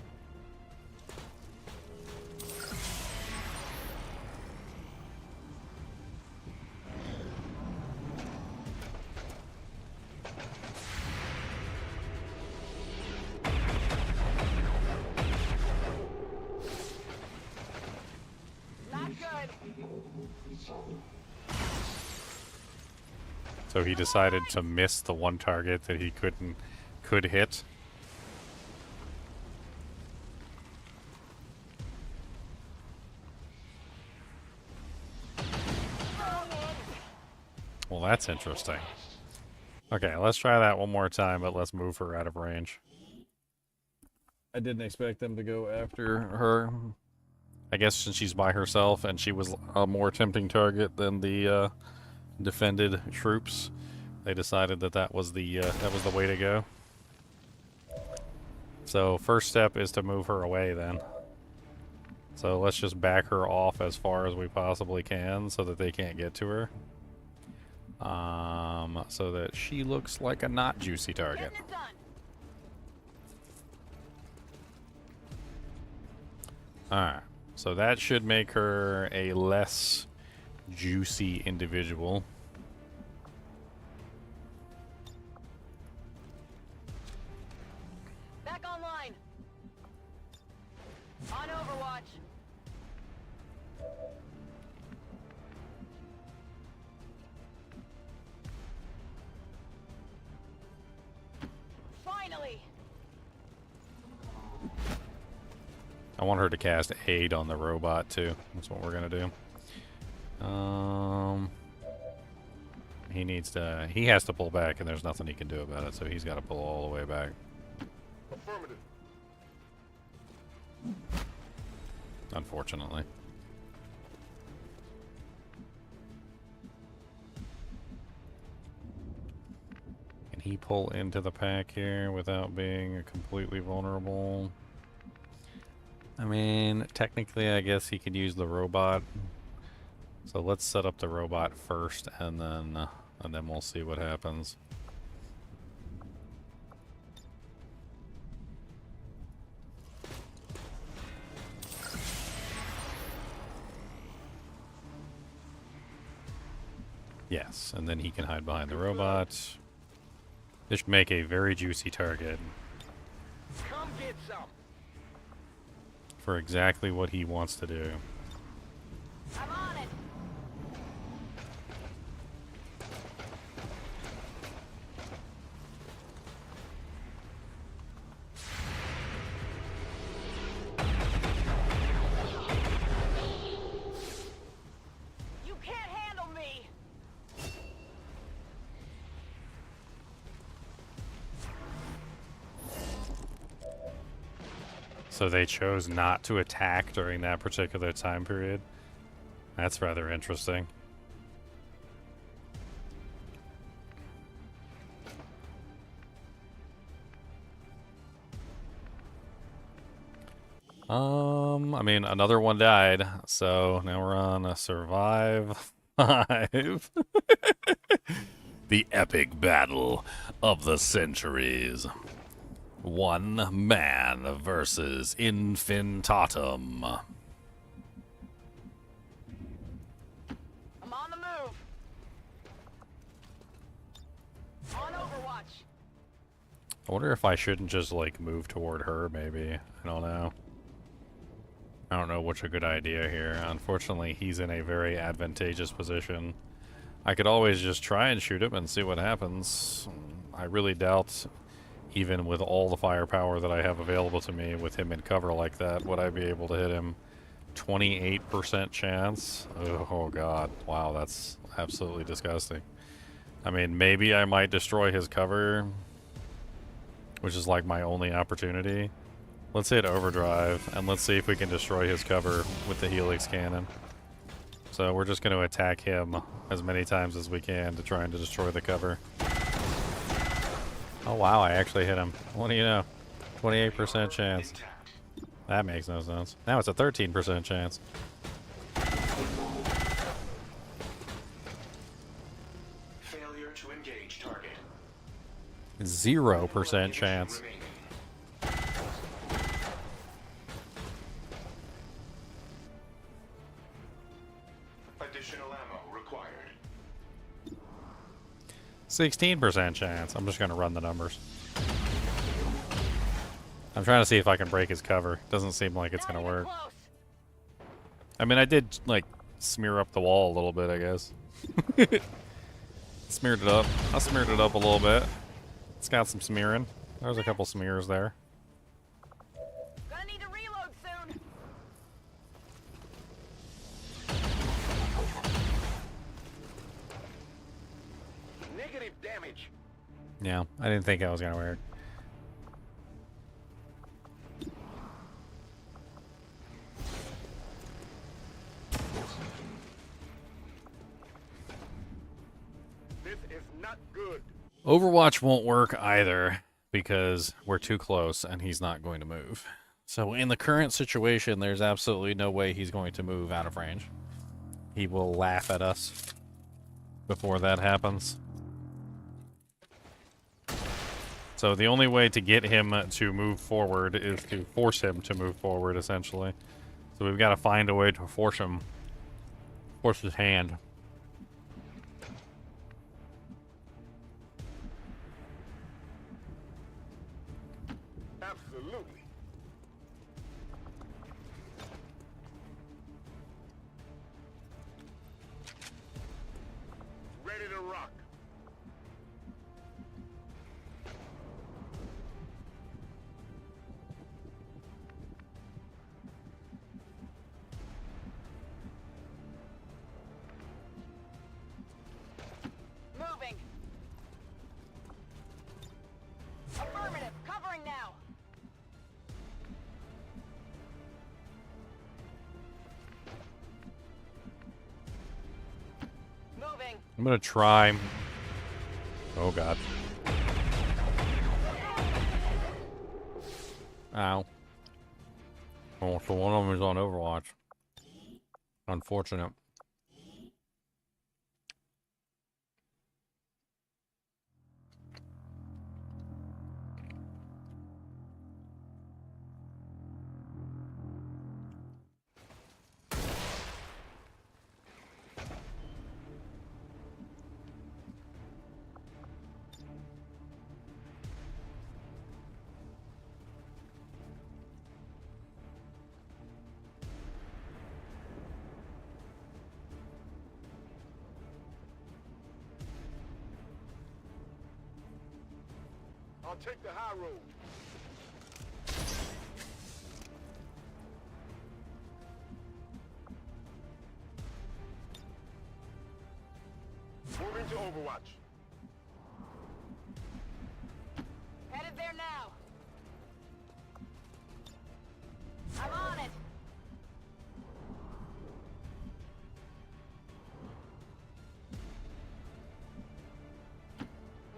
So he decided to miss the one target that he could hit. Well, that's interesting. Okay, let's try that one more time, but let's move her out of range. I didn't expect them to go after her. I guess since she's by herself and she was a more tempting target than the defended troops, they decided that that was the way to go. So first step is to move her away then. So let's just back her off as far as we possibly can so that they can't get to her. So that she looks like a not juicy target. Alright, so that should make her a less juicy individual. Back online. On Overwatch. Finally. I want her to cast aid on the robot too. That's what we're gonna do. He has to pull back, and there's nothing he can do about it, so he's got to pull all the way back. Affirmative. Unfortunately. Can he pull into the pack here without being completely vulnerable? I mean, technically, I guess he could use the robot. So let's set up the robot first, and then we'll see what happens. Yes, and then he can hide behind the robot. This should make a very juicy target. Come get some. For exactly what he wants to do. I'm on it. You can't handle me. So they chose not to attack during that particular time period. That's rather interesting. I mean, another one died, so now we're on a survive 5. The epic battle of the centuries. One man versus Infinitum. I'm on the move. On Overwatch. I wonder if I shouldn't just, like, move toward her, maybe. I don't know. I don't know what's a good idea here. Unfortunately, he's in a very advantageous position. I could always just try and shoot him and see what happens. I really doubt, even with all the firepower that I have available to me, with him in cover like that, would I be able to hit him. 28% chance? Oh god. Wow, that's absolutely disgusting. I mean, maybe I might destroy his cover, which is like my only opportunity. Let's hit overdrive, and let's see if we can destroy his cover with the Helix cannon. So we're just going to attack him as many times as we can to try and destroy the cover. Oh wow, I actually hit him. What do you know? 28% chance. That makes no sense. Now it's a 13% chance. Failure to engage target. 0% chance. Remaining. Additional ammo required. 16% chance. I'm just going to run the numbers. I'm trying to see if I can break his cover. Doesn't seem like it's going to work. I mean, I did, like, smear up the wall a little bit, I guess. Smeared it up. I smeared it up a little bit. It's got some smearing. There's a couple smears there. Gonna need to reload soon. Negative damage. Yeah, I didn't think I was gonna wear it. This is not good. Overwatch won't work either because we're too close and he's not going to move. So in the current situation, there's absolutely no way he's going to move out of range. He will laugh at us before that happens. So the only way to get him to move forward is to force him to move forward, essentially. So we've got to find a way to force his hand. Absolutely. Ready to rock. Moving. Affirmative. Covering now. Moving. I'm gonna try. Oh god. Ow. Oh, so one of them is on Overwatch. Unfortunate. I'll take the high road. Moving to Overwatch. Headed there now. I'm on it.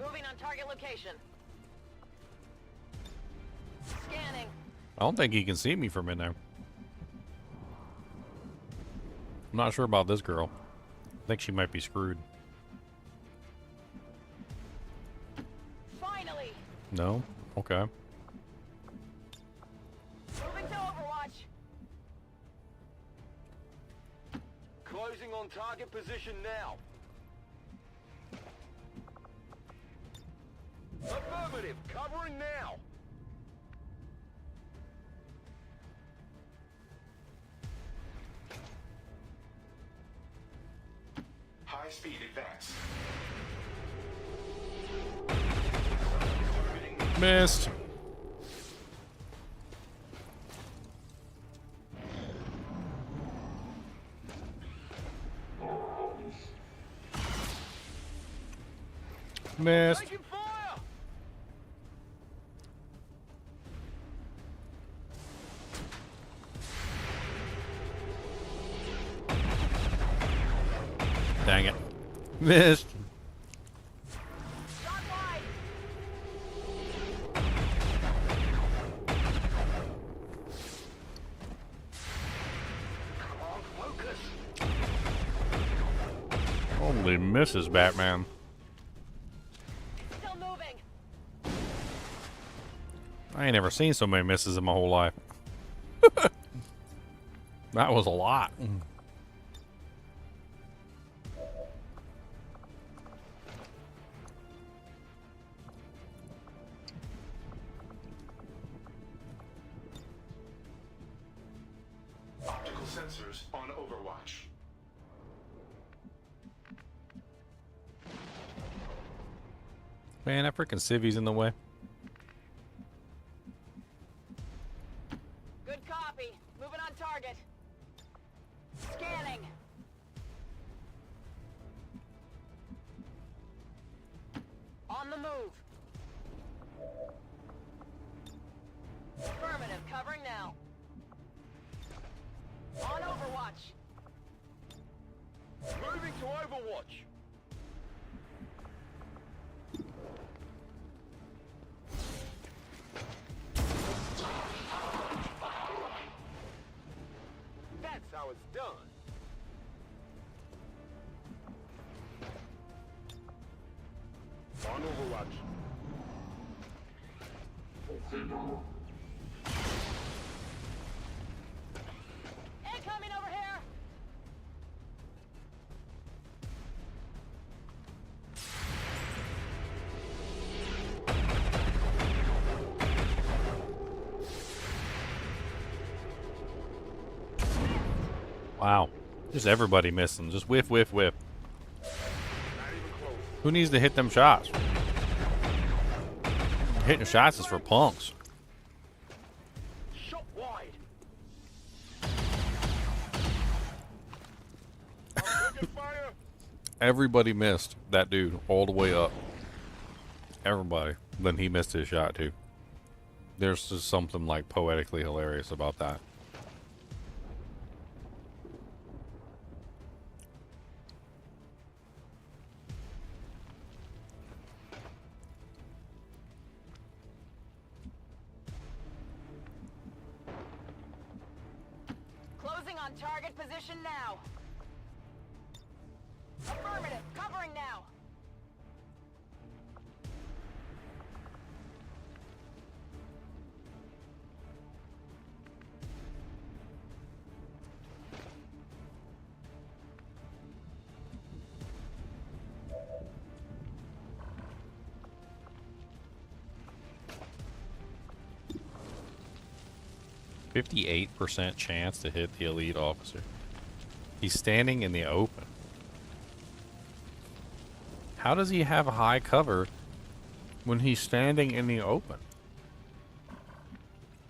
Moving on target location. Scanning. I don't think he can see me from in there. I'm not sure about this girl. I think she might be screwed. Finally. No? Okay. Moving to Overwatch. Closing on target position now. Affirmative. Covering now. High-speed advance. Missed. Missed. Taking fire. Dang it. Missed. Shot wide. Come on, focus. Holy misses, Batman. Still moving. I ain't never seen so many misses in my whole life. That was a lot. Optical sensors on Overwatch. Man, that frickin' civvy's in the way. Good copy. Moving on target. Scanning. On the move. Affirmative. Covering now. On Overwatch. Moving to Overwatch. That's how it's done. On Overwatch. Incoming over here. Wow. Just everybody missing. Just whiff, whiff, whiff. Who needs to hit them shots? Hitting shots is for punks. Shot wide. Everybody missed that dude all the way up. Everybody. Then he missed his shot too. There's just something like poetically hilarious about that. Closing on target position now. Affirmative. Covering now. %58 chance to hit the elite officer. He's standing in the open. How does he have high cover when he's standing in the open?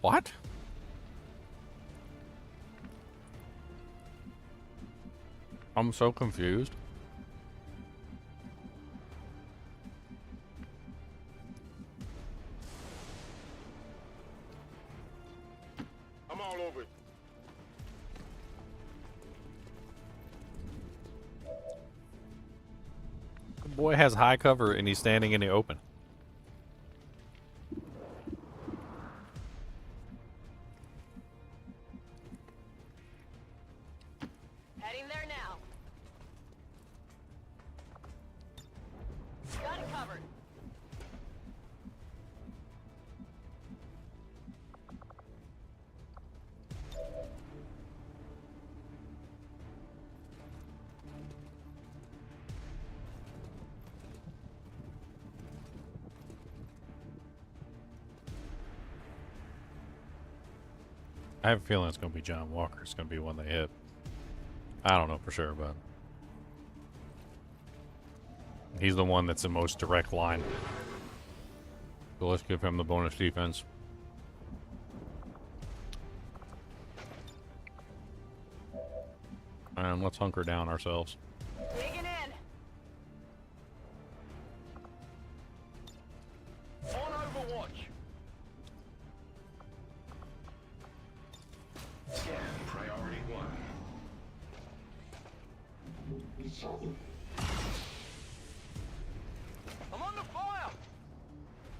What? I'm so confused. I'm all over it. The boy has high cover and he's standing in the open. Heading there now. Got it covered. I have a feeling it's going to be John Walker. It's going to be one they hit. I don't know for sure, but he's the one that's the most direct line. So let's give him the bonus defense. And let's hunker down ourselves. Digging in. On Overwatch. Scan priority 1. I'm under fire.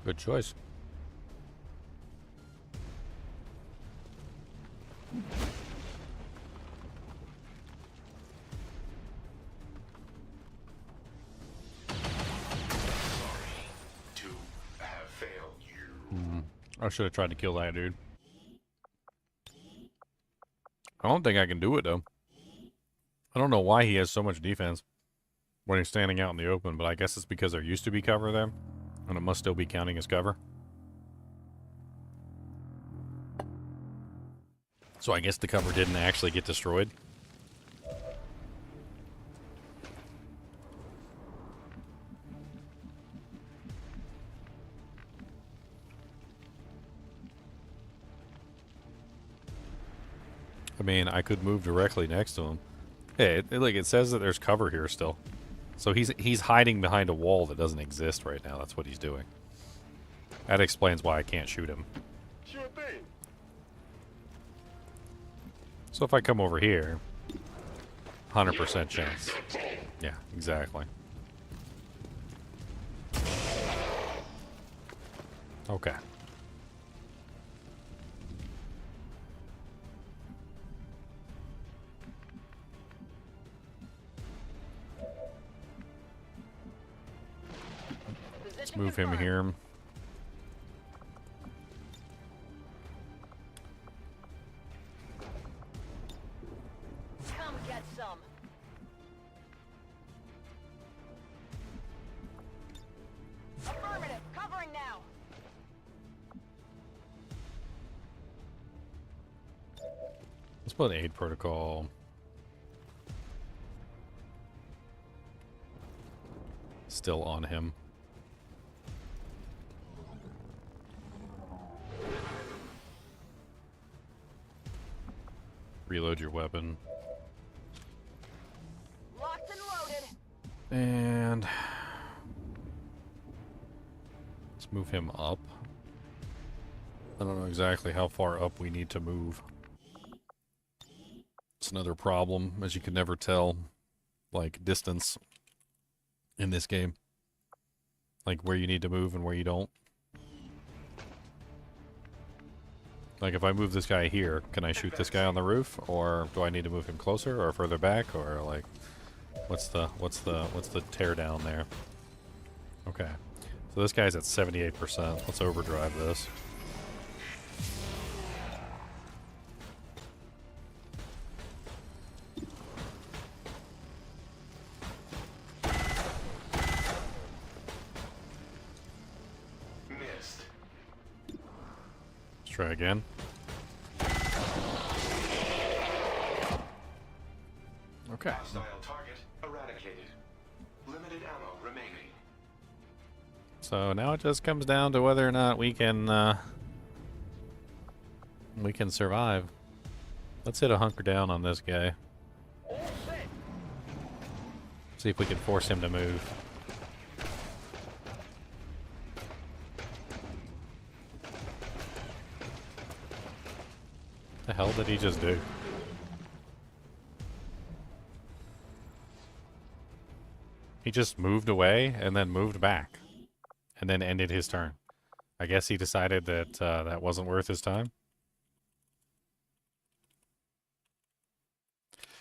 Good choice. To have failed you. I should have tried to kill that dude. I don't think I can do it, though. I don't know why he has so much defense when he's standing out in the open, but I guess it's because there used to be cover there, and it must still be counting as cover. So I guess the cover didn't actually get destroyed. I mean, I could move directly next to him. Hey, it says that there's cover here still. So he's hiding behind a wall that doesn't exist right now. That's what he's doing. That explains why I can't shoot him. Sure thing. So if I come over here, 100% chance. Yeah, exactly. Okay. Let's move him here. Come get some. Affirmative. Covering now. Let's put an aid protocol. Still on him. Reload your weapon. Locked and loaded. And let's move him up. I don't know exactly how far up we need to move. It's another problem, as you can never tell, like, distance in this game. Like, where you need to move and where you don't. Like, if I move this guy here, can I shoot this guy on the roof? Or do I need to move him closer or further back? Or, like, what's the tear down there? Okay. So this guy's at 78%. Let's overdrive this. Missed. Let's try again. Okay. Hostile target eradicated. Limited ammo remaining. So now it just comes down to whether or not we can survive. Let's hit a hunker down on this guy. All set. See if we can force him to move. The hell did he just do? He just moved away and then moved back. And then ended his turn. I guess he decided that that wasn't worth his time.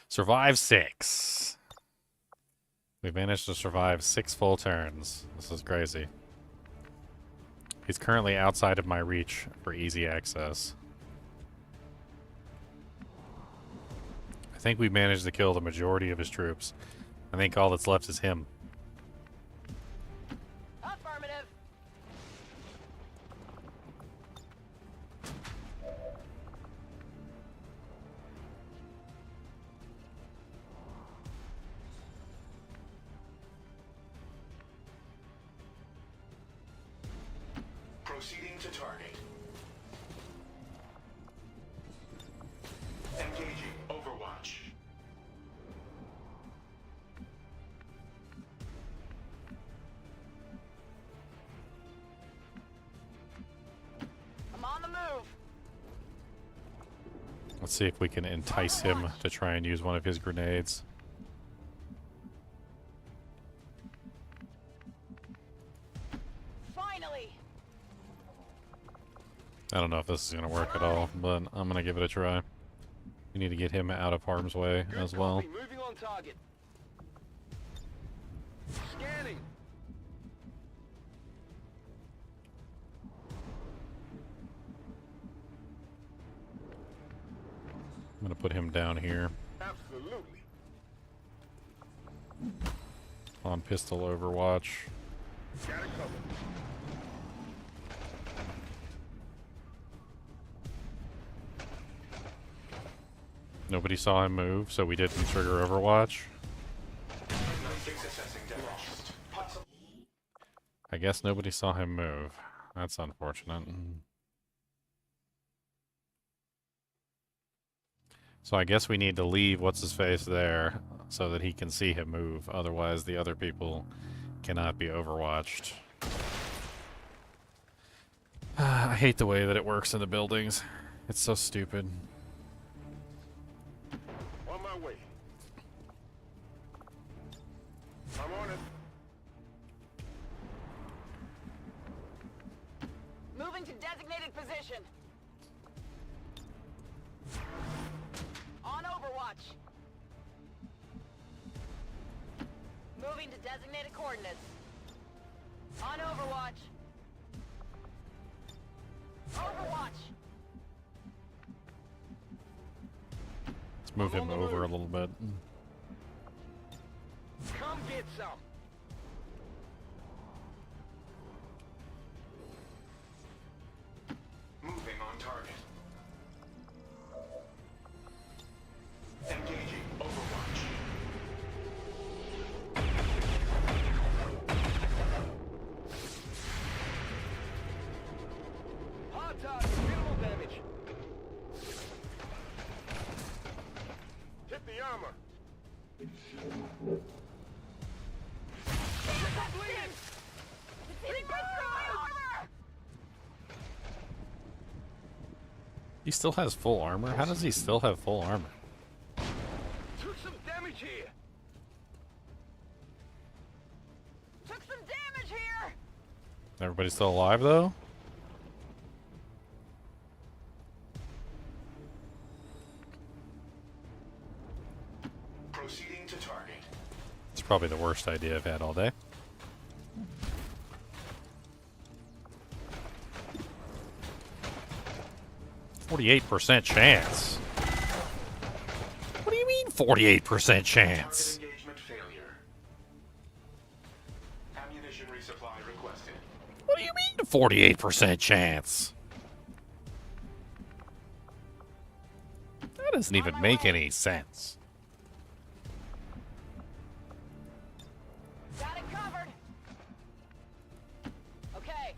Survive 6. We managed to survive 6 full turns. This is crazy. He's currently outside of my reach for easy access. I think we managed to kill the majority of his troops. I think all that's left is him. Affirmative. Proceeding to target. Engaging Overwatch. I'm on the move. Let's see if we can entice him to try and use one of his grenades. Finally. I don't know if this is going to work at all, but I'm going to give it a try. We need to get him out of harm's way Good as well. copy. Moving on target. Scanning. I'm going to put him down here Absolutely. on pistol overwatch. Got it covered. Nobody saw him move, so we didn't trigger overwatch. Assessing damage. Possible. I guess nobody saw him move. That's unfortunate. So I guess we need to leave what's-his-face there so that he can see him move. Otherwise, the other people cannot be overwatched. I hate the way that it works in the buildings. It's so stupid. On my way. I'm on it. Moving to designated position. On Overwatch. Moving to designated coordinates. On Overwatch. Overwatch. Let's move him over a little bit. Come get some. Moving on target. Engaging Overwatch. Hot top, minimal damage. Hit the armor. Hitting my armor! He still has full armor? How does he still have full armor? Took some damage here. Took some damage here! Everybody still alive, though? Proceeding to target. It's probably the worst idea I've had all day. %48 chance. What do you mean 48% chance? Target engagement failure. Ammunition resupply requested. What do you mean 48% chance? That doesn't even make any sense. Got it covered. Okay.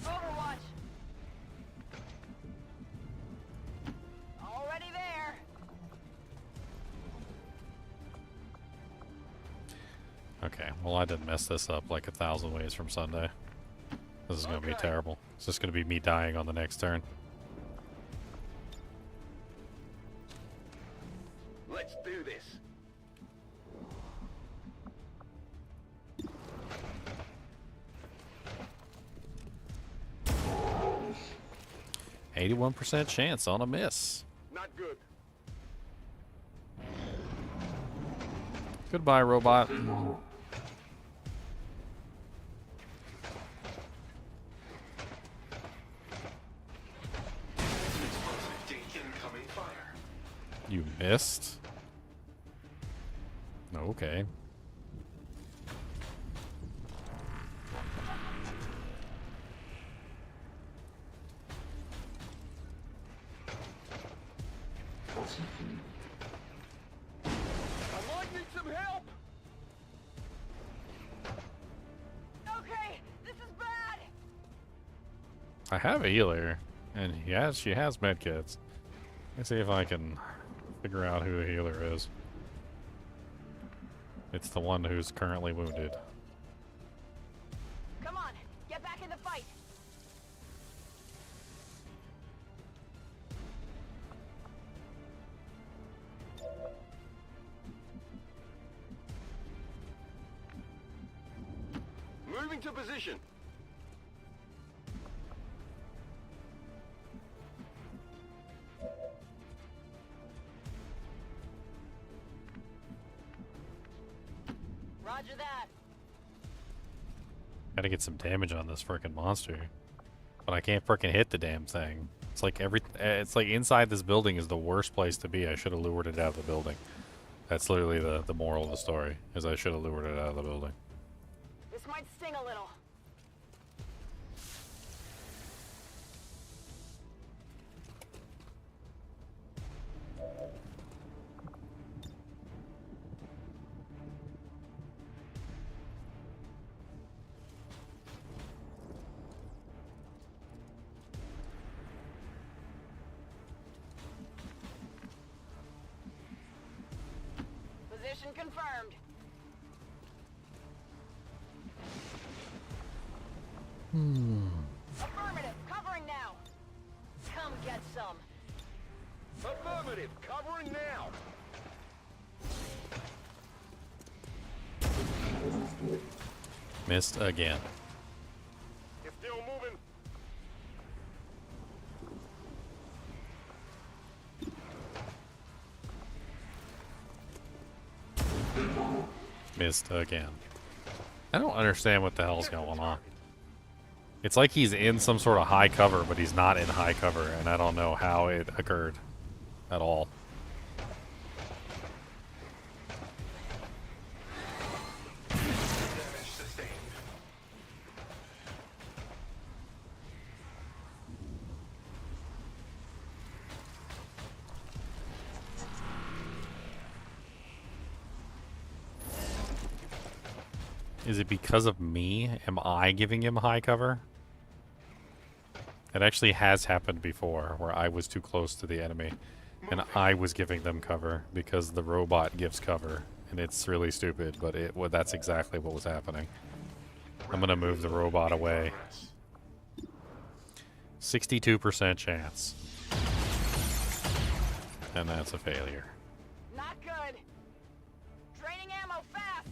Overwatch. Already there. Okay, well I didn't mess this up like 1,000 ways from Sunday. This is going to be terrible. It's just going to be me dying on the next turn. Let's do this. %81 chance on a miss. Not good. Goodbye, robot. Incoming fire. You missed? Okay. I might need some help. Okay, this is bad. I have a healer, and she has medkits. Let's see if I can figure out who the healer is. It's the one who's currently wounded. Come on, get back in the fight. Moving to position. Roger that. Gotta get some damage on this frickin' monster. But I can't frickin' hit the damn thing. It's like it's like inside this building is the worst place to be. I should have lured it out of the building. That's literally the moral of the story, is I should have lured it out of the building. This might sting a little. confirmed. Affirmative. Covering now. Come get some. Affirmative. Covering now. Missed again. You're still moving. Missed again. I don't understand what the hell's going on. It's like he's in some sort of high cover, but he's not in high cover, and I don't know how it occurred at all. Damage sustained. Is it because of me? Am I giving him high cover? It actually has happened before, where I was too close to the enemy, and I was giving them cover because the robot gives cover, and it's really stupid, but that's exactly what was happening. I'm gonna move the robot away. 62% chance. And that's a failure. Not good. Draining ammo fast.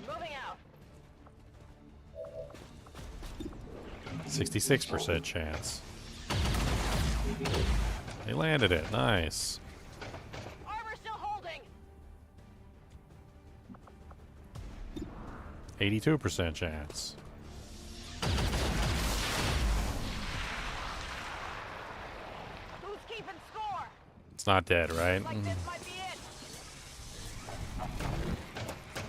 Moving out. 66% chance. They landed it. Nice. Armor still holding. 82% chance. Who's keeping score? It's not dead, right? Like this might be it.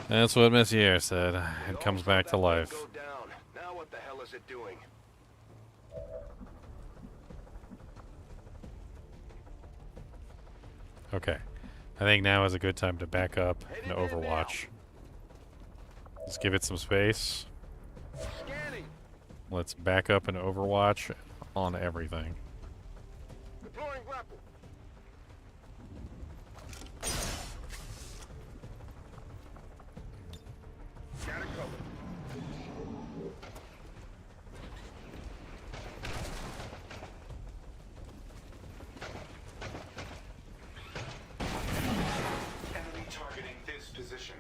That's what Messier said. It comes back to That wave life. Go down. Now what the hell is it doing? Okay. I think now is a good time to back up and Overwatch. Let's give it some space. Scanning. Let's back up and Overwatch on everything. Deploying grapple. Got it covered. Enemy targeting this position.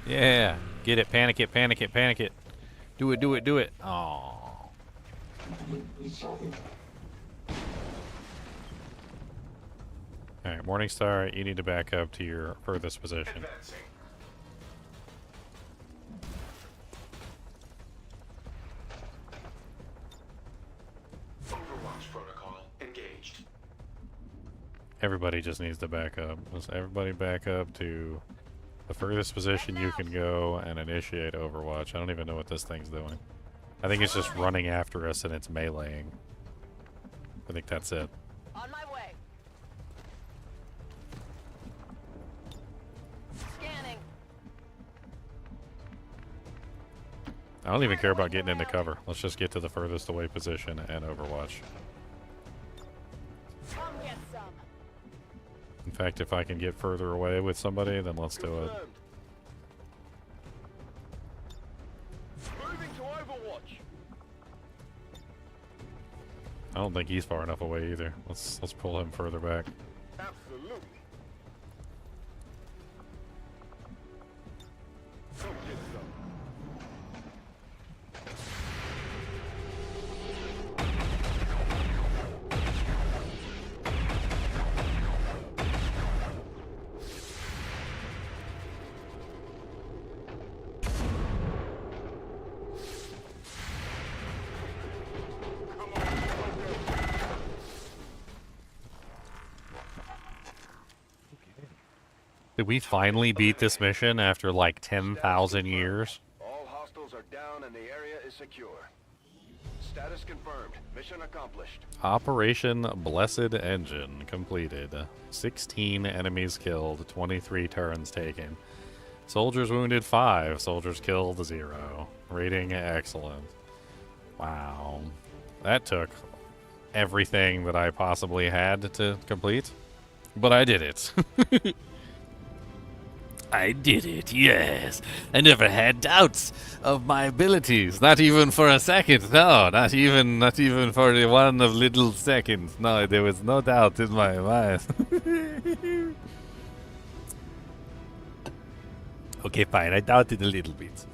Yeah. Get it. Panic it. Panic it. Panic it. Do it. Do it. Do it. Oh. Alright, Morningstar, you need to back up to your furthest position. Advancing. Overwatch protocol engaged. Everybody just needs to back up. Let's everybody back up to the furthest position you can go and initiate Overwatch. I don't even know what this thing's doing. I think it's just running after us and it's meleeing. I think that's it. On my way. Scanning. I don't even care about getting into cover. Let's just get to the furthest away position and Overwatch. Come get some. In fact, if I can get further away with somebody, then let's do it. Confirmed. Moving to Overwatch. I don't think he's far enough away either. Let's pull him further back. Absolutely. Go get some. Did we finally beat this mission after like 10,000 years? All hostiles are down and the area is secure. Status confirmed. Mission accomplished. Operation Blessed Engine completed. 16 enemies killed, 23 turns taken. Soldiers wounded 5, soldiers killed 0. Rating excellent. Wow. That took everything that I possibly had to complete. But I did it. I did it, yes. I never had doubts of my abilities. Not even for a second. No, not even for the one of little seconds. No, there was no doubt in my mind. Okay, fine. I doubted a little bit.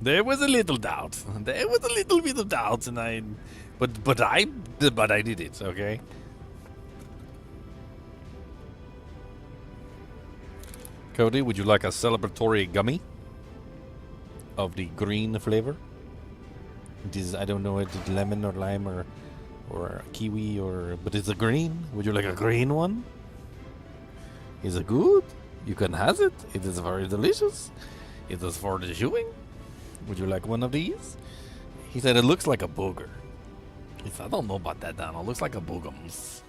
There was a little doubt. There was a little bit of doubt, and but I did it. Okay. Cody, would you like a celebratory gummy of the green flavor? It is, I don't know, it's lemon or lime or kiwi but it's a green. Would you like a green one? Is it good? You can have it. It is very delicious. It is for the chewing. Would you like one of these? He said it looks like a booger. He said, I don't know about that, Donald. It looks like a boogums.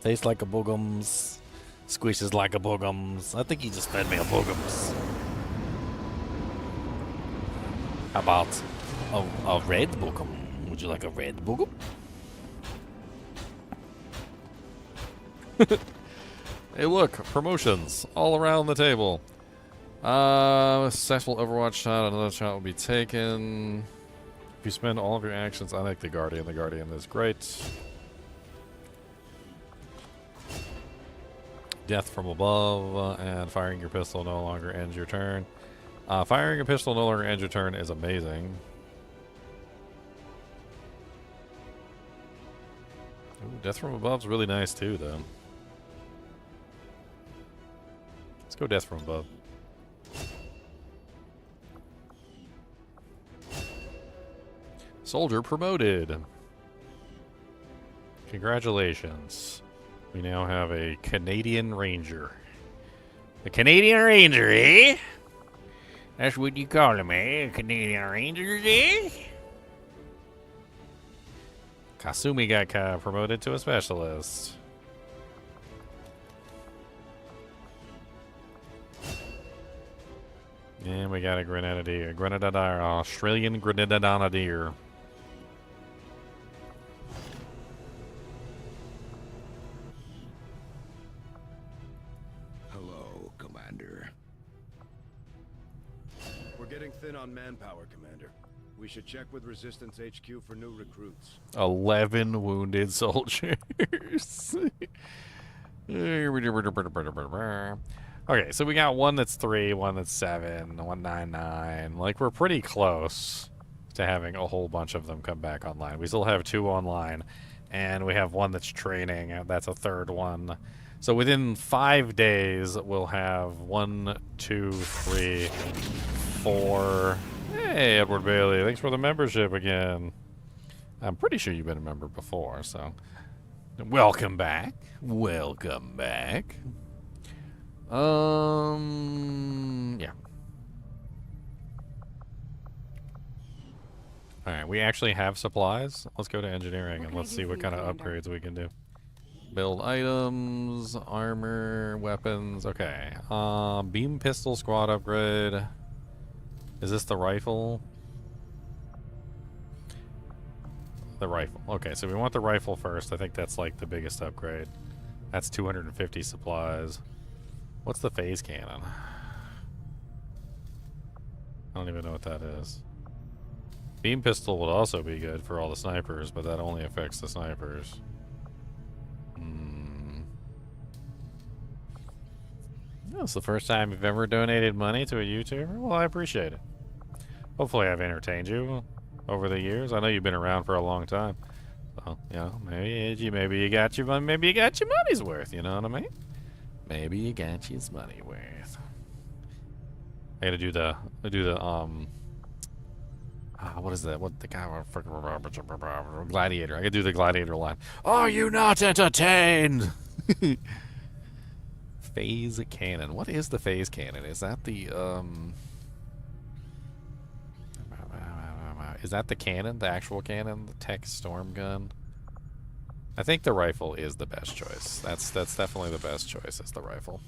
Tastes like a boogums. Squishes like a boogums. I think he just fed me a boogums. How about a red boogum? Would you like a red boogum? Hey, look, promotions all around the table. Successful Overwatch shot, another shot will be taken. If you spend all of your actions, I like the Guardian. The Guardian is great. Death from above, and firing your pistol no longer ends your turn. Firing a pistol no longer ends your turn is amazing. Ooh, Death from above is really nice too, though. Let's go Death from above. Soldier promoted. Congratulations. We now have a Canadian Ranger. A Canadian Ranger, eh? That's what you call him, eh? A Canadian Ranger, eh? Kasumi got promoted to a specialist. And we got a Grenadier. Grenadier, Australian Grenadier. Hello, Commander. We're getting thin on manpower, Commander. We should check with Resistance HQ for new recruits. 11 wounded soldiers. Okay, so we got one that's 3, one that's 7, 199. Like, we're pretty close to having a whole bunch of them come back online. We still have 2 online, and we have one that's training. That's a 3rd one. So within 5 days, we'll have 1, 2, 3, 4. Hey, Edward Bailey, thanks for the membership again. I'm pretty sure you've been a member before, so welcome back. Welcome back. Yeah. Alright, we actually have supplies. Let's go to engineering and let's see what kind of upgrades we can do. Build items, armor, weapons. Okay. Beam pistol squad upgrade. Is this the rifle? The rifle. Okay, so we want the rifle first. I think that's like the biggest upgrade. That's 250 supplies. What's the phase cannon? I don't even know what that is. Beam pistol would also be good for all the snipers, but that only affects the snipers. That's the first time you've ever donated money to a YouTuber? Well, I appreciate it. Hopefully I've entertained you over the years. I know you've been around for a long time. So, you know, maybe you got your money's worth, you know what I mean? Maybe you got your money worth. I gotta do the what is that? What the guy? Gladiator. I gotta do the gladiator line. Are you not entertained? Phase cannon. What is the phase cannon? Is that the is that the cannon? The actual cannon? The tech storm gun? I think the rifle is the best choice. That's definitely the best choice. It's the rifle.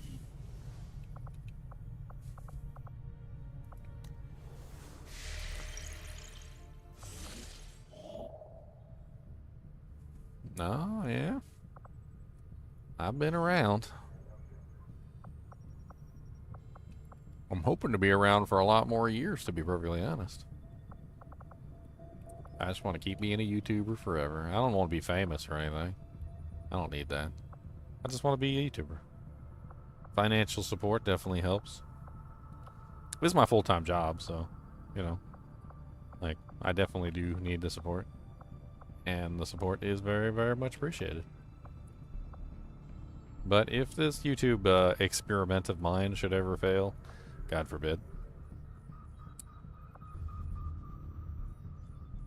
Oh, yeah. I've been around. I'm hoping to be around for a lot more years, to be perfectly honest. I just want to keep being a YouTuber forever. I don't want to be famous or anything. I don't need that. I just want to be a YouTuber. Financial support definitely helps. This is my full-time job, so, you know, like, I definitely do need the support. And the support is very, very much appreciated. But if this YouTube experiment of mine should ever fail, God forbid,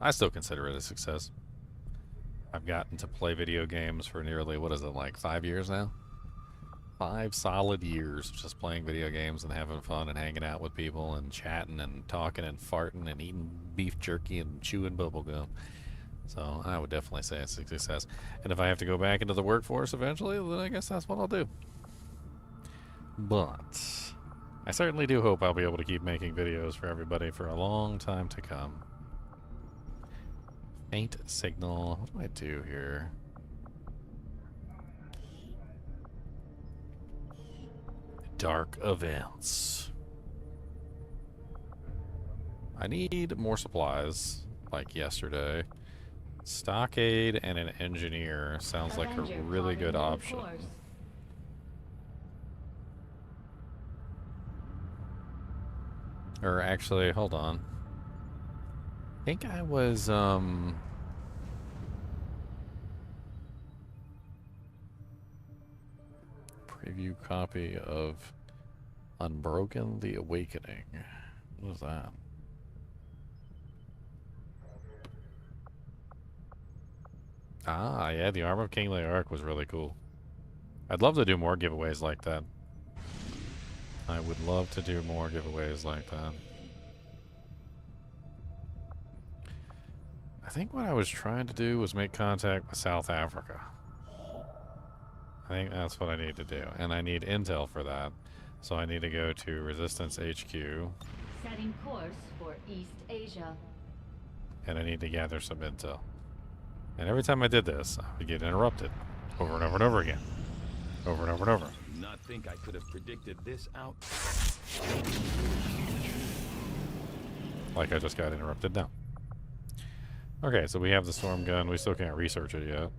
I still consider it a success. I've gotten to play video games for nearly, what is it, like 5 years now? 5 solid years of just playing video games and having fun and hanging out with people and chatting and talking and farting and eating beef jerky and chewing bubblegum. So I would definitely say it's a success. And if I have to go back into the workforce eventually, then I guess that's what I'll do. But I certainly do hope I'll be able to keep making videos for everybody for a long time to come. Faint signal. What do I do here? Dark events. I need more supplies, like yesterday. Stockade and an engineer sounds like a really good option. Or actually, hold on. I think I was, preview copy of Unbroken the Awakening. What was that? Ah, yeah, the Armor of King Leoric was really cool. I'd love to do more giveaways like that. I would love to do more giveaways like that. I think what I was trying to do was make contact with South Africa. I think that's what I need to do. And I need intel for that. So I need to go to Resistance HQ. Setting course for East Asia. And I need to gather some intel. And every time I did this, I would get interrupted. Over and over and over again. Over and over and over. Not think I could have predicted this out. Like I just got interrupted now. Okay, so we have the storm gun. We still can't research it yet.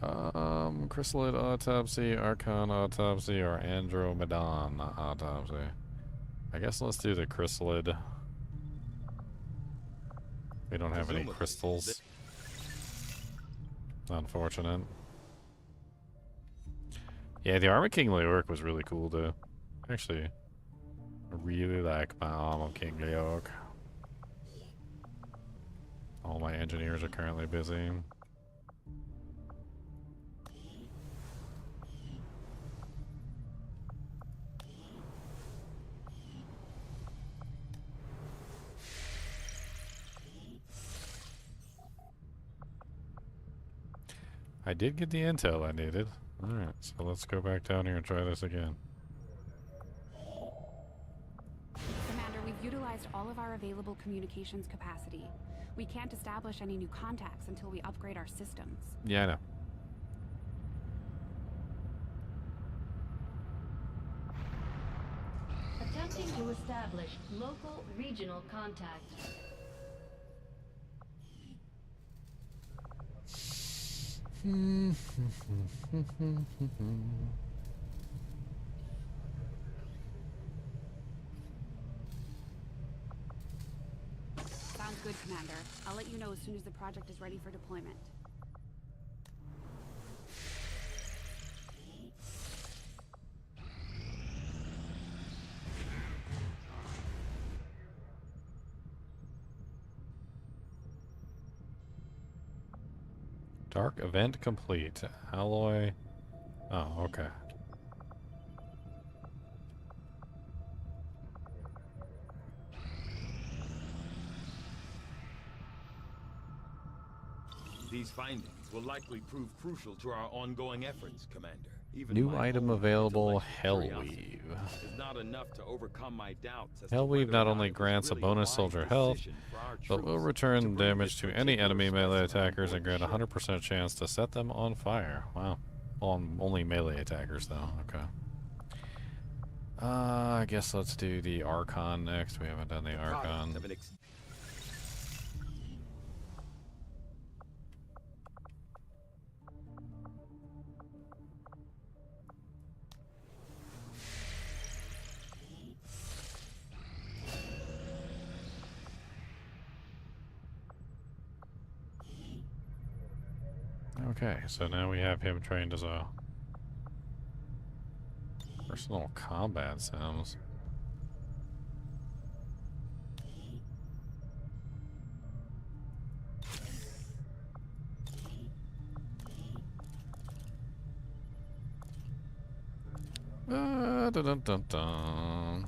Chrysalid autopsy, Archon autopsy, or Andromedon autopsy. I guess let's do the Chrysalid. We don't have any crystals. Unfortunate. Yeah, the Armor King Leoric was really cool though. Actually, I really like my Armor King Leoric. All my engineers are currently busy. I did get the intel I needed. Alright, so let's go back down here and try this again. Commander, we've utilized all of our available communications capacity. We can't establish any new contacts until we upgrade our systems. Yeah, I know. Attempting to establish local regional contact. Sounds good, Commander. I'll let you know as soon as the project is ready for deployment. Dark event complete. Alloy. Oh, okay. These findings will likely prove crucial to our ongoing efforts, Commander. Even New my item own available, intellectual curiosity Hellweave. is not enough to overcome my doubts as to Hellweave whether not or only it was grants a really bonus wise soldier health, decision for our but will troops return to bring damage this to any particular enemy melee specimen on attackers board and the grant a ship. 100% chance to set them on fire. Wow. On only melee attackers, though. Okay. I guess let's do the Archon next. We haven't done the Archon. Okay, so now we have him trained as a personal combat sims. Dun dun dun dun.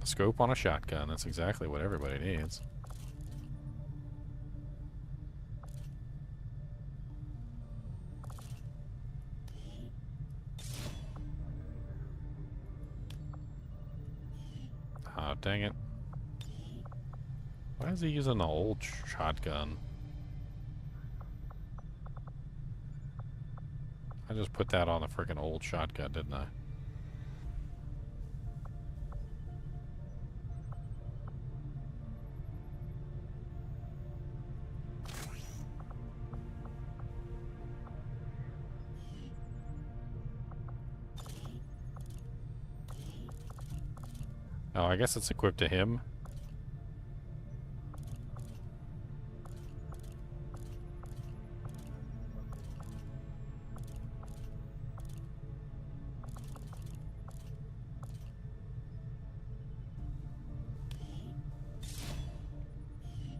A scope on a shotgun. That's exactly what everybody needs. Oh, dang it. Why is he using the old shotgun? I just put that on the freaking old shotgun, didn't I? Oh, I guess it's equipped to him.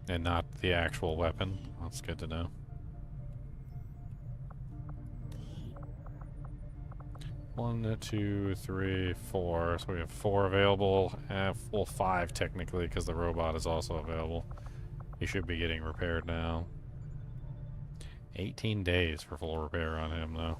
And not the actual weapon. That's good to know. One, two, three, four. So we have 4 available. Well, 5 technically, because the robot is also available. He should be getting repaired now. 18 days for full repair on him, though.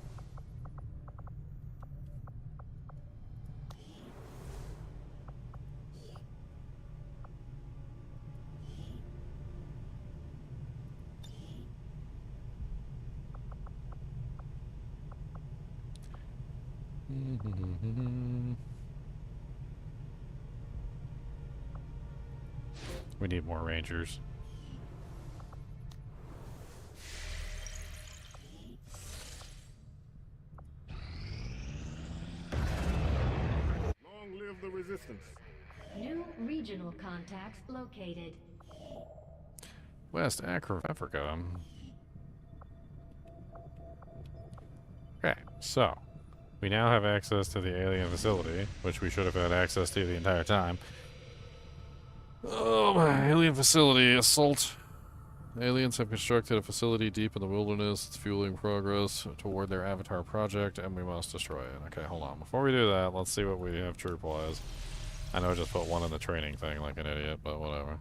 We need more rangers. Long live the resistance. New regional contacts located. West Africa. Okay, so we now have access to the alien facility, which we should have had access to the entire time. Oh, my alien facility assault. Aliens have constructed a facility deep in the wilderness. It's fueling progress toward their Avatar project, and we must destroy it. Okay, hold on. Before we do that, let's see what we have troop-wise. I know I just put 1 in the training thing like an idiot, but whatever.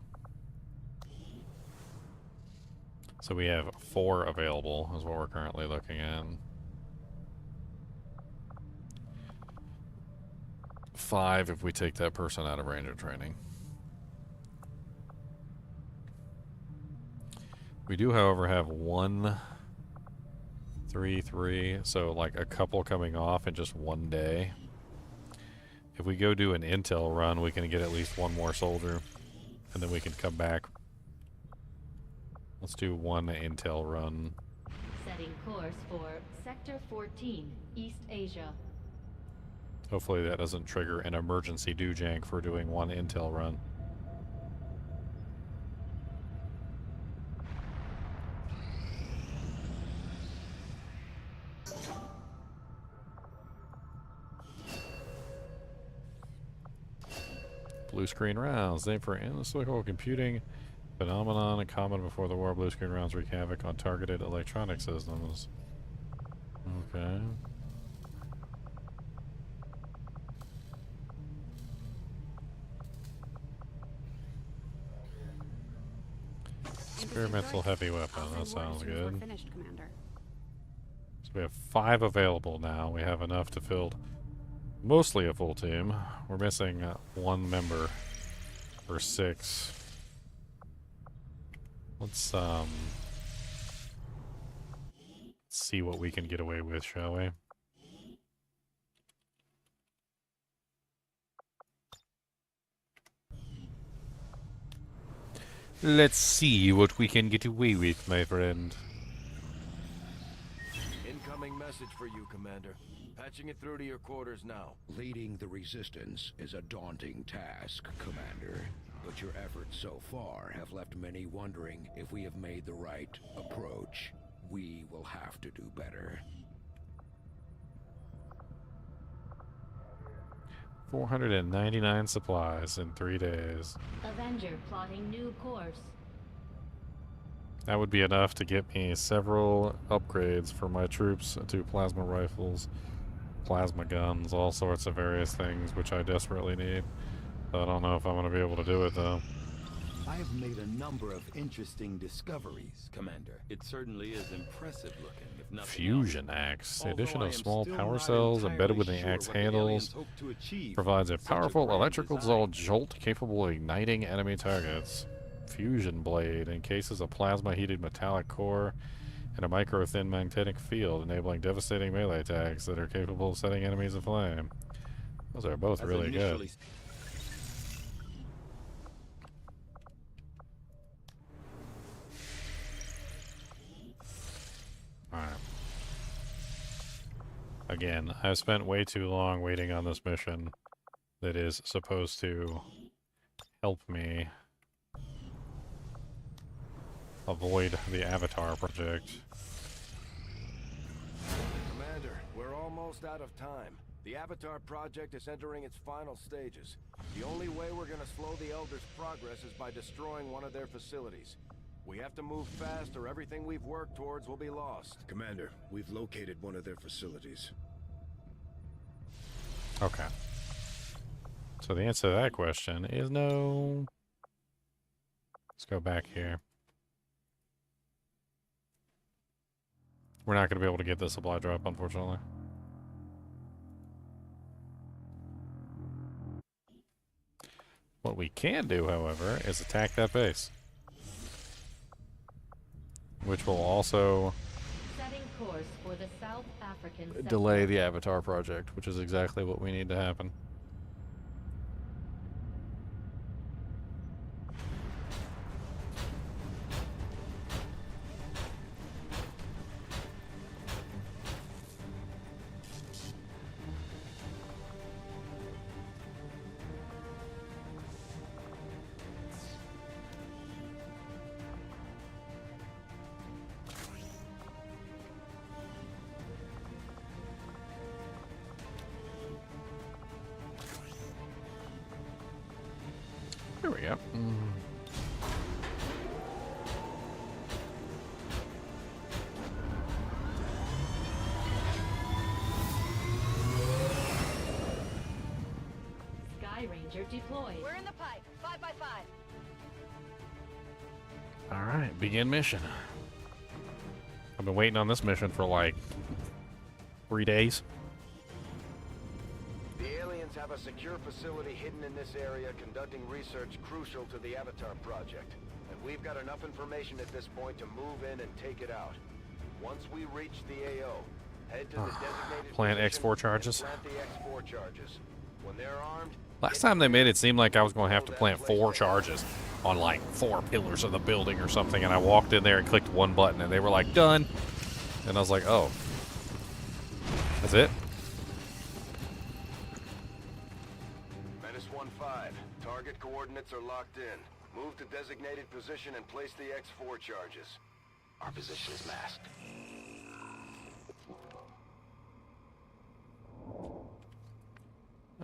So we have 4 available, is what we're currently looking at. 5 if we take that person out of ranger training. We do, however, have 1, 3, 3, so like a couple coming off in just 1 day. If we go do an intel run, we can get at least 1 more soldier, and then we can come back. Let's do 1 intel run. Setting course for Sector 14, East Asia. Hopefully that doesn't trigger an emergency do-jank for doing 1 intel run. Blue screen rounds, named for analytical computing phenomenon common before the war. Blue screen rounds wreak havoc on targeted electronic systems. Okay. And Experimental Mr. Joyce, heavy weapon, I'll that send word sounds as soon as we're good. finished, Commander. So We have 5 available now. We have enough to fill mostly a full team. We're missing 1 member for 6. Let's see what we can get away with, shall we? Let's see what we can get away with, my friend. Incoming message for you, Commander. Patching it through to your quarters now. Leading the Resistance is a daunting task, Commander. But your efforts so far have left many wondering if we have made the right approach. We will have to do better. 499 supplies in 3 days. Avenger plotting new course. That would be enough to get me several upgrades for my troops to plasma rifles, plasma guns, all sorts of various things, which I desperately need. I don't know if I'm going to be able to do it, though. I have made a number of interesting discoveries, Commander. It certainly is impressive looking, if nothing Fusion else. axe. The Although addition I of am small still power not cells embedded entirely within the sure axe what the handles aliens hope to achieve provides a with such powerful grand electrical design. jolt capable of igniting enemy targets. Fusion blade encases a plasma-heated metallic core and a micro-thin magnetic field, enabling devastating melee attacks that are capable of setting enemies aflame. Those are both As really good. initially Alright. Again, I've spent way too long waiting on this mission that is supposed to help me avoid the Avatar project. Commander, we're almost out of time. The Avatar project is entering its final stages. The only way we're gonna slow the Elders' progress is by destroying one of their facilities. We have to move fast or everything we've worked towards will be lost. Commander, we've located one of their facilities. Okay. So the answer to that question is no. Let's go back here. We're not going to be able to get the supply drop, unfortunately. What we can do, however, is attack that base. Which will also Setting course for the South African delay the Avatar project, which is exactly what we need to happen. There we go. Sky Ranger deployed. We're in the pipe. 5 by 5. Alright, begin mission. I've been waiting on this mission for like 3 days. The aliens have a secure facility hidden in this area conducting research crucial to the Avatar project. And we've got enough information at this point to move in and take it out. Once we reach the AO, head to the designated Plant position X4 charges. and plant the X4 charges. When they're armed, Last time they made it seem like I was going to have to plant 4 charges on like 4 pillars of the building or something, and I walked in there and clicked one button and they were like, done. And I was like, oh. That's it? Menace 1-5. Target coordinates are locked in. Move to designated position and place the X4 charges. Our position is masked.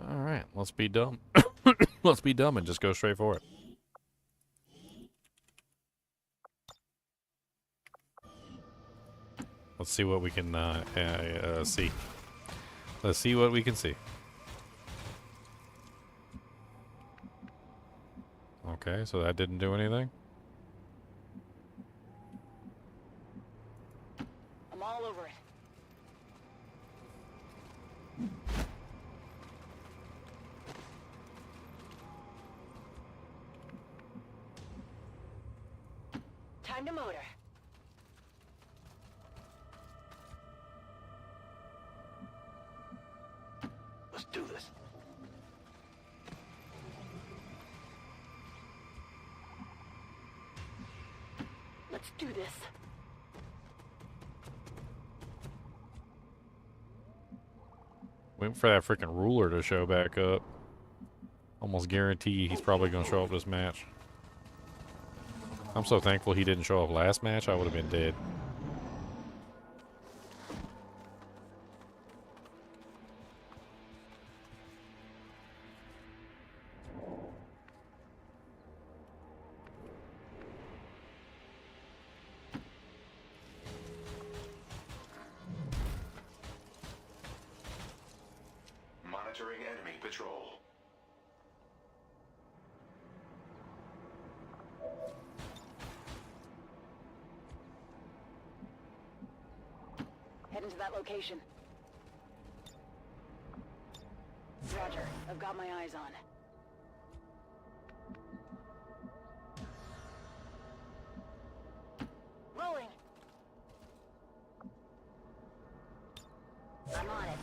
Alright, let's be dumb. Let's be dumb and just go straight for it. Let's see what we can see. Let's see what we can see. Okay, so that didn't do anything. I'm all over it. Time to motor. Let's do this. Let's do this. Waiting for that freaking ruler to show back up. Almost guarantee he's probably going to show up this match. I'm so thankful he didn't show up last match. I would have been dead. Monitoring enemy patrol. Heading to that location. Roger. I've got my eyes on. Rolling. I'm on it.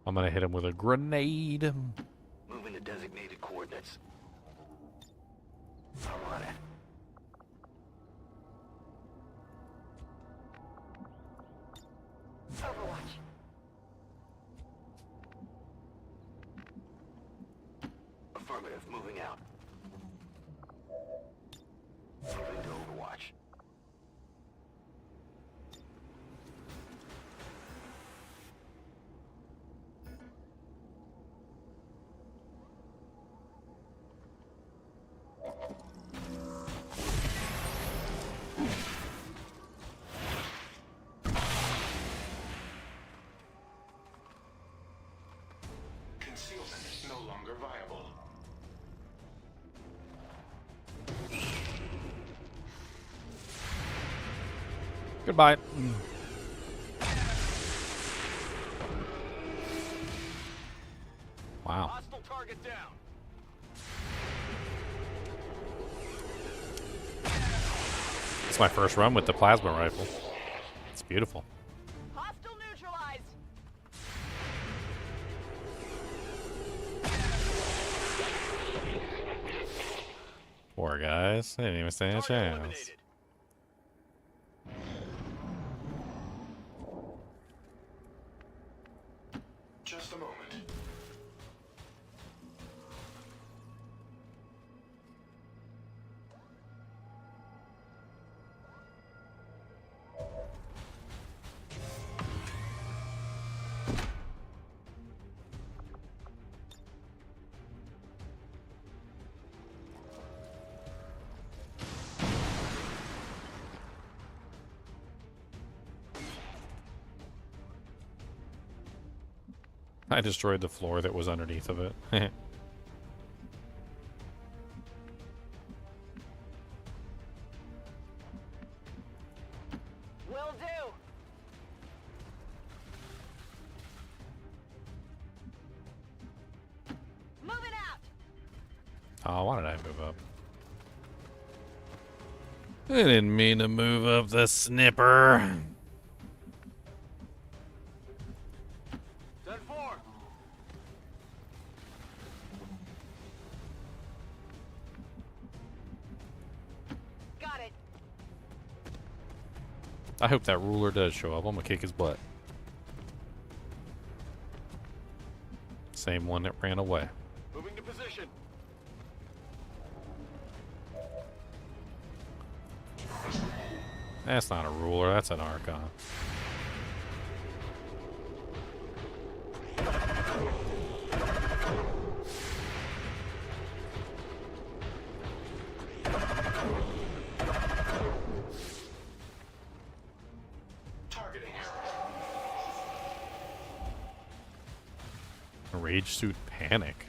I'm going to hit him with a grenade. Moving to designated coordinates. I'm on it. Overwatch. Affirmative, moving out. Moving to Overwatch. Concealment is no longer viable. Goodbye. Wow. Hostile target down. It's my first run with the plasma rifle. It's beautiful. Hostile neutralized. Poor guys. They didn't even stand a Target chance. eliminated. Just a moment. I destroyed the floor that was underneath of it. Will do. Moving out. Oh, why did I move up? I didn't mean to move up the snipper. 10-4. Got it. I hope that ruler does show up. I'm gonna kick his butt. Same one that ran away. Moving to position. That's not a ruler, that's an Archon. Targeting. Rage suit panic.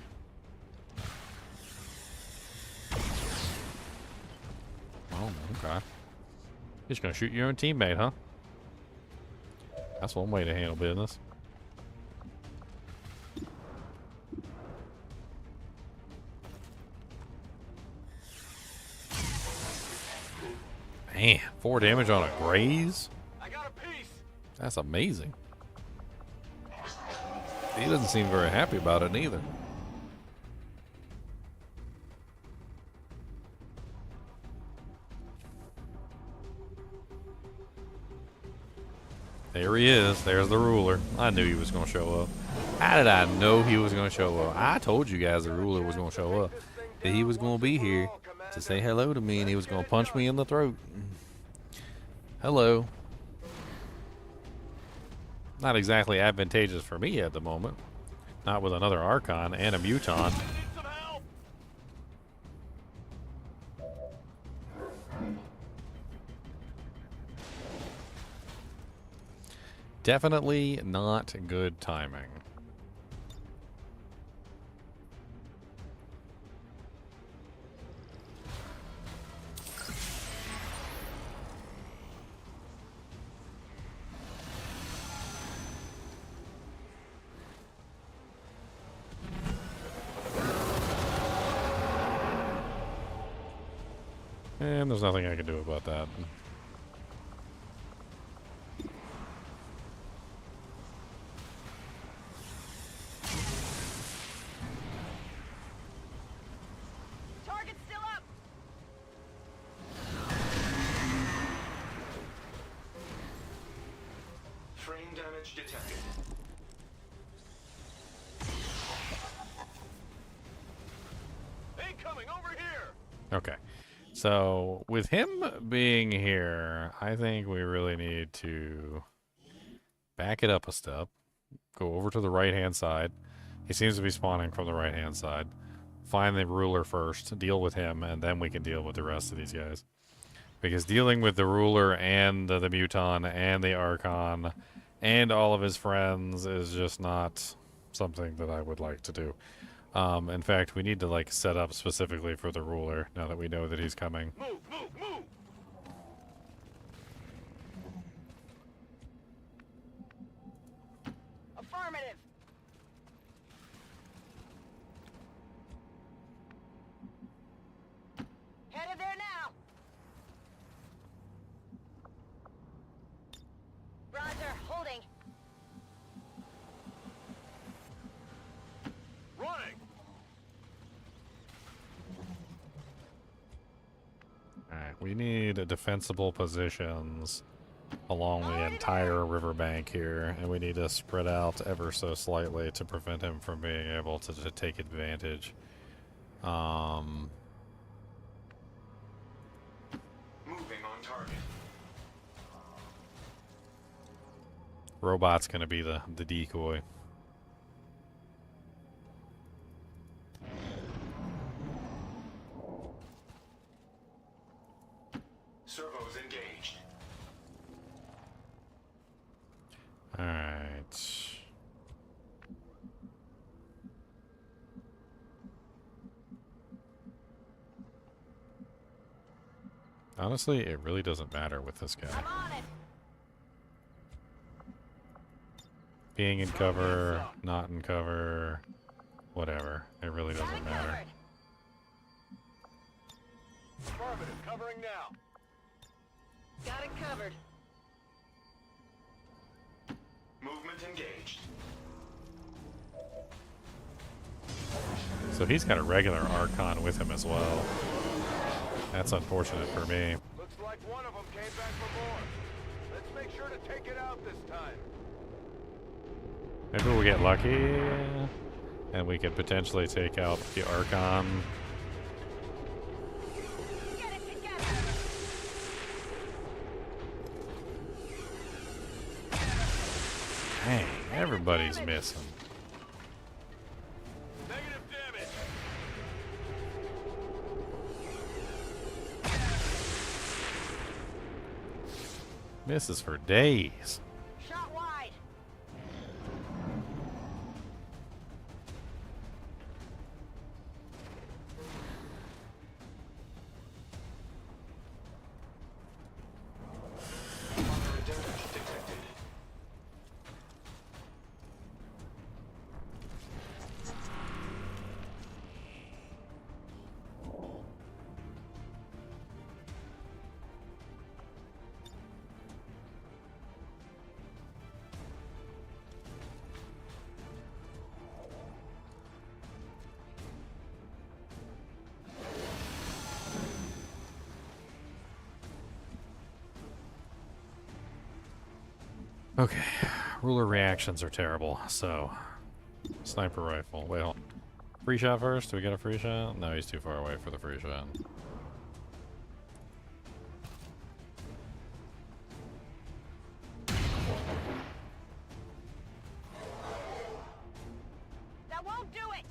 Oh, okay. You're just gonna shoot your own teammate, huh? That's one way to handle business. Man, 4 damage on a graze? I got a piece. That's amazing. He doesn't seem very happy about it either. There he is. There's the ruler. I knew he was going to show up. How did I know he was going to show up? I told you guys the ruler was going to show up. That he was going to be here to say hello to me, and he was going to punch me in the throat. Hello. Not exactly advantageous for me at the moment. Not with another Archon and a Muton. Definitely not good timing. And there's nothing I can do about that. Target's still up. Frame damage detected. Incoming over here. Okay. So, with him being here, I think we really need to back it up a step. Go over to the right-hand side. He seems to be spawning from the right-hand side. Find the ruler first, deal with him, and then we can deal with the rest of these guys. Because dealing with the ruler and the Muton and the Archon and all of his friends is just not something that I would like to do. In fact, we need to like set up specifically for the ruler now that we know that he's coming. Move, move, move. Affirmative. Headed there now. Roger, holding. Running. Alright, we need defensible positions along the entire riverbank here, and we need to spread out ever so slightly to prevent him from being able to take advantage. Moving on target. Robot's gonna be the decoy. Servos engaged. Alright. Honestly, it really doesn't matter with this guy. I'm on it. Being in cover, not in cover, whatever. It really doesn't matter. Affirmative, covering now. Got it covered. Movement engaged. So he's got a regular Archon with him as well. That's unfortunate for me. Looks like one of them came back for more. Let's make sure to take it out this time. Maybe we'll get lucky, and we could potentially take out the Archon. Get it together. Dang, everybody's missing. Negative damage. Misses for days. Shot wide. Moderate damage detected. Okay, ruler reactions are terrible, so sniper rifle. Wait, hold on. Free shot first? Do we get a free shot? No, he's too far away for the free shot. That won't do it!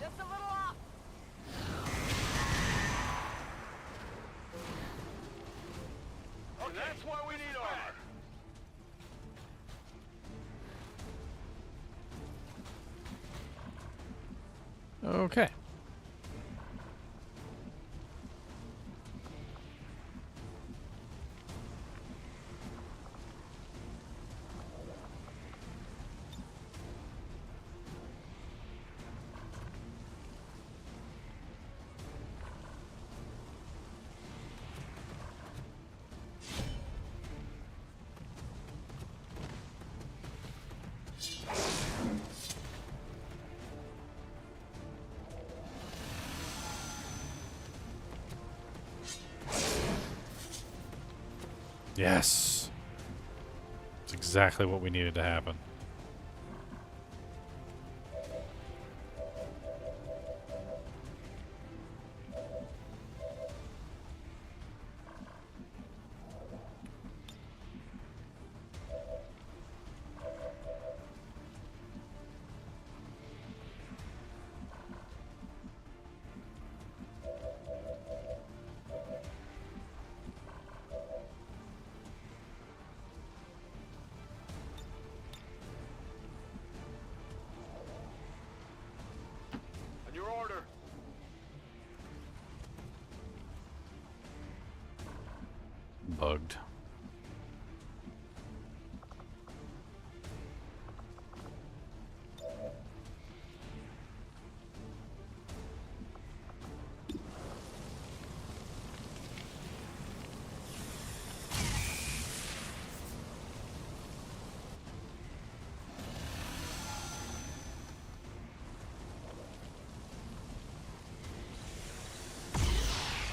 Just a little off. Okay, that's why we need armor. Okay. Yes. It's exactly what we needed to happen. On your order. Bugged.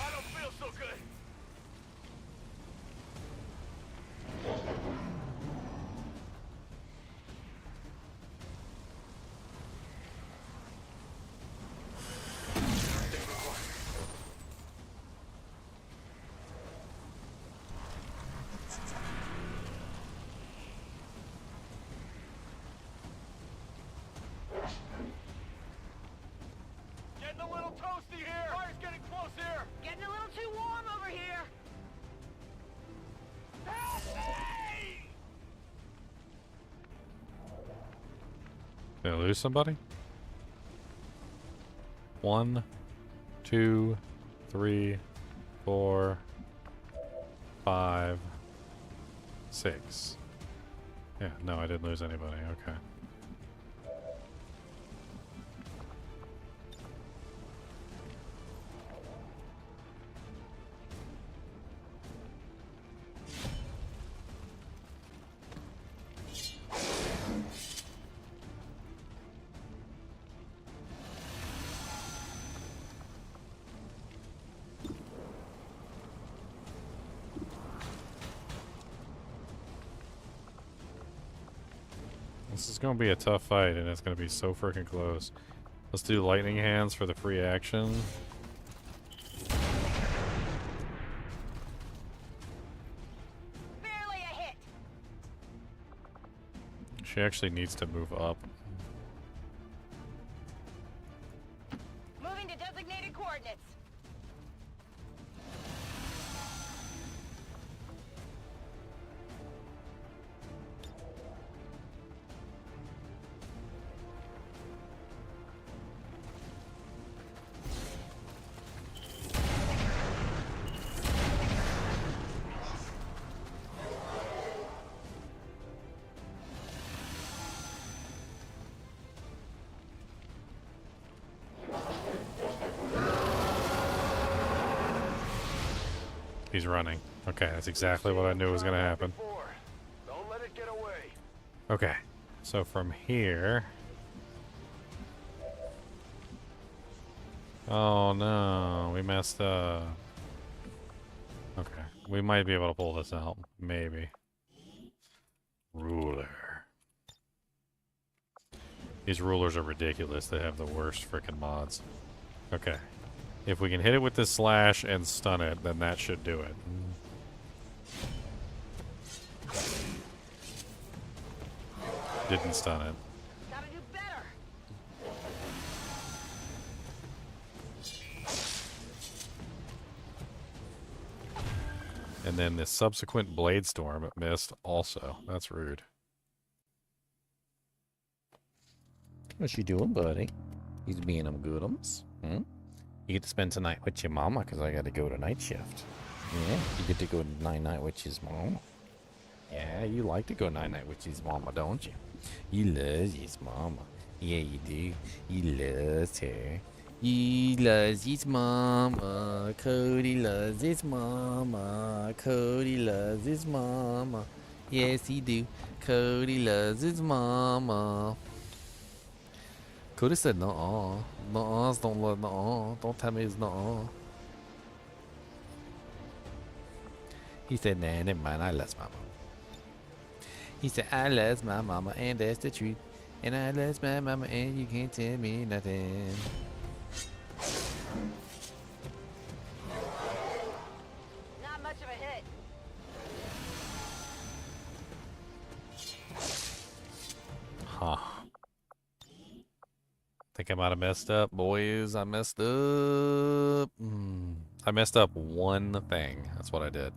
I don't feel so good. Getting a little toasty here. Fire's getting close here. Getting a little too warm over here. Help me! Did I lose somebody? 1, 2, 3, 4, 5, 6. Yeah, no, I didn't lose anybody. Okay. This is going to be a tough fight, and it's going to be so freaking close. Let's do lightning hands for the free action. Barely a hit. She actually needs to move up. Moving to designated coordinates. He's running. Okay, that's exactly what I knew was going to happen. Don't let it get away. Okay, so from here... Oh no, we messed up. Okay, we might be able to pull this out. Maybe. Ruler. These rulers are ridiculous. They have the worst freaking mods. Okay. If we can hit it with this slash and stun it, then that should do it. Didn't stun it. Gotta do better. And then the subsequent blade storm it missed also. That's rude. What you doing, buddy? He's being them goodums. Hmm? You get to spend tonight with your mama because I got to go to night shift. Yeah, you get to go night-night with his mama. Yeah, you like to go night-night with his mama, don't you? You love his mama. Yeah, you do. You loves her. You loves his mama. Cody loves his mama. Cody loves his mama. Yes, he do. Cody loves his mama. Cody said nuh-uh. Nuh-uhs don't love nuh-uh. Don't tell me it's nuh-uh. He said, nah, never mind, I love my mama. He said, I love my mama, and that's the truth. And I love my mama, and you can't tell me nothing. Not much of a hit. Huh. Think I might have messed up, boys. I messed up. I messed up one thing. That's what I did.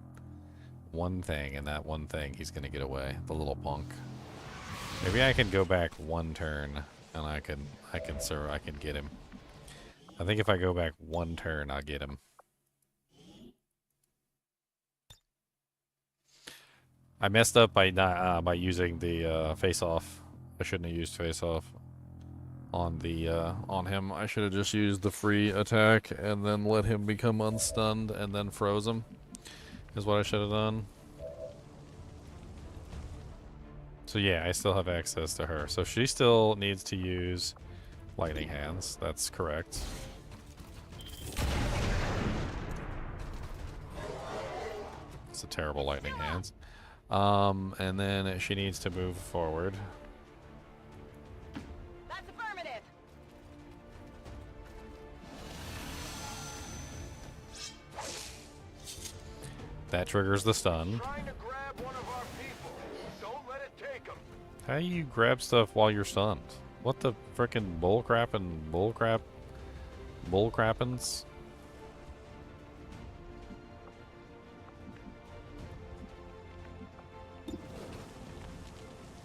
One thing, and that one thing he's gonna get away. The little punk. Maybe I can go back one turn, and I can get him. I think if I go back one turn, I'll get him. I messed up by not by using the face-off. I shouldn't have used face-off on the on him. I should have just used the free attack and then let him become unstunned and then froze him. Is what I should have done. So yeah, I still have access to her. So she still needs to use lightning hands. That's correct. It's a terrible lightning hands. And then she needs to move forward. That's affirmative. That triggers the stun. Trying to grab one of our people. Don't let it take them. How do you grab stuff while you're stunned? What the frickin' bullcrap and bullcrappins?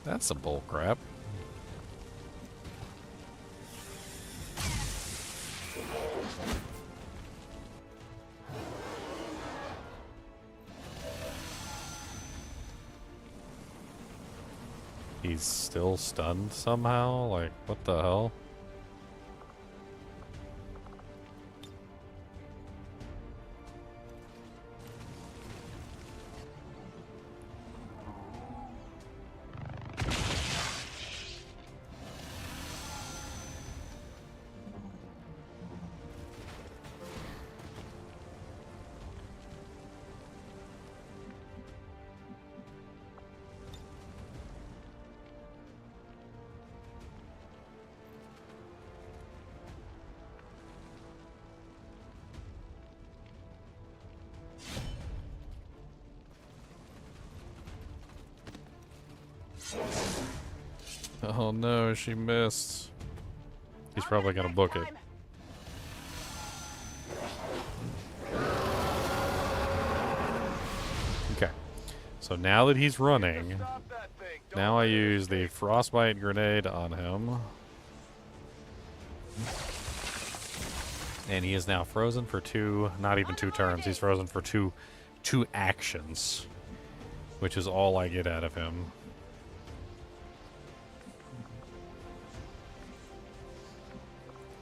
That's some bullcrap. He's still stunned somehow? Like, what the hell? Oh no, she missed. He's probably gonna book it. Okay. So now that he's running, now I use the frostbite grenade on him. And he is now frozen for not even two turns. He's frozen for two actions, which is all I get out of him.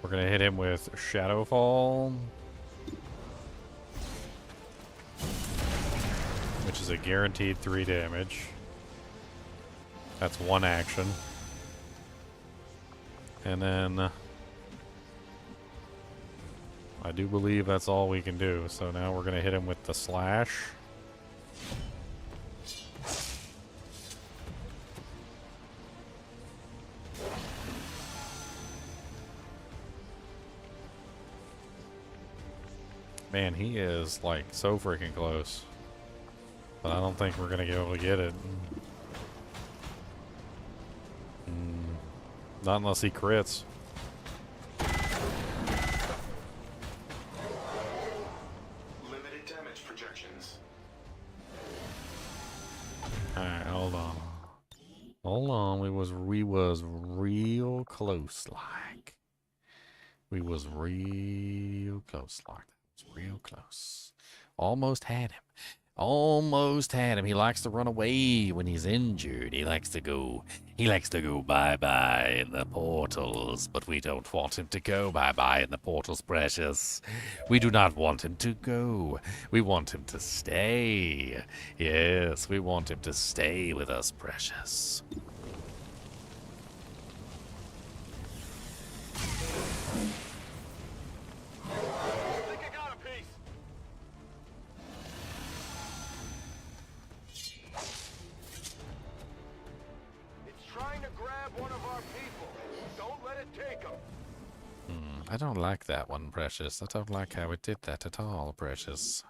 We're gonna hit him with Shadowfall, which is a guaranteed 3 damage. That's one action. And then I do believe that's all we can do. So now we're gonna hit him with the slash. Man, he is like so freaking close. But I don't think we're gonna be able to get it. Not unless he crits. Limited damage projections. Alright, hold on. Hold on, we was real close like. We was real close like. Real close. Almost had him. Almost had him. He likes to run away when he's injured. He likes to go bye-bye in the portals. But we don't want him to go bye-bye in the portals, precious. We do not want him to go. We want him to stay. Yes, we want him to stay with us, precious. I don't like that one, precious. I don't like how it did that at all, precious.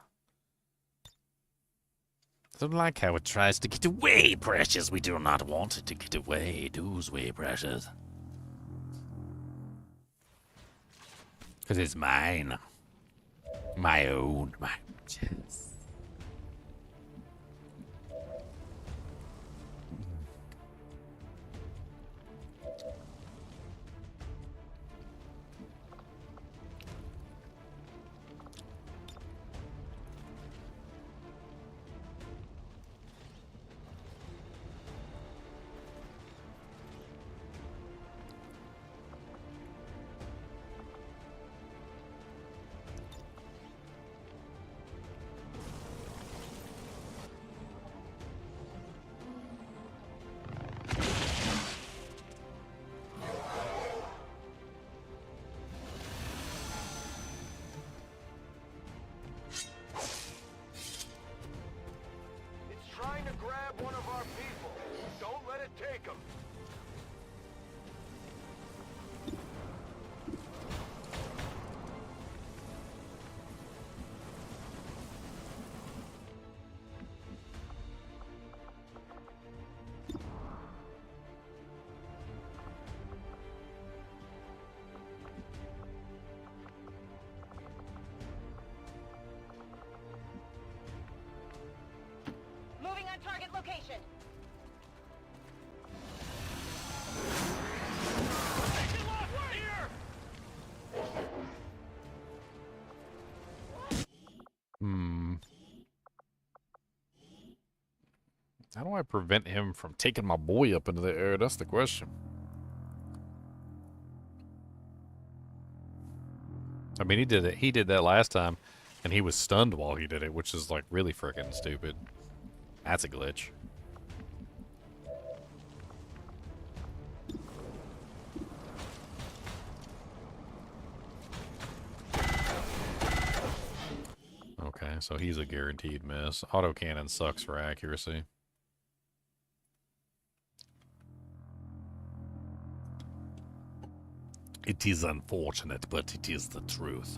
I don't like how it tries to get away, precious. We do not want it to get away, do we, precious? Because it's mine. My own, my precious. Target location. How do I prevent him from taking my boy up into the air? That's the question. I mean, he did it. He did that last time, and he was stunned while he did it, which is like really freaking stupid. That's a glitch. Okay, so he's a guaranteed miss. Autocannon sucks for accuracy. It is unfortunate, but it is the truth.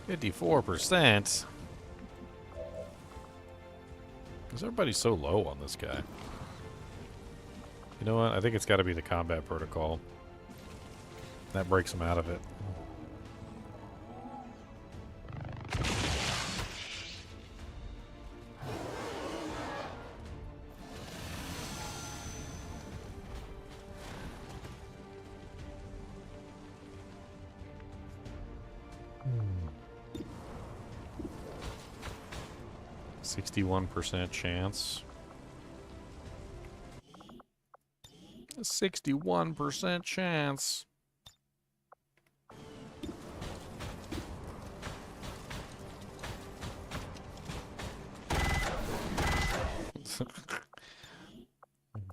54%? Is everybody so low on this guy? You know what? I think it's got to be the combat protocol. That breaks him out of it. Hmm. 61% chance. 61% chance.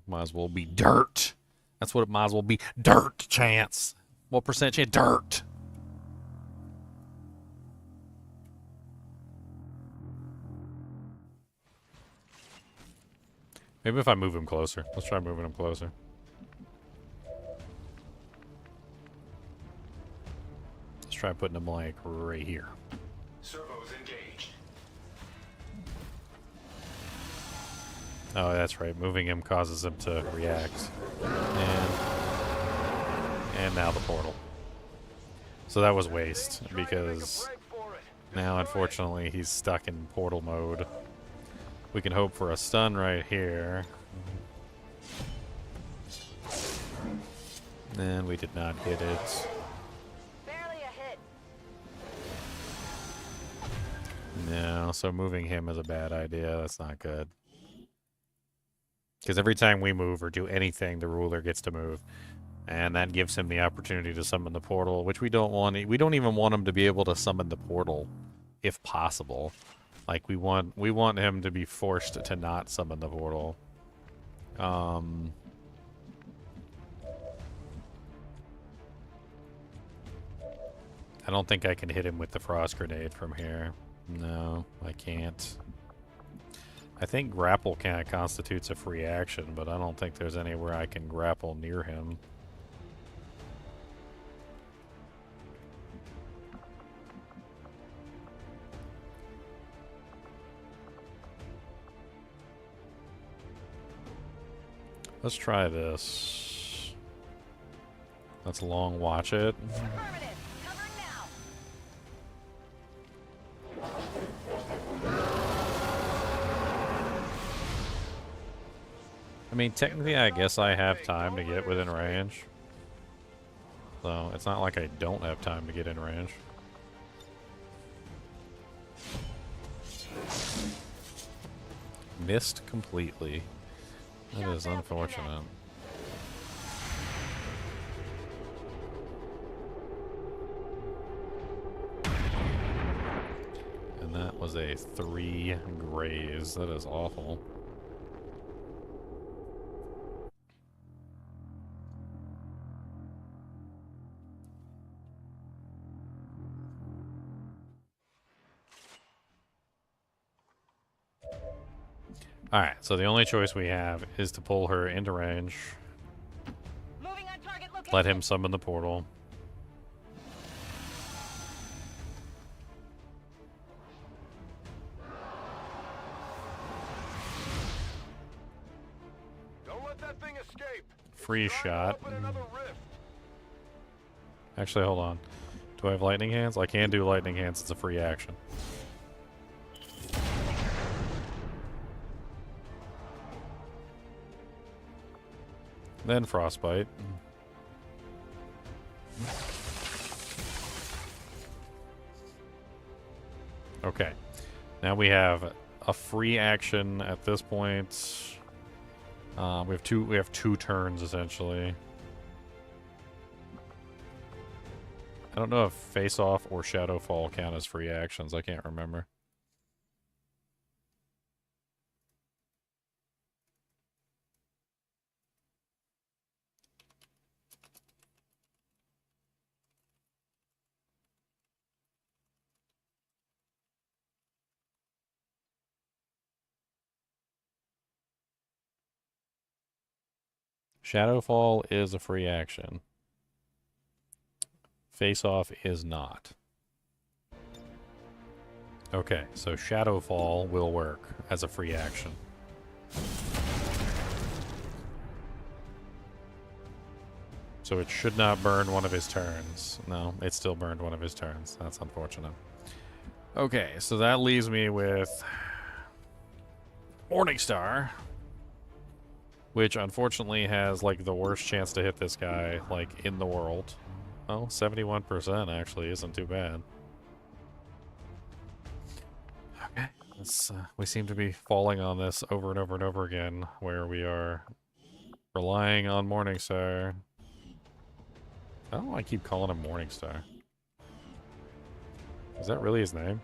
Might as well be dirt. That's what it might as well be. Dirt chance. What percent chance? Dirt. Maybe if I move him closer. Let's try moving him closer. Let's try putting him like right here. Servos engaged. Oh, that's right. Moving him causes him to react. And now the portal. So that was waste, because now, unfortunately, he's stuck in portal mode. We can hope for a stun right here. And we did not hit it. Barely a hit. No, so moving him is a bad idea. That's not good. Because every time we move or do anything, the ruler gets to move. And that gives him the opportunity to summon the portal, which we don't want. We don't even want him to be able to summon the portal, if possible. Like, we want him to be forced to not summon the portal. I don't think I can hit him with the frost grenade from here. No, I can't. I think grapple kind of constitutes a free action, but I don't think there's anywhere I can grapple near him. Let's try this. Let's long watch it. Affirmative. Covering now. I mean, technically, I guess I have time to get within range. So, it's not like I don't have time to get in range. Missed completely. That is unfortunate. And that was a 3 graze. That is awful. Alright, so the only choice we have is to pull her into range. Moving on target location. Let him summon the portal. Don't let that thing escape. Freeze Trying to shot. open another rift. Actually, hold on. Do I have lightning hands? I can do lightning hands. It's a free action. Then frostbite. Okay. Now we have a free action at this point. We have two turns essentially. I don't know if face off or shadow fall count as free actions. I can't remember. Shadowfall is a free action. Face off is not. Okay, so Shadowfall will work as a free action. So it should not burn one of his turns. No, it still burned one of his turns. That's unfortunate. Okay, so that leaves me with Morningstar, which unfortunately has like the worst chance to hit this guy like in the world. Oh, 71% actually isn't too bad. Okay, we seem to be falling on this over and over and over again, where we are relying on Morningstar. I don't know why I keep calling him Morningstar. Is that really his name?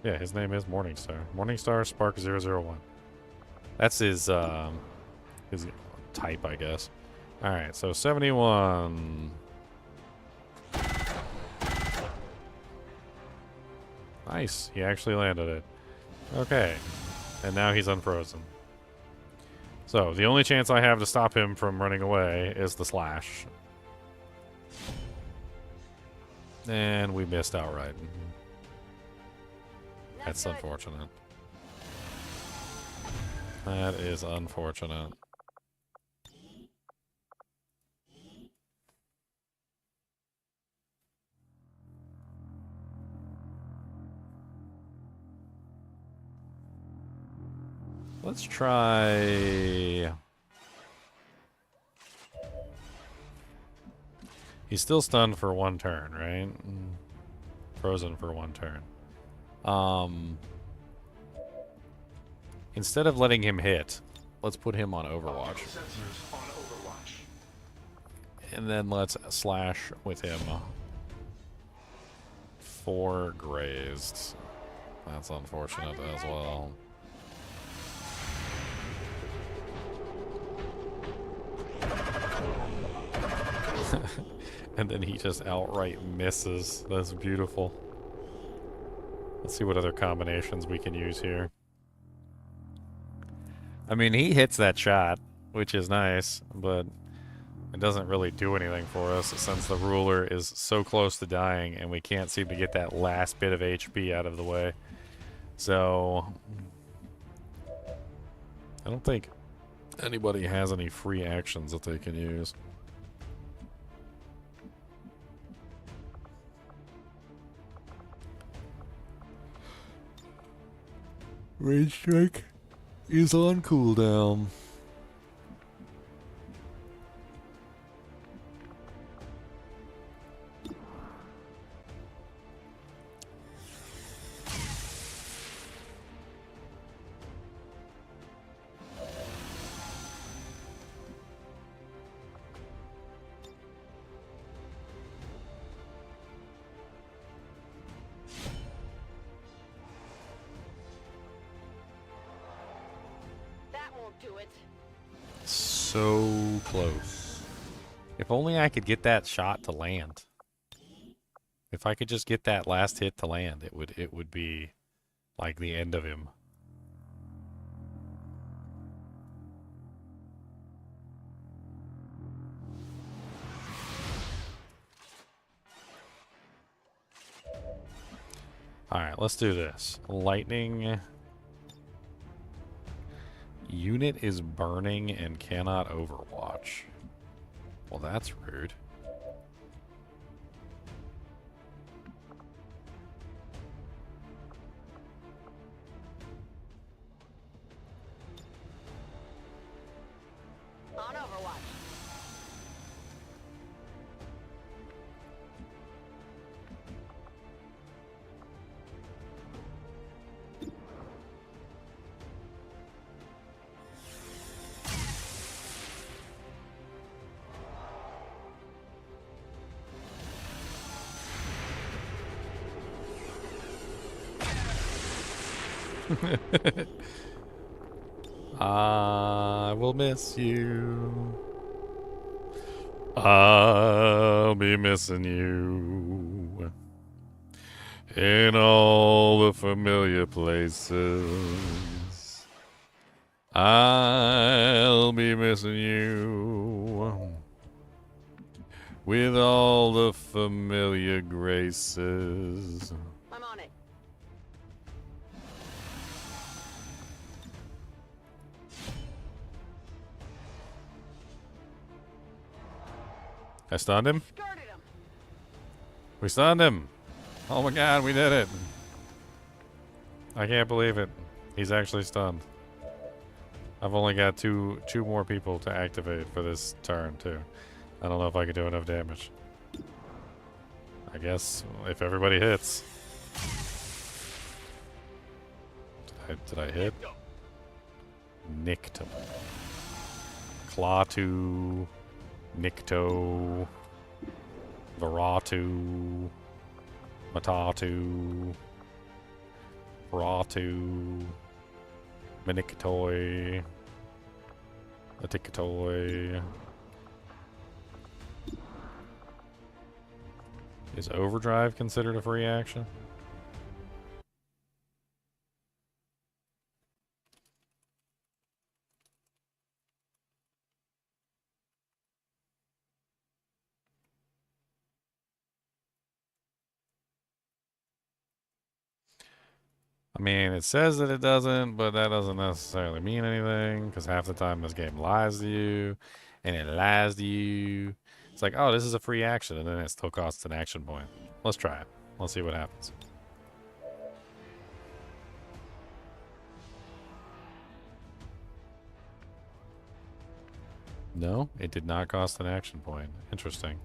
Yeah, his name is Morningstar. Morningstar Spark 001. That's his type, I guess. Alright, so 71. Nice, he actually landed it. Okay, and now he's unfrozen. So, the only chance I have to stop him from running away is the slash. And we missed outright. That's unfortunate. That is unfortunate. Let's try... He's still stunned for one turn, right? Frozen for one turn. Instead of letting him hit, let's put him on Overwatch. And then let's slash with him. 4 grazed. That's unfortunate as well. And then he just outright misses. That's beautiful. Let's see what other combinations we can use here. I mean, he hits that shot, which is nice, but it doesn't really do anything for us since the ruler is so close to dying and we can't seem to get that last bit of HP out of the way. So, I don't think anybody has any free actions that they can use. Rage Strike is on cooldown. So close. If only I could get that shot to land. If I could just get that last hit to land, it would be like the end of him. Alright, let's do this. Lightning. Unit is burning and cannot overwatch. Well, that's rude. On Overwatch. I will miss you. I'll be missing you in all the familiar places. I'll be missing you with all the familiar graces. I'm on it. I stunned him? Skirted him. We stunned him! Oh my god, we did it! I can't believe it. He's actually stunned. I've only got two more people to activate for this turn, too. I don't know if I can do enough damage. I guess if everybody hits. Did I hit? Nicked him. Klaatu. Nikto. Varatu. Matatu. Ratu. Minikatoy. Atikatoy. Is overdrive considered a free action? I mean, it says that it doesn't, but that doesn't necessarily mean anything, because half the time this game lies to you, and it lies to you. It's like, oh, this is a free action, and then it still costs an action point. Let's try it. Let's see what happens. No, it did not cost an action point. Interesting.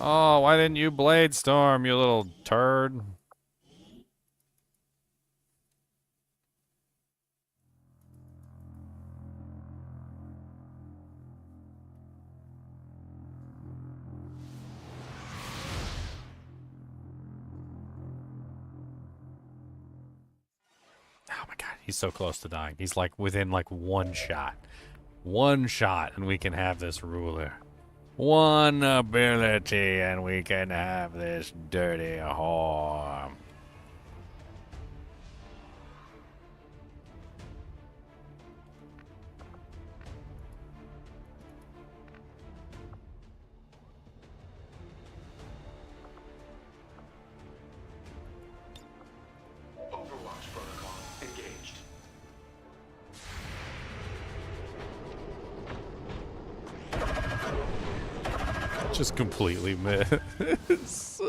Oh, why didn't you blade storm, you little turd? Oh my god, he's so close to dying. He's like within like one shot. One shot and we can have this ruler. One ability and we can have this dirty whore. Overwatch protocol engaged. Just completely miss.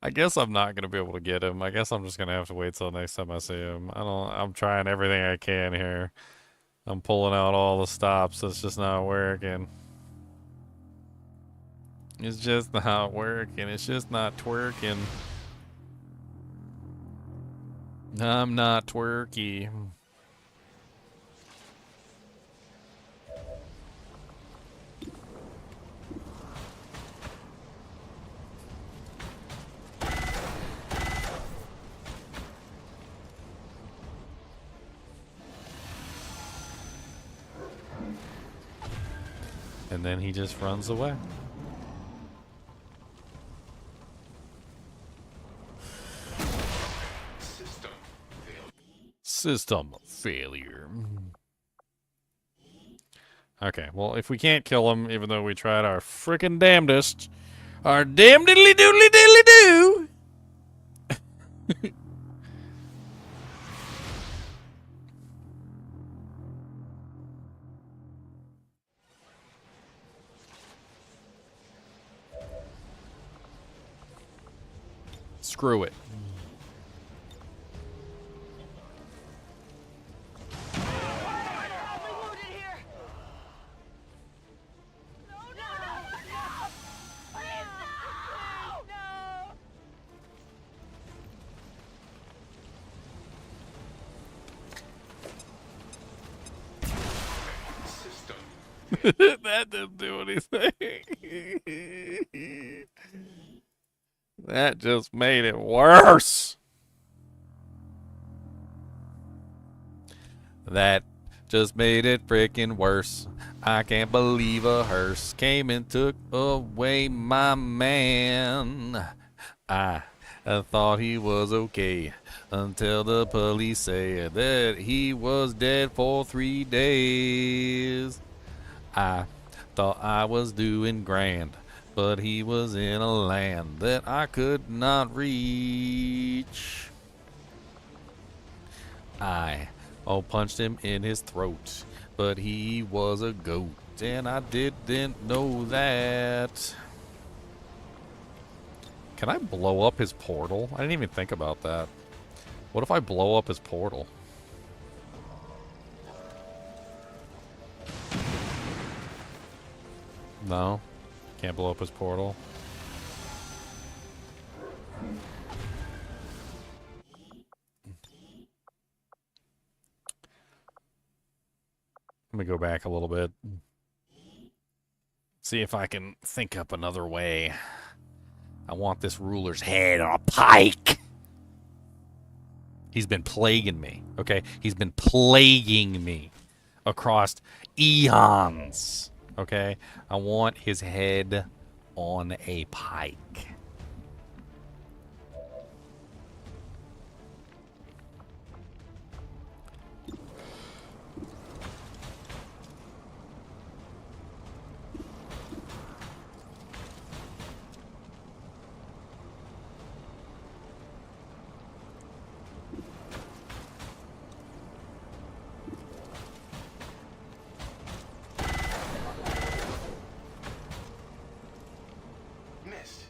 I guess I'm not gonna be able to get him. I guess I'm just gonna have to wait till next time I see him. I'm trying everything I can here. I'm pulling out all the stops. It's just not working. It's just not working. It's just not twerking. I'm not twerky. And then he just runs away. System failure. Okay, well, if we can't kill him, even though we tried our frickin' damnedest, our damn diddly doodly diddly doo. Screw it. That didn't do anything. That just made it worse. That just made it freaking worse. I can't believe a hearse came and took away my man. I I thought he was okay until the police said that he was dead for 3 days. I thought I was doing grand, but he was in a land that I could not reach. I punched him in his throat, but he was a goat, and I didn't know that. Can I blow up his portal? I didn't even think about that. What if I blow up his portal? No? Can't blow up his portal? Let me go back a little bit. See if I can think up another way. I want this ruler's head on a pike. He's been plaguing me, okay? He's been plaguing me across eons, okay? I want his head on a pike.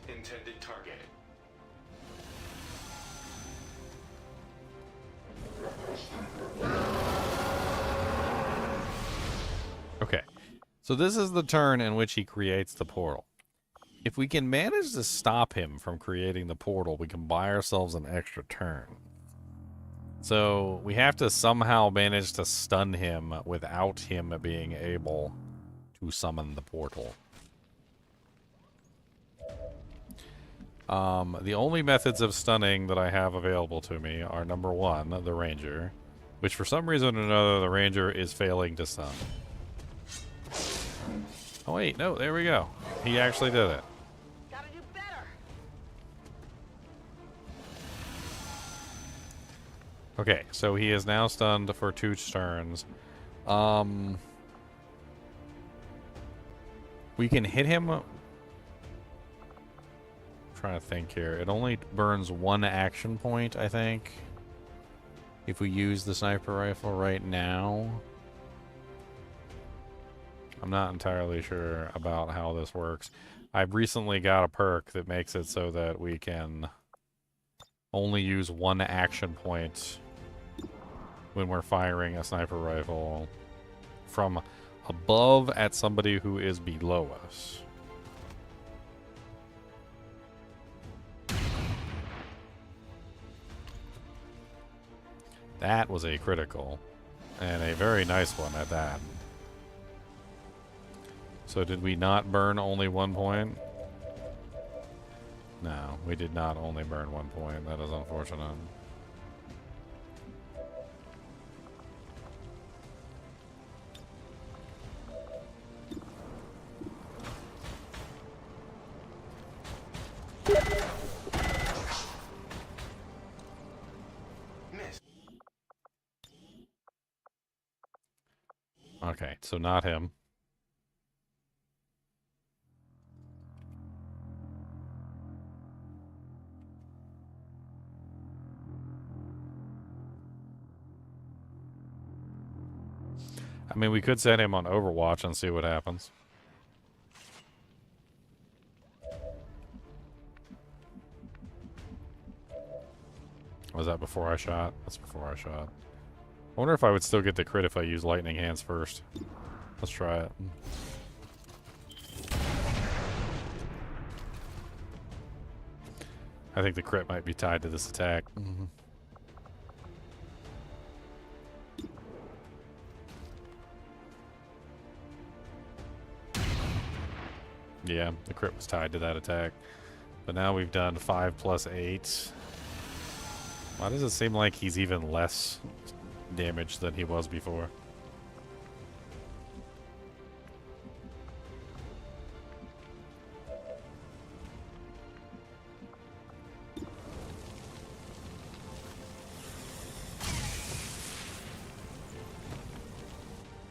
Intended target. Okay, so this is the turn in which he creates the portal. If we can manage to stop him from creating the portal, we can buy ourselves an extra turn. So we have to somehow manage to stun him without him being able to summon the portal. The only methods of stunning that I have available to me are, number one, the ranger, which for some reason or another, the ranger is failing to stun. Oh wait, no, there we go. He actually did it. Gotta do better. Okay, so he is now stunned for 2 turns. We can hit him. Trying to think here. It only burns 1 action point, I think. If we use the sniper rifle right now. I'm not entirely sure about how this works. I've recently got a perk that makes it so that we can only use 1 action point when we're firing a sniper rifle from above at somebody who is below us. That was a critical, and a very nice one at that. So did we not burn only 1 point? No, we did not only burn 1 point. That is unfortunate. Okay, so not him. I mean, we could set him on Overwatch and see what happens. Was that before I shot? That's before I shot. I wonder if I would still get the crit if I use lightning hands first. Let's try it. I think the crit might be tied to this attack. Mm-hmm. Yeah, the crit was tied to that attack. But now we've done 5 plus 8. Why does it seem like he's even less damage than he was before?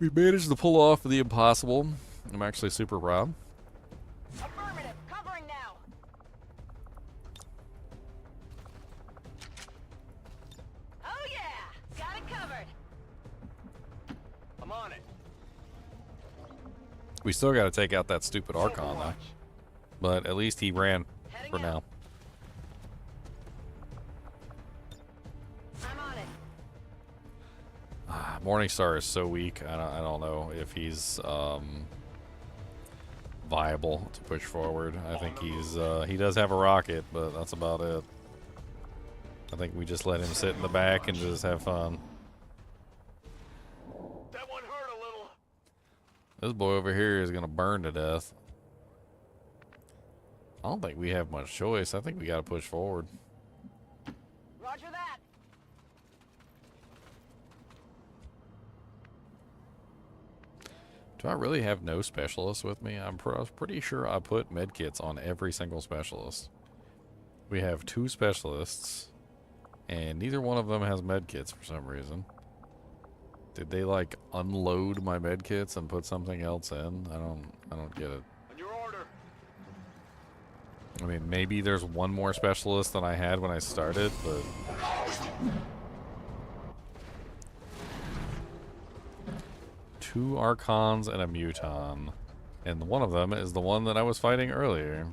We managed to pull off the impossible. I'm actually super proud. Affirmative. Covering now. Oh yeah! Got it covered. I'm on it. We still got to take out that stupid Archon, though. But at least he ran for now. I'm on it. Morningstar is so weak. I don't know if he's viable to push forward. I think he does have a rocket, but that's about it. I think we just let him sit in the back and just have fun. That one hurt a little. This boy over here is gonna burn to death. I don't think we have much choice. I think we gotta push forward. Roger that. Do I really have no specialists with me? I was pretty sure I put medkits on every single specialist. We have 2 specialists, and neither one of them has medkits for some reason. Did they like unload my medkits and put something else in? I don't get it. On your order. I mean, maybe there's one more specialist than I had when I started, but... Two Archons and a Muton. And one of them is the one that I was fighting earlier.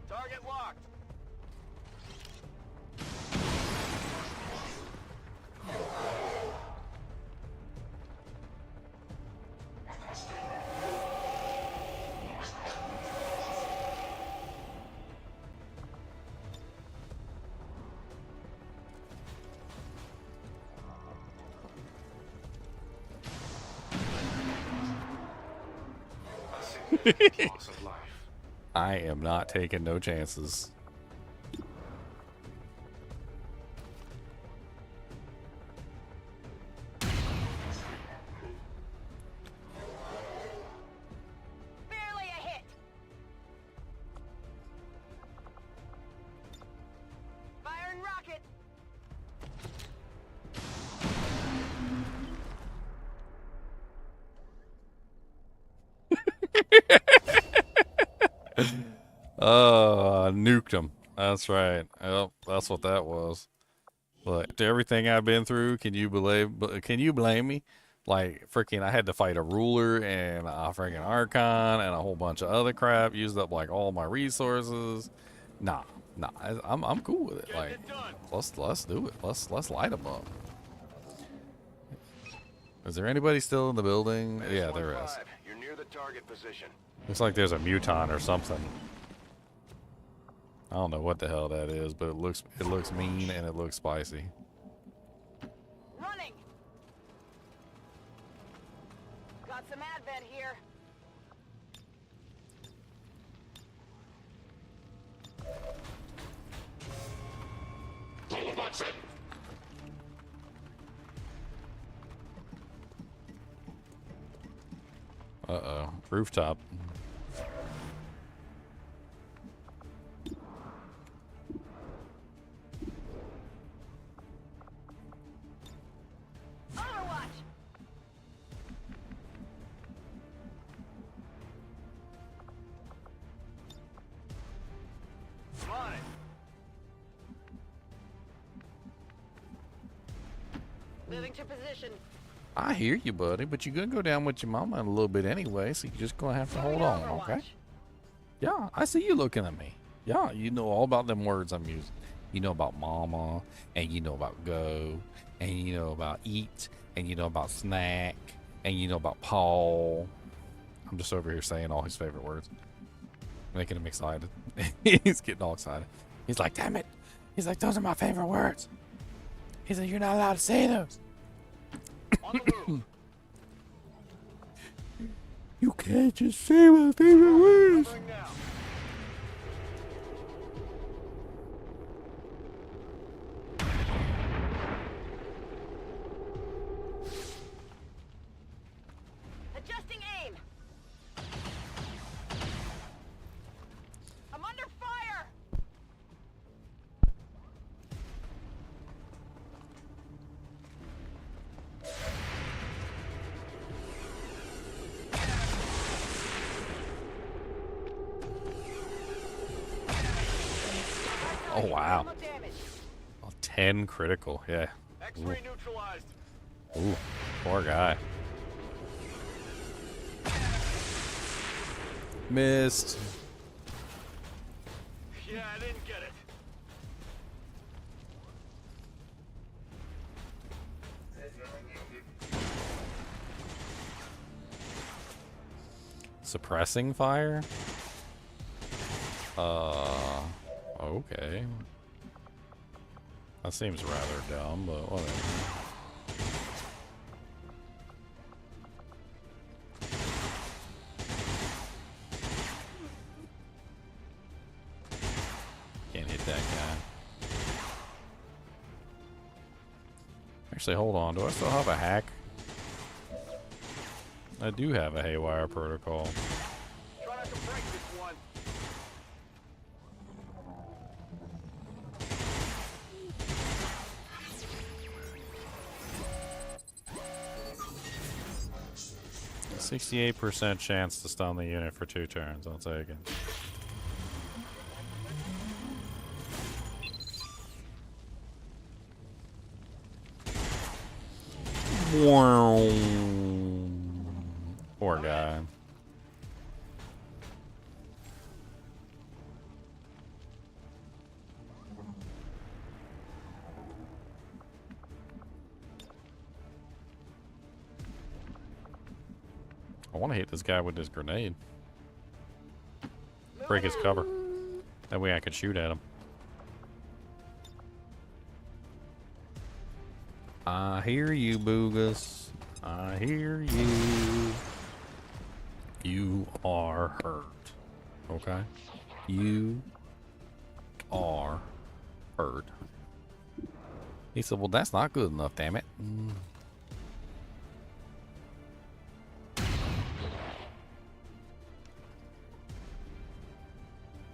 Target locked. Loss of life. I am not taking no chances. Barely a hit. Firing rocket. Nuked him. That's right. Yep, that's what that was. But to everything I've been through, can you blame me? Like, freaking, I had to fight a ruler and a freaking Archon and a whole bunch of other crap. Used up like all my resources. Nah, I'm cool with it. Like, let's do it. Let's light them up. Is there anybody still in the building? Yeah, there is. You're near the target position. Looks like there's a Muton or something. I don't know what the hell that is, but it looks mean and it looks spicy. Running. Got some advent here. Uh-oh. Rooftop. Overwatch. I'm on it. Moving to position. I hear you, buddy, but you're gonna go down with your mama in a little bit anyway, so you're just gonna have to hold on, okay? Yeah, I see you looking at me. Yeah, you know all about them words I'm using. You know about mama, and you know about go, and you know about eat, and you know about snack, and you know about Paul. I'm just over here saying all his favorite words, making him excited. He's getting all excited. He's like, damn it. He's like, those are my favorite words. He's like, you're not allowed to say those. On the move. You can't just say my favorite words. Covering now. Adjusting aim. Oh, wow. 10 critical, yeah. X-ray neutralized. Ooh, poor guy. Missed. Yeah, I didn't get it. Suppressing fire? Okay. That seems rather dumb, but whatever. Can't hit that guy. Actually, hold on. Do I still have a hack? I do have a haywire protocol. Try not to break this one. A 68% chance to stun the unit for 2 turns. I'll take it. Poor guy. I want to hit this guy with this grenade. Break his cover. That way I could shoot at him. I hear you, Boogus. I hear you. You are hurt. Okay? You are hurt. He said, well, that's not good enough, damn it.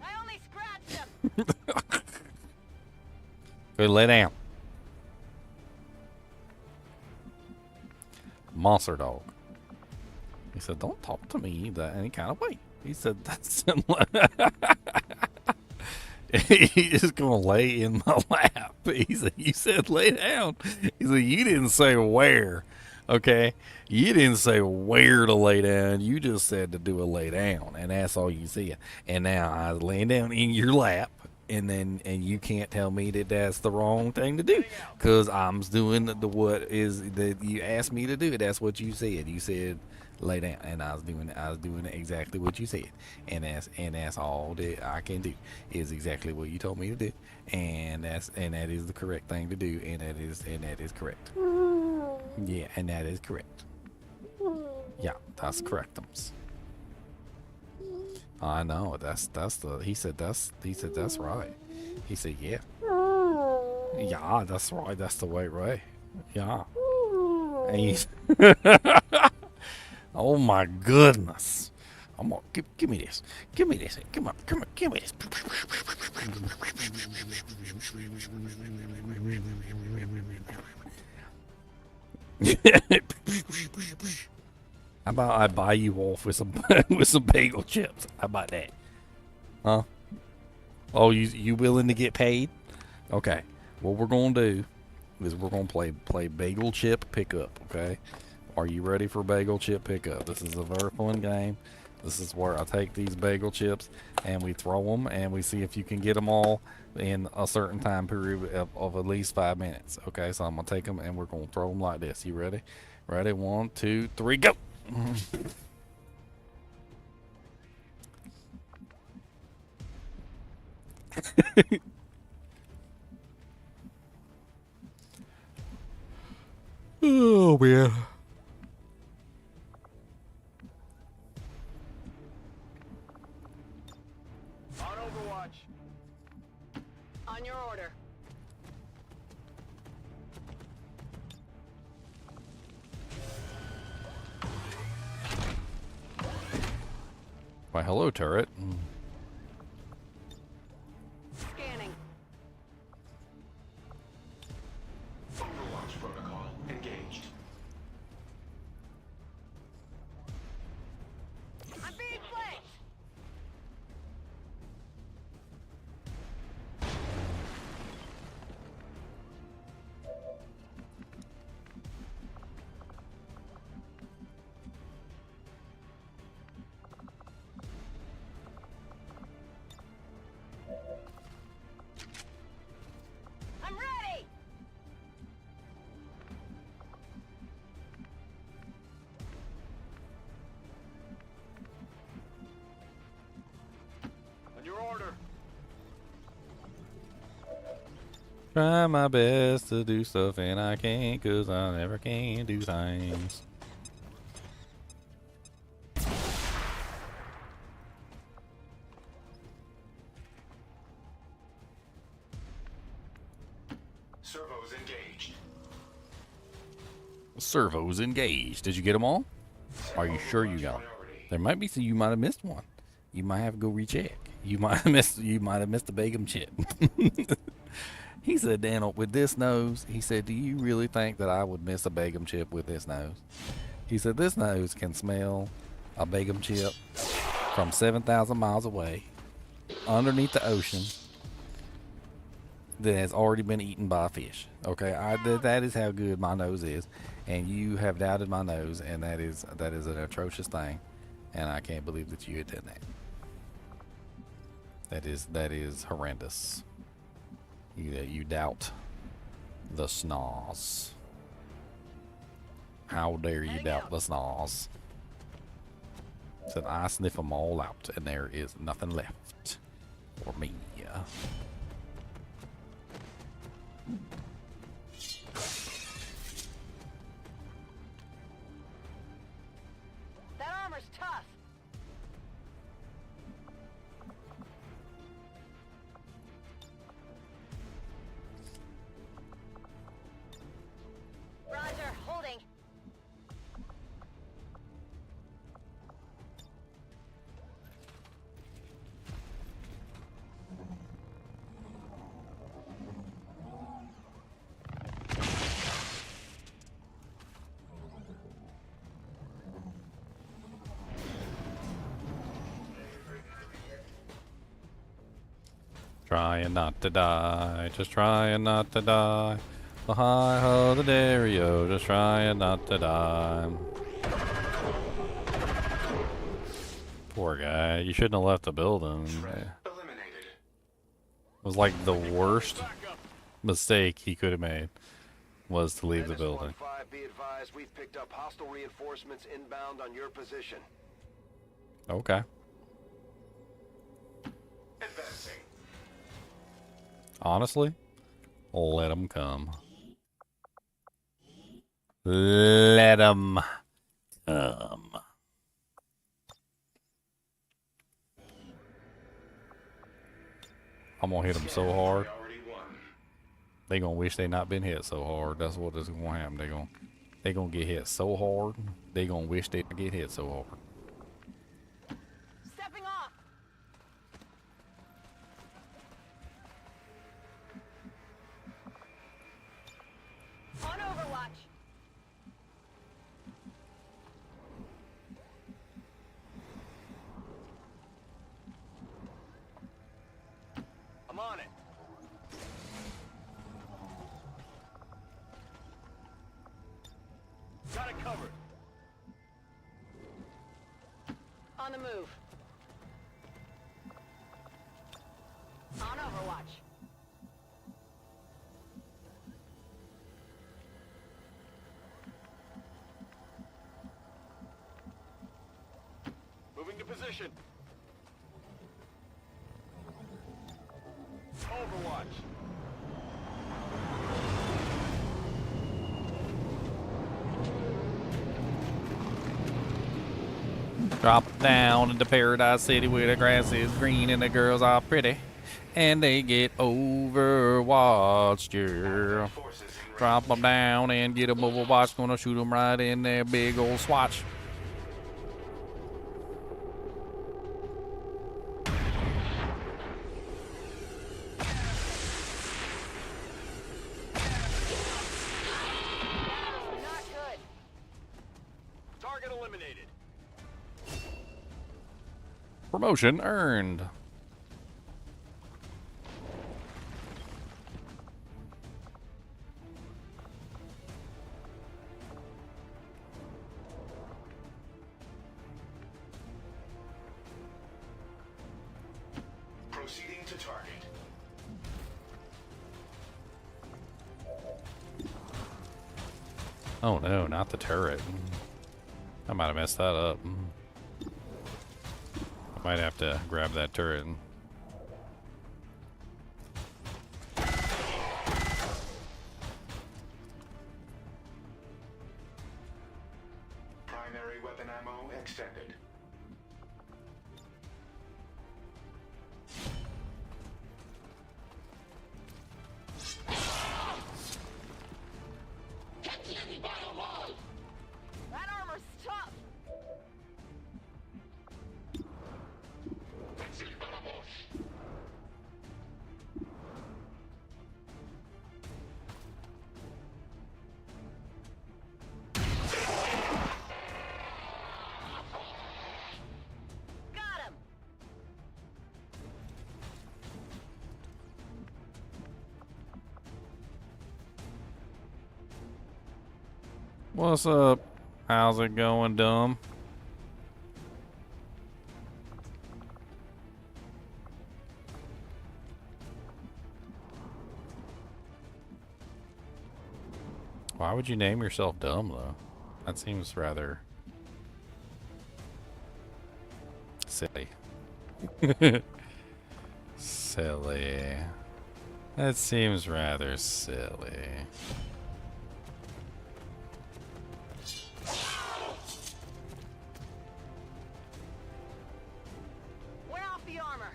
I only scratched him. Good, lay down. Monster dog. He said, don't talk to me that any kind of way. He said, that's he's just gonna lay in my lap. He said, you said lay down. He said, you didn't say where. Okay? You didn't say where to lay down. You just said to do a lay down. And that's all you said. And now I was laying down in your lap. And you can't tell me that that's the wrong thing to do, because I'm doing the what is that you asked me to do. That's what you said. You said lay down, and I was doing exactly what you said, and that's all that I can do is exactly what you told me to do, and that is the correct thing to do, and that is correct. Yeah, and that is correct. Yeah, that's correctums. I know, he said that's right. He said, yeah. Yeah, that's right, that's the way, right? Yeah. And he's oh my goodness. I'm gonna give me this. Give me this. Come on, give me this. How about I buy you off with some with some bagel chips? How about that? Huh? Oh, you willing to get paid? Okay. What we're gonna do is we're gonna play bagel chip pickup. Okay. Are you ready for bagel chip pickup? This is a very fun game. This is where I take these bagel chips and we throw them and we see if you can get them all in a certain time period of at least 5 minutes. Okay. So I'm gonna take them and we're gonna throw them like this. You ready? Ready? 1, 2, 3, go. Oh man. On Overwatch. On your order. Why, hello, turret. Scanning. Overwatch protocol engaged. I'm being flanked. Try my best to do stuff and I can't, 'cause I never can do things. Servos engaged. Servos engaged. Did you get them all? Are you sure you got them? There might be some you might have missed one. You might have to go recheck. You might have missed the Begum chip. He said, Daniel, with this nose, he said, do you really think that I would miss a Begum chip with this nose? He said, this nose can smell a Begum chip from 7,000 miles away, underneath the ocean, that has already been eaten by a fish. Okay, that is how good my nose is, and you have doubted my nose, and that is an atrocious thing, and I can't believe that you had done that. That is horrendous. You doubt the snaz. How dare you doubt the snaz? Said I sniff them all out, and there is nothing left for me. That armor's tough. Roger, holding. Trying not to die, just trying not to die. The high ho the Dario, just trying not to die. Poor guy, you shouldn't have left the building. Eliminated. It was like the worst mistake he could have made was to leave the building. NS-15, be advised, we've picked up hostile reinforcements inbound on your position. Okay. Advancing. Honestly, let them come. Let them come. I'm gonna hit them so hard. They gonna wish they not been hit so hard. That's what is gonna happen. They gonna get hit so hard. They gonna wish they get hit so hard. Stepping off. On Overwatch. I'm on it. Got it covered. On the move. On Overwatch. Moving to position. Overwatch. Drop down into Paradise City where the grass is green and the girls are pretty. And they get overwatched, yeah. Drop them down and get them overwatched. Gonna shoot them right in their big old swatch. Not good. Target eliminated. Promotion earned. Proceeding to target. Oh no, not the turret. I might have messed that up. I might have to grab that turret. Ammo extended. That armor's tough. Got him. What's up? How's it going, dumb? Why would you name yourself dumb, though? That seems rather silly. Silly. That seems rather silly. Wear off the armor.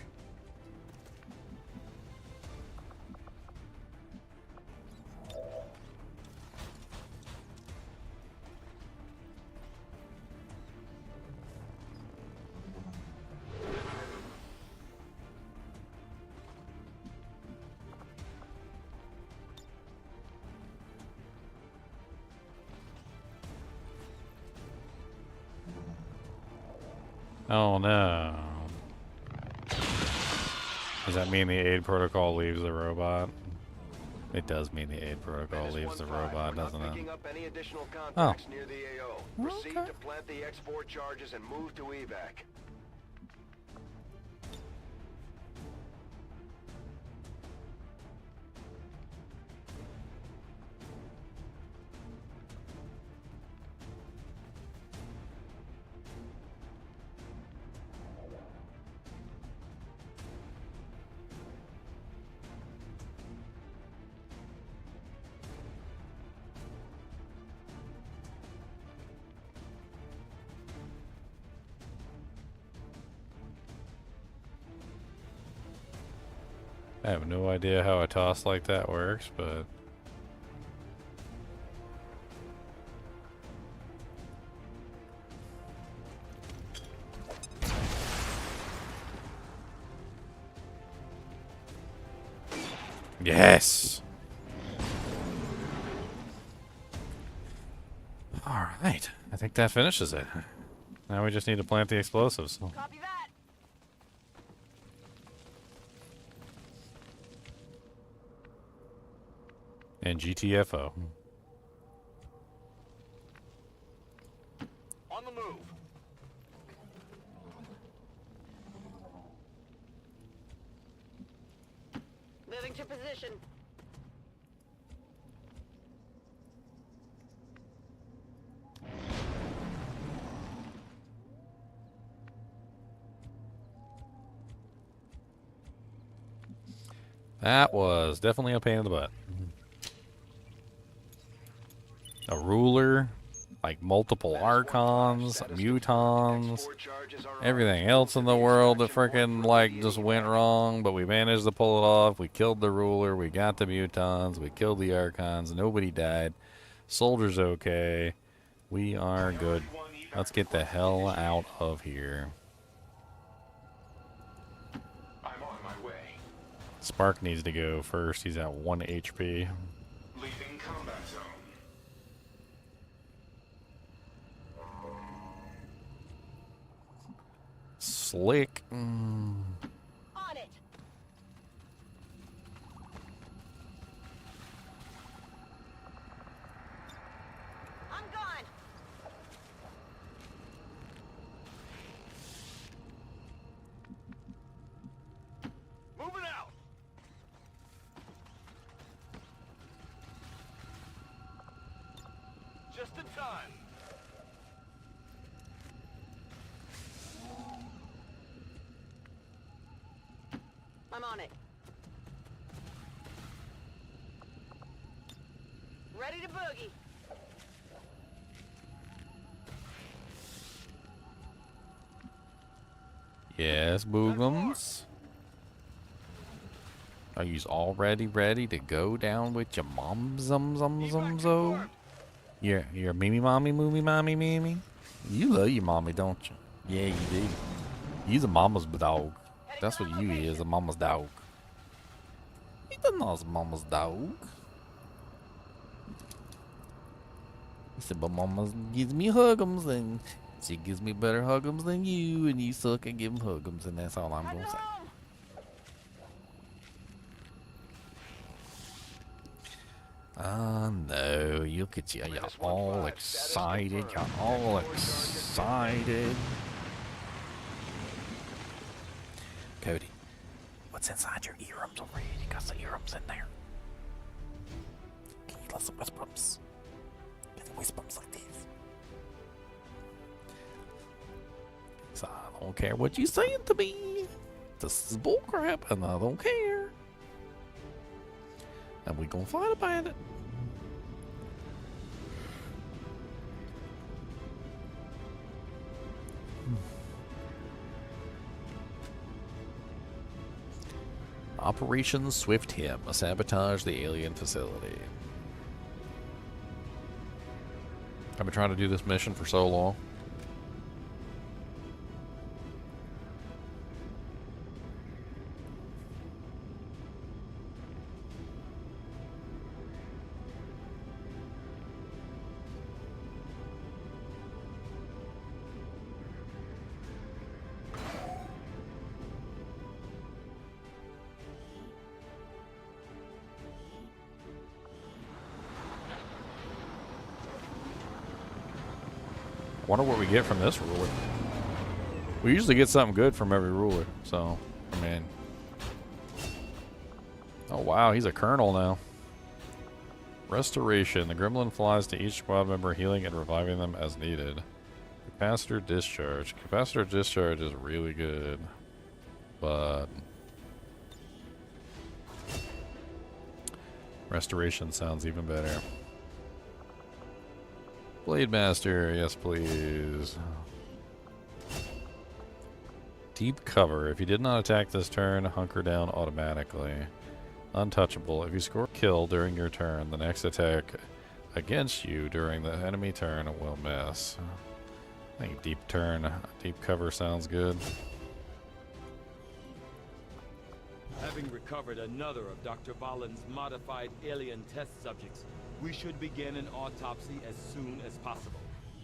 Oh no. Does that mean the aid protocol leaves the robot? It does mean the aid protocol leaves the robot, doesn't it? Picking up any additional contacts near the AO. Proceed Okay. to plant the export charges and move to evac. I have no idea how a toss like that works, but yes. All right. I think that finishes it. Now we just need to plant the explosives. Copy that. And GTFO. On the move. Moving to position. That was definitely a pain in the butt. A ruler, like multiple archons, mutons, everything else in the world that frickin' like just went wrong, but we managed to pull it off. We killed the ruler, we got the mutons, we killed the archons, nobody died. Soldier's okay. We are good. Let's get the hell out of here. I'm on my way. Spark needs to go first. He's at 1 HP. Leaving combat zone. Slick. On it. I'm gone. Moving out. Just in time. I'm on it. Ready to boogie. Yes, Boogums. Are you already ready to go down with your mom zum zum zum zo? Your mimi mommy mommy mimi? You love your mommy, don't you? Yeah, you do. You's a mama's dog. That's what you is, a mama's dog. He doesn't know a mama's dog. He said, but mama gives me hugums and she gives me better hugums than you, and you suck and give them hugums, and that's all I'm gonna say. No, you get you. You're all excited. You're all excited. Cody, what's inside your earrums over here? You got some earrums in there. Can you listen whispers? Can you whispers like these? So I don't care what you saying to me. This is bullcrap, and I don't care. And we gonna fight about it. Operation Swift Him. Sabotage the alien facility. I've been trying to do this mission for so long. Wonder what we get from this ruler. We usually get something good from every ruler, so I mean. Oh wow, he's a colonel now. Restoration. The gremlin flies to each squad member, healing and reviving them as needed. Capacitor discharge. Capacitor discharge is really good, but restoration sounds even better. Blade Master, yes please. Deep cover. If you did not attack this turn, hunker down automatically. Untouchable. If you score a kill during your turn, the next attack against you during the enemy turn will miss. I think deep cover sounds good. Having recovered another of Dr. Valen's modified alien test subjects, we should begin an autopsy as soon as possible.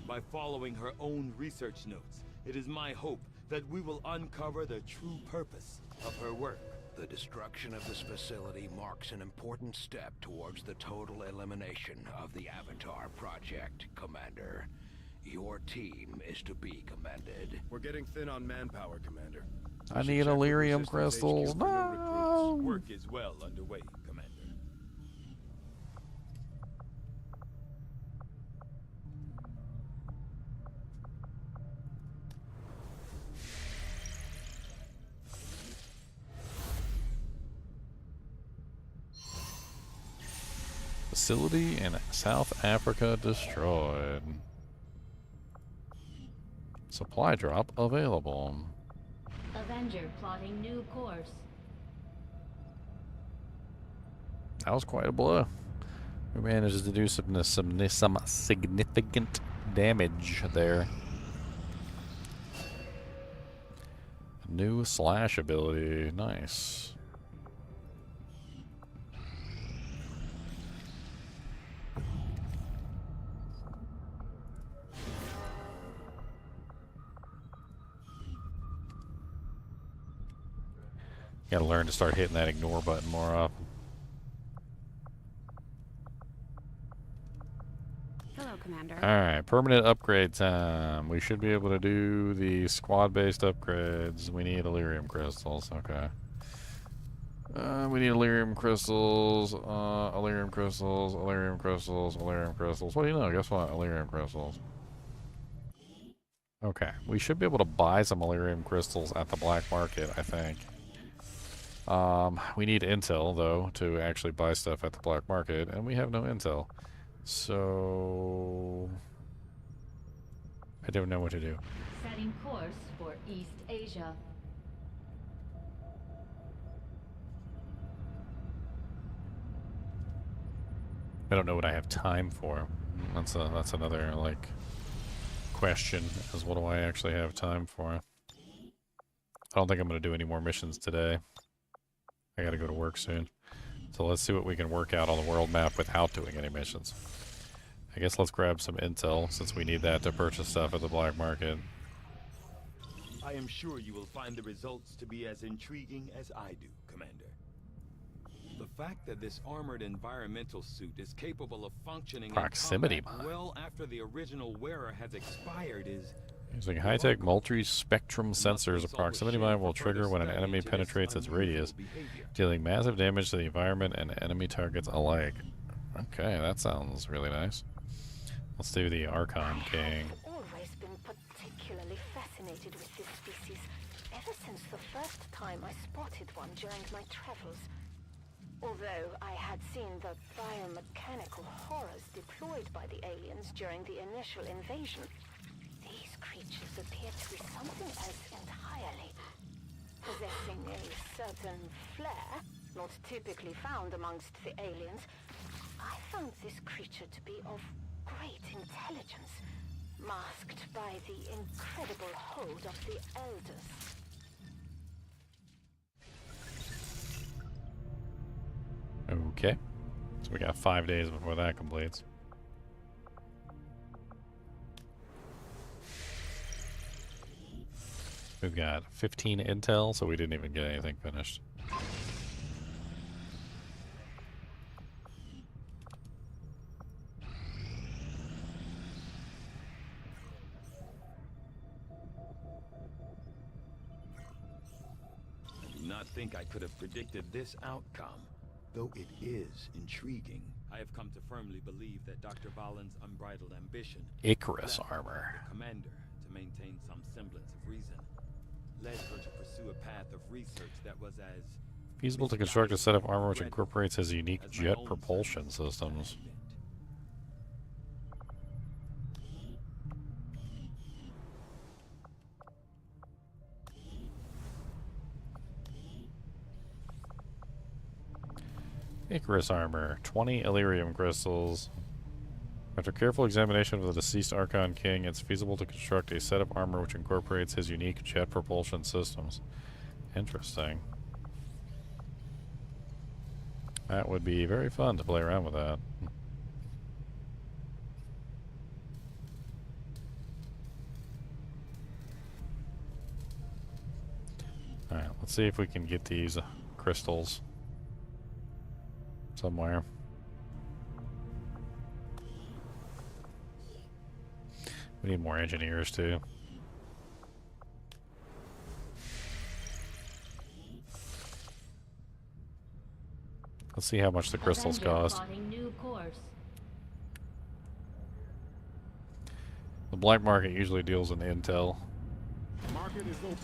By following her own research notes, it is my hope that we will uncover the true purpose of her work. The destruction of this facility marks an important step towards the total elimination of the Avatar Project, Commander. Your team is to be commended. We're getting thin on manpower, Commander. I need Elerium crystals. No! Work is well underway, Commander. Facility in South Africa destroyed. Supply drop available. Avenger plotting new course. That was quite a blow. We managed to do some significant damage there. New slash ability. Nice. Gotta learn to start hitting that ignore button more often. Hello, Commander. Alright, permanent upgrade time. We should be able to do the squad-based upgrades. We need Elerium crystals, okay. We need Elerium crystals, Elerium crystals, Elerium crystals, Elerium crystals. What do you know? Guess what? Elerium crystals. Okay, we should be able to buy some Elerium crystals at the black market, I think. We need intel, though, to actually buy stuff at the black market, and we have no intel. So I don't know what to do. Setting course for East Asia. I don't know what I have time for. That's another, like, question, is what do I actually have time for? I don't think I'm going to do any more missions today. I gotta go to work soon. So let's see what we can work out on the world map without doing any missions. I guess let's grab some intel, since we need that to purchase stuff at the black market. I am sure you will find the results to be as intriguing as I do, Commander. The fact that this armored environmental suit is capable of functioning Proximity in combat mine. well after the original wearer has expired is... Using high-tech multi-spectrum sensors, a proximity mine will trigger when an enemy penetrates its radius, dealing massive damage to the environment and enemy targets alike. Okay, that sounds really nice. Let's do the Archon King. I've always been particularly fascinated with this species, ever since the first time I spotted one during my travels. Although I had seen the biomechanical horrors deployed by the aliens during the initial invasion, these creatures appear to be something else entirely. Possessing a certain flair, not typically found amongst the aliens, I found this creature to be of great intelligence, masked by the incredible hold of the Elders. Okay. So we got 5 days before that completes. We've got 15 intel, so we didn't even get anything finished. I do not think I could have predicted this outcome, though it is intriguing. I have come to firmly believe that Dr. Valen's unbridled ambition, Icarus armor. the commander, to maintain some semblance of reason, led her to pursue a path of research that was as Feasible to construct a set of armor which incorporates his unique jet propulsion systems. Icarus armor, 20 Illyrium crystals. After careful examination of the deceased Archon King, it's feasible to construct a set of armor which incorporates his unique jet propulsion systems. Interesting. That would be very fun to play around with that. Alright, let's see if we can get these crystals somewhere. We need more engineers too. Let's see how much the crystals cost. The black market usually deals in intel. Market is open.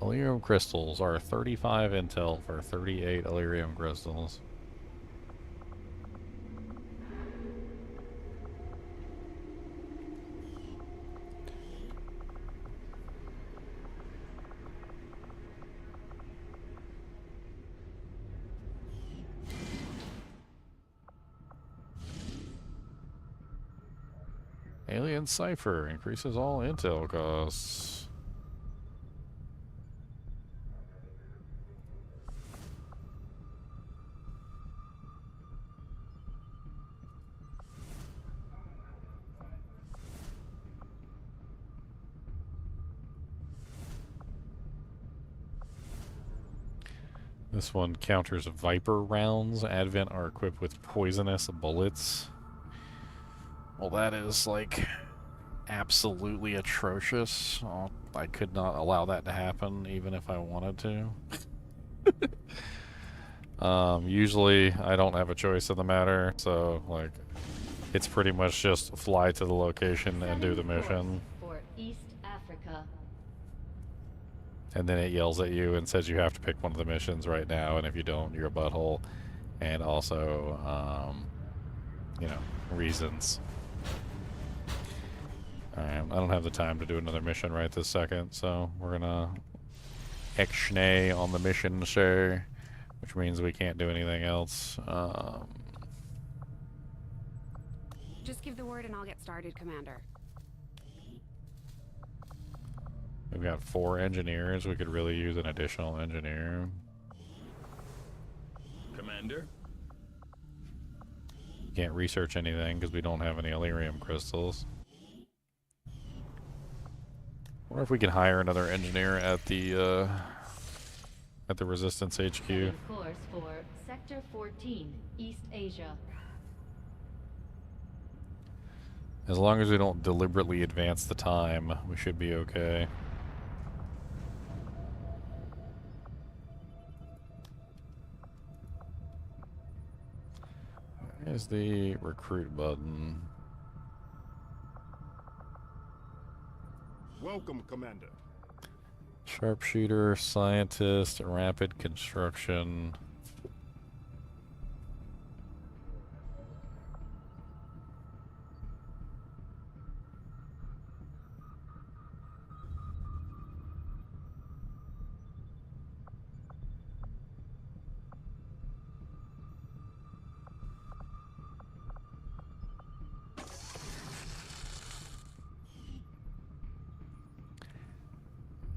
Illyrium crystals are 35 intel for 38 Illyrium crystals. Alien Cipher increases all intel costs. This one counters Viper rounds. Advent are equipped with poisonous bullets. Well, that is, like, absolutely atrocious. Oh, I could not allow that to happen, even if I wanted to. Usually, I don't have a choice in the matter, so, like, it's pretty much just fly to the location and do the mission. For East Africa. And then it yells at you and says you have to pick one of the missions right now, and if you don't, you're a butthole. And also, you know, reasons. Alright, I don't have the time to do another mission right this second, so we're gonna X-nay on the mission, sir. which means we can't do anything else. Just give the word and I'll get started, Commander. We've got 4 engineers. We could really use an additional engineer. Commander? Can't research anything because we don't have any Elerium crystals. Wonder if we can hire another engineer at the Resistance HQ. Of course, for Sector 14, East Asia. As long as we don't deliberately advance the time, we should be okay. There's the recruit button. Welcome, Commander. Sharpshooter, scientist, rapid construction.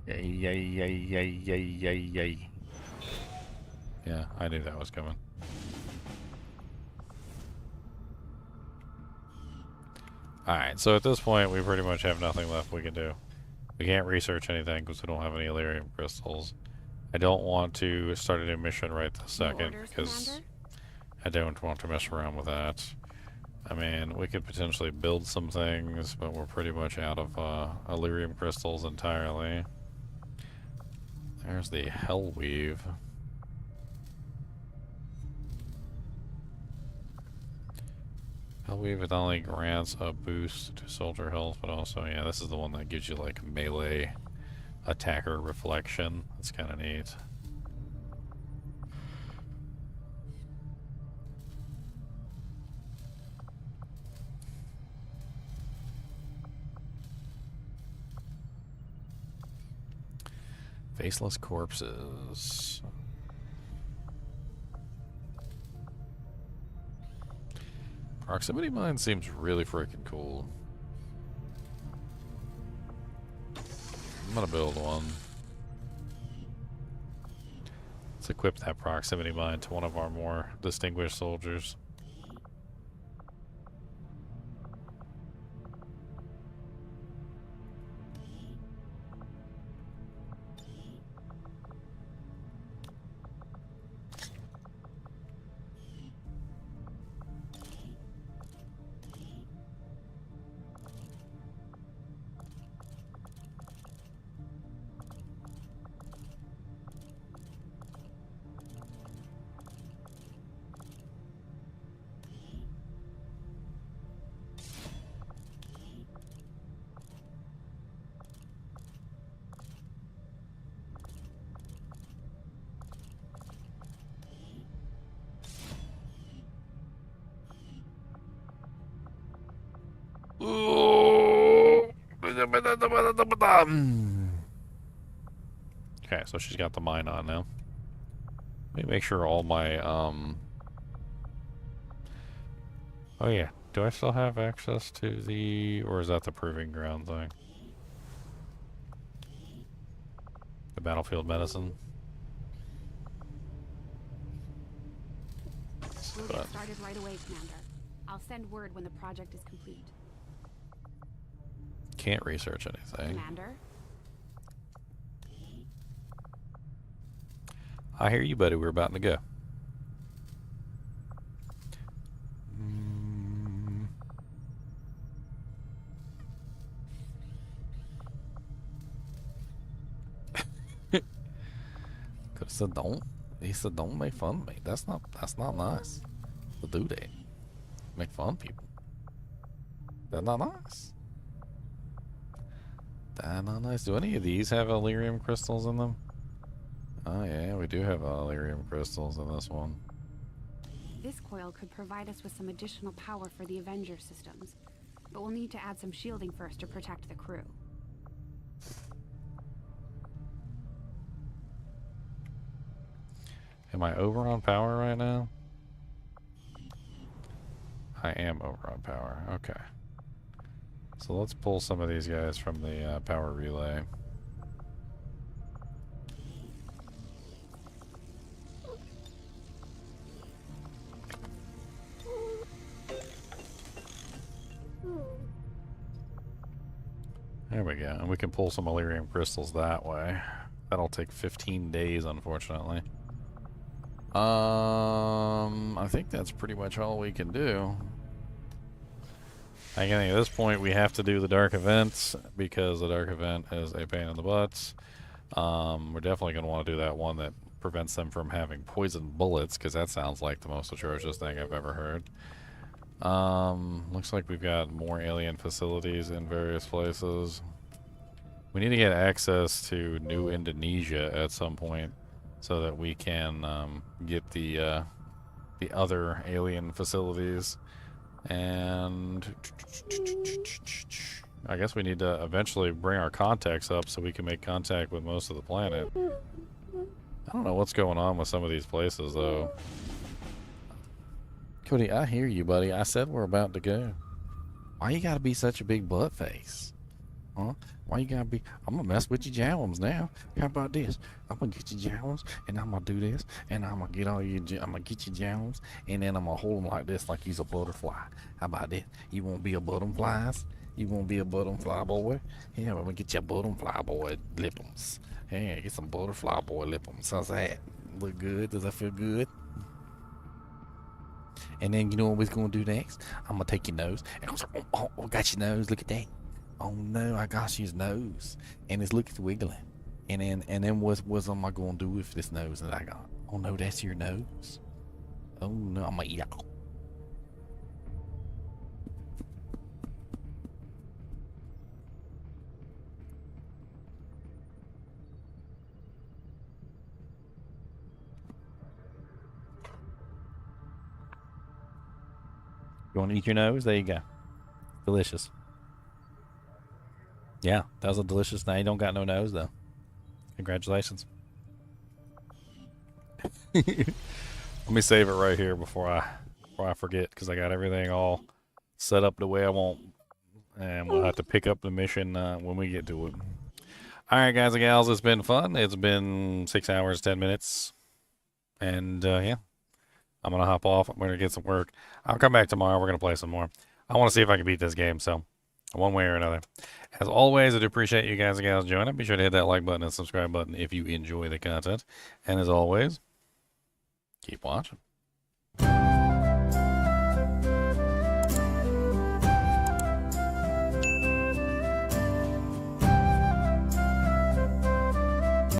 Yay. Yeah, I knew that was coming. Alright, so at this point we pretty much have nothing left we can do. We can't research anything because we don't have any Elerium crystals. I don't want to start a new mission right this second because I don't want to mess around with that. I mean, we could potentially build some things, but we're pretty much out of Elerium crystals entirely. There's the Hellweave. Hellweave, it not only grants a boost to soldier health, but also, yeah, this is the one that gives you like melee attacker reflection. That's kind of neat. Faceless corpses. Proximity mine seems really freaking cool. I'm gonna build one. Let's equip that proximity mine to one of our more distinguished soldiers. Okay, so she's got the mine on now. Let me make sure all my, Oh yeah, do I still have access to the... or is that the proving ground thing? The battlefield medicine? We'll get started right away, Commander. I'll send word when the project is complete. Can't research anything. Commander? I hear you, buddy. We're about to go. Could have said don't. He said don't make fun of me. That's not nice to do that. Make fun of people. That's not nice. That's not nice. Do any of these have Elerium crystals in them? Oh yeah, we do have Elerium crystals in this one. This coil could provide us with some additional power for the Avenger systems, but we'll need to add some shielding first to protect the crew. Am I over on power right now? I am over on power. Okay. So let's pull some of these guys from the power relay. There we go. And we can pull some Illyrium crystals that way. That'll take 15 days, unfortunately. I think that's pretty much all we can do. I think at this point we have to do the dark events because the dark event is a pain in the butts. We're definitely going to want to do that one that prevents them from having poison bullets, because that sounds like the most atrocious thing I've ever heard. Looks like we've got more alien facilities in various places. We need to get access to New Indonesia at some point so that we can get the other alien facilities. And I guess we need to eventually bring our contacts up so we can make contact with most of the planet. I don't know what's going on with some of these places, though. Cody, I hear you, buddy. I said we're about to go. Why you gotta be such a big butt face? Huh? Why you gotta be... I'm gonna mess with your jowls now. How about this? I'm gonna get your jowls, and I'm gonna do this, and I'm gonna get all your... I'm gonna get your jowls, and then I'm gonna hold them like this, like he's a butterfly. How about that? You won't be a butterfly? You won't be a butterfly boy? Yeah, I'm gonna get your butterfly boy lippums. Yeah, get some butterfly boy lippums. How's that? Look good? Does that feel good? And then you know what we're gonna do next? I'm gonna take your nose, and I'm like, oh, got your nose. Look at that. Oh no, I got your nose, and it's looking wiggling. And then what am I gonna do with this nose that I got? Oh no, that's your nose. Oh no, I'm gonna eat it. You want to eat your nose? There you go. Delicious. Yeah, that was a delicious. Now you don't got no nose though. Congratulations. Let me save it right here before I forget, because I got everything all set up the way I want, and we'll have to pick up the mission when we get to it. All right, guys and gals, it's been fun. It's been 6 hours 10 minutes, and yeah. I'm going to hop off. I'm going to get some work. I'll come back tomorrow. We're going to play some more. I want to see if I can beat this game, so one way or another. As always, I do appreciate you guys and gals joining. Be sure to hit that like button and subscribe button if you enjoy the content. And as always, keep watching.